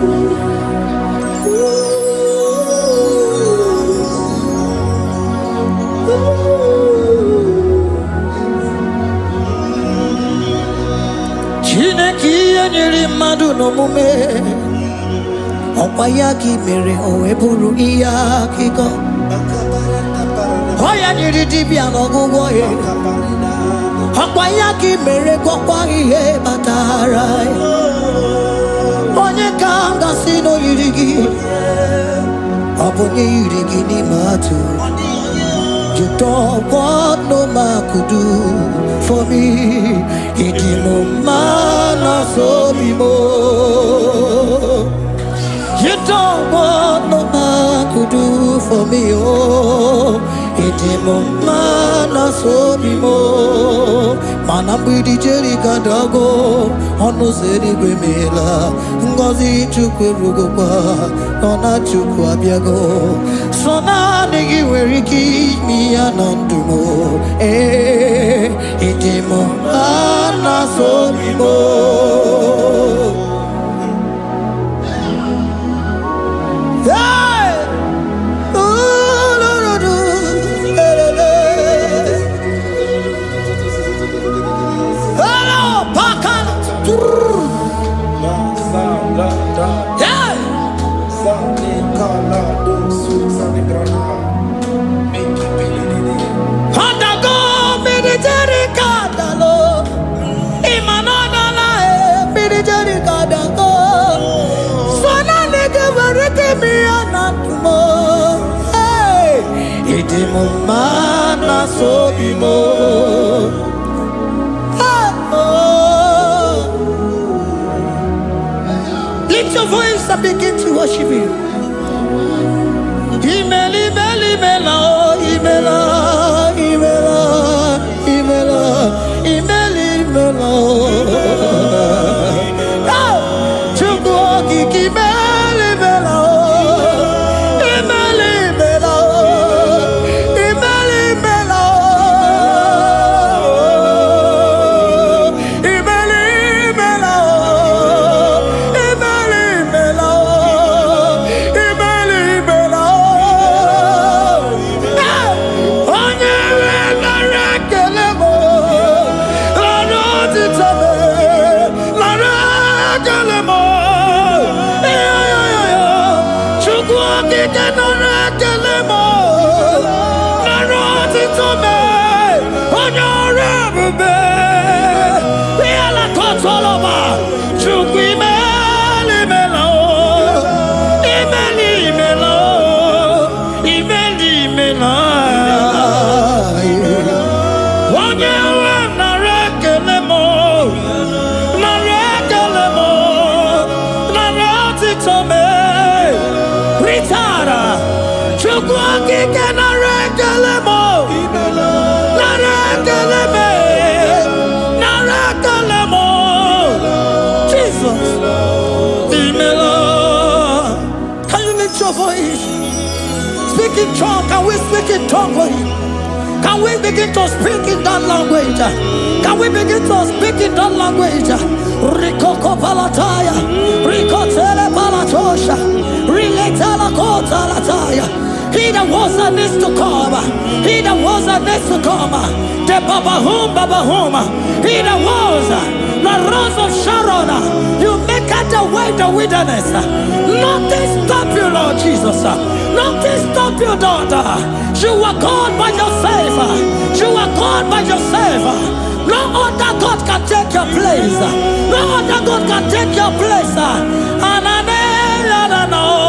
D: Chineki enyiri mmadụ n'omume ọkwa ya ka mere o wepụrụ ihe akụkọ Oya nyiri dibịa n'ọgwụgwọ ya ọkwa ya ka mere gwọkwa ihe batara onye ka m gasị n'oyiri gị ọ bụ onye yiri gị n'ime atụ You don't want no man could do for me. Ịdị m mma na sobi mo. You don't want no man could do for me. Oh, ịdị m mma na sobi mo. Mana mgbidi Jerika dago, ọnụ ụzọ eluigwe meela. Ngọzi Chukwu erugokwa, nọ na Chukwu abịago. So naanị gị nwere ike ime ya na ndụ m. Ịdị m mma na sobi mo. Ịdị m mma na sobi mo. Lift your voice and begin to worship Him. Imela, imela, imela, imela, imela, imela, imela, imela. Chukwu okike imela, imela, imela, imela, imela, imela, imela, imela, imela, imela, imela, imela. Onye lara ekele mo, lara otito me, lara ekele mo. Chukwu okike lara ekele mo, lara otito me, onye ọrụ ebube. Ihe ala kọtọlọba, Chukwu imela, imela, imela, imela, imela, imela. Onye nwe nara ekele mo, nara ekele mo, nara otito me. Ritara, Chukwu okike nara ekele mo, nara ekele me, nara ekele mo. Jesus, imela. Can you lift your voice? Speak in tongue. Can we speak in tongue for Him? Can we begin to speak in that language? Can we begin to speak in that language? Rikoko palataya, rikotele palatosha, riletala kota lataya. He that was and needs to come. He that was and needs to come. The babahum, babahum. He that was the rose of Sharon. You make out the way in the wilderness. Nothing stop you, Lord Jesus. Nothing stop you, daughter. You are called by yourself. You are called by yourself. No other God can take your place. No other God can take your place. And I know.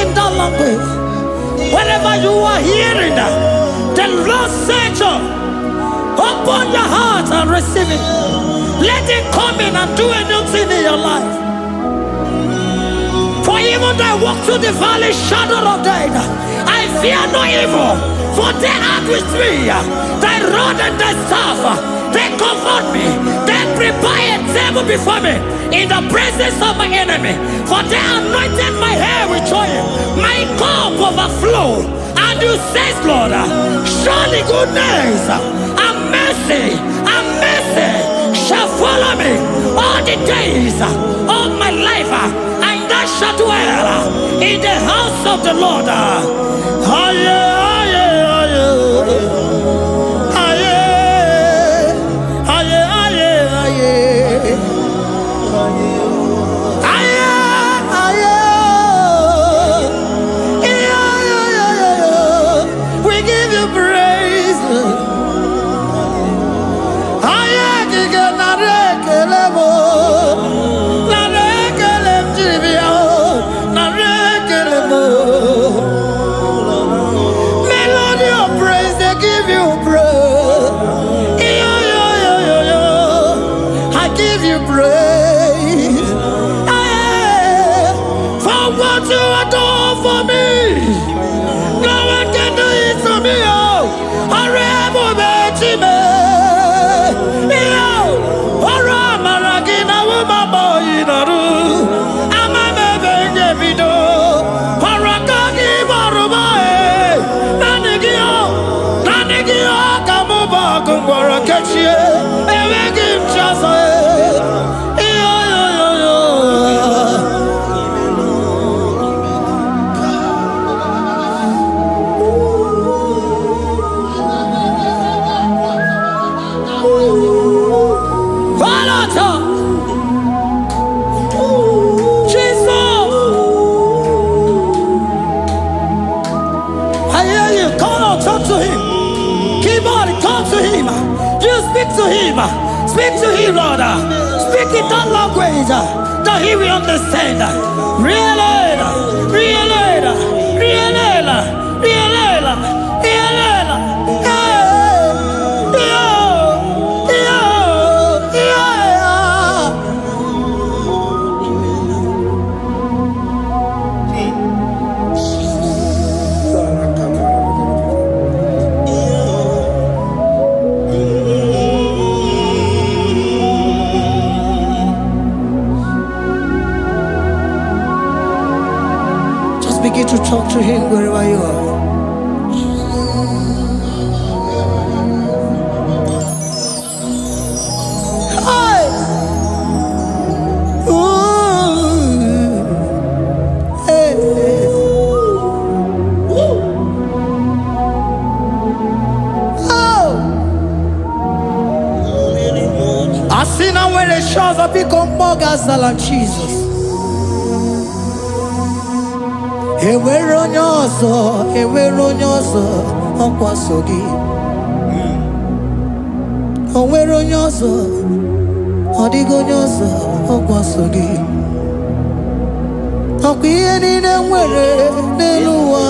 A: in that language. Wherever you are hearing that, the Lord said, open your heart and receive it. Let it come in and do a new thing in your life. For even though I walk through the valley shadow of death, I fear no evil. For they are with me. Thy rod and thy staff, they comfort me. They prepare a table before me in the presence of my enemy. For they anointed my hair with oil. My cup overflow. And you say, Lord, surely goodness and mercy shall follow me all the days of my life. And I shall dwell in the house of the Lord. We give you praise. Melody of praise, they give you praise. I give you praise. For what you have done for me, no one can do it for me. Speak to him, Lord. Speak in that language that he will understand. Begin to talk to him wherever you are. Hi. Ooh. Hey. Oh. I see now when the shores have become more than Jesus. Enwere onye ọzọ ọkwa so gị. O nwere onye ọzọ, ọ dịghị onye ọzọ ọkwa so gị. Ọkwa ihe niile nwere n'elu ụwa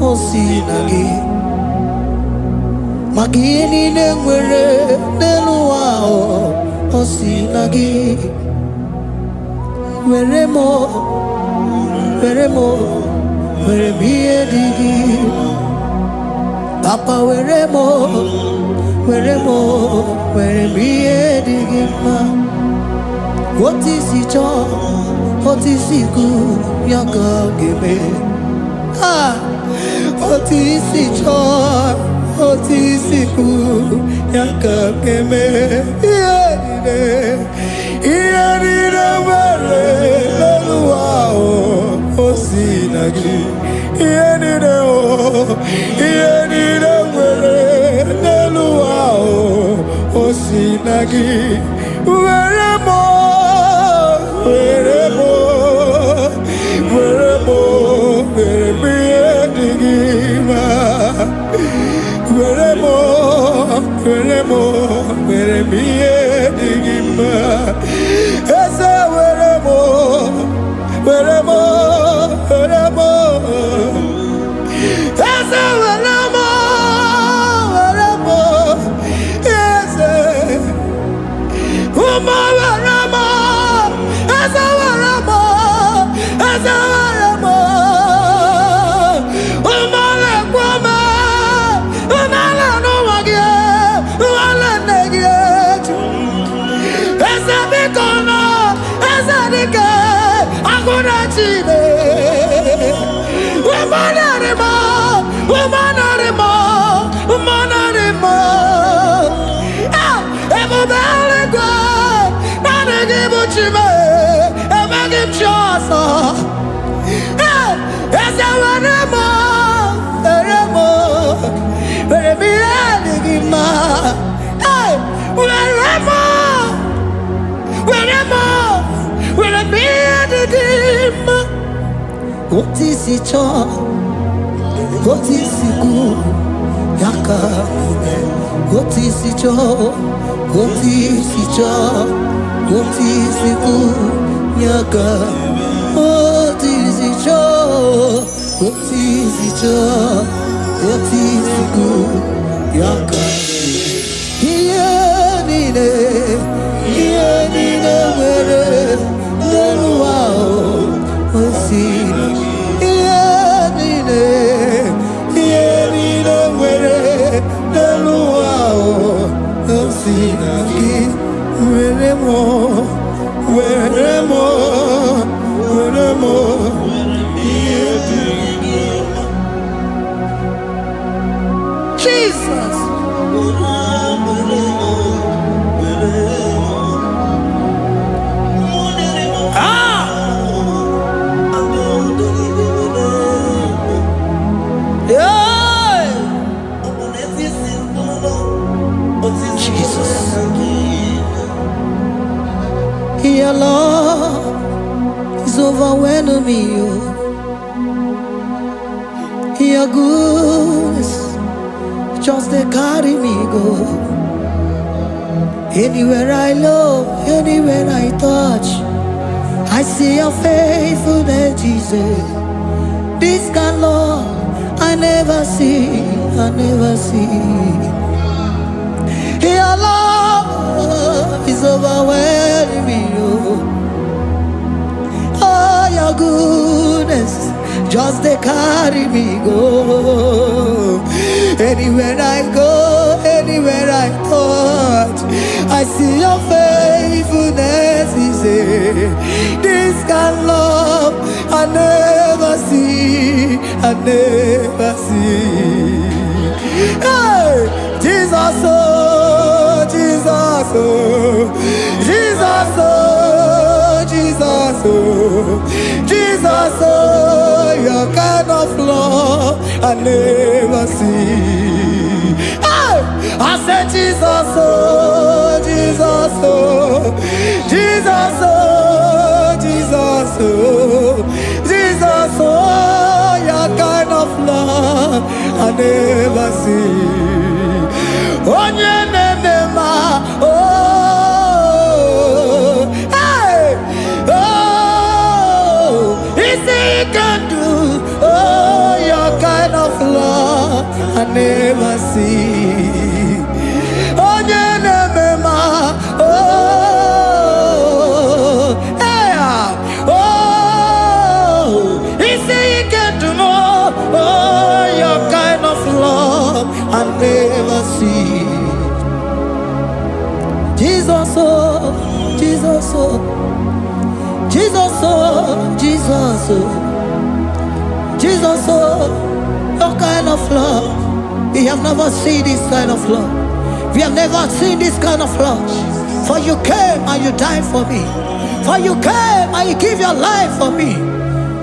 A: o si na gị. Maka ihe niile nwere n'elu ụwa o si na gị. Were m ihe dị gị. Papa were m ihe dị gị mma. Otu isi chọọ, otu isi kwu ya ka ọ ga-eme. Otu isi chọọ, otu isi kwu ya ka ọ ga-eme. Ihe niile nwere n'elu ụwa o si na gị. Ihe niile nwere n'elu ụwa o si na gị. Were m ihe dị gị mma. Were m ihe dị gị mma. Eze were m
D: Ebunachile, Womanarima, Womanarima, Womanarima. Ah, Ebubelegwa, Nanagibuchime, Emagim Chasa. Ah, Esawanema, Eremo, Eremiadigima. Ah, Weremo, Weremo. Will it be a dream? What is it all? What is it good? Yaka. What is it all? What is it all? What is it good? Yaka. What is it all? What is it all? What is it good? Yaka. Here, Nina. Here, Nina, where? Jesus. Your love is overwhelming me. Your goodness just they carry me go. Anywhere I look, anywhere I touch, I see your faithfulness, Jesus. This kind of love I never see, I never see. Your love is overwhelming me. Oh, your goodness just they carry me go. Anywhere I go, anywhere I touch, I see your faithfulness. This kind of love I never see, I never see. Hey, Jesus, oh, Jesus, oh, Jesus, oh, Jesus, oh, Jesus, oh, your kind of love I never see. Hey, I said Jesus, oh, Jesus, oh, Jesus, oh, Jesus, oh, Jesus, oh, your kind of love I never see. Oh, oh, hey, oh, easy you can do. Oh, your kind of love I never see. Oh, oh, hey, oh, easy you can do more. Oh, your kind of love I never see. Jesus, oh, Jesus, oh, Jesus, oh, Jesus, oh, Jesus, oh, your kind of love. We have never seen this kind of love. We have never seen this kind of love. For you came and you died for me. For you came and you give your life for me.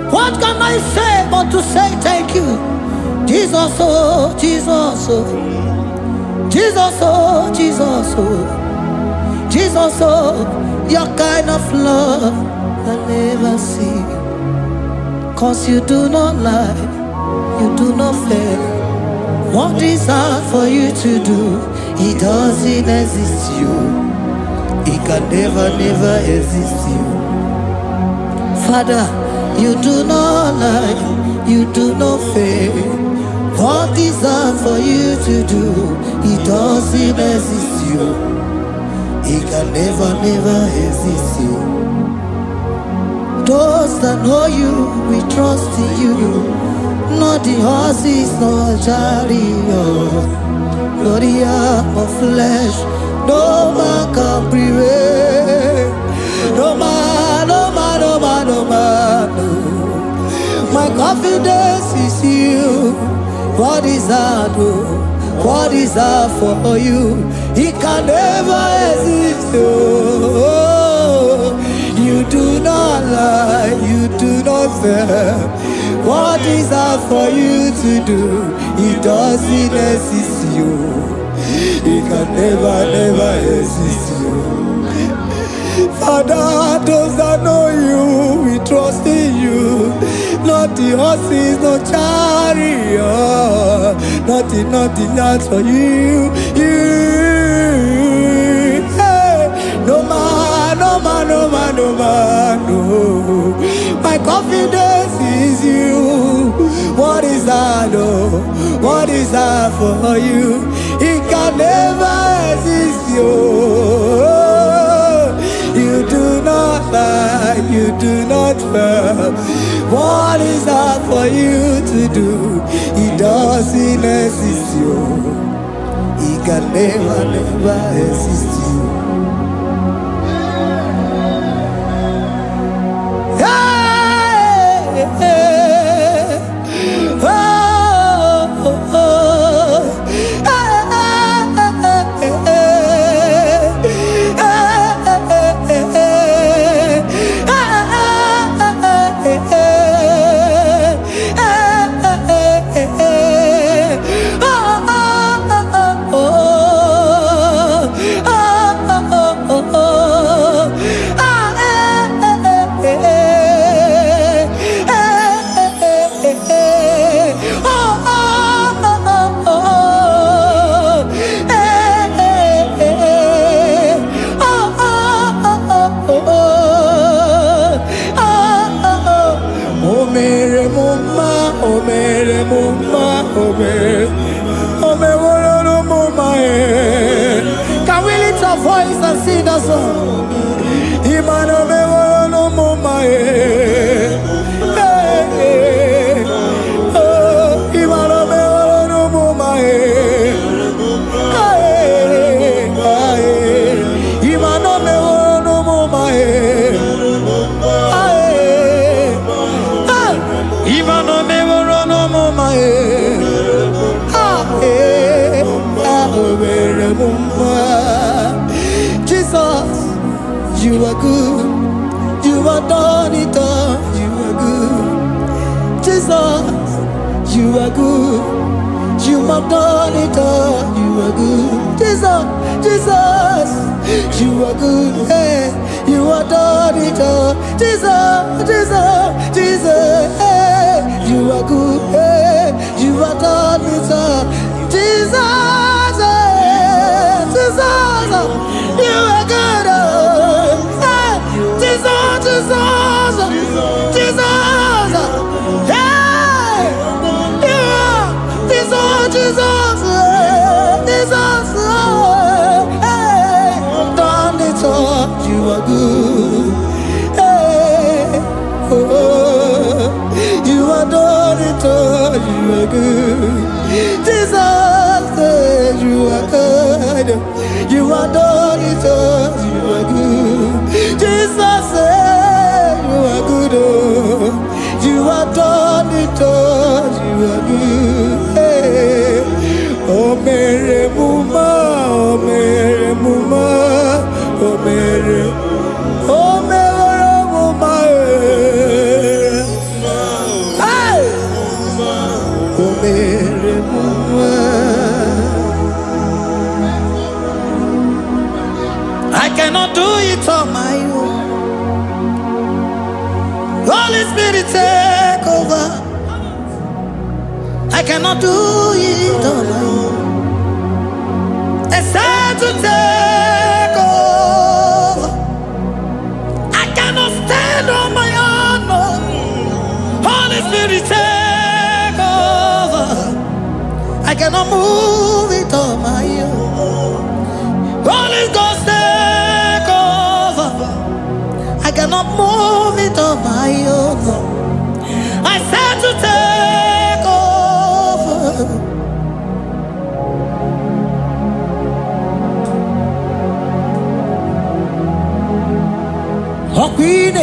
D: What can I say but to say thank you? Jesus, oh, Jesus, oh, Jesus, oh, Jesus, oh, Jesus, oh, your kind of love I never see. Cause you do not lie, you do not fail. What is hard for you to do, it doesn't exist you. It can never, never exist you. Father, you do not lie, you do not fail. What is hard for you to do, it doesn't exist you. It can never, never exist you. Those that know you, we trust in you. Not the horses, nor chariot, nor the arm of flesh. No man can prevail. No man, no man, oh man, oh man, oh. My confidence is you. What is that? What is that for you? It can never exist. Oh, you do not lie, you do not fail. What is that for you to do? It doesn't exist. You. It can never, never exist. You. Father, those that know you, we trust in you. Not the horses, no chariot. Nothing else for you. Hey, no man, no man, no man, no man, no. My confidence is you. What is that? Oh, what is that for you? It can never exist. You do not lie, you do not fail. What is that for you to do? It doesn't exist. It can never, never exist. Hey, hey, oh, oh, oh. Can we lift our voice and sing that song? Imano me no mama oh, imano me no mama imano me no mama imano me no mama Jesus, you are good. You are done it all. You are good. Jesus, you are good. You have done it all. You are good. Jesus, Jesus, you are good. Hey, you are done it all. Jesus, Jesus, Jesus, hey, you are good. Hey, you are done it all. Jesus, hey, Jesus, you are good. Jesus, Jesus, Jesus, hey, yeah, Jesus, Jesus, Jesus, hey, done it all. You are good. Hey, oh, you are done it all. You are good. Jesus, you are good. You are done it all. You are good. Jesus, you are good. Oh, you are done it all. You are good. Hey. Oh, Mary Muma, oh, Mary Muma, oh, Mary, oh, Mary Muma, hey, oh, Mary Muma. I cannot do it on my own. Holy Spirit, take over. I cannot do it on my own. It's time to take over. I cannot stand on my own. No. Holy Spirit, take over. I cannot move it on my own. Holy Ghost, take over. I cannot move it on my own. I said to take over. Oh, Queen,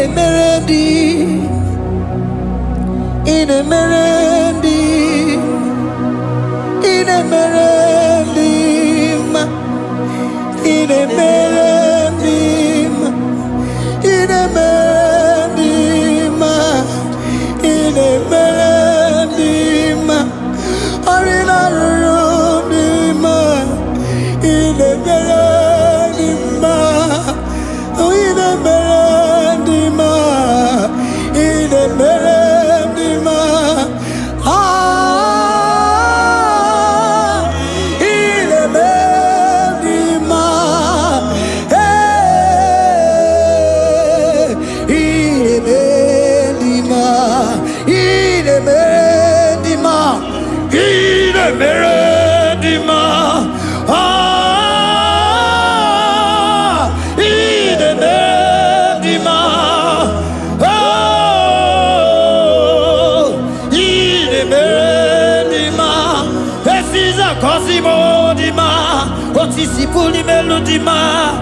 A: Cosimo di ma, Otisipuli melodima.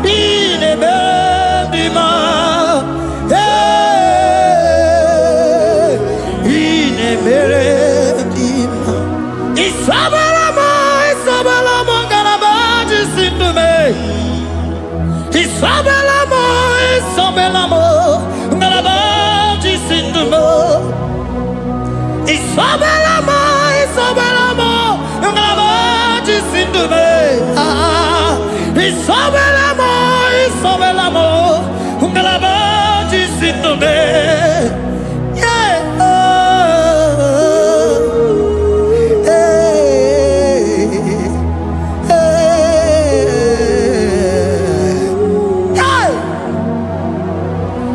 A: Ine melodima. Ine melodima. Isabelamo, Isabelamo, Ganabaji Sindume. Isabelamo, Isabelamo, Ganabaji Sindume. Isabelamo, Isabelamo, Ngalabaji Sindume. Isabelamo, Isabelamo, Ngalabaji Sindume. Yeah.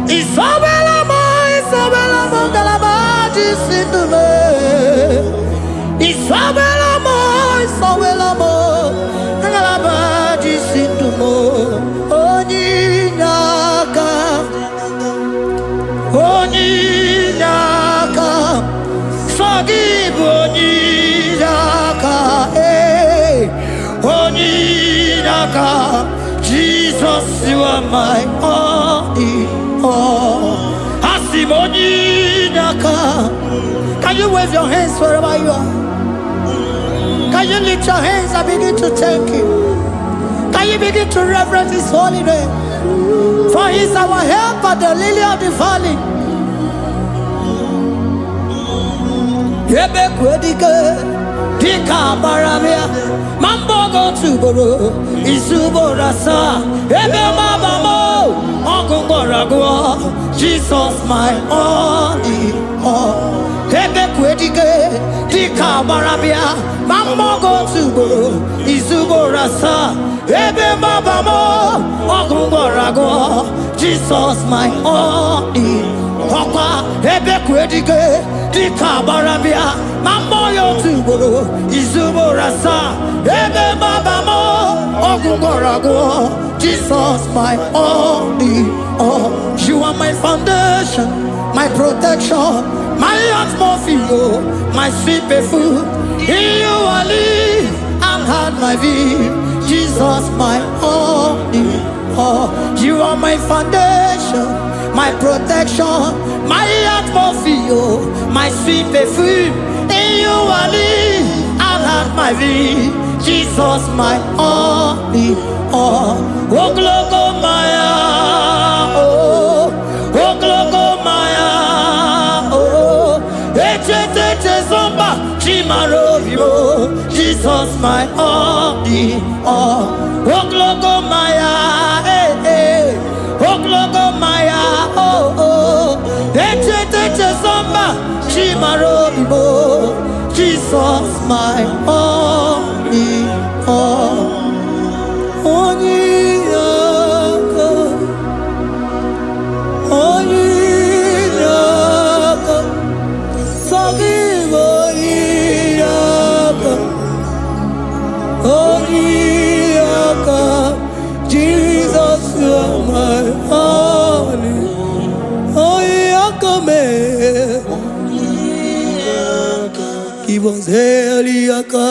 A: Isabelamo, Isabelamo, Ngalabaji Sindume. Isabelamo, Isabelamo, Ngalabaji Sindumo. Onyinaka, Onyinaka, Sagibu Onyinaka, Onyinaka. Jesus, you are my all. Asim Onyinaka. Can you wave your hands wherever you are? Can you lift your hands and begin to thank Him? Can you begin to reverence His holy name? For He is our help at the lily of the valley. Yebe kwedike, dika baramia, mambogo tuboro, isuborasa, ebe mabamo, ongungorago, Jesus my only all. Ebe kwedike, dika baramia, mambogo tuboro, isuborasa, ebe mabamo, ongungorago, Jesus my only Papa, ebe kwedike, dika baramia, mamoyo tuboro, izuborasa, ebe mabamo, ogungorago, Jesus my only all. You are my foundation, my protection, my atmosphere, my sweet food. In you I live and had my being, Jesus my only all. You are my foundation, my protection, my atmosphere, my sweet perfume. In you I live and have my being, Jesus my only all. Oh, glogo maya, oh, glogo maya, oh, eche zomba, chimaro vivo, Jesus my only all. Oh, glogo maya, oh, glogo maya, oh, eche zomba, chimaro vivo, Jesus my only all. Onyinaka, Onyinaka, Sagibo Onyinaka, Onyinaka, Jesus you are my only. Onyinaka me, give us Eliaka,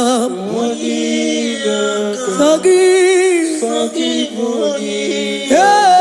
A: Onyinaka, Sagibo.
D: forgive me.